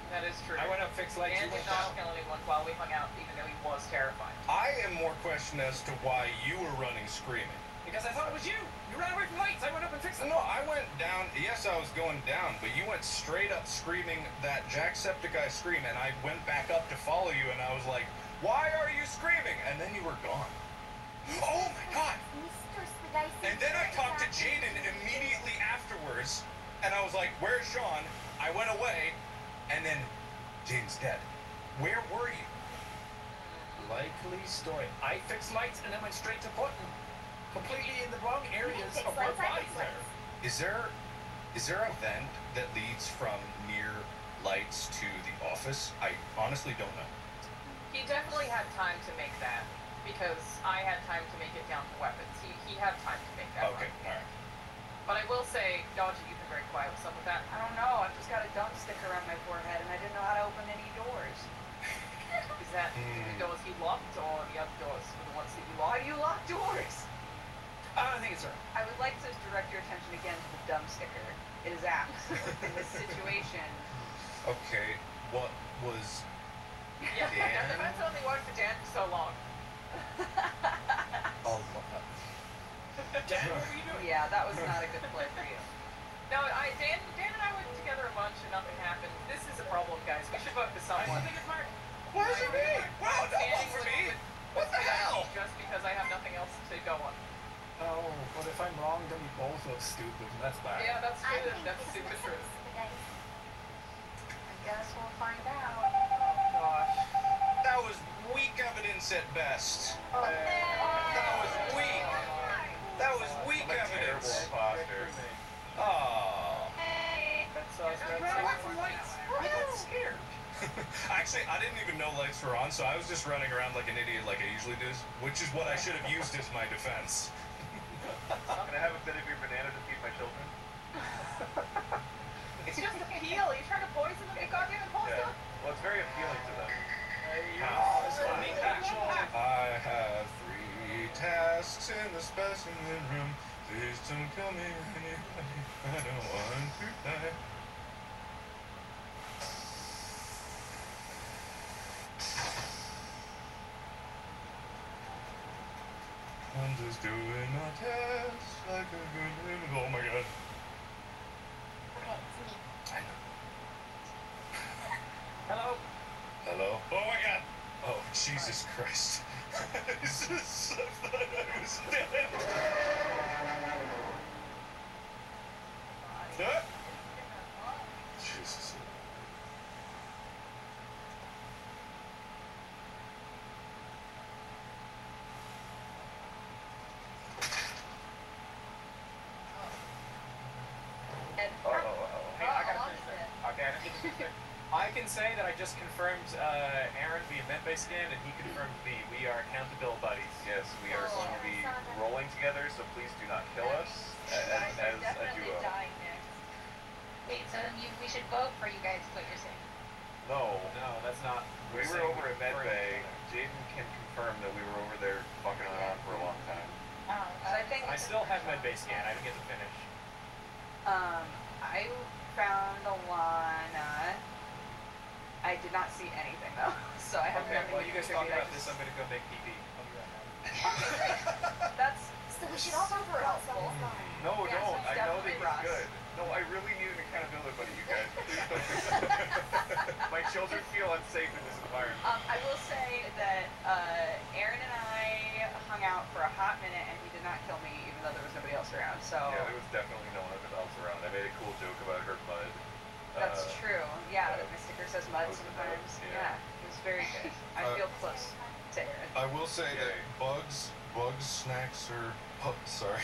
That is true. I went up, fixed lights, Dan you did went not down. kill anyone while we hung out, even though he was terrified. I am more questioned as to why you were running screaming. Because I thought it was you. You ran away from lights. I went up and fixed them. No, I went down. Yes, I was going down, but you went straight up screaming that Jacksepticeye scream, and I went back up to follow you, and I was like, "Why are you screaming?" And then you were gone. Oh my God! Mr. Spaghetti. And then I talked to Jaden immediately afterwards, and I was like, "Where's Sean?" I went away, and then Jaden's dead. Where were you? Likely story. I fixed lights and then went straight to Putin. Completely in the wrong areas fix of our lights, I bodies fix there. Is there a vent that leads from near lights to the office? I honestly don't know. He definitely had time to make that because I had time to make it down to weapons. He had time to make that. Okay, run. all right. But I will say, Dodgy, you've been very quiet. What's up with that? I don't know. I've just got a dump sticker on my forehead, and I didn't know how to open any doors. Is that the doors he locked or the other doors were the ones that you Why locked? do you lock doors? I don't think it's her. I would like to direct your attention again to the dump sticker. It is apt in this situation. Okay, what was Yeah, Dan? defense only worked for Dan for so long. Oh, Dan, what were you doing? Yeah, that was not a good play for you. No, Dan and I went together a bunch and nothing happened. This is a problem, guys. We should vote for someone. Why is it me? Wow, don't vote for me. What the hell? Just because I have nothing else to go on. Oh, but if I'm wrong, then we both look stupid, and that's bad. Yeah, that's I true. think That's this super is true. I guess we'll find out. Gosh. That was weak evidence at best. Oh, That was weak. That was weak I'm a terrible evidence. imposter. Oh. That's us. I got scared. Actually, I didn't even know lights were on, so I was just running around like an idiot like I usually do, which is what I should have used as my defense. Can I have a bit of your banana to feed my children? It's just a peel. You're trying to poison them. You goddamn impulsive. Yeah. Well, it's very appealing to them. I have 3 tasks in the specimen room. Please don't kill me, anybody. I don't want to die. I'm just doing my tasks like a good. Oh my god. Okay, it's me. I know. Hello. Hello? Oh my god! Oh, Jesus Christ. This is, I thought I was dead. Huh? Jesus. Hey, I got okay, I can say that I just confirmed Aaron via medbay scan, and he confirmed me. We are accountable buddies. Yes, we are going to be rolling together, so please do not kill us as a duo. Wait, so we should vote for you guys, is what you're saying? No. No, that's not. We were over at Medbay. Jaden can confirm that we were over there fucking around for a long time. Oh, So I think I still have medbay scan. I didn't get to finish. I found Alana. I did not see anything though, so I have Okay, nothing well, to you guys talk contribute. about this. I'm gonna go make pee. I'll be right back. That's So we should all vote for helpful. No, Yeah, don't. so it's I know that definitely he's Ross. good. No, I really need an accountability buddy, you guys. Please don't do that. My children feel unsafe in this environment. I will say that Aaron and I hung out for a hot minute, and he did not kill me, even though there was nobody else around. So Yeah, there was definitely no one else around. I made a cool joke about her mud. that's true. Yeah, that my sticker says mud sometimes. Yeah. It was very good. I feel close to Aaron. I will say that Bugs Snacks sorry,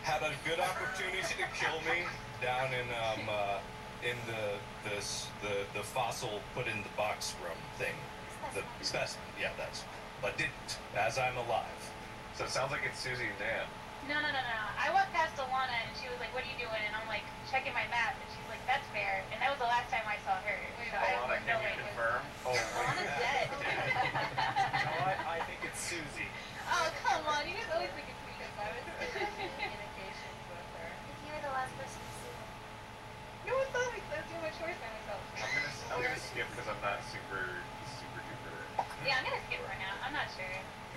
had a good opportunity to kill me down in the fossil put in the box room thing. The specimen, yeah, that's. But didn't, as I'm alive. So it sounds like it's Susie and Dan. No. I walked past Alana and she was like, "What are you doing?" And I'm like, "Checking my map." And she's like, "That's fair." And that was the last time I saw her. So I Alana, have can no you way. confirm? Oh, Alana's dead. You know what? I think it's Susie. Oh, come on. You guys always think it's me because I was Communications with her. If you were the last person to see her. No, it's not. I was doing my chores by myself. I'm gonna skip because I'm not super duper. Yeah, I'm gonna skip right now. I'm not sure.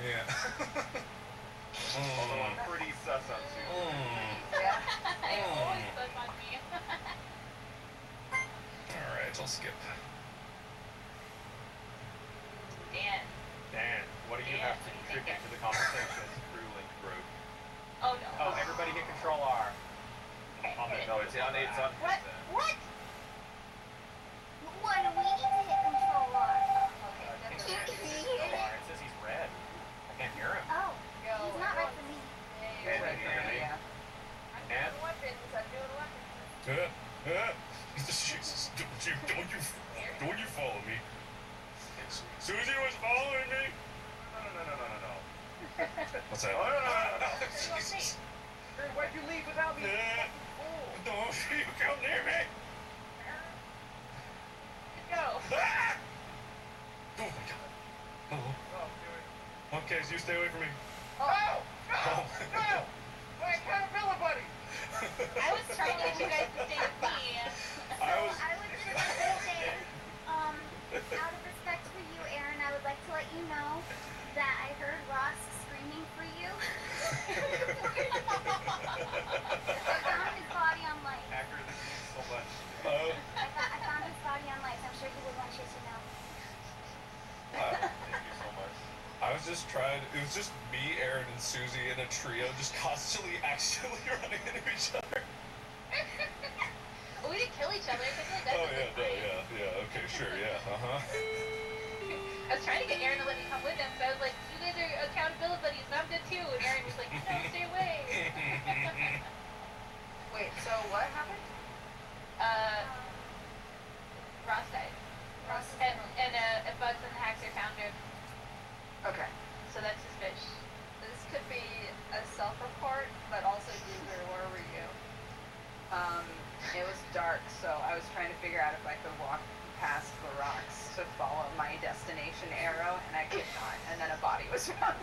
Yeah. Although I'm pretty sus on Susie. Yeah. They always suck on me. Alright, I'll skip. Dan. Dan, what do you have to contribute to the conversation? Crew link broke. Oh no. Oh, everybody hit Control R. No, it's on. It's on. What? What? What do we need to hit control on? It says he's red. I can't hear him. Oh, he's not right for me. And Yeah. And Jesus, don't you follow me. Susie was following me. No. What's that? No. Jesus. Why'd you leave without me? Don't you come near me. Go. Ah! Oh my god. Oh. Okay, so you stay away from me. No! My accountability buddy! I was trying to get you guys to stay with me. I was. I was just gonna say, it's just me, Aaron, and Susie in a trio, just constantly accidentally running into each other. Well, we didn't kill each other. I feel like that's Oh a yeah, good no, fight. yeah, okay, sure, yeah, I was trying to get Aaron to let me come with him, so I was like, you guys are accountability buddies, and I'm good too. And Aaron was like, no, stay away. Wait, so what happened? Ross died. Ross is And Bugs and Haxer found her. Okay. So that's his fish. This could be a self-report, but also Google, where were you? It was dark, so I was trying to figure out if I could walk past the rocks to follow my destination arrow, and I could not. And then a body was found.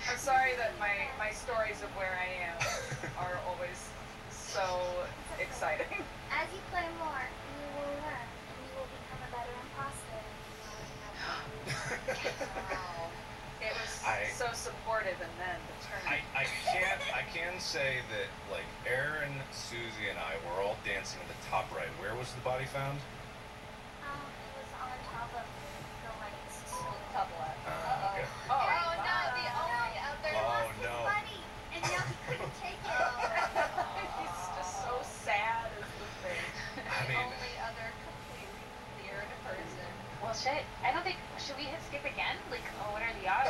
I'm sorry that my stories of where I am are always so exciting. As you play more, you will learn, and you will become a better imposter. Wow. It was so supportive, and then the turn. I can say that, like, Aaron, Susie, and I were all dancing at the top right. Where was the body found? It was on top of the lights. Top left. Okay. Oh no, the only other Oh, lost his no. buddy, and now he couldn't take it. He's just so sad as the thing. I mean, Only other completely cleared person. Well, shit. I don't think. Should we hit skip again? Like, oh, what are the odds?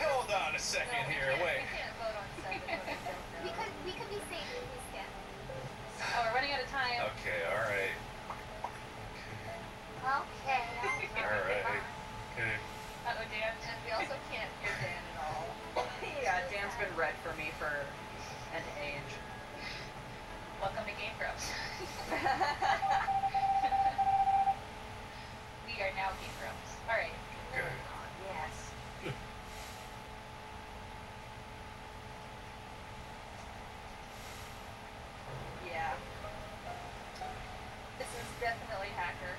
hold on a second here. Wait. We can't vote on 7 when we don't know. We could be safe if we skip. Oh, we're running out of time. Okay, all right. Okay. All right. Okay. Uh-oh, Dan. And we also can't hear Dan at all. Yeah, Dan's been red for me for an age. Welcome to Game Grumps. We are now Game Grumps. All right. Good. Yes. Yeah. This is definitely hacker.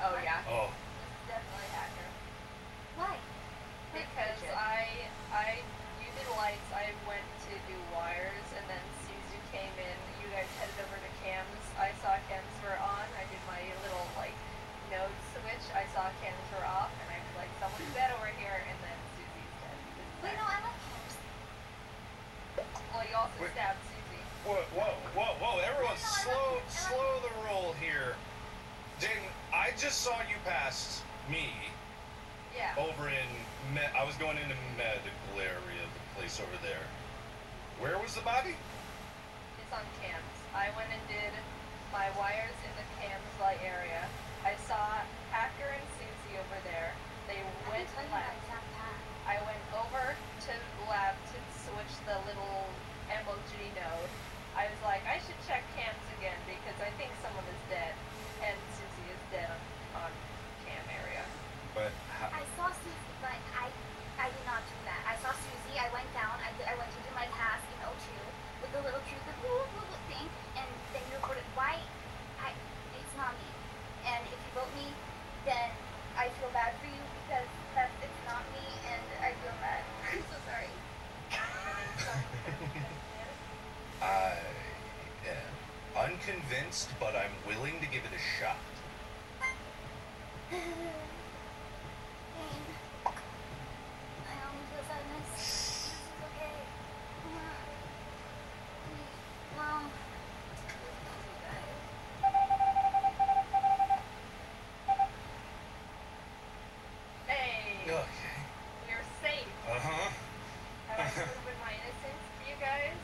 Oh yeah. Oh. This is definitely hacker. Why? Because I you did lights, I went to do wires, and then Suzu came in. You guys headed over to cams. I saw cams were on. I did my little like node switch. I saw cams were off, and I was like, someone's dead over here, and then Suzu's dead. Wait, no, I like hers. Well, you also Wait. stabbed Suzy. Whoa! Everyone, slow the roll here. Jayden, I just saw you past me Yeah. over in I was going into medical area, the place over there. Where was the body? It's on cams. I went and did my wires in the cams light area. I saw Hacker and Susie over there. They went left. I went over to lab to switch the little MOG node. I was like, I should check cams again because I think someone is dead. And Susie is dead on cam area. But I saw Susie, but I did not do that. I saw Susie. I went down. I went to do my task in O2 with the little cute thing, and then you reported. Why? It's not me. And if you vote me, then I feel bad for you because it's not me, and I feel bad. I'm so sorry. I am unconvinced, but I'm willing to give it a shot. I almost feel sadness. This is okay. Mom. Hey! Okay. We're safe. Uh-huh. Have I proven my innocence to you guys?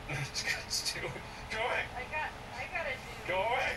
Let's do it. Go away. I gotta do. Go away.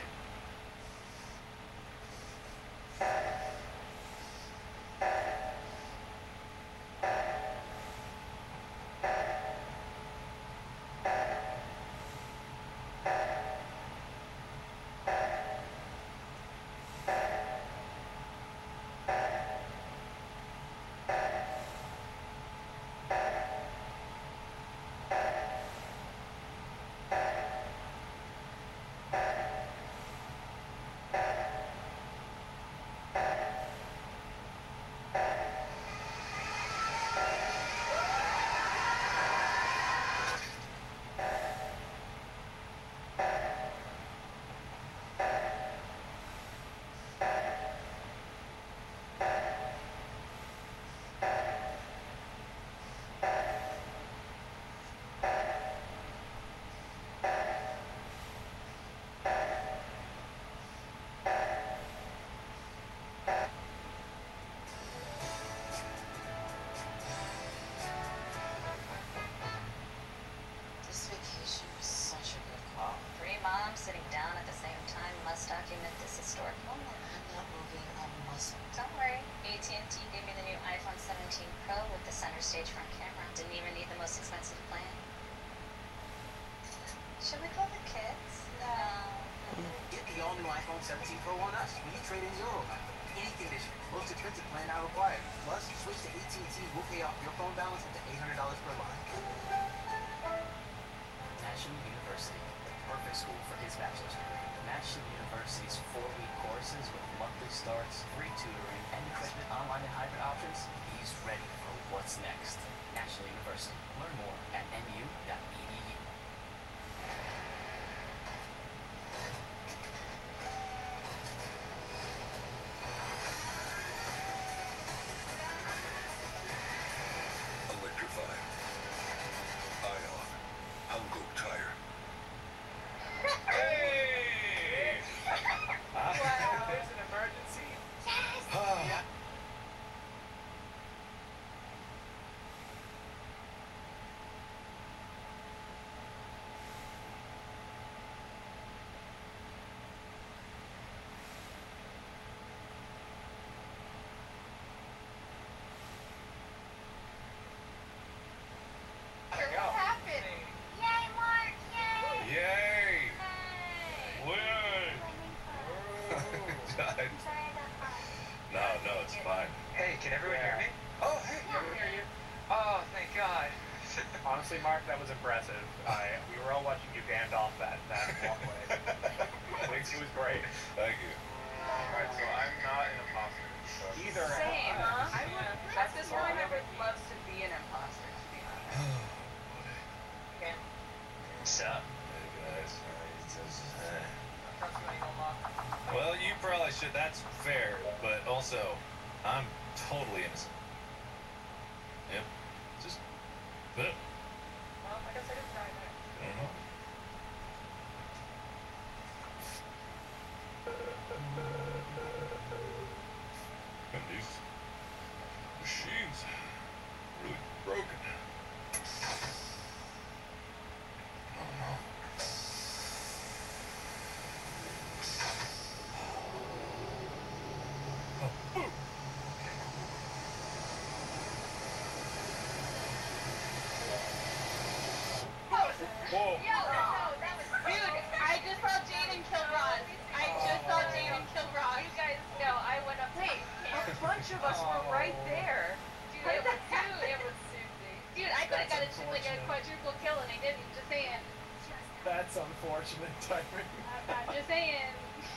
17 Pro on us when you trade in your Roman. Any condition, most expensive plan now required. Plus, switch to AT&T, we'll pay off your phone balance up to $800 per line. National University, the perfect school for his bachelor's degree. National University's 4-week courses with monthly starts, free tutoring, and equipment online and hybrid options. He's ready for what's next. National University. Learn more at nu.edu. Electrify. Ion. Hungo tire. Hey! Wow. There's an emergency. Yeah. What happened? Yay, Mark! Yay! Yay! Yay! Win! Sorry, I got caught. No, it's fine. Hey, can everyone hear me? Oh, hey, I can hear you. Oh, thank God. Honestly, Mark, that was impressive. We were all watching you Gandalf that walkway. It was great. Thank you. Alright, so I'm not an imposter. Either. Same. I At this point, I would love to be an imposter, to be honest. Okay. What's up? Hey guys. Trust me, Omar. Well, you probably should. That's fair, but also, I'm totally innocent. Yep. Just. Well, I guess I didn't try that. And these machines really broken. Oh no. Whoa. Yo, that was dude, I just saw Jaden kill Ross. I just saw Jaden kill Ross. You guys know I went up to A bunch of us were right there. Dude, it was Susie. Dude, I could have got a quadruple kill and I didn't. Just saying. That's unfortunate timing. I'm just saying,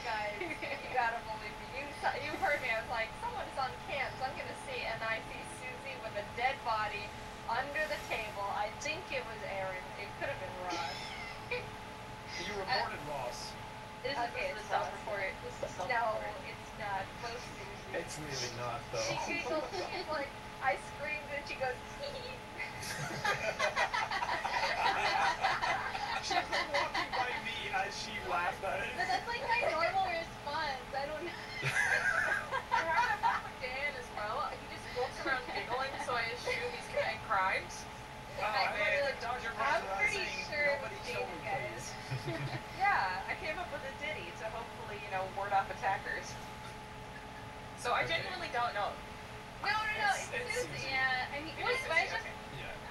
guys. You gotta believe me. You heard me. I was like, someone is on cams. I'm gonna see, and I see Susie with a dead body under the table. I think it was Aaron. It could have been Ross. You reported Ross. This is the self-report. No, it's not. Close Susie. It's really not, though. She giggled. She's like, I screamed and she goes, hee. She was walking by me as she laughed at it. But that's like my normal response. I don't know. I heard about Dan as well. He just walks around giggling, so I assume he's committing crimes. I'm pretty sure these guys. Yeah, I came up with a ditty to hopefully, ward off attackers. So I genuinely don't know. No, it's Susie. Yeah, I mean, what is Susie, I just, okay.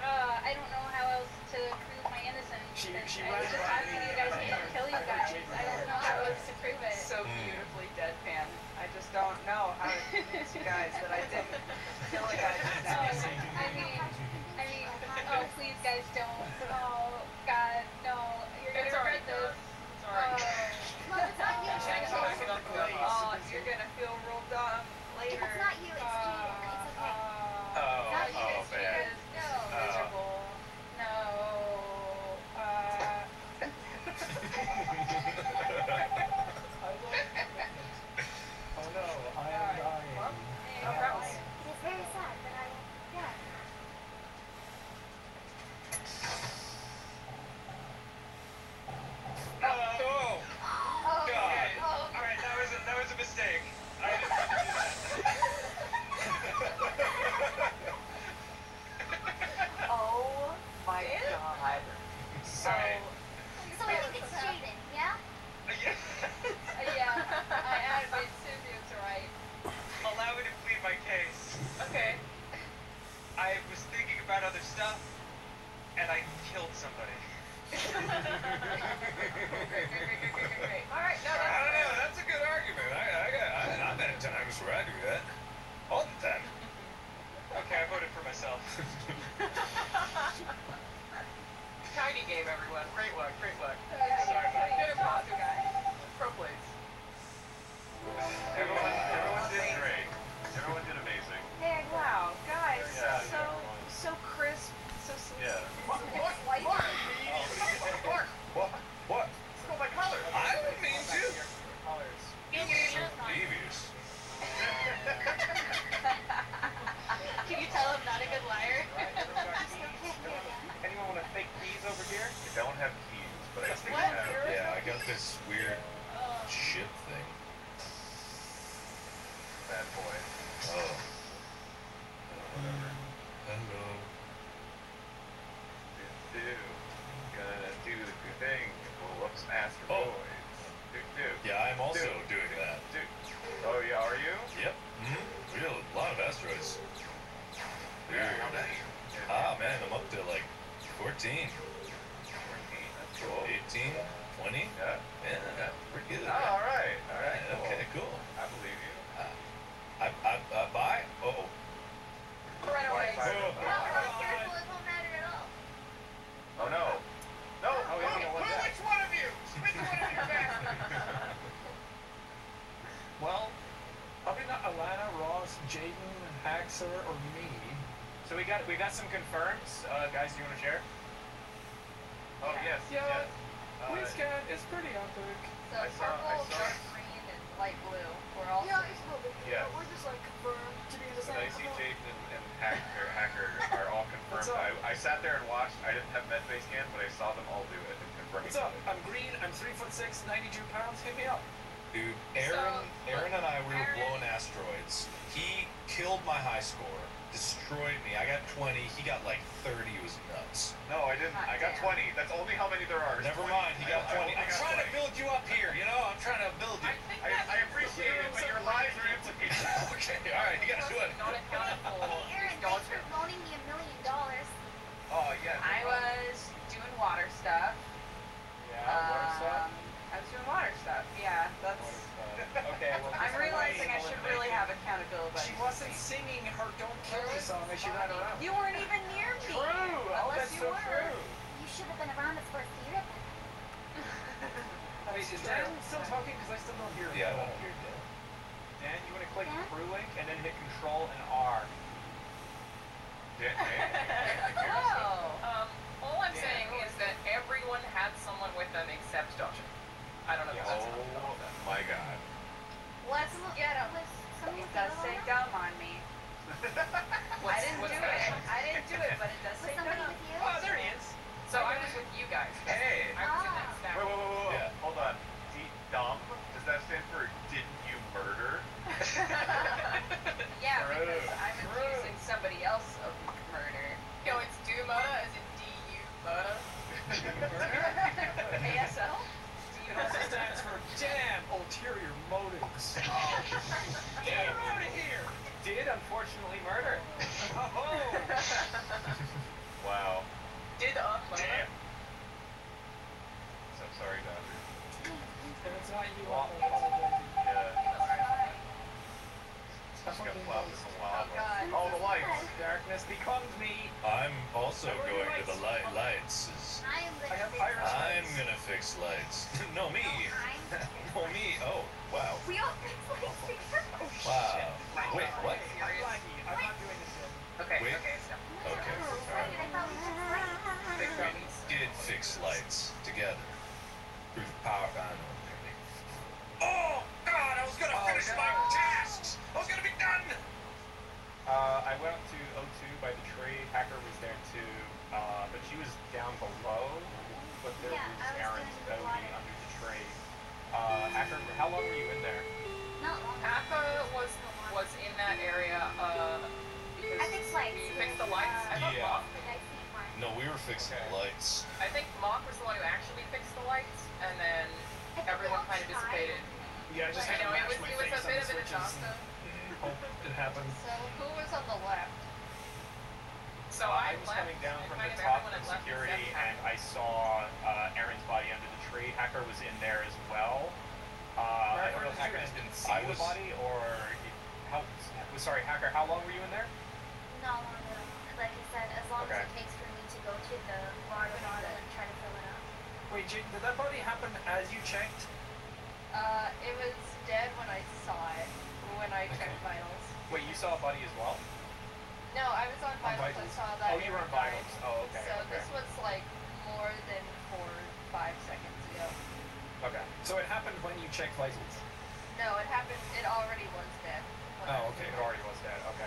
I don't know how else to prove my innocence. She I was just asking you guys to kill you guys. I don't know how else to prove it. So beautifully deadpan. I just don't know how to convince you guys that I didn't kill a guy. I mean, oh please guys don't. Oh God, no. You're gonna regret this. It's alright. Mom, it's not you. Oh, you're gonna feel real dumb later. It's not you, it's Jaden. It's okay. Oh, man. Miserable. No. Oh no, I am dying. It's very sad, but yeah. Oh, Oh, God. oh. All right, that was a mistake. I didn't mean to do that. Oh my God. So, So I think it's Jaden, yeah? Yeah, I admit Susie was right. allow me to plead my case. Okay. I was thinking about other stuff, and I killed somebody. Great. All right, no, I don't know. That's a good argument. where I do that. All the time. Okay, I voted for myself. Tiny game, everyone. Great work, great work. Sorry about Good applause, you guys. Pro plays. Everyone did great. Everyone did amazing. Wow, guys, Yeah, so crisp, so sweet. Yeah. Mark! What? Stole my color. I didn't mean to. Colors. Devious. Can you tell I'm not a good liar? Anyone want to fake keys over here? I don't have keys, but I think What? I have. Yeah, I got this weird ship thing. Bad boy. Oh. Whatever. Hello. Do. Gonna do the good thing. Whoops, asteroids. Do. Yeah, I'm also doing that. Do. Oh yeah, are you? Yep. Real, a lot of asteroids. Weird. How many? Ah, man, I'm up to like 14. 14. That's cool. 18, 20. Yeah. Yeah, pretty good. Oh, all right. All right. Yeah, okay, cool. I believe you. Bye. Oh. Right away. Careful, it won't matter at all. Oh no. No. Oh, yeah, no, what's that? Which one of you? Which one of you guys? Well, probably not Alana, Ross, Jaden, Haxer, or me. So we got some confirms. Guys, do you want to share? Oh yes. Yeah. Yes. Weezcat is pretty epic. So I saw- purple, I saw- dark green, and light blue. We're all Yeah, three. it's no big deal. Yeah. We're just like confirmed to be the So same. I see Jaden and Hacker are all confirmed. What's up? I sat there and watched. I didn't have medbay scan, but I saw them all do it and confirm. What's up? I'm green. I'm 3'6", 92 pounds. Hit me up. Dude, Aaron and I, we were blowing asteroids. He killed my high score, destroyed me. I got 20. He got like 30. It was nuts. No, I didn't. I got 20. That's only how many there are. is Never 20. mind. He got I 20. only I'm got trying to 20. build you up here. You know, I'm trying to build you. I appreciate it, but your lies are implicated. Okay, all right. You gotta do it. Not accounted for. Hey, Aaron, thanks for loaning me $1 million. Oh yeah. I was doing water stuff. Yeah, water stuff. I was doing water stuff. Yeah, that's. Okay, well, I'm realizing I should really have accountability. She wasn't singing her "Don't Kill Me" song as she ran around. You weren't even near me. True. Oh, Unless that's you so were. true. You should have been around us for a theater. Wait, is Dan still talking? Because I still don't hear him. Yeah, I won't hear that. Dan, you want to click Dan? through link and then hit Control and R. All I'm Yeah. saying is that everyone had someone with them except Dodger. I don't know if that's Oh my god. Let's get him. It does say dumb on me. I didn't do it. I didn't do it, but it does say somebody dumb. with you? Oh, there he is. So I was with you guys. Hey. I was in that stack. Wait. Yeah. Hold on. Dumb? Does that stand for didn't you murder? Yeah, because True. I'm accusing somebody else of murder. Yo, it's do murder as in D-U murder. ASL? It also stands for damn ulterior motives. Get him out of here! Did unfortunately murder. Oh. Wow. Did murder. Damn. So sorry, Dodger. If it's not you, I'll apologize. Yeah. Just got plopped in some lava. Oh, the lights. Darkness becomes me. I'm also going to the lights. I am I have gonna fire I'm gonna fix lights. No, me. No, me. Oh, wow. We all fix lights together. Wow. Wait, what? I'm lucky. I'm not doing this yet. Okay, Wait. okay, so. Okay. I thought we fixed lights. Big drummies. Did fix lights together. Through the power. I know. Oh God! I was gonna finish my tasks. I was gonna be done. I went up to O2 by the tree. Hacker was there too, but she was down below. But there Yeah, was I was Aaron's doing the Odie water. under the tree. Hacker, how long were you in there? Not long. Hacker was in that area because I fixed lights. you fixed the lights. I thought Yeah. Mark, No, we were fixing Okay. lights. I think Mark was the one who actually fixed the lights, and then everyone kind of dissipated. Yeah, I just I had know to it mash was my it was face a on bit the of a switches. disaster. Hope it happens. So who was on the left? So I I was left, coming down and from kind the of top everyone from had left security, except and Hacker. I saw Aaron's body under the tree. Hacker was in there as well. I don't know if Hacker didn't see I the was- body or Sorry, Hacker, how long were you in there? Not long enough. Like I said, as long Okay. as it takes for me to go to the water bottle and try to fill it up. Wait, did that body happen as you checked? It was dead when I saw it, when I checked vitals. Wait, you saw a buddy as well? No, I was on vitals. I saw that. Oh, you were on it died. vitals. Oh, okay. So okay. this was like more than 5 seconds ago. Okay. So it happened when you checked vitals. No, it happened. It already was dead. Oh, okay. It already was dead. Okay.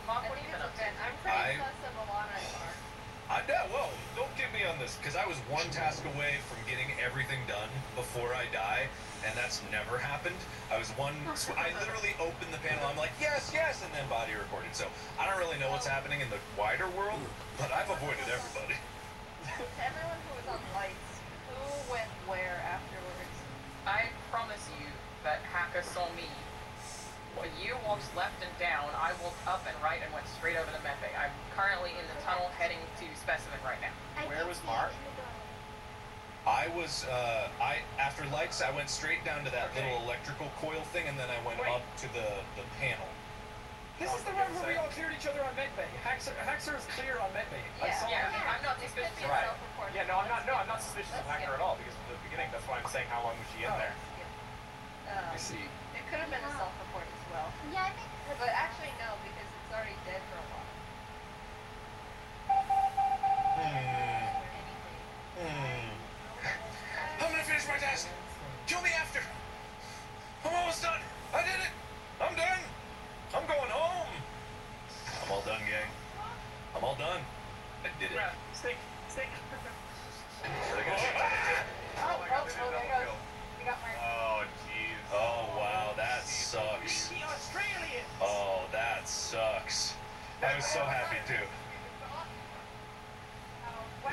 Mark, I what have think you been it's up a to? bit. I'm pretty sus of Alana and Mark. Well, don't get me on this, because I was one task away from getting everything done before I die, and that's never happened. I literally opened the panel, I'm like, yes, and then body recorded. So I don't really know what's happening in the wider world, but I've avoided everybody. To everyone who was on lights, who went where afterwards? I promise you that Hacker saw me. When you walked left and down, I walked up and right and went straight over the medbay. I'm currently in the tunnel heading to Specimen right now. Where was Mark? I was, after lights, I went straight down to that little electrical coil thing, and then I went up to the panel. This is the one where we all cleared each other on medbay. Haxer is clear on medbay. I saw him. I'm not suspicious. Right. Yeah, no, I'm not suspicious of Hacker at all, because at the beginning, that's why I'm saying how long was she in there. I see. It could have been a self-report as well. Yeah, I think. But actually, no, because it's already dead for a while. I'm gonna finish my task. Kill me after. I'm almost done. I did it. I'm done. I'm going home. I'm all done, gang. I'm all done. I did it. Stick. Are they gonna shoot my head? Oh, there goes. We got Mark. Oh, jeez. Oh, wow, that sucks. The Australian. Oh, that sucks. I was so happy too. Wow,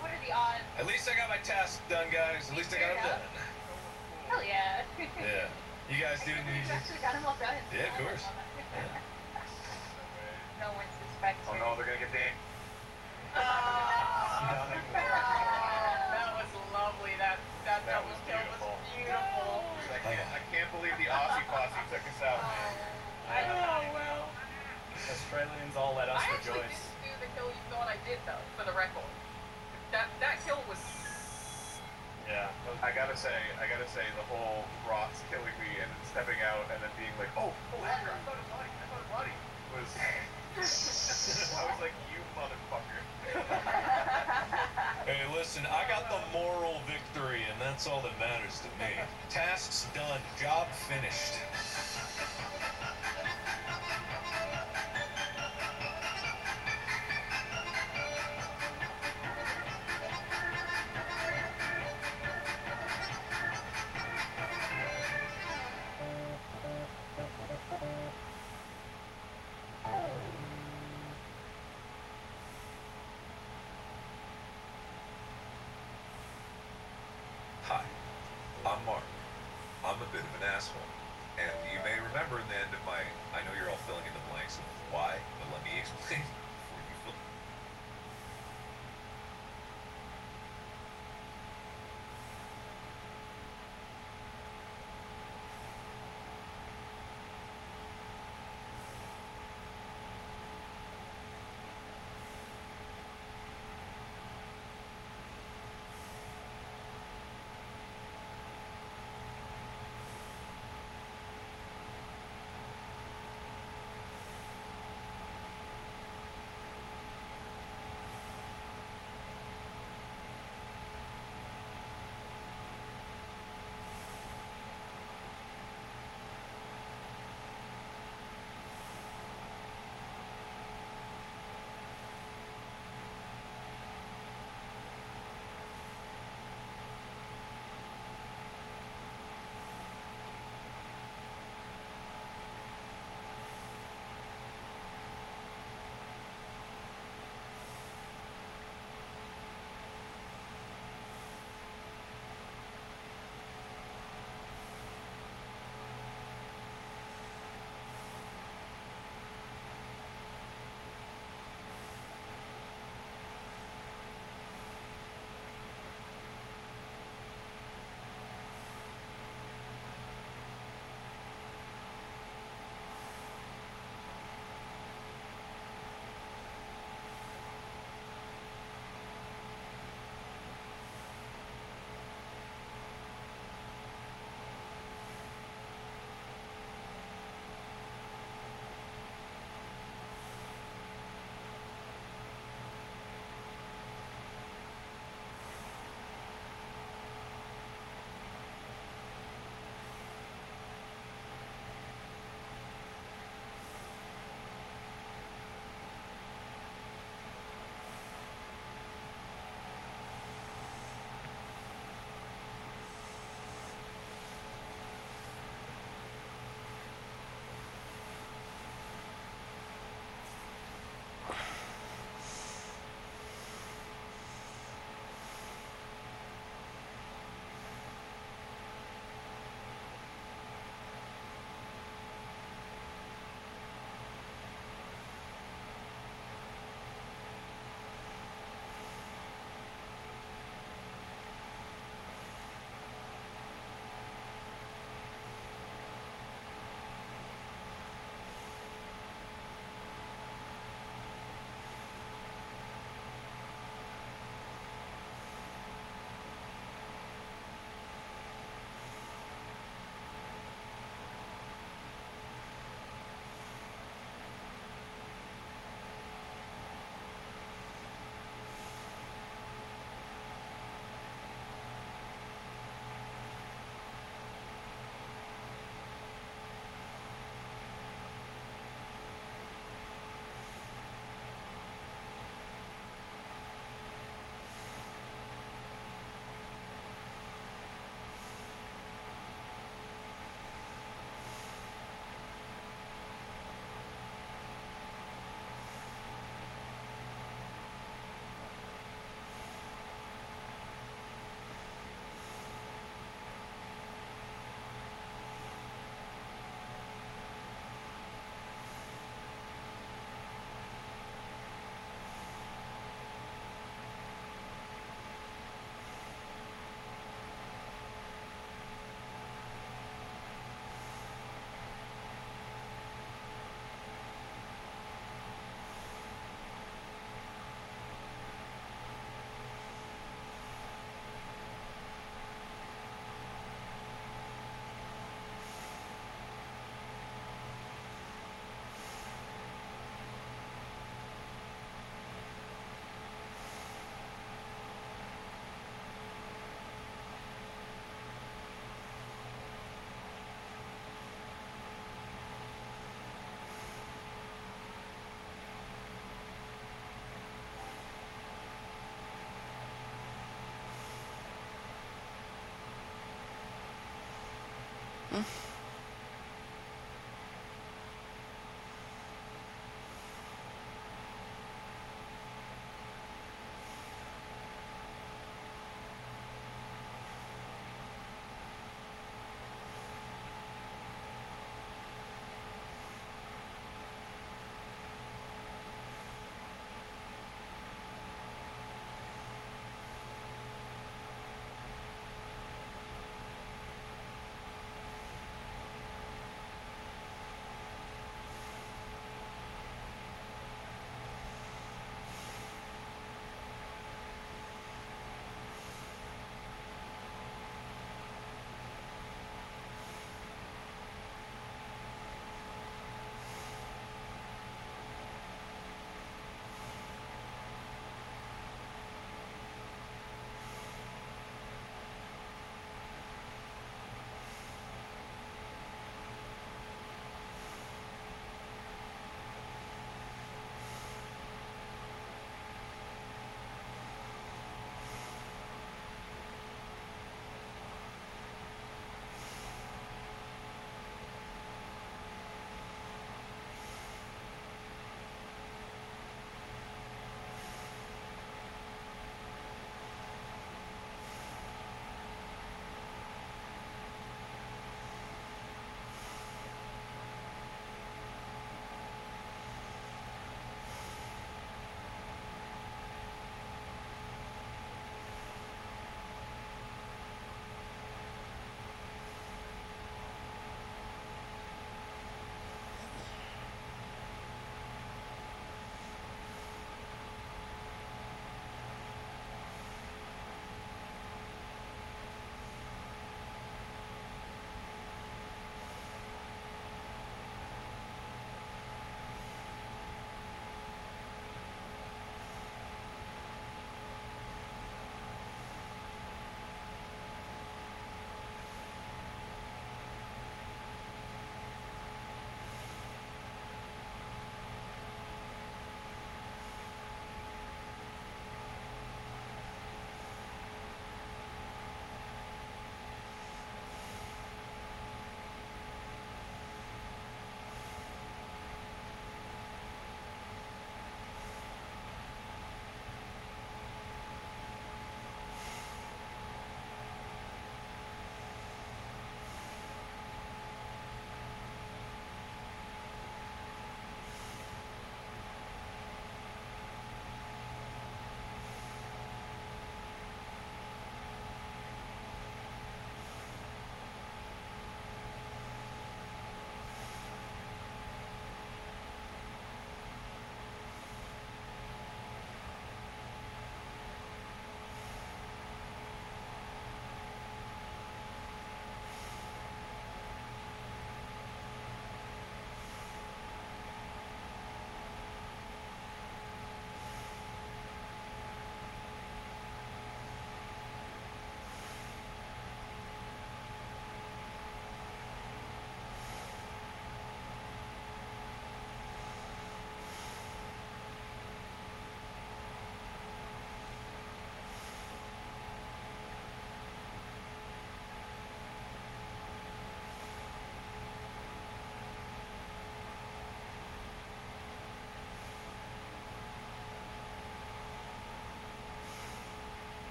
what are the odds? At least I got my task done, guys. At least I got them done. Hell yeah. Yeah. You guys do You need. actually got them all done. Yeah, of course. No one suspects. Oh no, they're gonna get banned. That was lovely. That double kill was beautiful. I can't believe the Aussie posse took us out, man. Well. Australians all let us I actually rejoice. didn't do the kill you thought I did, though, for the record. That kill was... Yeah, I gotta say, the whole Ross killing me and then stepping out and then being like, oh, Hacker, I thought it body was. I was like, you motherfucker. Hey, listen, I got the moral victory, and that's all that matters to me. Tasks done. Job finished. Hi, I'm Mark. I'm a bit of an asshole. And you may remember in the end of I know you're all filling in the blanks of why, but let me explain before you fill.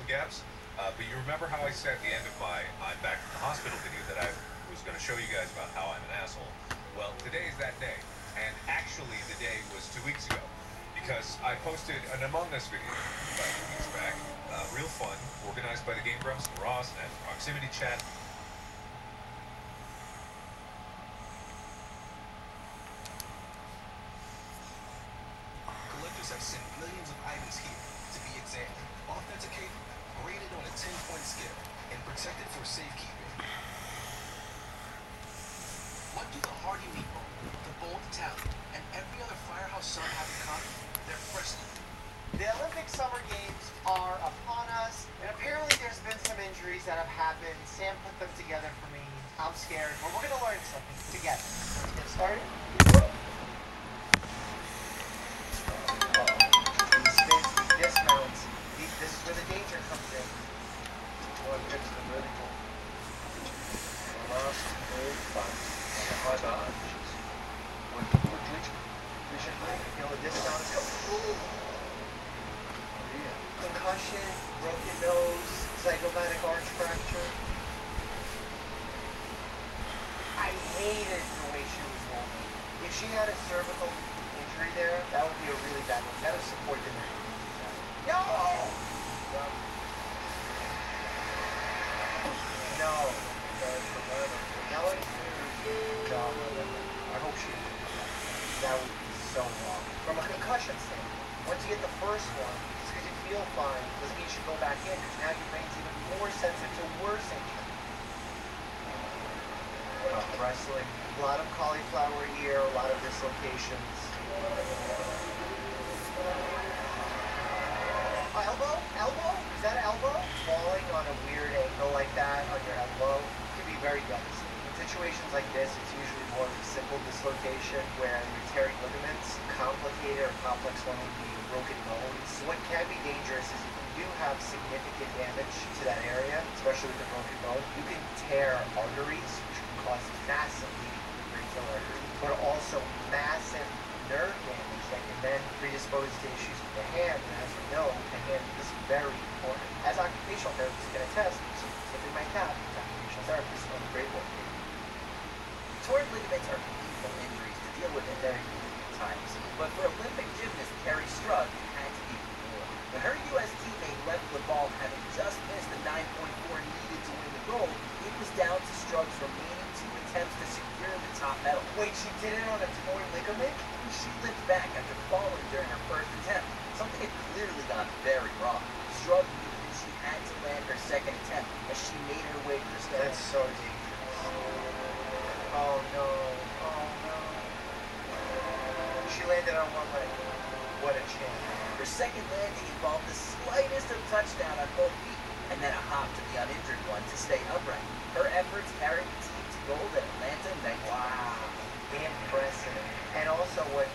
gaps. But you remember how I said at the end of my I'm back from the hospital video that I was going to show you guys about how I'm an asshole? Well, today is that day. And actually, the day was 2 weeks ago. Because I posted an Among Us video about 2 weeks back. Real fun, organized by the Game Grumps and Ross and Proximity Chat. Collectors have sent millions of items here to be examined, authenticated, graded on a 10-point scale, and protected for safekeeping. What do the Hardy Meatball, the Bold Italian, and every other Firehouse Sub have in common? They're fresh. The Olympic Summer Games are upon us, and apparently there's been some injuries that have happened. Sam put them together for me. I'm scared, but we're going to learn something together. Let's get started. These spins, these dismounts, this is where the danger comes in. Oh, I'm fixing them really cool. Last move, fun. High bar. Working quickly. Vision break. Feel the dismount is coming. Concussion, broken nose, zygomatic arch fracture. I hated the way she was walking. If she had a cervical injury there, that would be a really bad one. That would support the neck. No! No. No. I hope she didn't. That would be so wrong. From a concussion standpoint, once you get the first one, it's because you feel fine. Doesn't mean you should go back in, because now your brain's even more sensitive to worse injury. Wrestling, a lot of cauliflower ear, a lot of dislocations. Elbow? Is that an elbow? Falling on a weird angle like that on your elbow can be very devastating. In situations like this, it's usually more of a simple dislocation where you're tearing ligaments. Complicated or complex one would be broken bones. What can be dangerous is if you do have significant damage to that area, especially with a broken bone, you can tear arteries, which can cause massive bleeding in the brachial artery, but also massive nerve damage that can then predispose to issues with the hand. And as we know, the hand is very important. As occupational therapists can attest, so tipping my cap, occupational therapists on the great work. Torn ligaments are painful injuries to deal with at very different times, but for Olympic gymnast Kerri Strug, it had to be more. When her U.S. teammate left the ball having just missed the 9.4 needed to win the gold, it was down to Strug's remaining 2 attempts to secure the top medal. Wait, she did it on a torn ligament? She limped back after falling during her first attempt, something had clearly gone very wrong. Strug knew that she had to land her second attempt as she made her way to the stage. That's so dangerous. Oh no. She landed on one leg. What a chance. Her second landing involved the slightest of touchdown on both feet, and then a hop to the uninjured one to stay upright. Her efforts carried the team to gold at Atlanta 19. Wow. Impressive. And also what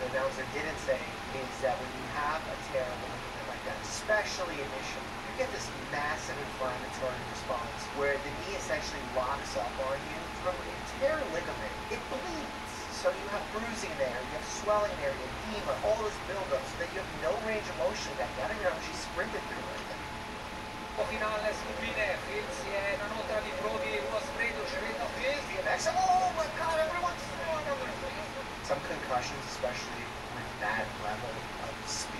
the announcer didn't say is that when you have a terrible ligament like that, especially initially, you get this massive inflammatory response where the knee essentially locks up on you. From a tear ligament, it bleeds. So you have bruising there, you have swelling there, you have edema, all this buildup, so that you have no range of motion back. I don't even know how she sprinted through it. Finale Supine, Filzi e una nota di Prodi, uno sprint uscito qui. Oh my god, everyone's some concussions, especially with that level of speed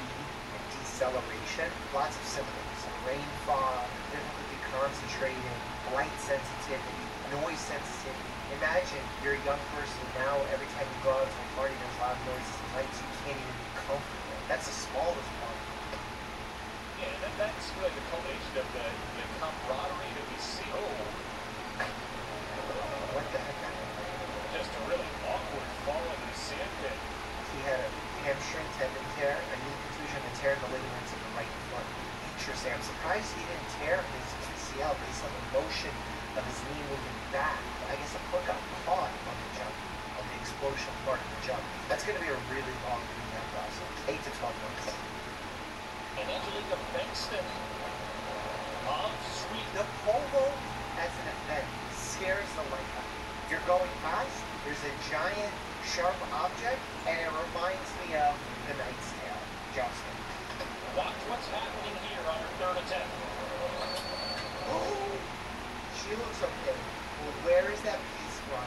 and deceleration, lots of symptoms. Brain fog, difficulty concentrating, light sensitivity, noise sensitivity. Imagine you're a young person now, every time you go out to a party, there's a lot of noises and lights, you can't even be comfortable. That's the smallest part. Yeah, and that's really the culmination of the camaraderie that we see. What the heck happened? Just a really awkward fall into the sand pit. He had a hamstring tendon tear, a knee contusion, and tear in the ligaments of the right foot. Interesting. I'm surprised he didn't tear his PCL based on the motion of his knee moving back. I guess the foot got caught on the jump, on the explosion part of the jump. That's going to be a really long rehab process, 8 to 12 months. And Angelica Bexton, mom, sweet. The polo as an event scares the life out of you. You're going past, there's a giant sharp object, and it reminds me of The Knight's Tale, jousting. Watch what's happening here on her third attempt. Oh, she looks okay. Well, where is that piece from?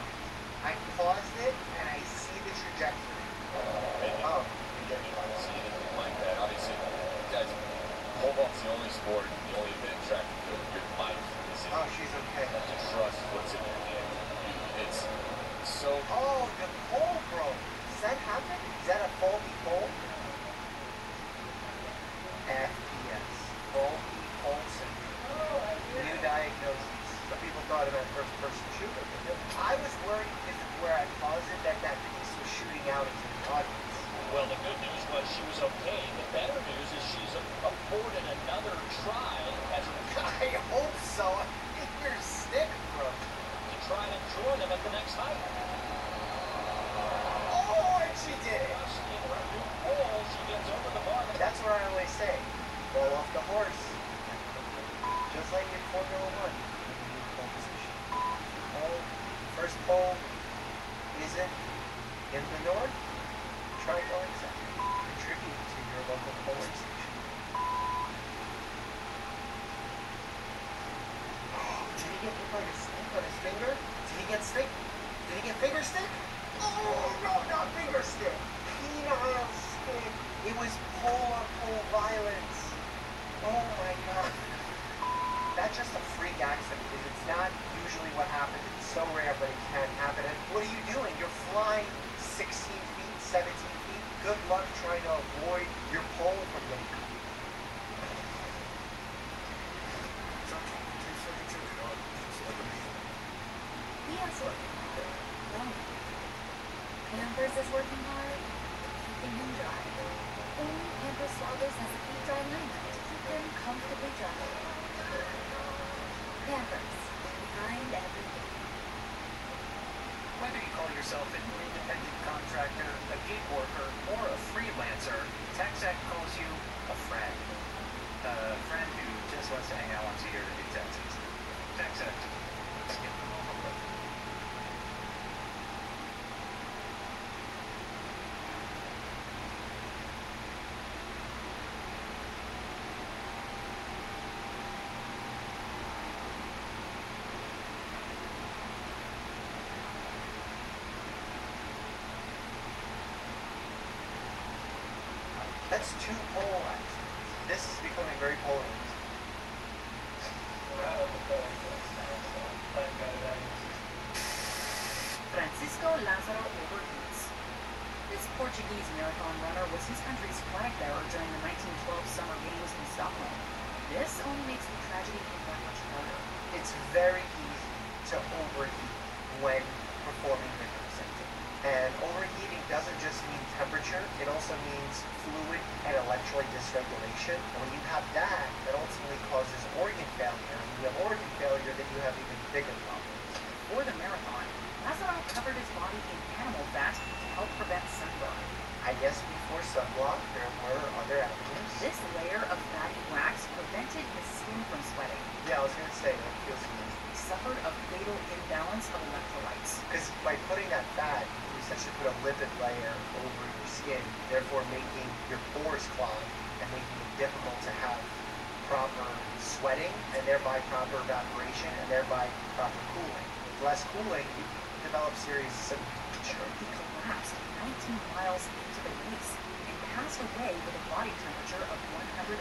I paused it and I see the trajectory. Oh, See anything like that? Obviously, guys, pole vault's the only sport, the only event in track and field. Your life is in. Oh, she's okay. You have to trust what's in your hand. It's so. Oh, the pole broke. Does that happen? Is that a faulty pole? FPS. Faulty pole syndrome. New diagnosis. Some people thought it meant first-person shooter. I was worried because of where I paused it that piece was shooting out into the audience. Well, the good news was she was okay. The better news is she's afforded another try as a I hope so. I think your stick broke. to try and join them at the next height. Oh, and she did it. In her new pole, she gets over the bar. That's what I always say. Fall off the horse. Just like in Formula One. You need pole position. Oh, first pole isn't in the north. Try going second. Contribute to your local polling station. Did he get hit by a stick on his finger? Did he get stick? Did he get finger stick? Oh, no, not finger stick. Penile stick. It was pole-on-pole violence. Oh my God. That's just a freak accident because it's not usually what happens. It's so rare, but it can happen. And what are you doing? You're flying 16 feet, 17 feet. Good luck trying to avoid your pole from getting caught. He is working hard. Well, Pampers is working hard, keeping him dry. Only Pampers Swaggers has a deep dry liner to keep him comfortably dry. Pampers, behind every gig. Whether you call yourself an independent contractor, a gig worker, or a freelancer, TechSec calls you a friend. A friend who just wants to hang out once a year to do taxes. TechSec. Let's get them over with. That's two polarized. This is becoming very polarized. Francisco Lázaro overheats. This Portuguese marathon runner was his country's flag bearer during the 1912 Summer Games in Stockholm. This only makes the tragedy that much harder. It's very easy to overheat when performing vigorous activity. And overheating doesn't just mean temperature, it also means fluid and electrolyte dysregulation. And when you have that, that ultimately causes organ failure. And when you have organ failure, then you have even bigger problems. For the marathon, Lázaro covered his body in animal fat to help prevent sunburn. I guess before sunblock, there were other avenues. This layer of fatty wax prevented his skin from sweating. Yeah, I was going to say, that feels good. He suffered a fatal imbalance of electrolytes. Because by putting that fat, you essentially put a lipid layer over your skin, therefore making your pores clog and making it difficult to have proper sweating and thereby proper evaporation and thereby proper cooling. With less cooling, you develop serious symptoms. He collapsed 19 miles into the race and passed away with a body temperature of 105.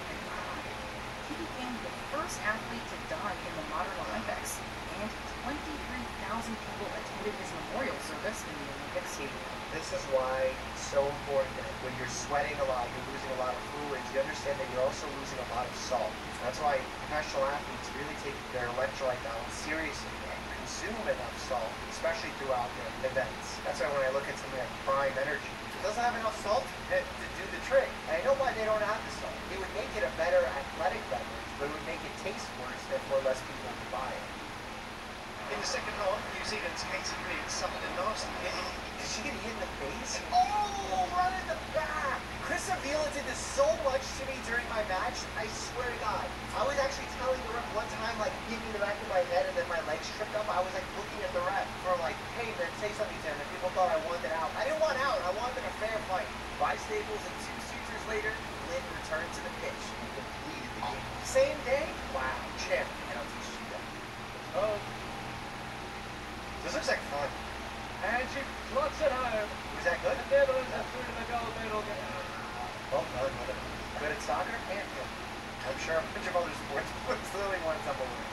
He became the first athlete to die in the modern Olympics, and 23,000 people attended his memorial service in the Olympic Stadium. This is why it's so important that when you're sweating a lot, you're losing a lot of fluids, you understand that you're also losing a lot of salt. That's why professional athletes really take their electrolyte balance seriously and consume enough salt, especially throughout their events. That's why when I look at something like Prime Energy, it doesn't have enough salt to do the trick. And I know why they don't have the salt. It would make it a better athletic beverage, but it would make it taste worse, therefore less people would buy it. In the second half, New Zealand's Katie Reid suffered a nasty hit. Did she get hit in the face? Oh, right in the back! Chris Avila did this so much to me during my match, I swear to God. I was actually telling the ref one time, like, hit me in the back of my head and then my legs tripped up. I was, like, looking at the ref for, like, hey, man, say something to him. And people thought I wanted out. I didn't want out. I wanted a fair fight. 5 staples and 2 sutures later, Lynn returned to the pitch. I'm sure a bunch of other sports books literally want to tumble in.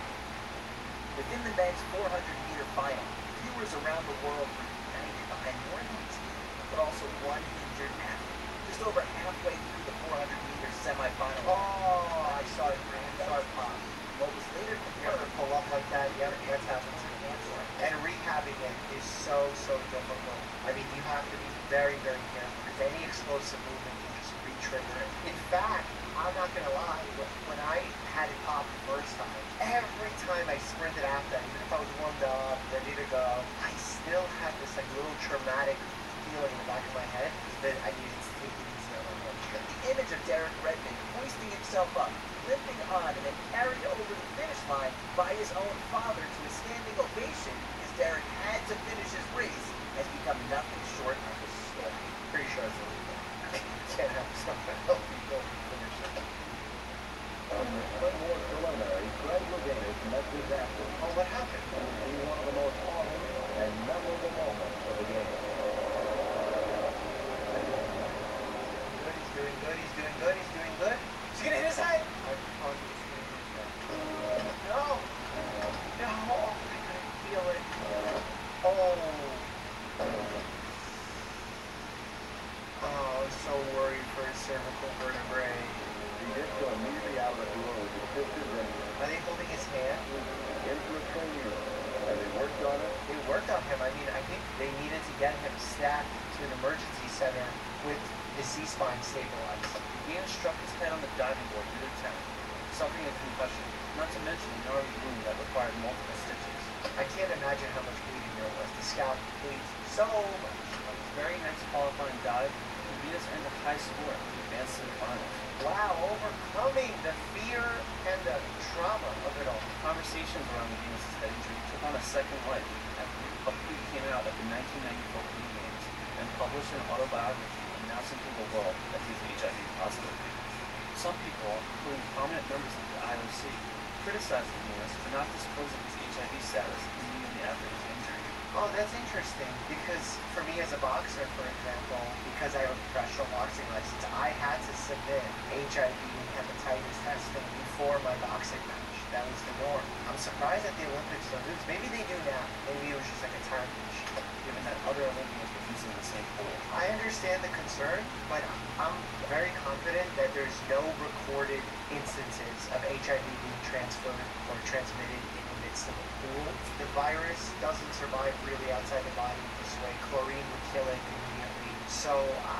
Within the men's 400-meter final, viewers around the world were united behind more than a team, but also one injured athlete. Just over halfway through the 400-meter semifinal. Oh, I saw it, man. I saw it pop. What was later You have confirmed to pull up like that. Yeah, that's happened to me. And rehabbing it is so difficult. I mean, you have to be very, very careful because any explosive movement can just re-trigger it. In fact, I'm not gonna lie, when I had it pop the first time, every time I sprinted after that, even if I was warmed up, ready to go, I still had this like little traumatic feeling in the back of my head that I needed to take it easy on my own. the image of Derek Redmond hoisting himself up, limping on, and then carried over the finish line by his own father to a standing ovation as Derek had to finish his race has become nothing short of historic. Pretty sure it's illegal. Can't have something else before we finish it. One more preliminary, Greg Louganis met disaster. Oh, what happened? In one of the most awesome and memorable moments of the game. Good, he's doing good, he's doing good, he's doing good. He's gonna hit his head! No! No! I couldn't feel it. Oh! Oh, I was so worried for his cervical vertebrae. He did so immediately out of the door with his sisters and Are they holding his hand? into a training room. As they worked on it, They worked on him. I mean, I think they needed to get him stacked to an emergency center with his C-spine stabilized. Ian struck his head on the diving board mid-attempt, suffering a concussion, not to mention a gnarly wound that required multiple stitches. I can't imagine how much bleeding there was. The scalp bleeds so much. On his very next qualifying dive, Louganis earned a high score to advance to the finals. Wow, overcoming the fear and the trauma of it all. Conversations around Louganis' head injury took on a second life after he publicly came out at the 1994 Olympic Games and published an autobiography announcing to the world that he was HIV positive. Some people, including prominent members of the IOC, criticized Louganis for not disclosing his HIV status immediately after his injury. Oh, that's interesting because for me as a boxer, for example, because I have a professional boxing license, I had to submit HIV and hepatitis testing before my boxing match. That was the norm. I'm surprised that the Olympics don't do this. Maybe they do now. Maybe it was just like a time issue. Given that other Olympians were using the same pool. I understand the concern, but I'm very confident that there's no recorded instances of HIV being transferred or transmitted in the midst of a pool. The virus doesn't survive really outside the body this way. Chlorine would kill it immediately. So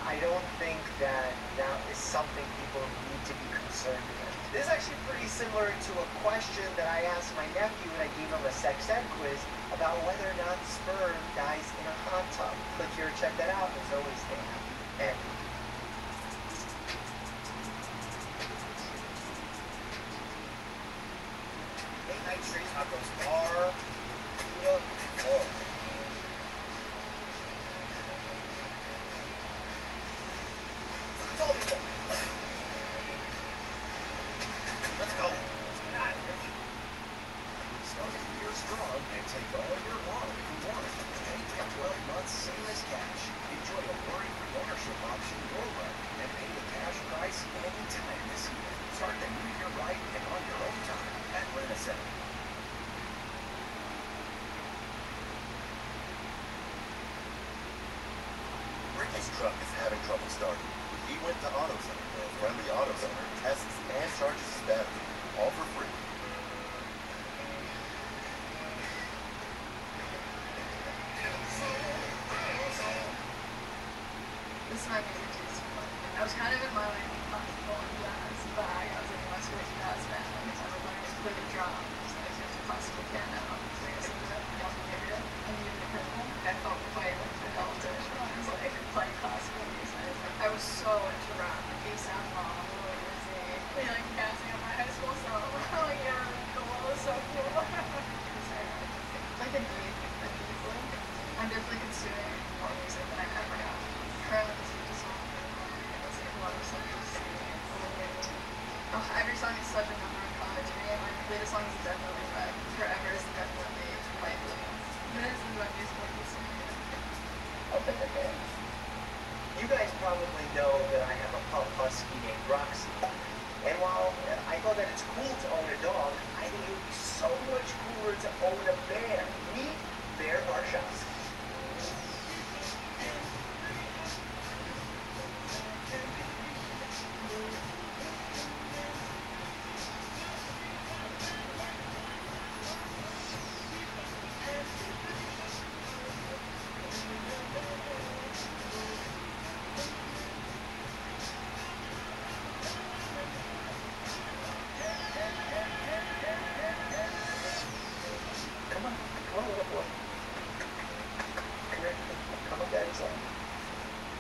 I don't think that that is something people need to be concerned with. This is actually pretty similar to a question that I asked my nephew when I gave him a sex ed quiz about whether or not sperm dies in a hot tub. Click here, check that out. As always, stay happy. And late night street tacos bar, Buddha, or let's go. start the year strong and take all year long if you want it. And get 12 months same as cash. Enjoy a worry-free ownership option your way and pay the cash price anytime this year. Start the new year right and on your own time at Renaissance. Ricky's truck is having trouble starting. He went to AutoZone, where a friendly AutoZoner tests and charges his battery, all for free. This might be the case. I was kind of in my like classical jazz bag. I was like, West Coast jazz band because I was learning to play the drums. I was into classical piano. So I guess it was a music area. And even the purple, I felt quite like developed it when I was like playing classical music. I was so into rap, like ASAP Rock, Lil Uzi, like dancing at my high school song. Oh yeah, cool. It was so cool. I can breathe like easily. I'm definitely consuming more music than I ever have. Currently listening to songs and listening to a lot of songs. Oh, every song is such a number one comment to me. My latest song is definitely Red. Forever is definitely White Balloons. This is my musical listening. You guys probably know that I have a pup husky named Roxy. And while I thought that it's cool to own a dog, I think it would be so much cooler to own a bear. Meet Bear Barshowski.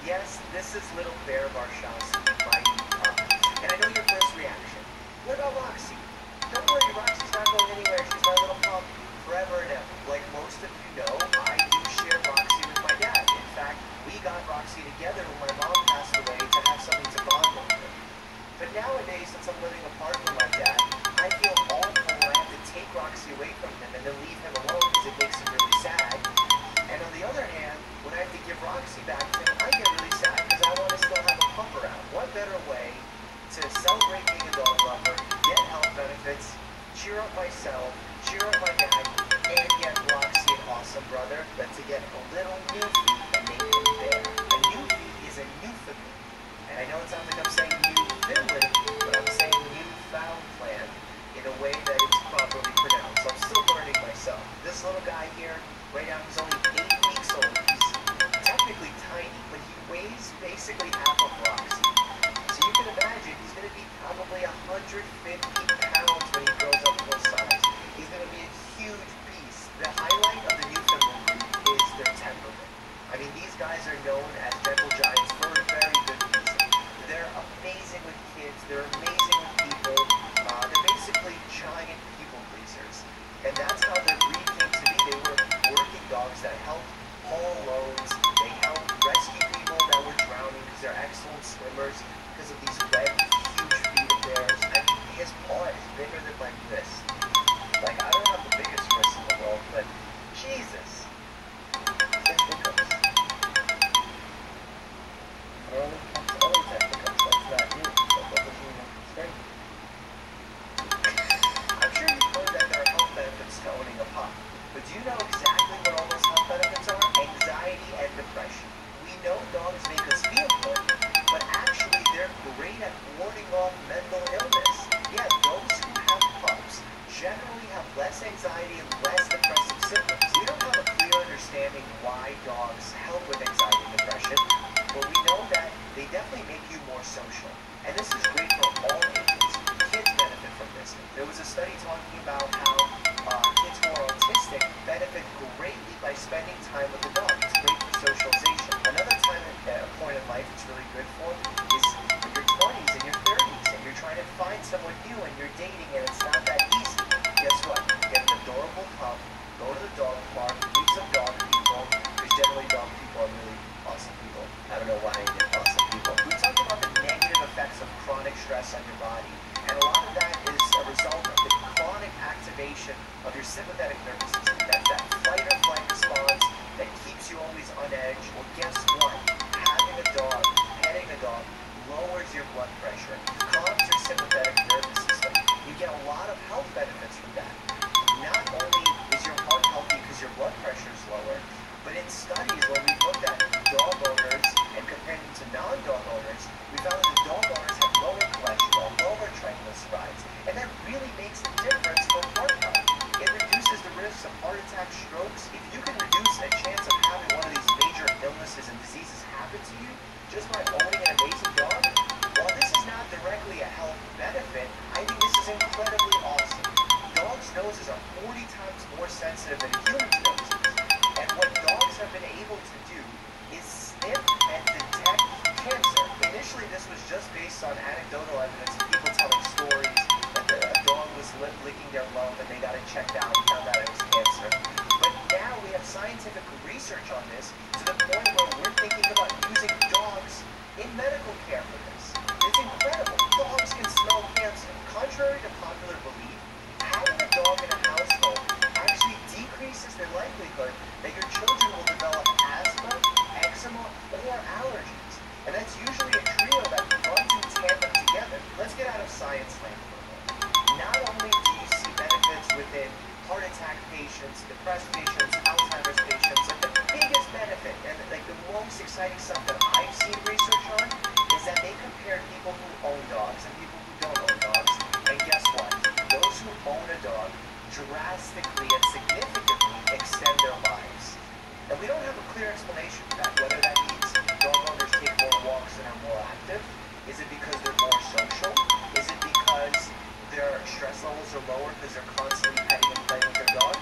Yes, this is little Bear Barshowski, my new pup. And I know your first reaction. What about Roxy? Don't worry, Roxy's not going anywhere. She's my little pup forever and ever. Like most of you know, I do share Roxy with my dad. In fact, we got Roxy together when my mom passed away to have something to bond over. But nowadays, since I'm living apart from my dad, I feel awful when I have to take Roxy away from him and then leave him alone because it makes him really sad. And on the other hand, when I have to give Roxy back to him, I get really sad because I want to still have a pup around. What better way to celebrate being a dog lover, get health benefits, cheer up myself, cheer up my dad, and get Roxy an awesome brother than to get a little Newfie and name him Bear. A Newfie is a Newfoundland. And I know it sounds like I'm saying Newfoundland, but I'm saying Newfoundland in a way that it's properly pronounced. So I'm still learning myself. This little guy here, right now, he's only 8 weeks old. He's technically tiny, but he weighs basically half of Roxy. So you can imagine he's going to be probably 150 pounds when he grows up full size. He's going to be a huge beast. The highlight of the Newfoundland breed is their temperament. I mean, these guys are known as gentle giants for a very good reason. They're amazing with kids. They're amazing with people. They're basically giant people pleasers. And that's how their breed came to be. They were working dogs that helped haul loads. They helped rescue people that were drowning because they're excellent swimmers because of these red, huge feet of theirs. And his paw is bigger than my fist. Like, I don't have the biggest wrist in the world, but Jesus. There's hiccups. Always have hiccups. That's not you. That's what you say. I'm sure you've heard that there are health benefits to owning a pup. But do you know exactly what all those health benefits are? Anxiety and depression. We know dogs make us feel good, but actually they're great at warding off mental illness. Yeah, those who have pups generally have less anxiety and less depressive symptoms. We don't have a clear understanding why dogs help with anxiety and depression, but we know that they definitely make you more social. And this is great for all ages. Kids benefit from this. There was a study talking about how kids who are autistic benefit greatly by spending time with the dog. It's great for socialization. Another point in life it's really good for is in your 20s and your 30s and you're trying to find someone new and you're dating and it's not that easy. Guess what? Get an adorable pup, go to the dog park, meet some dog people, because generally dog people are really awesome people. I don't know why I get awesome people. We talked about the negative effects of chronic stress on your body, and a lot of that is a result of the chronic activation of your sympathetic nervous system. That's that fight or flight response that keeps you always on edge. Well, guess what? Having a dog, petting a dog, lowers your blood pressure, calms your sympathetic nervous system. You get a lot of health benefits from that. Not only is your heart healthy because your blood pressure is lower, but in studies when we looked at dog owners and compared them to non-dog owners, we found that the dog owners have lower cholesterol, lower triglycerides, and that really makes a difference for heart health. It reduces the risk of heart attack, strokes. If you can reduce a chance of having one of these major illnesses and diseases happen to you just by owning an amazing dog, while this is not directly a health benefit, I think this is incredibly awesome. Dogs' noses are 40 times more sensitive than humans' noses. And what dogs have been able to do is sniff and detect cancer. Initially, this was just based on anecdotal evidence of people telling stories that a dog was licking their lump and they got it checked out and found out it was cancer. But now we have scientific research on this to the point where we're thinking about using dogs in medical care for this. It's incredible. Dogs can smell cancer. Contrary to popular belief, having a dog in a household actually decreases the likelihood that your children will develop asthma, eczema, or allergies. And that's usually a trio that runs in tandem together. Let's get out of science depressed patients, Alzheimer's patients, like the biggest benefit and like the most exciting stuff that I've seen research on is that they compared people who own dogs and people who don't own dogs. And guess what? Those who own a dog drastically and significantly extend their lives. And we don't have a clear explanation for that, whether that means dog owners take more walks and are more active. Is it because they're more social? Is it because their stress levels are lower because they're constantly petting and playing with their dogs?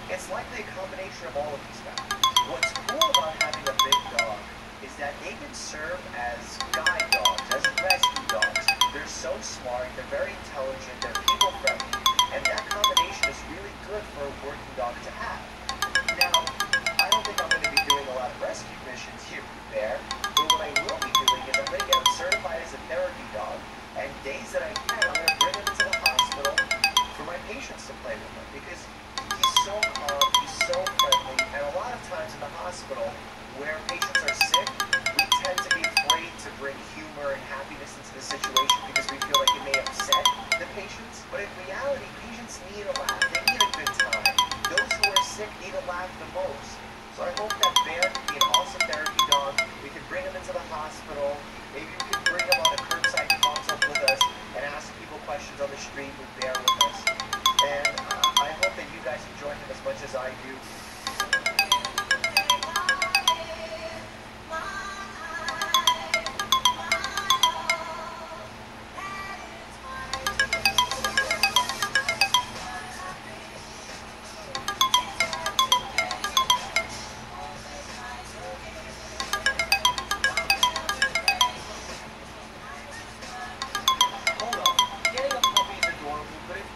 It's likely a combination of all of these factors. What's cool about having a big dog is that they can serve as guide dogs, as rescue dogs. They're so smart, they're very intelligent, they're people friendly, and that combination is really good for a working dog to have. Now, I don't think I'm going to be doing a lot of rescue missions here there, but what I will be doing is I'm going to get him certified as a therapy dog, and days that I can, I'm going to bring him to the hospital for my patients to play with him, because he's so calm, he's so friendly, and a lot of times in the hospital, where patients are sick, we tend to be afraid to bring humor and happiness into the situation because we feel like it may upset the patients, but in reality, patients need a laugh, they need a good time. Those who are sick need a laugh the most. So I hope that Bear can be an awesome therapy dog. We can bring him into the hospital. Maybe we can bring him on a curbside consult with us and ask people questions on the street with Bear with us. And I hope that you guys enjoy him as much as I do.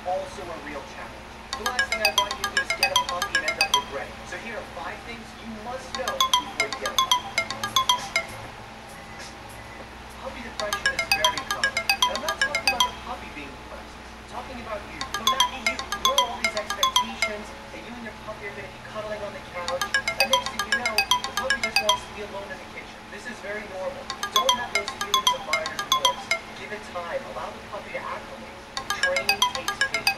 Also a real challenge. The last thing I want you to do is get a puppy and end up regretting. So here are 5 things you must know before you get a puppy. Puppy depression is very common. And I'm not talking about the puppy being depressed. I'm talking about you. No, not you. You have all these expectations that you and your puppy are going to be cuddling on the couch. And next thing you know, the puppy just wants to be alone in the kitchen. This is very normal. Don't have those feelings of buyer's remorse. Give it time. Allow the puppy to acclimate. Training takes patience.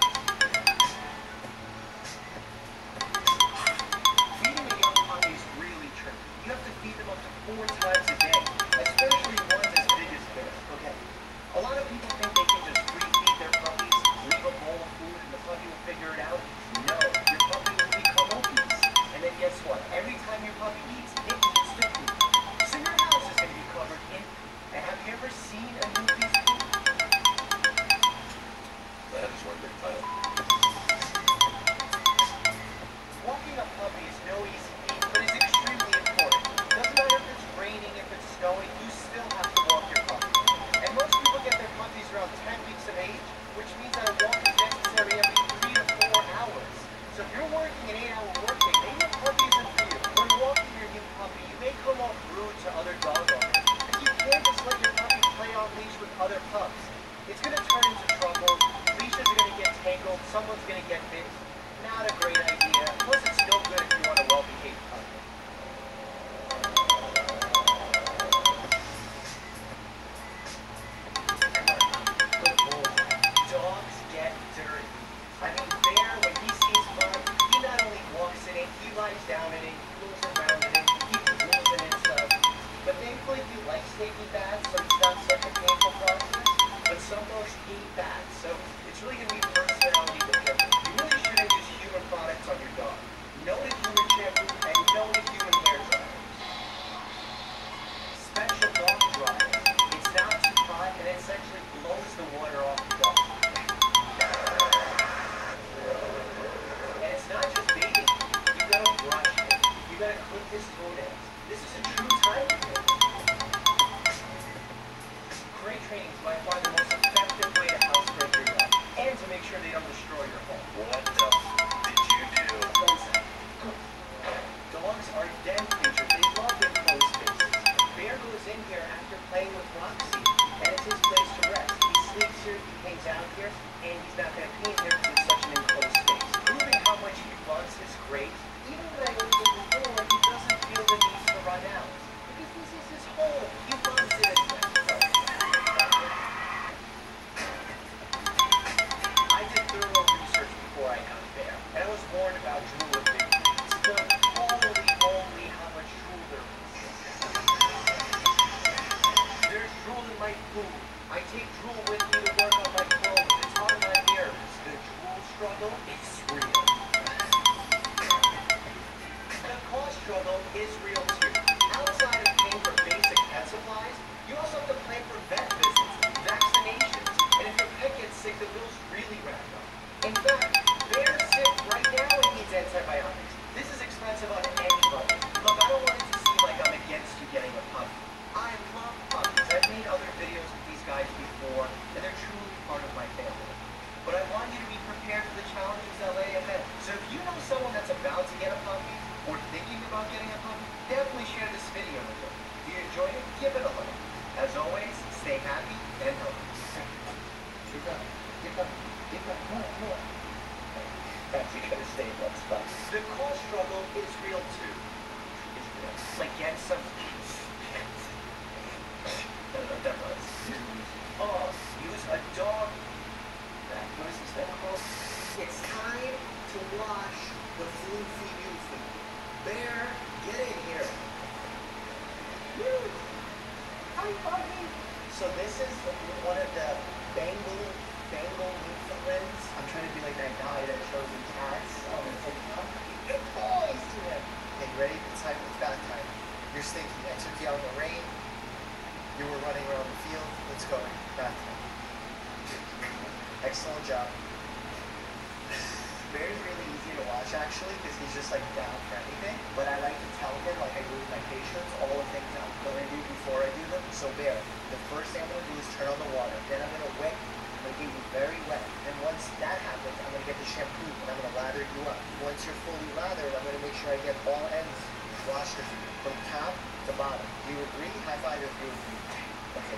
Feeding a young puppy is really tricky. You have to feed them up to 4 times a day, especially ones as big as Bear. Okay. A lot of people think they can just free feed their puppies, leave a bowl of food, and the puppy will figure it out. No, your puppy will become obese. And then guess what? Every time your puppy eats, it needs to poop. So your house is going to be covered in. And have you ever seen a new piece of poop? That is one big pile. Walking a puppy is no easy feat, but it's extremely important. Doesn't matter if it's raining, if it's snowing, you still have to walk your puppy. And most people get their puppies around 10 weeks of age, which means that a walk is necessary every 3 to 4 hours. So if you're working an 8-hour workday, maybe your puppy isn't for you. When walking your new puppy, you may come off rude to other dog owners, and you can't just let your puppy play on leash with other pups. It's going to turn into trouble. Leashes are going to get tangled. Someone's going to get bit. Not a great idea. Plus, it's still good if you want a well-behaved puppy. Dogs get dirty. I mean, Bear, when he sees mud, he not only walks in it, he lies down in it, he rolls around in it, he drools in it and stuff. But thankfully, he likes taking baths, so it's not such a painful process. But some dogs hate baths, so it's really going to be personality dependent. You really shouldn't use human products on your dog. No to human shampoo and no to human hair dryer. Special dog dryer. It's not too hot and it essentially blows the water off the dog. And it's not just bathing. You gotta brush it. You gotta clip his toenails. This is a true time limit. Crate training is by far the most effective way to housebreak your dog and to make sure they don't destroy your home. What the did you do? Dogs are den creatures. They love enclosed spaces. Bear goes in here after playing with Roxy, and it's his place to rest. He sleeps here, he hangs out here, and he's not going to pee in here because it's such an enclosed space. Proving how much he loves his crate, even when I open the door, he doesn't feel the need to run out. Because this is his home. He loves it as much. I did thorough research before I got Bear, and I was warned about drool my food. I take drool with me to work on my clothes. It's on my mirrors. The drool struggle is real. The cost struggle is real too. Outside of paying for basic pet supplies, you also have to plan for vet visits, vaccinations, and if your pet gets sick, the bills really rack up. In fact, Bear's sick right now and needs antibiotics. This is expensive on anybody. Look, I don't want it to seem like I'm against you getting a puppy. I love puppies. I've made other videos with these guys before, and they're truly part of my family. But I want you to be prepared for the challenges that lay ahead. So if you know someone that's about to get a puppy, or thinking about getting a puppy, definitely share this video with them. If you enjoyed it, give it a like. As always, stay happy and healthy. Keep up, keep up, keep up, more. That's you gotta stay in that spot. The cost struggle is real too. It's real. Like get some. That was. Oh, use a dog. What is this thing called? It's time to wash the food for you food. Bear, get in here. Woo! Hi, Buggy. So this is one of the Bengal Newfoundlands. I'm trying to be like that guy that shows the cats on the TikTok. Good boys to him. Okay, you ready? It's bath time. You're stinky. I took you out in the rain. You were running around the field. Let's go. Bath time. Excellent job. Bear's really easy to watch actually because he's just like down for anything. But I like to tell him, like I do with my patients, all the things I'm going to do before I do them. So Bear, the first thing I'm going to do is turn on the water. Then I'm going to wet you. I'm going to get you very wet. And once that happens, I'm going to get the shampoo and I'm going to lather you up. Once you're fully lathered, I'm going to make sure I get all ends washed from top to bottom. Do you agree? High five if you agree. Okay,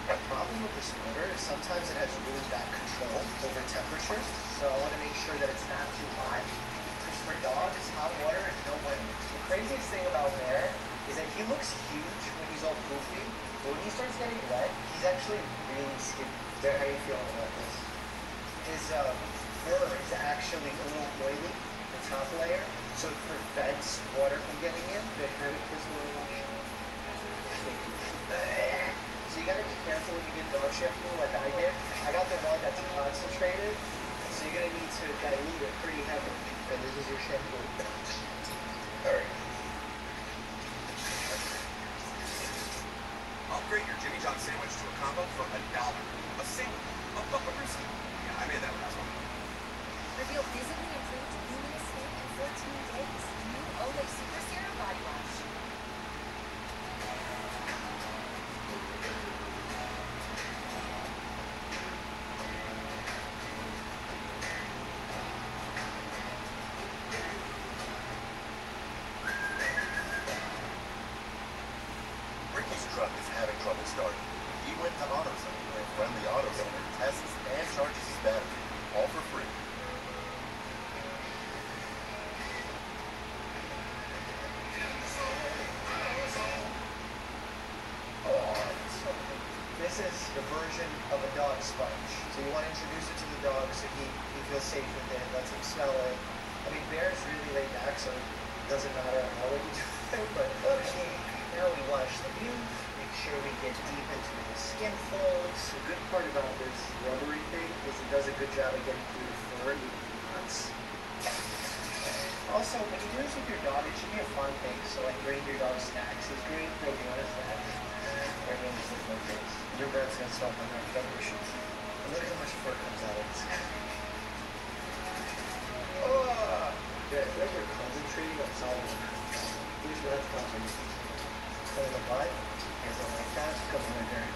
the problem with this motor is sometimes it has really bad control over temperatures, so I want to make sure that it's not too hot. Because for dogs, hot water is no bueno. The craziest thing about Bear is that he looks huge when he's all goofy, but when he starts getting wet, he's actually really skinny. Bear, how are you feeling about this? His fur is actually a little oily, the top layer, so it prevents water from getting in. The head of his little So you gotta be careful when you get dog shampoo like I did. I got the one that's concentrated, so you're gonna need to dilute it pretty heavily. And this is your shampoo. Alright. Upgrade your Jimmy John sandwich to a combo for $1. A single. A brewski. Yeah, I made that last one. Reveal visibly improved luminous skin in 14 days. New Olay Super Serum Body Wash. Ricky's truck is having trouble starting. He went to AutoZone, where a friendly auto center tests and charges his battery, all for free. This is the version of a dog sponge. So you want to introduce it to the dog so he feels safe with it, lets him smell it. I mean, Bear's really laid back, so it doesn't matter how we do it, but okay. Now we wash the mouth, make sure we get deep into the skin folds. The good part about this rubbery thing is it does a good job of getting through the fur and the nuts. Also, when you do this with your dog, it should be a fun thing. So like bringing your dog snacks is great. Like, you want a snack? Right here, this is my face. Your breath's gonna stop on our feather issues. And look at how much fur comes out of this. Oh! Yeah, it's like you're concentrating on solid. Here's what that's concentrating. So in the butt, here's one like that, comes right there.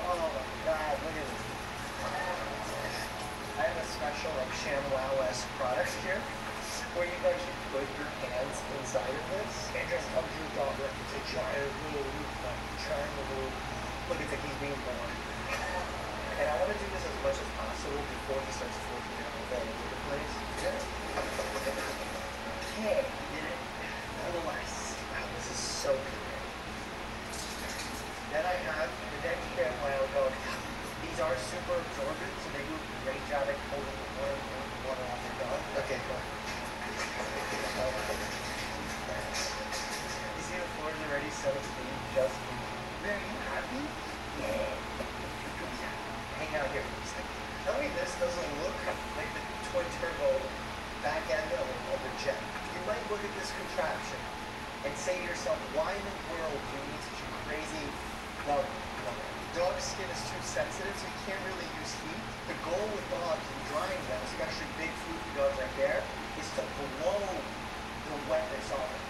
Oh my god, look at this. I have a special like ShamWow-esque product here where you can actually put your hands inside of this and just hug your dog like it's a giant little look at that he's being born. And I want to do this as much as possible before he starts flipping out all over the place. Okay, did it. Nonetheless, wow, this is so good. Then I have the Denny ShamWow dog. These are super absorbent, so they do a great job at holding the water off your dog. Okay, go on. You see the floor is already so clean, just there you have happy? Yeah. Hang out here for a second. Tell me this doesn't look like the twin turbo back end of a jet. You might look at this contraption and say to yourself, why in the world do you need such a crazy dog? Dog skin is too sensitive, so you can't really use heat. The goal with dogs and drying them, especially big floofy dogs like there, is to blow the wetness off it.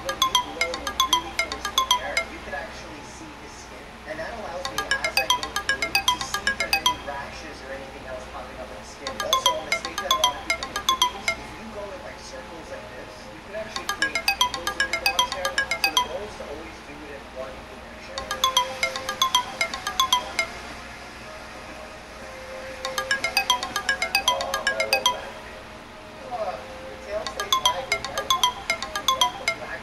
When you blow really close to the air, you can actually see his skin, and that allows me, as I go through, to see if there's any rashes or anything else popping up on the skin. Also, a mistake that a lot of people make with these, if you go in like circles like this, you can actually create tangles in your dog's hair. So the goal is to always do it in one direction. Your tail stays wagging, right? Welcome back.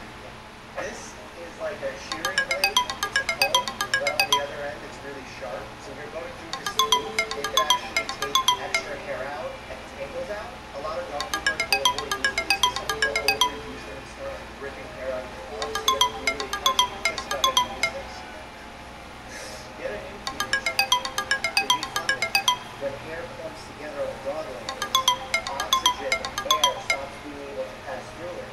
This is like a shearing blade. It's a comb, but on the other end it's really sharp. So if you're going through this smooth, it can actually take extra hair out and tangles out. A lot of dog owners will avoid using these because some people overuse them and start ripping hair out of their dogs. So you have to be really cautious just about how you use this. Get a new fuse. To refund it. When hair clumps together on a dog like this, oxygen and air stops being able to pass through it.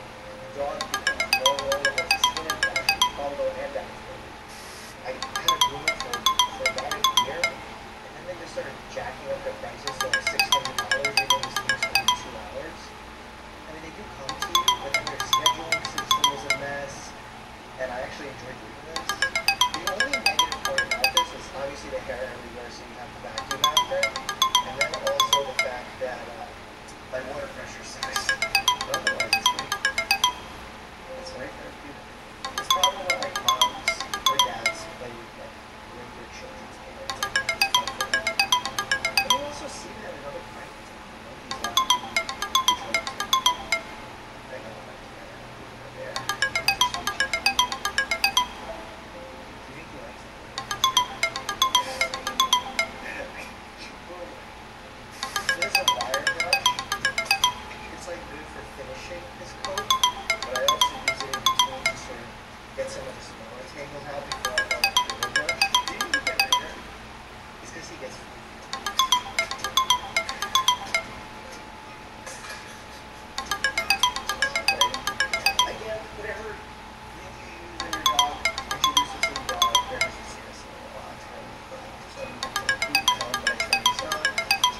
Dog becomes more vulnerable to skin infection, fungal and bacterial. I had a groomer for about a year, and then they just started jacking up their prices to like $600 even this takes only 2 hours. I mean, they do come to you, but then their scheduling system is a mess, and I actually enjoy doing this. The only negative part about this is obviously the hair everywhere, so you have to vacuum after, and then also the fact that my water pressure sucks. But otherwise, it's great. It's very therapeutic. It's probably what like moms or dads play with like bring their children's hair. And you also see that in other primates. Monkeys love to do which one is it? I know what I'm doing. There. Do you think he likes it? There's a wire brush. It's like good for finishing his coat, but I also use it in between to sort of get some of the smaller tangles out before I go with the bigger brush. Do you think he get bigger? It's because he gets again, whatever thing you use in your dog, introduce it to the dog. There has to see this a lot. So you can put a boot on, but I turn this on,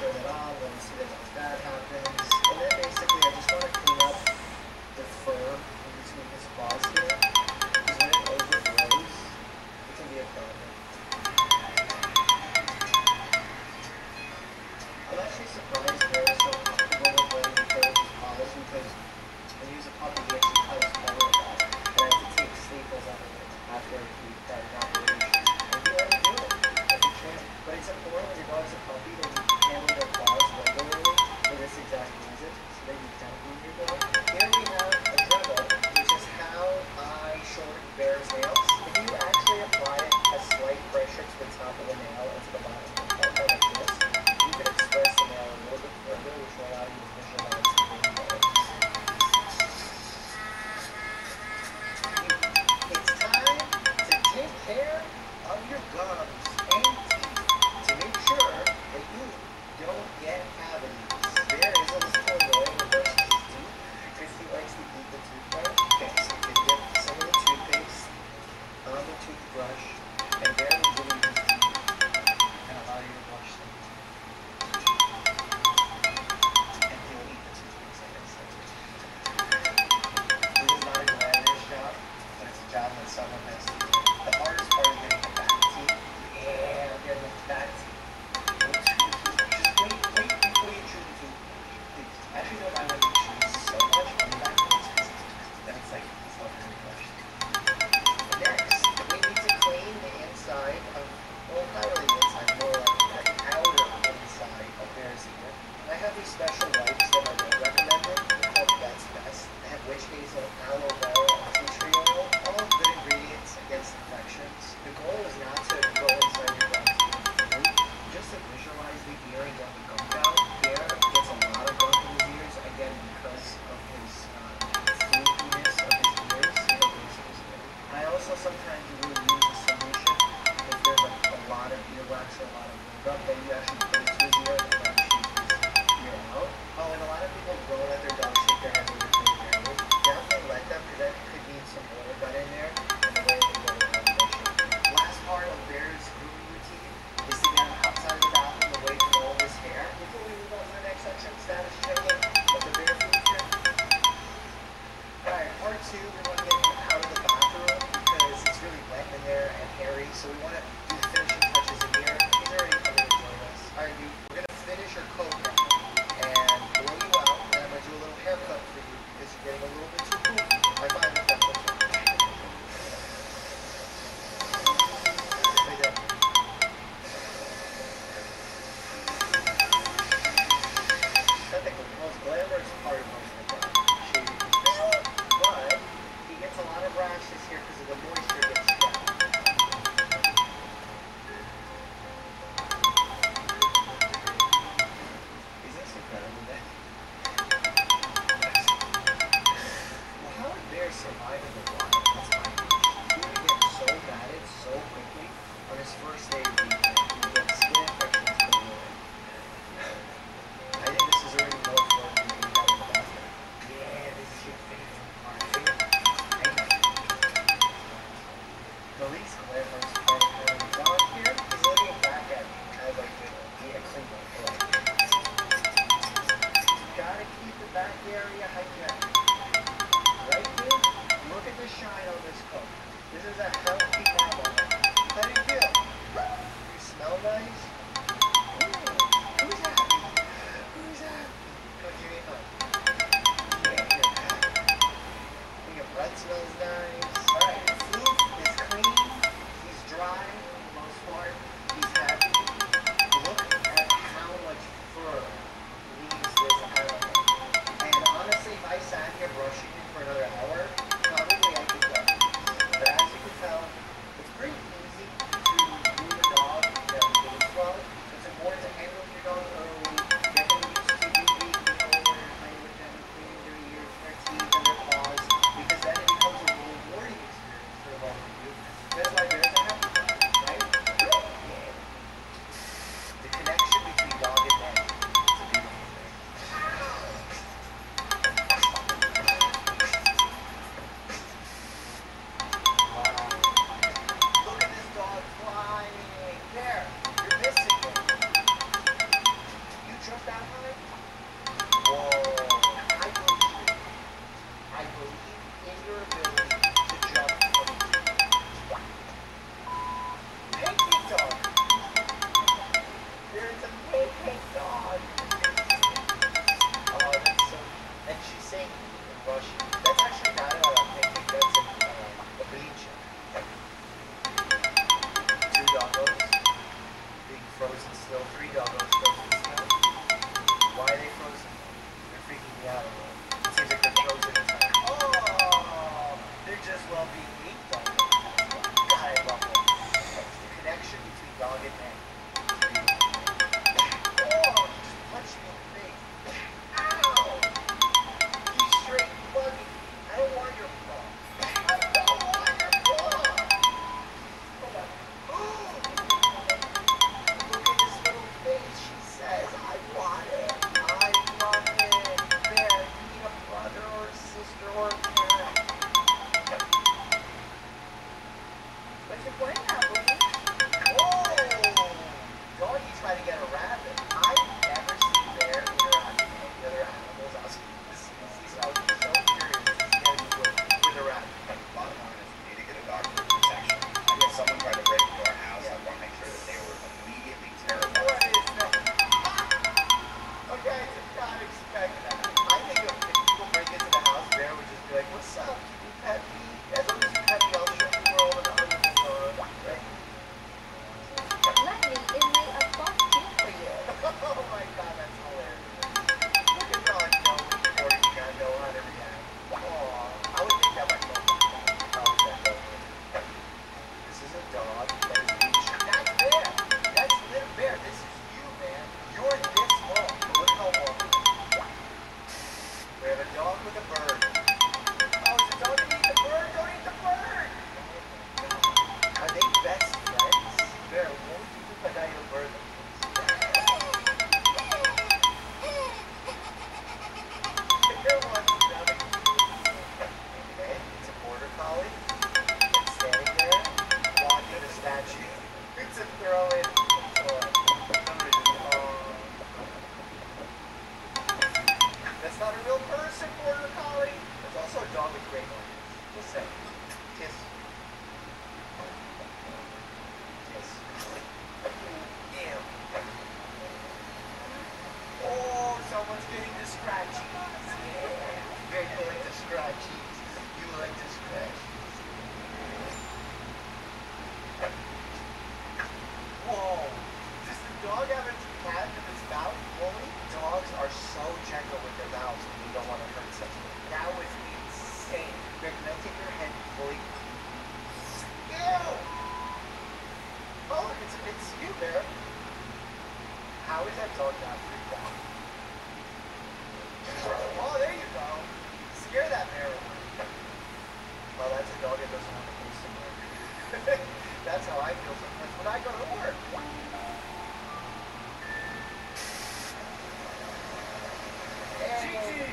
turn it on, when you see that that happens. And then basically I just want to clean up the fur in between his paws here. Because when it overgrows, it can be a problem. I'm actually surprised they're so comfortable with letting me play with his paws because when you use a puppy, he actually cuts more of that. And I have to take staples out of it after we had an operation. And he let me do it. Like a champ. But it's important when your dog's a puppy that you handle their paws regularly for this exact reason. So that you can groom your dog. Here we have a Dremel, which is how I shorten Bear's nails. If you actually apply a slight pressure to the top of the nail and to the bottom of the palm like this, you can express the nail a little bit further, which will allow you to visualize the grooming better. It's time to take care of your gums and teeth to make sure that you don't get cavities. Bear is a little annoying when brushing his teeth because he likes to eat the toothbrush. Okay, so you can get some of the toothpaste on the toothbrush, and Bear will give you his teeth and allow you to brush them. And he'll eat the toothpaste, like I said. This is not a glamorous job, but it's a job that someone has to do. The hardest part is getting the back teeth. Yeah, getting the back teeth. Just wait before you chew the tooth. Please. Actually, don't mind when you chew so much on the back ones, then it's like, it's not very much. Next, we need to clean the inside of, well, not really the inside, more like the outer inside of Bear's ear. I have these special wipes that my dad recommended. They're called Vet's Best. They have witch hazel, aloe vera, and tea tree oil, all good ingredients against infections. The goal is not to go inside your dog's ear, just to visualize the ear and get the gunk out. Bear gets a lot of gunk in his ear. back area, hype your head. Right, dude? Look at the shine on this coat. This is a healthy camel. How do you feel? You smell nice? Who's happy? Who's happy? Come give me a hug. Yeah, you're happy. Your breath smells nice. Alright, Floof is clean. He's dry for the most part. He's happy. Look at how much fur leaves this animal. And honestly, if I sat here brushing it for another hour, probably I could go. But as you can tell, it's pretty easy to groom a dog that behaves well. It's important to handle your dog early, get them used to you being older, playing with them, cleaning their ears, their teeth, and their paws, because then it becomes a rewarding experience for both of you. That's why bears are happy, right? Yeah. The connection between dog and man is a beautiful thing. Look at this dog flying. There, you're missing it. You jump that high? Whoa. I believe in your ability to jump from pancake dog. There's a pancake dog. Oh, that's so. And she's saying in Russian. That's actually not a pancake. That's a bleach. Two doggos being frozen still. Three doggos frozen still. Why are they frozen? They're freaking me out a little. It seems like they're frozen in time. Oh, they're just well being eat doggos. God, I love them. The connection between dog and man. Oh, he just punched me in the face. Ow! He's straight bugging me. I don't want your paw. I don't want your paw. Hold on. Look at this little face. She says, I want it. I love it. Bear, you need a brother or a sister or a parent. What's your point now, Boogie? Whoa! Doggy tried to get a rabbit. I've never seen Bear interact with any other animals outside the species, so I was so curious to see how you would with a rabbit. Bottom line is we need to get a dog for protection. If someone tried to break into our house, I want to make sure that they were immediately terrified. What is that? Okay, I did not expect that. I think if people break into the house, Bear would just be like, what's up? Can you pet me? As long as you pet me, I'll show you where all the dogs are. Right? Let me inlay a soft tube for you. Oh my god, that's hilarious. Look at Don Joe recording you gotta know how to react. Aw, I would make that my phone. How would that go? This is a dog that is being shot. That's Bear! That's little Bear. This is you, man. You're this small. Look how long. We have a dog with a bird. Oh, it's a dog that eat the bird? Don't eat the bird! Are they best friends? Bear, won't you just put down your bird? Bear wants nothing. Okay, it's a border collie. It's standing there, watching a statue. It's a throw in. That's not a real person, border collie. There's also a dog with great horns. Just saying. Kiss. Kiss. Ew. Oh, someone's getting the scratchies. Yeah. Very cool, like the scratchies. You like the scratchies. Whoa. Does the dog have its cat in its mouth fully? Dogs are so gentle with their mouths when you don't want to hurt something. That was insane. Greg, can I take your head fully? Ew! Oh, it's you, Bear. How is that dog not freaked out? Oh, there you go. Scare that bear away. Well, that's a dog that doesn't want to go somewhere. That's how I feel sometimes when I go to work. Hey.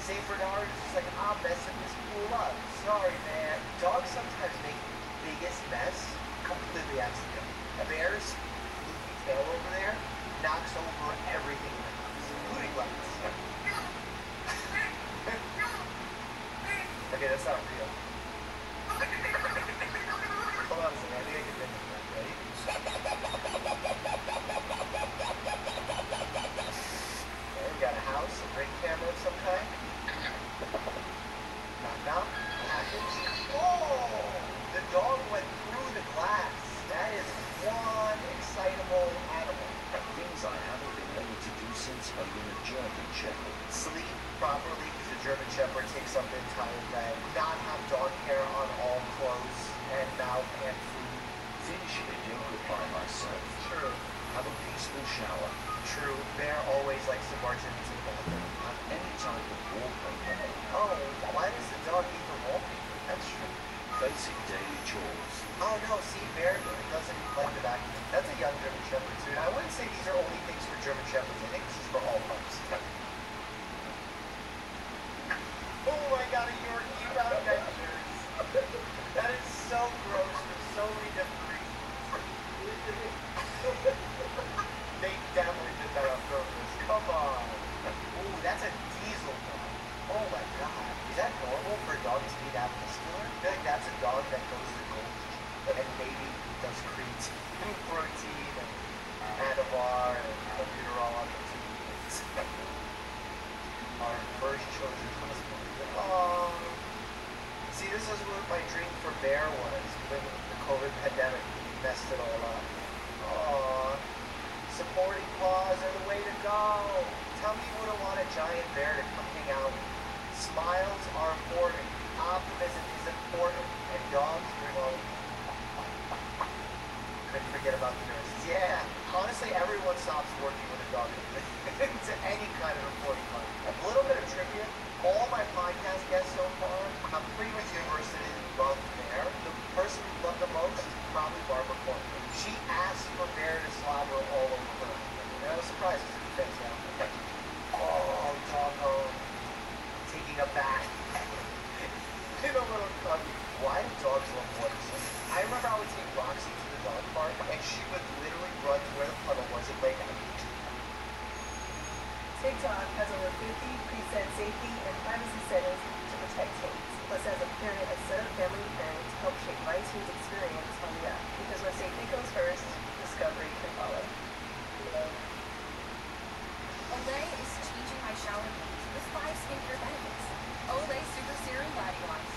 St. Bernard is just like, I'm messing this pool up. Sorry, man. Dogs sometimes make the biggest mess completely accidental. A bear's floofy tail over there knocks over everything in the house, including lights. Okay, that's not real. Hold on a second. I think I can mimic that. Ready? Okay, we got a house, a ring camera of some kind. Knock knock. Package. Oh! The dog went through the glass. That is one excitable animal. Things I haven't been able to do since I've been a German Shepherd. Sleep properly because the German Shepherd takes up the entire bed. Not have dog hair on all clothes and mouth and food. Finish a yoga by myself. True. Have a peaceful shower. True. Bear always likes to march into the bathroom. Have any type of wallpaper. Oh, why does the dog eat the wallpaper? That's true. Basic daily chores. Oh no, see, Bear doesn't like the vacuum. That's a young German Shepherd too. And I wouldn't say these are only things for German Shepherds. I think this is for all pups. Oh, I got a Yorkie without dentures. That is so gross for so many different reasons. They definitely did that on purpose. Come on. Oh, that's a diesel dog. Oh my god. Is that normal for a dog to be that muscular? I feel like that's a dog that goes to Gold and maybe does creatine and protein and Anavar and albuterol on the teeth. Our first chosen husband. Oh. See, this is what my dream for Bear was when the COVID pandemic messed it all up. Aww. Supporting paws are the way to go. Tell me you wouldn't want a giant bear to come hang out with you. Smiles are important. Optimism is important. And dogs bring all. Couldn't forget about the nurses. Yeah. Honestly, everyone stops working with a dog into any kind of reporting line. A little bit of trivia. All my podcast guests so far, I'm pretty much universally love Bear. The person who loved the most, probably Barbara Corcoran. She asked for Bear to slobber all over her. And I was surprised because it fits out. Oh, doggone. Taking a bath. In a little cubby. Why do dogs love water so much? I remember I would take Roxy to the dog park, and she would literally run to where the puddle was and lay down. TikTok has over 50 preset safety and privacy settings to protect teens. Plus, as a parent, a set of family parents help shape my teen's experience on the app. Because when safety comes first, discovery can follow. Olay is changing my shower needs with 5 skincare benefits. Olay Super Serum Body Wash.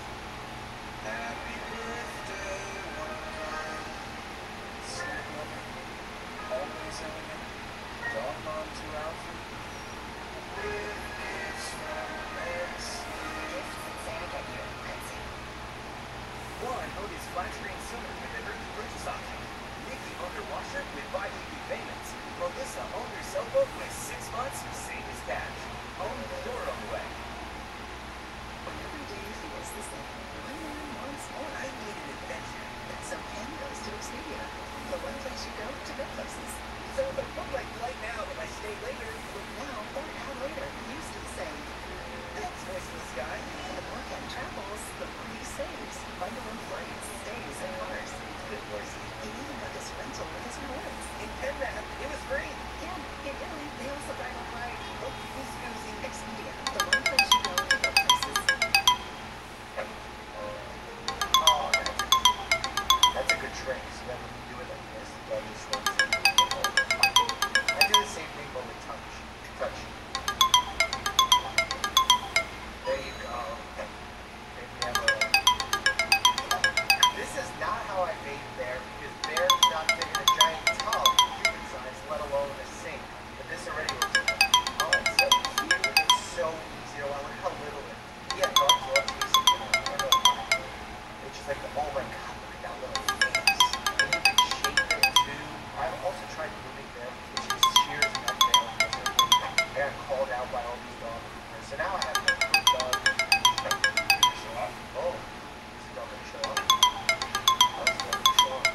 Happy birthday, Snack lover. Always elegant. Dog mom to Alfie. Warren owed his flat screen cylinder with the early purchase option. Nikki owned her washer with bi-weekly payments. Melissa owned her cell phone with 6 months to save his cash. Own your own way. Every day feels the same. One man wants more. I need an adventure. So Ken goes to Expedia, the one place you go to go places. So if I book my flight now, will I stay later? Now or add later, used to the same. Thanks, voice in the sky. The more Ken travels, the more he saves. Bundling flights, stays, and cars. Good voice. He even got this rental with his rewards. In PenMap, it was free. Yeah, in Italy, they also buy on flight. Oh, who's using Expedia, the one place you go to go places. Oh, that's a good trick. So then when you do it like this, the dog just runs in. I do the same thing but with touch. Touch. There you go. Maybe we have a... This is not how I made Bear, because Bear's not fit in a giant tub, human size, let alone a sink. But this already looks good. Oh, it's so cute. It's so easy. Oh, look how little it is. Yeah, dogs love tasting it. I don't know why. It's just like, oh my god, look at that little face. And you can shape it too. I've also tried moving Bear, which is shears and up there. I got called out by all these dog groomers. So now I have to group dog. Show up. Oh, is the dog gonna show up? Oh, it's going to show up.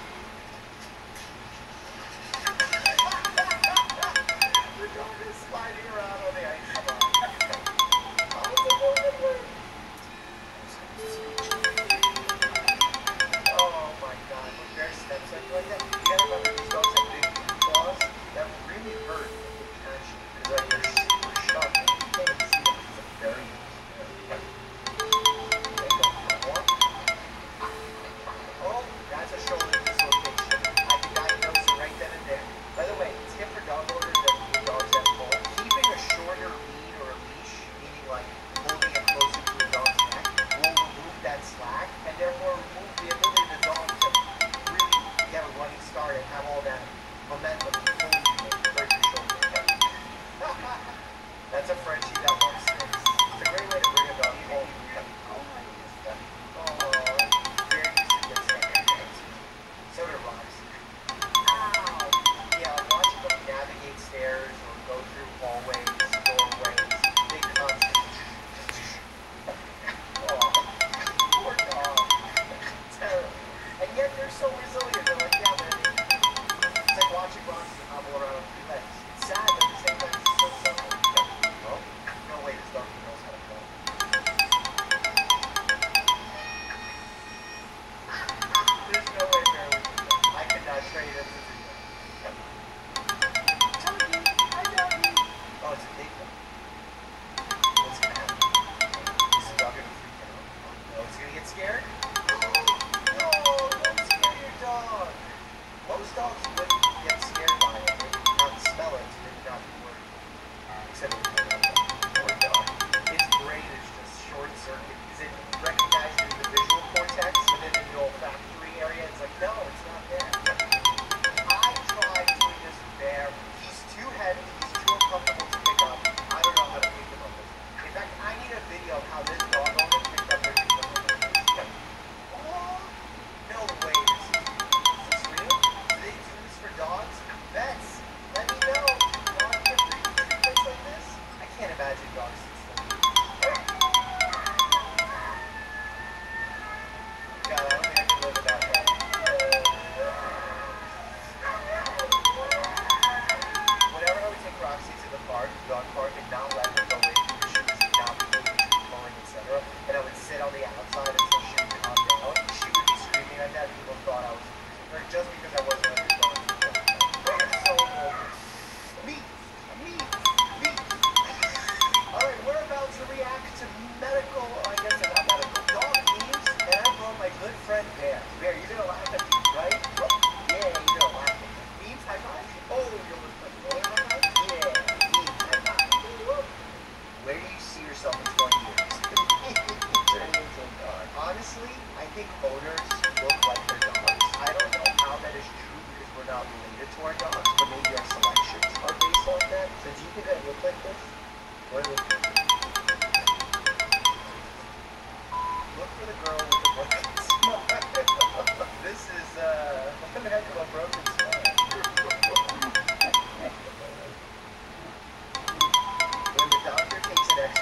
The dog is sliding around on the ice. Come on. Oh, it's a golden bird. Oh my god, when Bear steps like that, you gotta remember these dogs have big claws that really hurt when they catch you. Because like they're super sharp and you can't even see them because they're very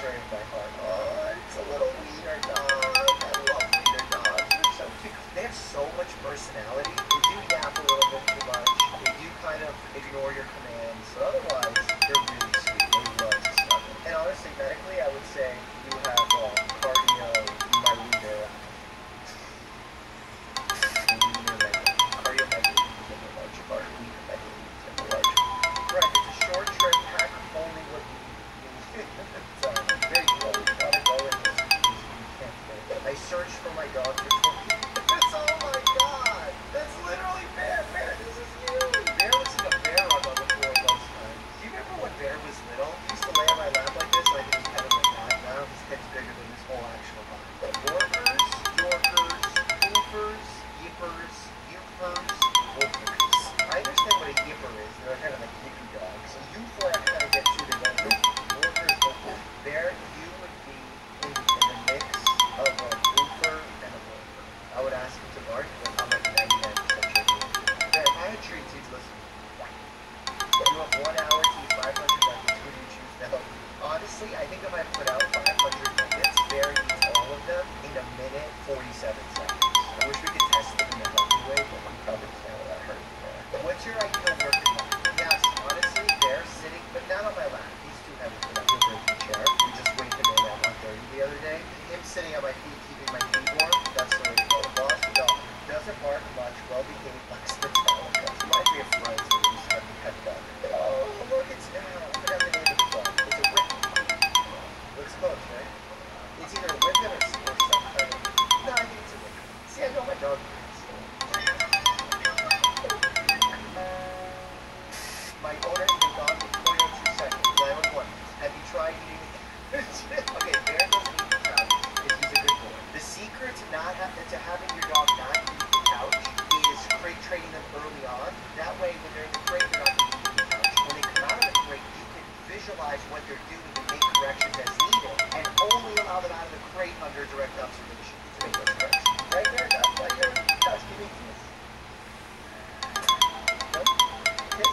Trey in my heart. Oh, it's a little wiener dog. I love wiener dogs. They're so cute. They have so much personality. They do yap a little bit too much. They do kind of ignore your commands. But otherwise, they're really sweet. They love to snuggle. And honestly, medically, I would say you have cardio, my wiener. Right, it's a short trip, pack only what you need. So, very cool. You gotta go in this. You can't fit. I searched for my dog for 20 minutes. Oh my god! That's literally Bear. Bear, this is you! Bear looks like a bear rug on the floor most times. Do you remember when Bear was little? He used to lay on my lap like this, and I think he kind of like that. Now his head's bigger than his whole actual body. Yorkers, Poofers, Yippers, Yoopers, Wolfers. I understand what a Yipper is. They're kind of like yippy dogs. So you flat kind of get to the Wolfers, Wolfers. There, you would be in the mix of a Woofer and a Wolfer. I would ask him to bark, but I'm like 99% sure he won't do that. Bear, if I had treats, he'd listen. You have 1 hour to eat 500 nuggets. Who do you choose to help you? Honestly, I think if I put out 500 nuggets, Bear eats all of them in a minute 47 seconds. I wish we could test them in a healthy way, but we probably can't without hurting Bear. What's your ideal working life? Yes, honestly, Bear sitting, but not on my lap. He's too heavy for that breaking chair. We just weighed him in at 130 the other day. Him sitting at my feet, keeping my feet warm, that's the way to go. Boss dog. Doesn't bark much, well behaved, likes the talent. Reminds me of friends who used to have the pet dog. Oh, look, it's now. I forgot the name of the dog. It's a whip. Looks close, right? It's either a whippet or some kind of... No, I think it's a whippet. See, I know my dog breeds. My owner has been gone for 42 seconds. I have one. Have you tried eating the Okay, Bear doesn't eat the couch if he's a good boy. The secret to having your dog not eat the couch is crate training them early on. That way, when they're in the crate, they're not going to eat the couch. When they come out of the crate, you can visualize what they're doing and make corrections as needed, and only allow them out of the crate under direct observation to make those corrections. Right there, that's why you're on the couch. Give me a kiss. Nope. Kiss.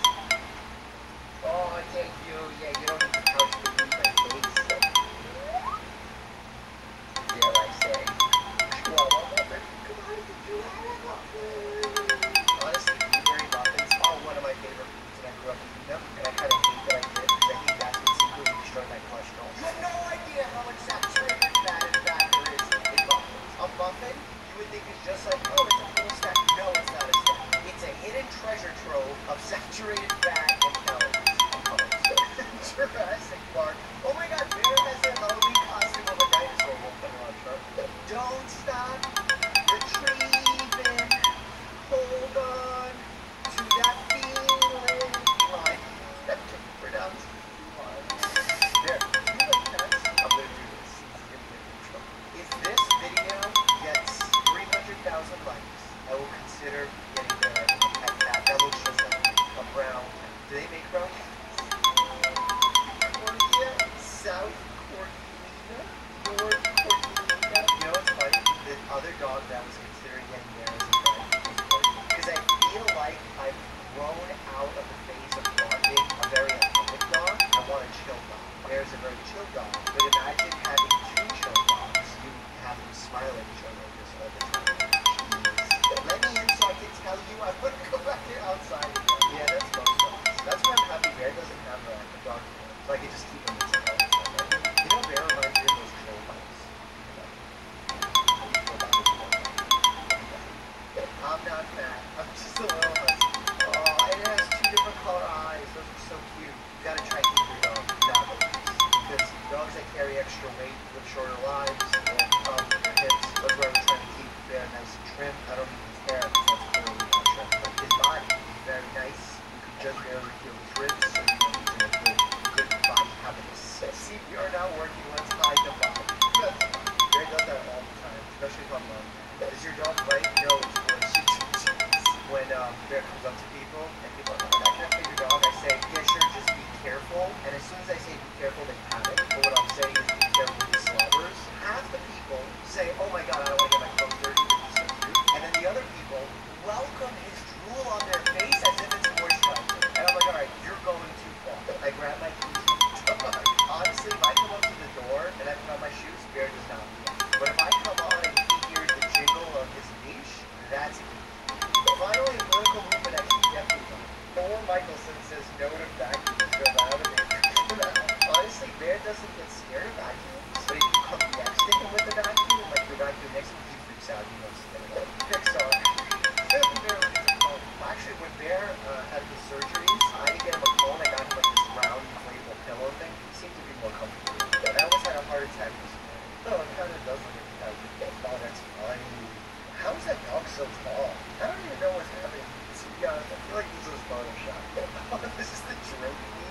Oh, thank you. Yeah, you don't need the couch to leave my face. Dare I say. Chihuahua muffin. Come on, Chihuahua muffin. Honestly, blueberry muffins are one of my favorite foods, and I grew up eating them, and I kind of hate that I did, because I think that's what secretly destroyed my cholesterol. You have no idea how much saturated fat and fat there is in muffins. A muffin, you would think is just like, oh, it's a little snack. No, it's not a snack. It's a hidden treasure trove of saturated fat and calories. Jurassic Park. Oh my god, Bear has a Halloween costume of a dinosaur. We'll put it on chart. Don't stop retrieving. Hold on to that feeling. Line. We're down to line. There. You like pets? I'm gonna do this. If this video gets 300,000 likes, I will consider getting Bear a pet cat. That looks just like a brown. Do they make brown cats? South Cortina? North Cortina? You know what's funny? The other dog that was considering getting there as a friend was Corky. Because I feel like I've grown out of the phase of wanting a very athletic dog. I want a chill dog. Bear's a very chill dog. But imagine having two chill dogs. You have them smile at each other just all the time. Jeez. Let me in so I can tell you I want to go back here outside again. Yeah, that's most dogs. That's why I'm happy Bear doesn't have a dog here. So I can just keep him inside. You know, Bear reminds me of those troll mice. I'm not fat. I'm just a little husky. Oh, it has 2 different color eyes. Those are so cute. You gotta try keeping your dog not obese. Because dogs that carry extra weight live shorter lives, or problems with their hips. That's why we're trying to keep Bear nice and trim. I don't need his hair because that's clearly not trim. But his body is very nice. You can just barely feel his ribs, so you know he's in a good body happiness. CPR not working, let's hide the body. Bear does that all the time, especially if I'm is your dog right? No, it's worse. When Bear comes up to people, and people are like, I can't feed your dog, I say, yeah, sure, just be careful. And as soon as I say be careful, they panic. But what I'm saying is be careful with slobbers. Half the people say, oh my god, I don't want to get my clothes dirty, but he's so cute. And then the other people welcome his drool on their face as if it's moisturizer. And I'm like, alright, you're going too far. I grab my keys. Honestly, if I come up to the door Bear doesn't get scared of vacuums, but if you come next to him with the vacuum, like the vacuum next to him, he freaks out. He knows it. Pixar. Bear looks at phone. Actually, when Bear had his surgeries, I didn't get him a phone. I got him like this round inflatable pillow thing. He seemed to be more comfortable. But I almost had a heart attack this morning. No, it kind of does look like a oh, that's funny. How is that dog so tall? I don't even know what's happening. To be honest, I feel like this is Photoshop. This is the drip feed.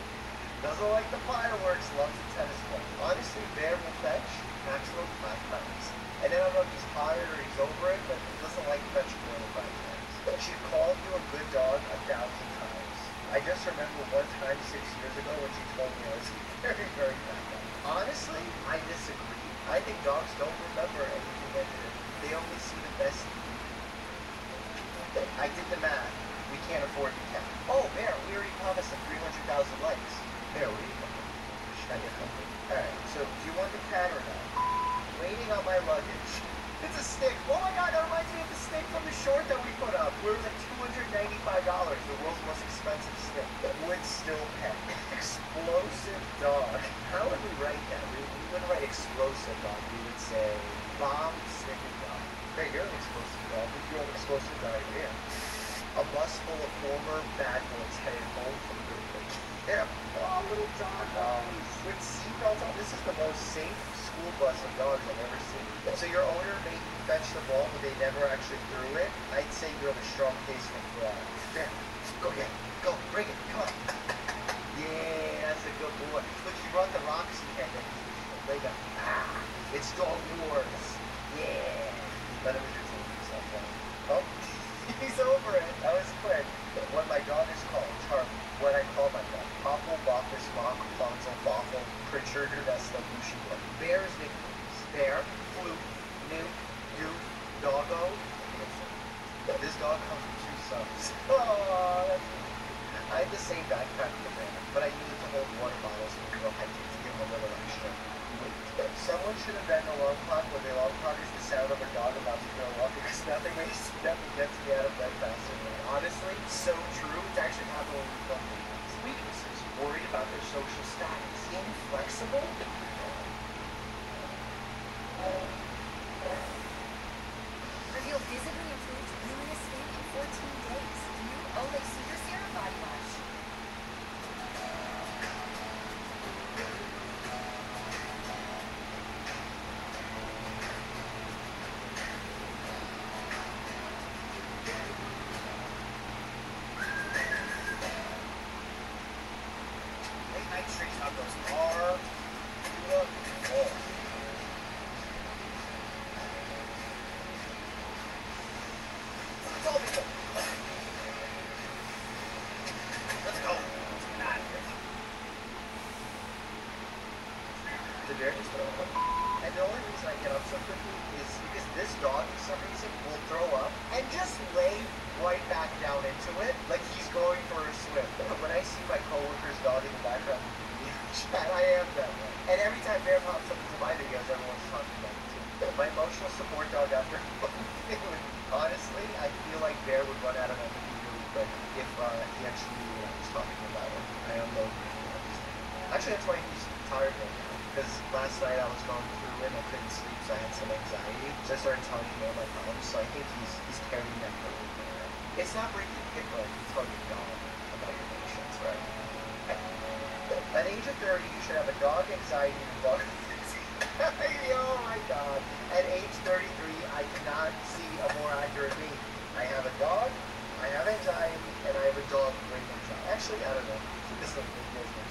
Doesn't like the fireworks, loves the tennis ball. Honestly, Bear will fetch maximum 5 times. And then I don't know if he's tired or he's over it, but he doesn't like fetching more than 5 times. She called you a good dog 1,000 times. I just remember one time 6 years ago when she told me I was very, very bad dog. Honestly, I disagree. I think dogs don't remember anything negative. They only see the best in you. I did the math. We can't afford the cat. Oh, Bear, we already promised him 300,000 likes. Bear, what do you think? Should I get something? Alright, so do you want the cat or not? Waiting on my luggage. It's a stick. Oh my god, that reminds me of the stick from the short that we put up. Where it was like $295, the world's most expensive stick. Would still pet. Explosive dog. How would we write that? We wouldn't write explosive dog. We would say bomb sticking dog. Hey, you're an explosive dog. You have explosive diarrhea. A bus full of former bad boys headed home from Good Week. Yeah. Oh, little doggos. With seatbelts on. This is the most safe school bus of dogs I've ever seen. So your owner made you fetch the ball, but they never actually threw it. I'd say you have a strong case for fraud. There. Go get it. Go. Bring it. Come on. Yeah, that's a good boy. Look, you brought the Roxy head that he's leg up. Ah, it's dog wars. Yeah. Let him entertain himself. Oh, he's over it. That was quick. What my dog is called, Charlie. What I call my dog. Poppel, Boppus, Mock, Fonzel, Boffle, Pritchard, Ernesto, Bushido. Bear's nicknames. Bear, Fluke, Newt, Duke, Doggo, and this dog comes with 2 sons. Oh, that's cute. I had the same backpack for Bear, but I needed to hold water bottles when we go hiking to give him a little extra weight. Someone should invent an alarm clock where the alarm clock is the sound of a dog about to throw up, because nothing gets me out of bed faster than that. Honestly, so true. It's actually happened when we come to weaknesses. Worried about their social status. Inflexible? Reveal visibly improved luminous skin in 14 days. New Olay Super Serum Body Wash. Late night street tacos are beautiful. Tell people. Let's go. The bear just throw up. And the only reason I get up so quickly is because this dog, for some reason, will throw up and just lay right back down into it like he's going for a swim. When I see my coworker's dog in the background, I am that way. And every time Bear pops up into my videos, everyone's talking about it too. My emotional support dog after honestly, I feel like Bear would run out of empathy really quick if he actually knew what I was talking about. I don't know. Actually, that's why he's tired right now. Because last night I was going through it and I couldn't sleep, so I had some anxiety. So I started telling him all my problems. So I think he's carrying that burden there. It's not breaking hip, but you tell your dog about your emotions, right? At age of 30, you should have a dog anxiety and a dog oh my god. At age 33, I cannot see a more accurate meme. I have a dog, I have anxiety, and I have a dog with great anxiety. Actually, I don't know. This is a big business.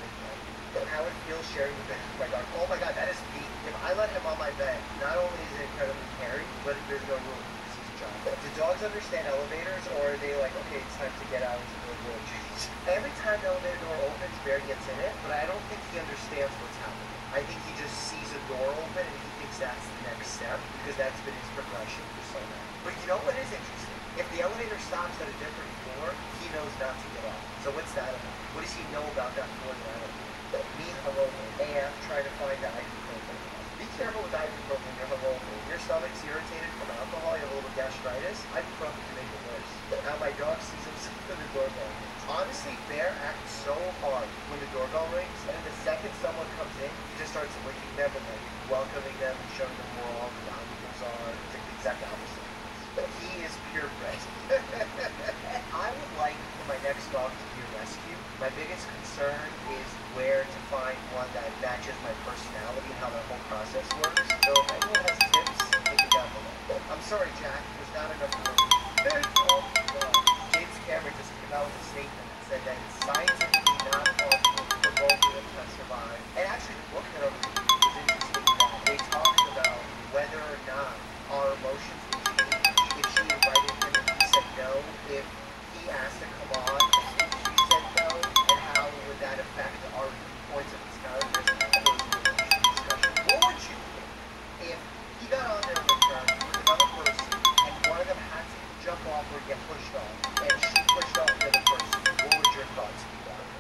How it feels sharing the bed with my dog. Oh my god, that is peak. If I let him on my bed, not only is it incredibly caring, but there's no room. This is a job. Do dogs understand elevators, or are they like, okay, it's time to get out into the world change? Every time the elevator door opens, Bear gets in it, but I don't think he understands what's happening. I think he just sees a door open and he thinks that's the next step, because that's been his progression for so long. But you know what is interesting? If the elevator stops at a different floor, he knows not to get off. So what's that about? What does he know about that floor that I don't know? Me hungover, and try to find the ibuprofen. Be careful with ibuprofen, you're hungover. If your stomach's irritated from alcohol, you have a little gastritis, ibuprofen can make it worse. Now my dog sees himself in the doorbell. Honestly, Bear acts so hard when the doorbell rings, and the second someone comes in, he starts licking them and like welcoming them and showing them where all the valuables are. It's like the exact opposite. He is purebred. I would like for my next dog to be a rescue. My biggest concern is where to find one that matches my personality and how that whole process works. So if anyone has tips, take it down below. I'm sorry, Jack. There's not enough room. James Cameron just came out with a statement that said that it's scientifically not possible for both of them to survive. And actually, the book that I'm reading is interesting that they talked about whether or not our emotions would change if she invited him and he said no, if he asked to come on and she said no, and how would that affect our points of his characters? I thought it was a really interesting discussion. What would you do if he got on there with another person and one of them had to jump off or get pushed off, and she pushed off the other person? What would your thoughts be about it?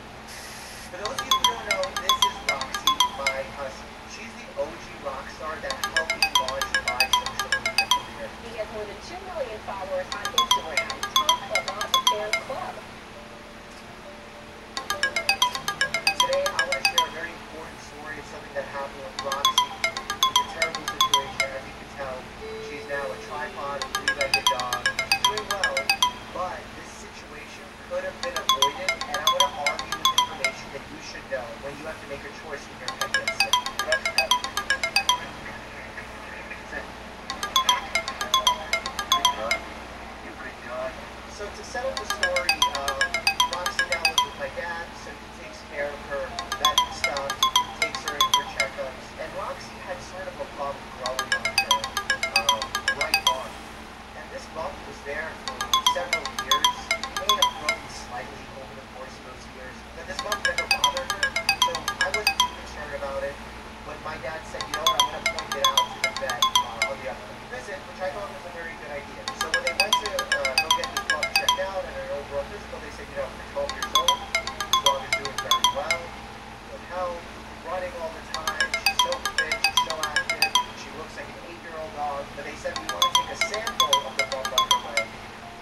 For those of you who don't know, this is Roxy, my husky. She's the OG rock star that helped me launch my social media career. He has more than 2 million followers on Instagram. Talk about a fan club. Today, I want to share a very important story of something that happened with Roxy. It's a terrible situation. As you can tell, she's now a tripod, three-legged dog. She's doing well, but this situation could have been avoided, and I'm going to argue with information that you should know when you have to make a choice when your pet gets sick. So to set up the story, Roxy now lives with my dad, so he takes care of her vet stuff, takes her in for checkups, and Roxy had sort of a bump growing on her right arm. And this bump was there for several years. It may have grown slightly over the course of those years, but this bump never bothered her, so I wasn't too concerned about it. But my dad said, you know what, I'm going to point it out to the vet on the upcoming visit, which I thought was a very good idea. So when they went to go get this dog checked out and an overall physical, they said, you know, for 12 years old, this dog is doing very well, good health, running all the time, she's so fit, she's so active, she looks like an 8-year-old dog. But they said, we want to take a sample of the bump on her leg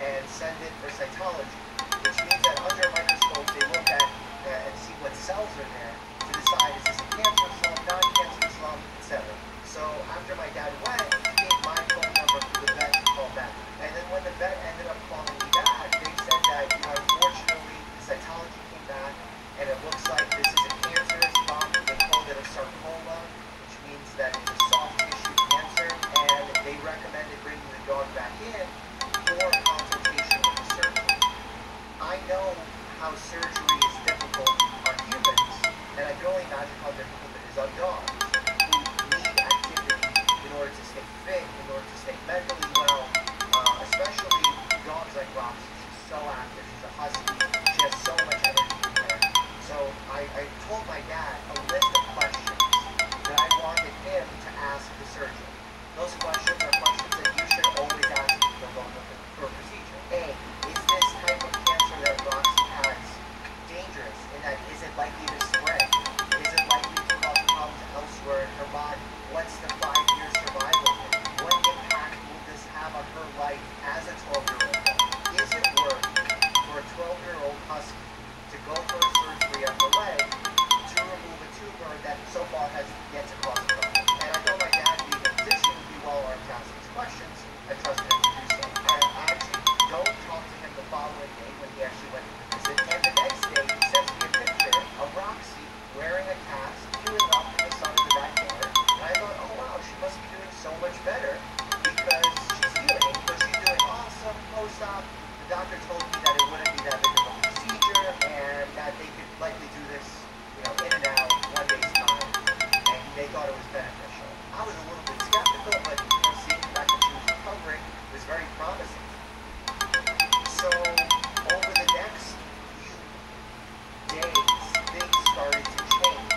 and send it for cytology, which means that under a microscope, they look at and see what cells are there to decide, is this a cancerous lump, non-cancerous lump, etc. So after my dad went, he gave my phone number for the vet to call back. And then when the vet ended up calling me back, they said that, you know, unfortunately, the cytology came back, and it looks like this is a cancerous lump. They called it a sarcoma, which means that it's a soft tissue cancer, and they recommended bringing the dog back in for consultation with the surgeon. I know how surgery is difficult on humans, and I can only imagine how difficult it is on dogs, who need activity in order to stay fit, in order to stay mentally well, especially dogs like Roxy. She's so active, she's a husky, she has so much energy in her. So I told my dad a list of questions that I wanted him to ask the surgeon. Those questions are questions that you should always ask before going for a procedure. A, is this type of cancer that Roxy has dangerous in that is it likely to spread? Is it likely to cause problems elsewhere in her body? What's the 5-year survival rate? What impact will this have on her life as a 12-year-old dog? Is it worth for a 12-year-old husky to go for a surgery on her leg to remove a tumor that so far has yet to cause a problem? And I know my dad being in a position to be well armed to ask these questions. I trusted him to do so. And I actually don't talk to him the following day when he actually went to the visit. And the next day he sends me a picture of Roxy wearing a cast, queuing up in the sun in the backyard. And I thought, oh wow, she must be doing so much better because she's healing, because she's doing awesome post-op. The doctor told me that it wouldn't be that big of a procedure and that they could likely do this, you know, in and out, one day's time. And they thought it was beneficial. I was a little bit skeptical, but you know, seeing the fact that she was recovering was very promising. So over the next few days, things started to change.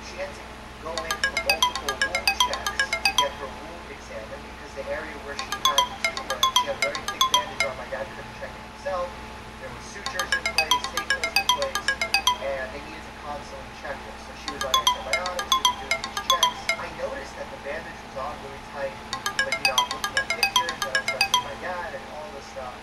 She had to go in for multiple wound checks to get her wound examined because the area where she had the tumor, she had a very thick bandage on. My dad couldn't check it himself. There were sutures in place, staples in place, and they needed to constantly check this. So she was on antibiotics, we were doing these checks. I noticed that the bandage was on really tight, but you know, I'm looking at pictures and I'm trusting my dad and all this stuff.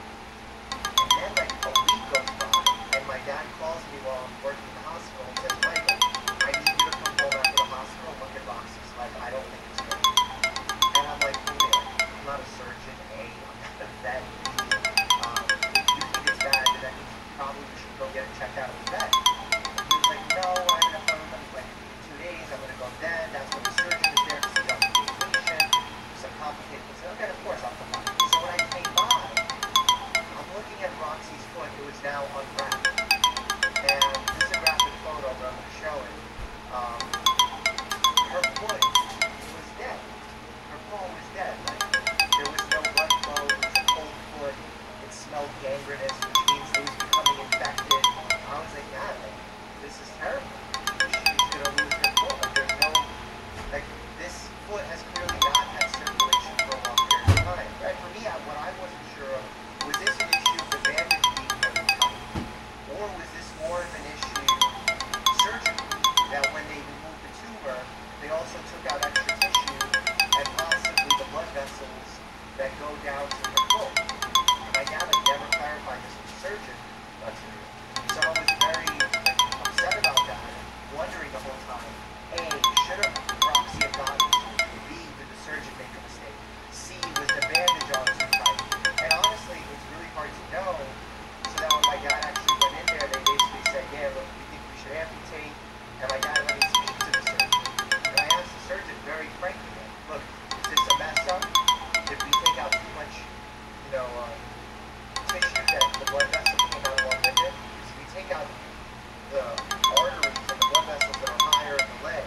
also took out extra tissue and possibly the blood vessels that go down to her throat. And my dad never clarified this with the surgeon. So I was very upset about that, wondering the whole time, A, should have Roxy have gotten it? B, did the surgeon make a mistake? C, was the bandage on too tight? And honestly, it's really hard to know. So that when my dad actually went in there, they basically said, yeah, look, we think we should amputate. And my dad let me speak to the surgeon. And I asked the surgeon very frankly, look, is this a mess up? Did we take out too much, tissue that the blood vessel came out along with it? Because if we take out the arteries and the blood vessels that are higher in the leg,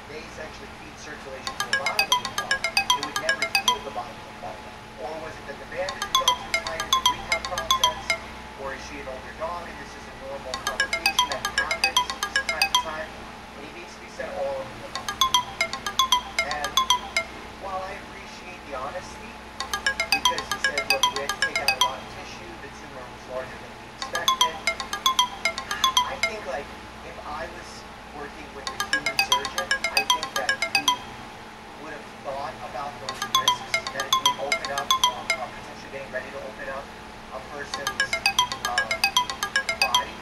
they essentially feed circulation to the bottom of the ball. It would never heal the bottom of the ball. Or was it that the bandage was all too tight in the rehab process? Or is she an older dog and this is a normal complication that happens from time to time? And he basically said all of the above. And while I appreciate the honesty, because he said, look, we had to take out a lot of tissue, the tumor was larger than we expected. I think, if I was working with a human surgeon, I think that we would have thought about those risks, that if we open up, potentially getting ready to open up a person's body,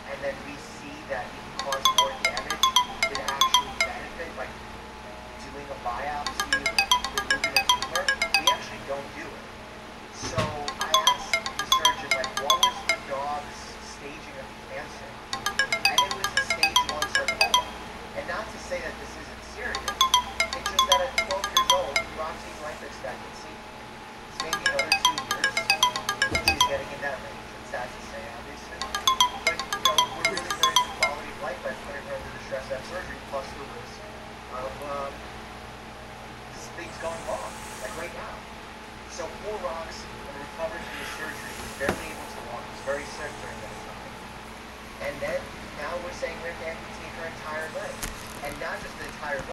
and then we see that it can cause more damage than actually benefit, like doing a biopsy, removing a tumor, we actually don't do it. So I asked the surgeon, what was the dog's staging of the cancer? And it was a stage 1 sarcoma. And not to say that this isn't serious, it's just that at 12 years old, Roxy's life expectancy is maybe another 2 years. She's getting in that range. It's sad to say, obviously. But, we're really learning the quality of life by putting her under the stress of that surgery, plus the risk of things going wrong, like right now. So poor Roxy, when recovered from the surgery, was barely able to walk, was very sick during that time. And then, now we're saying we have to amputate her entire leg. And not just the entire leg.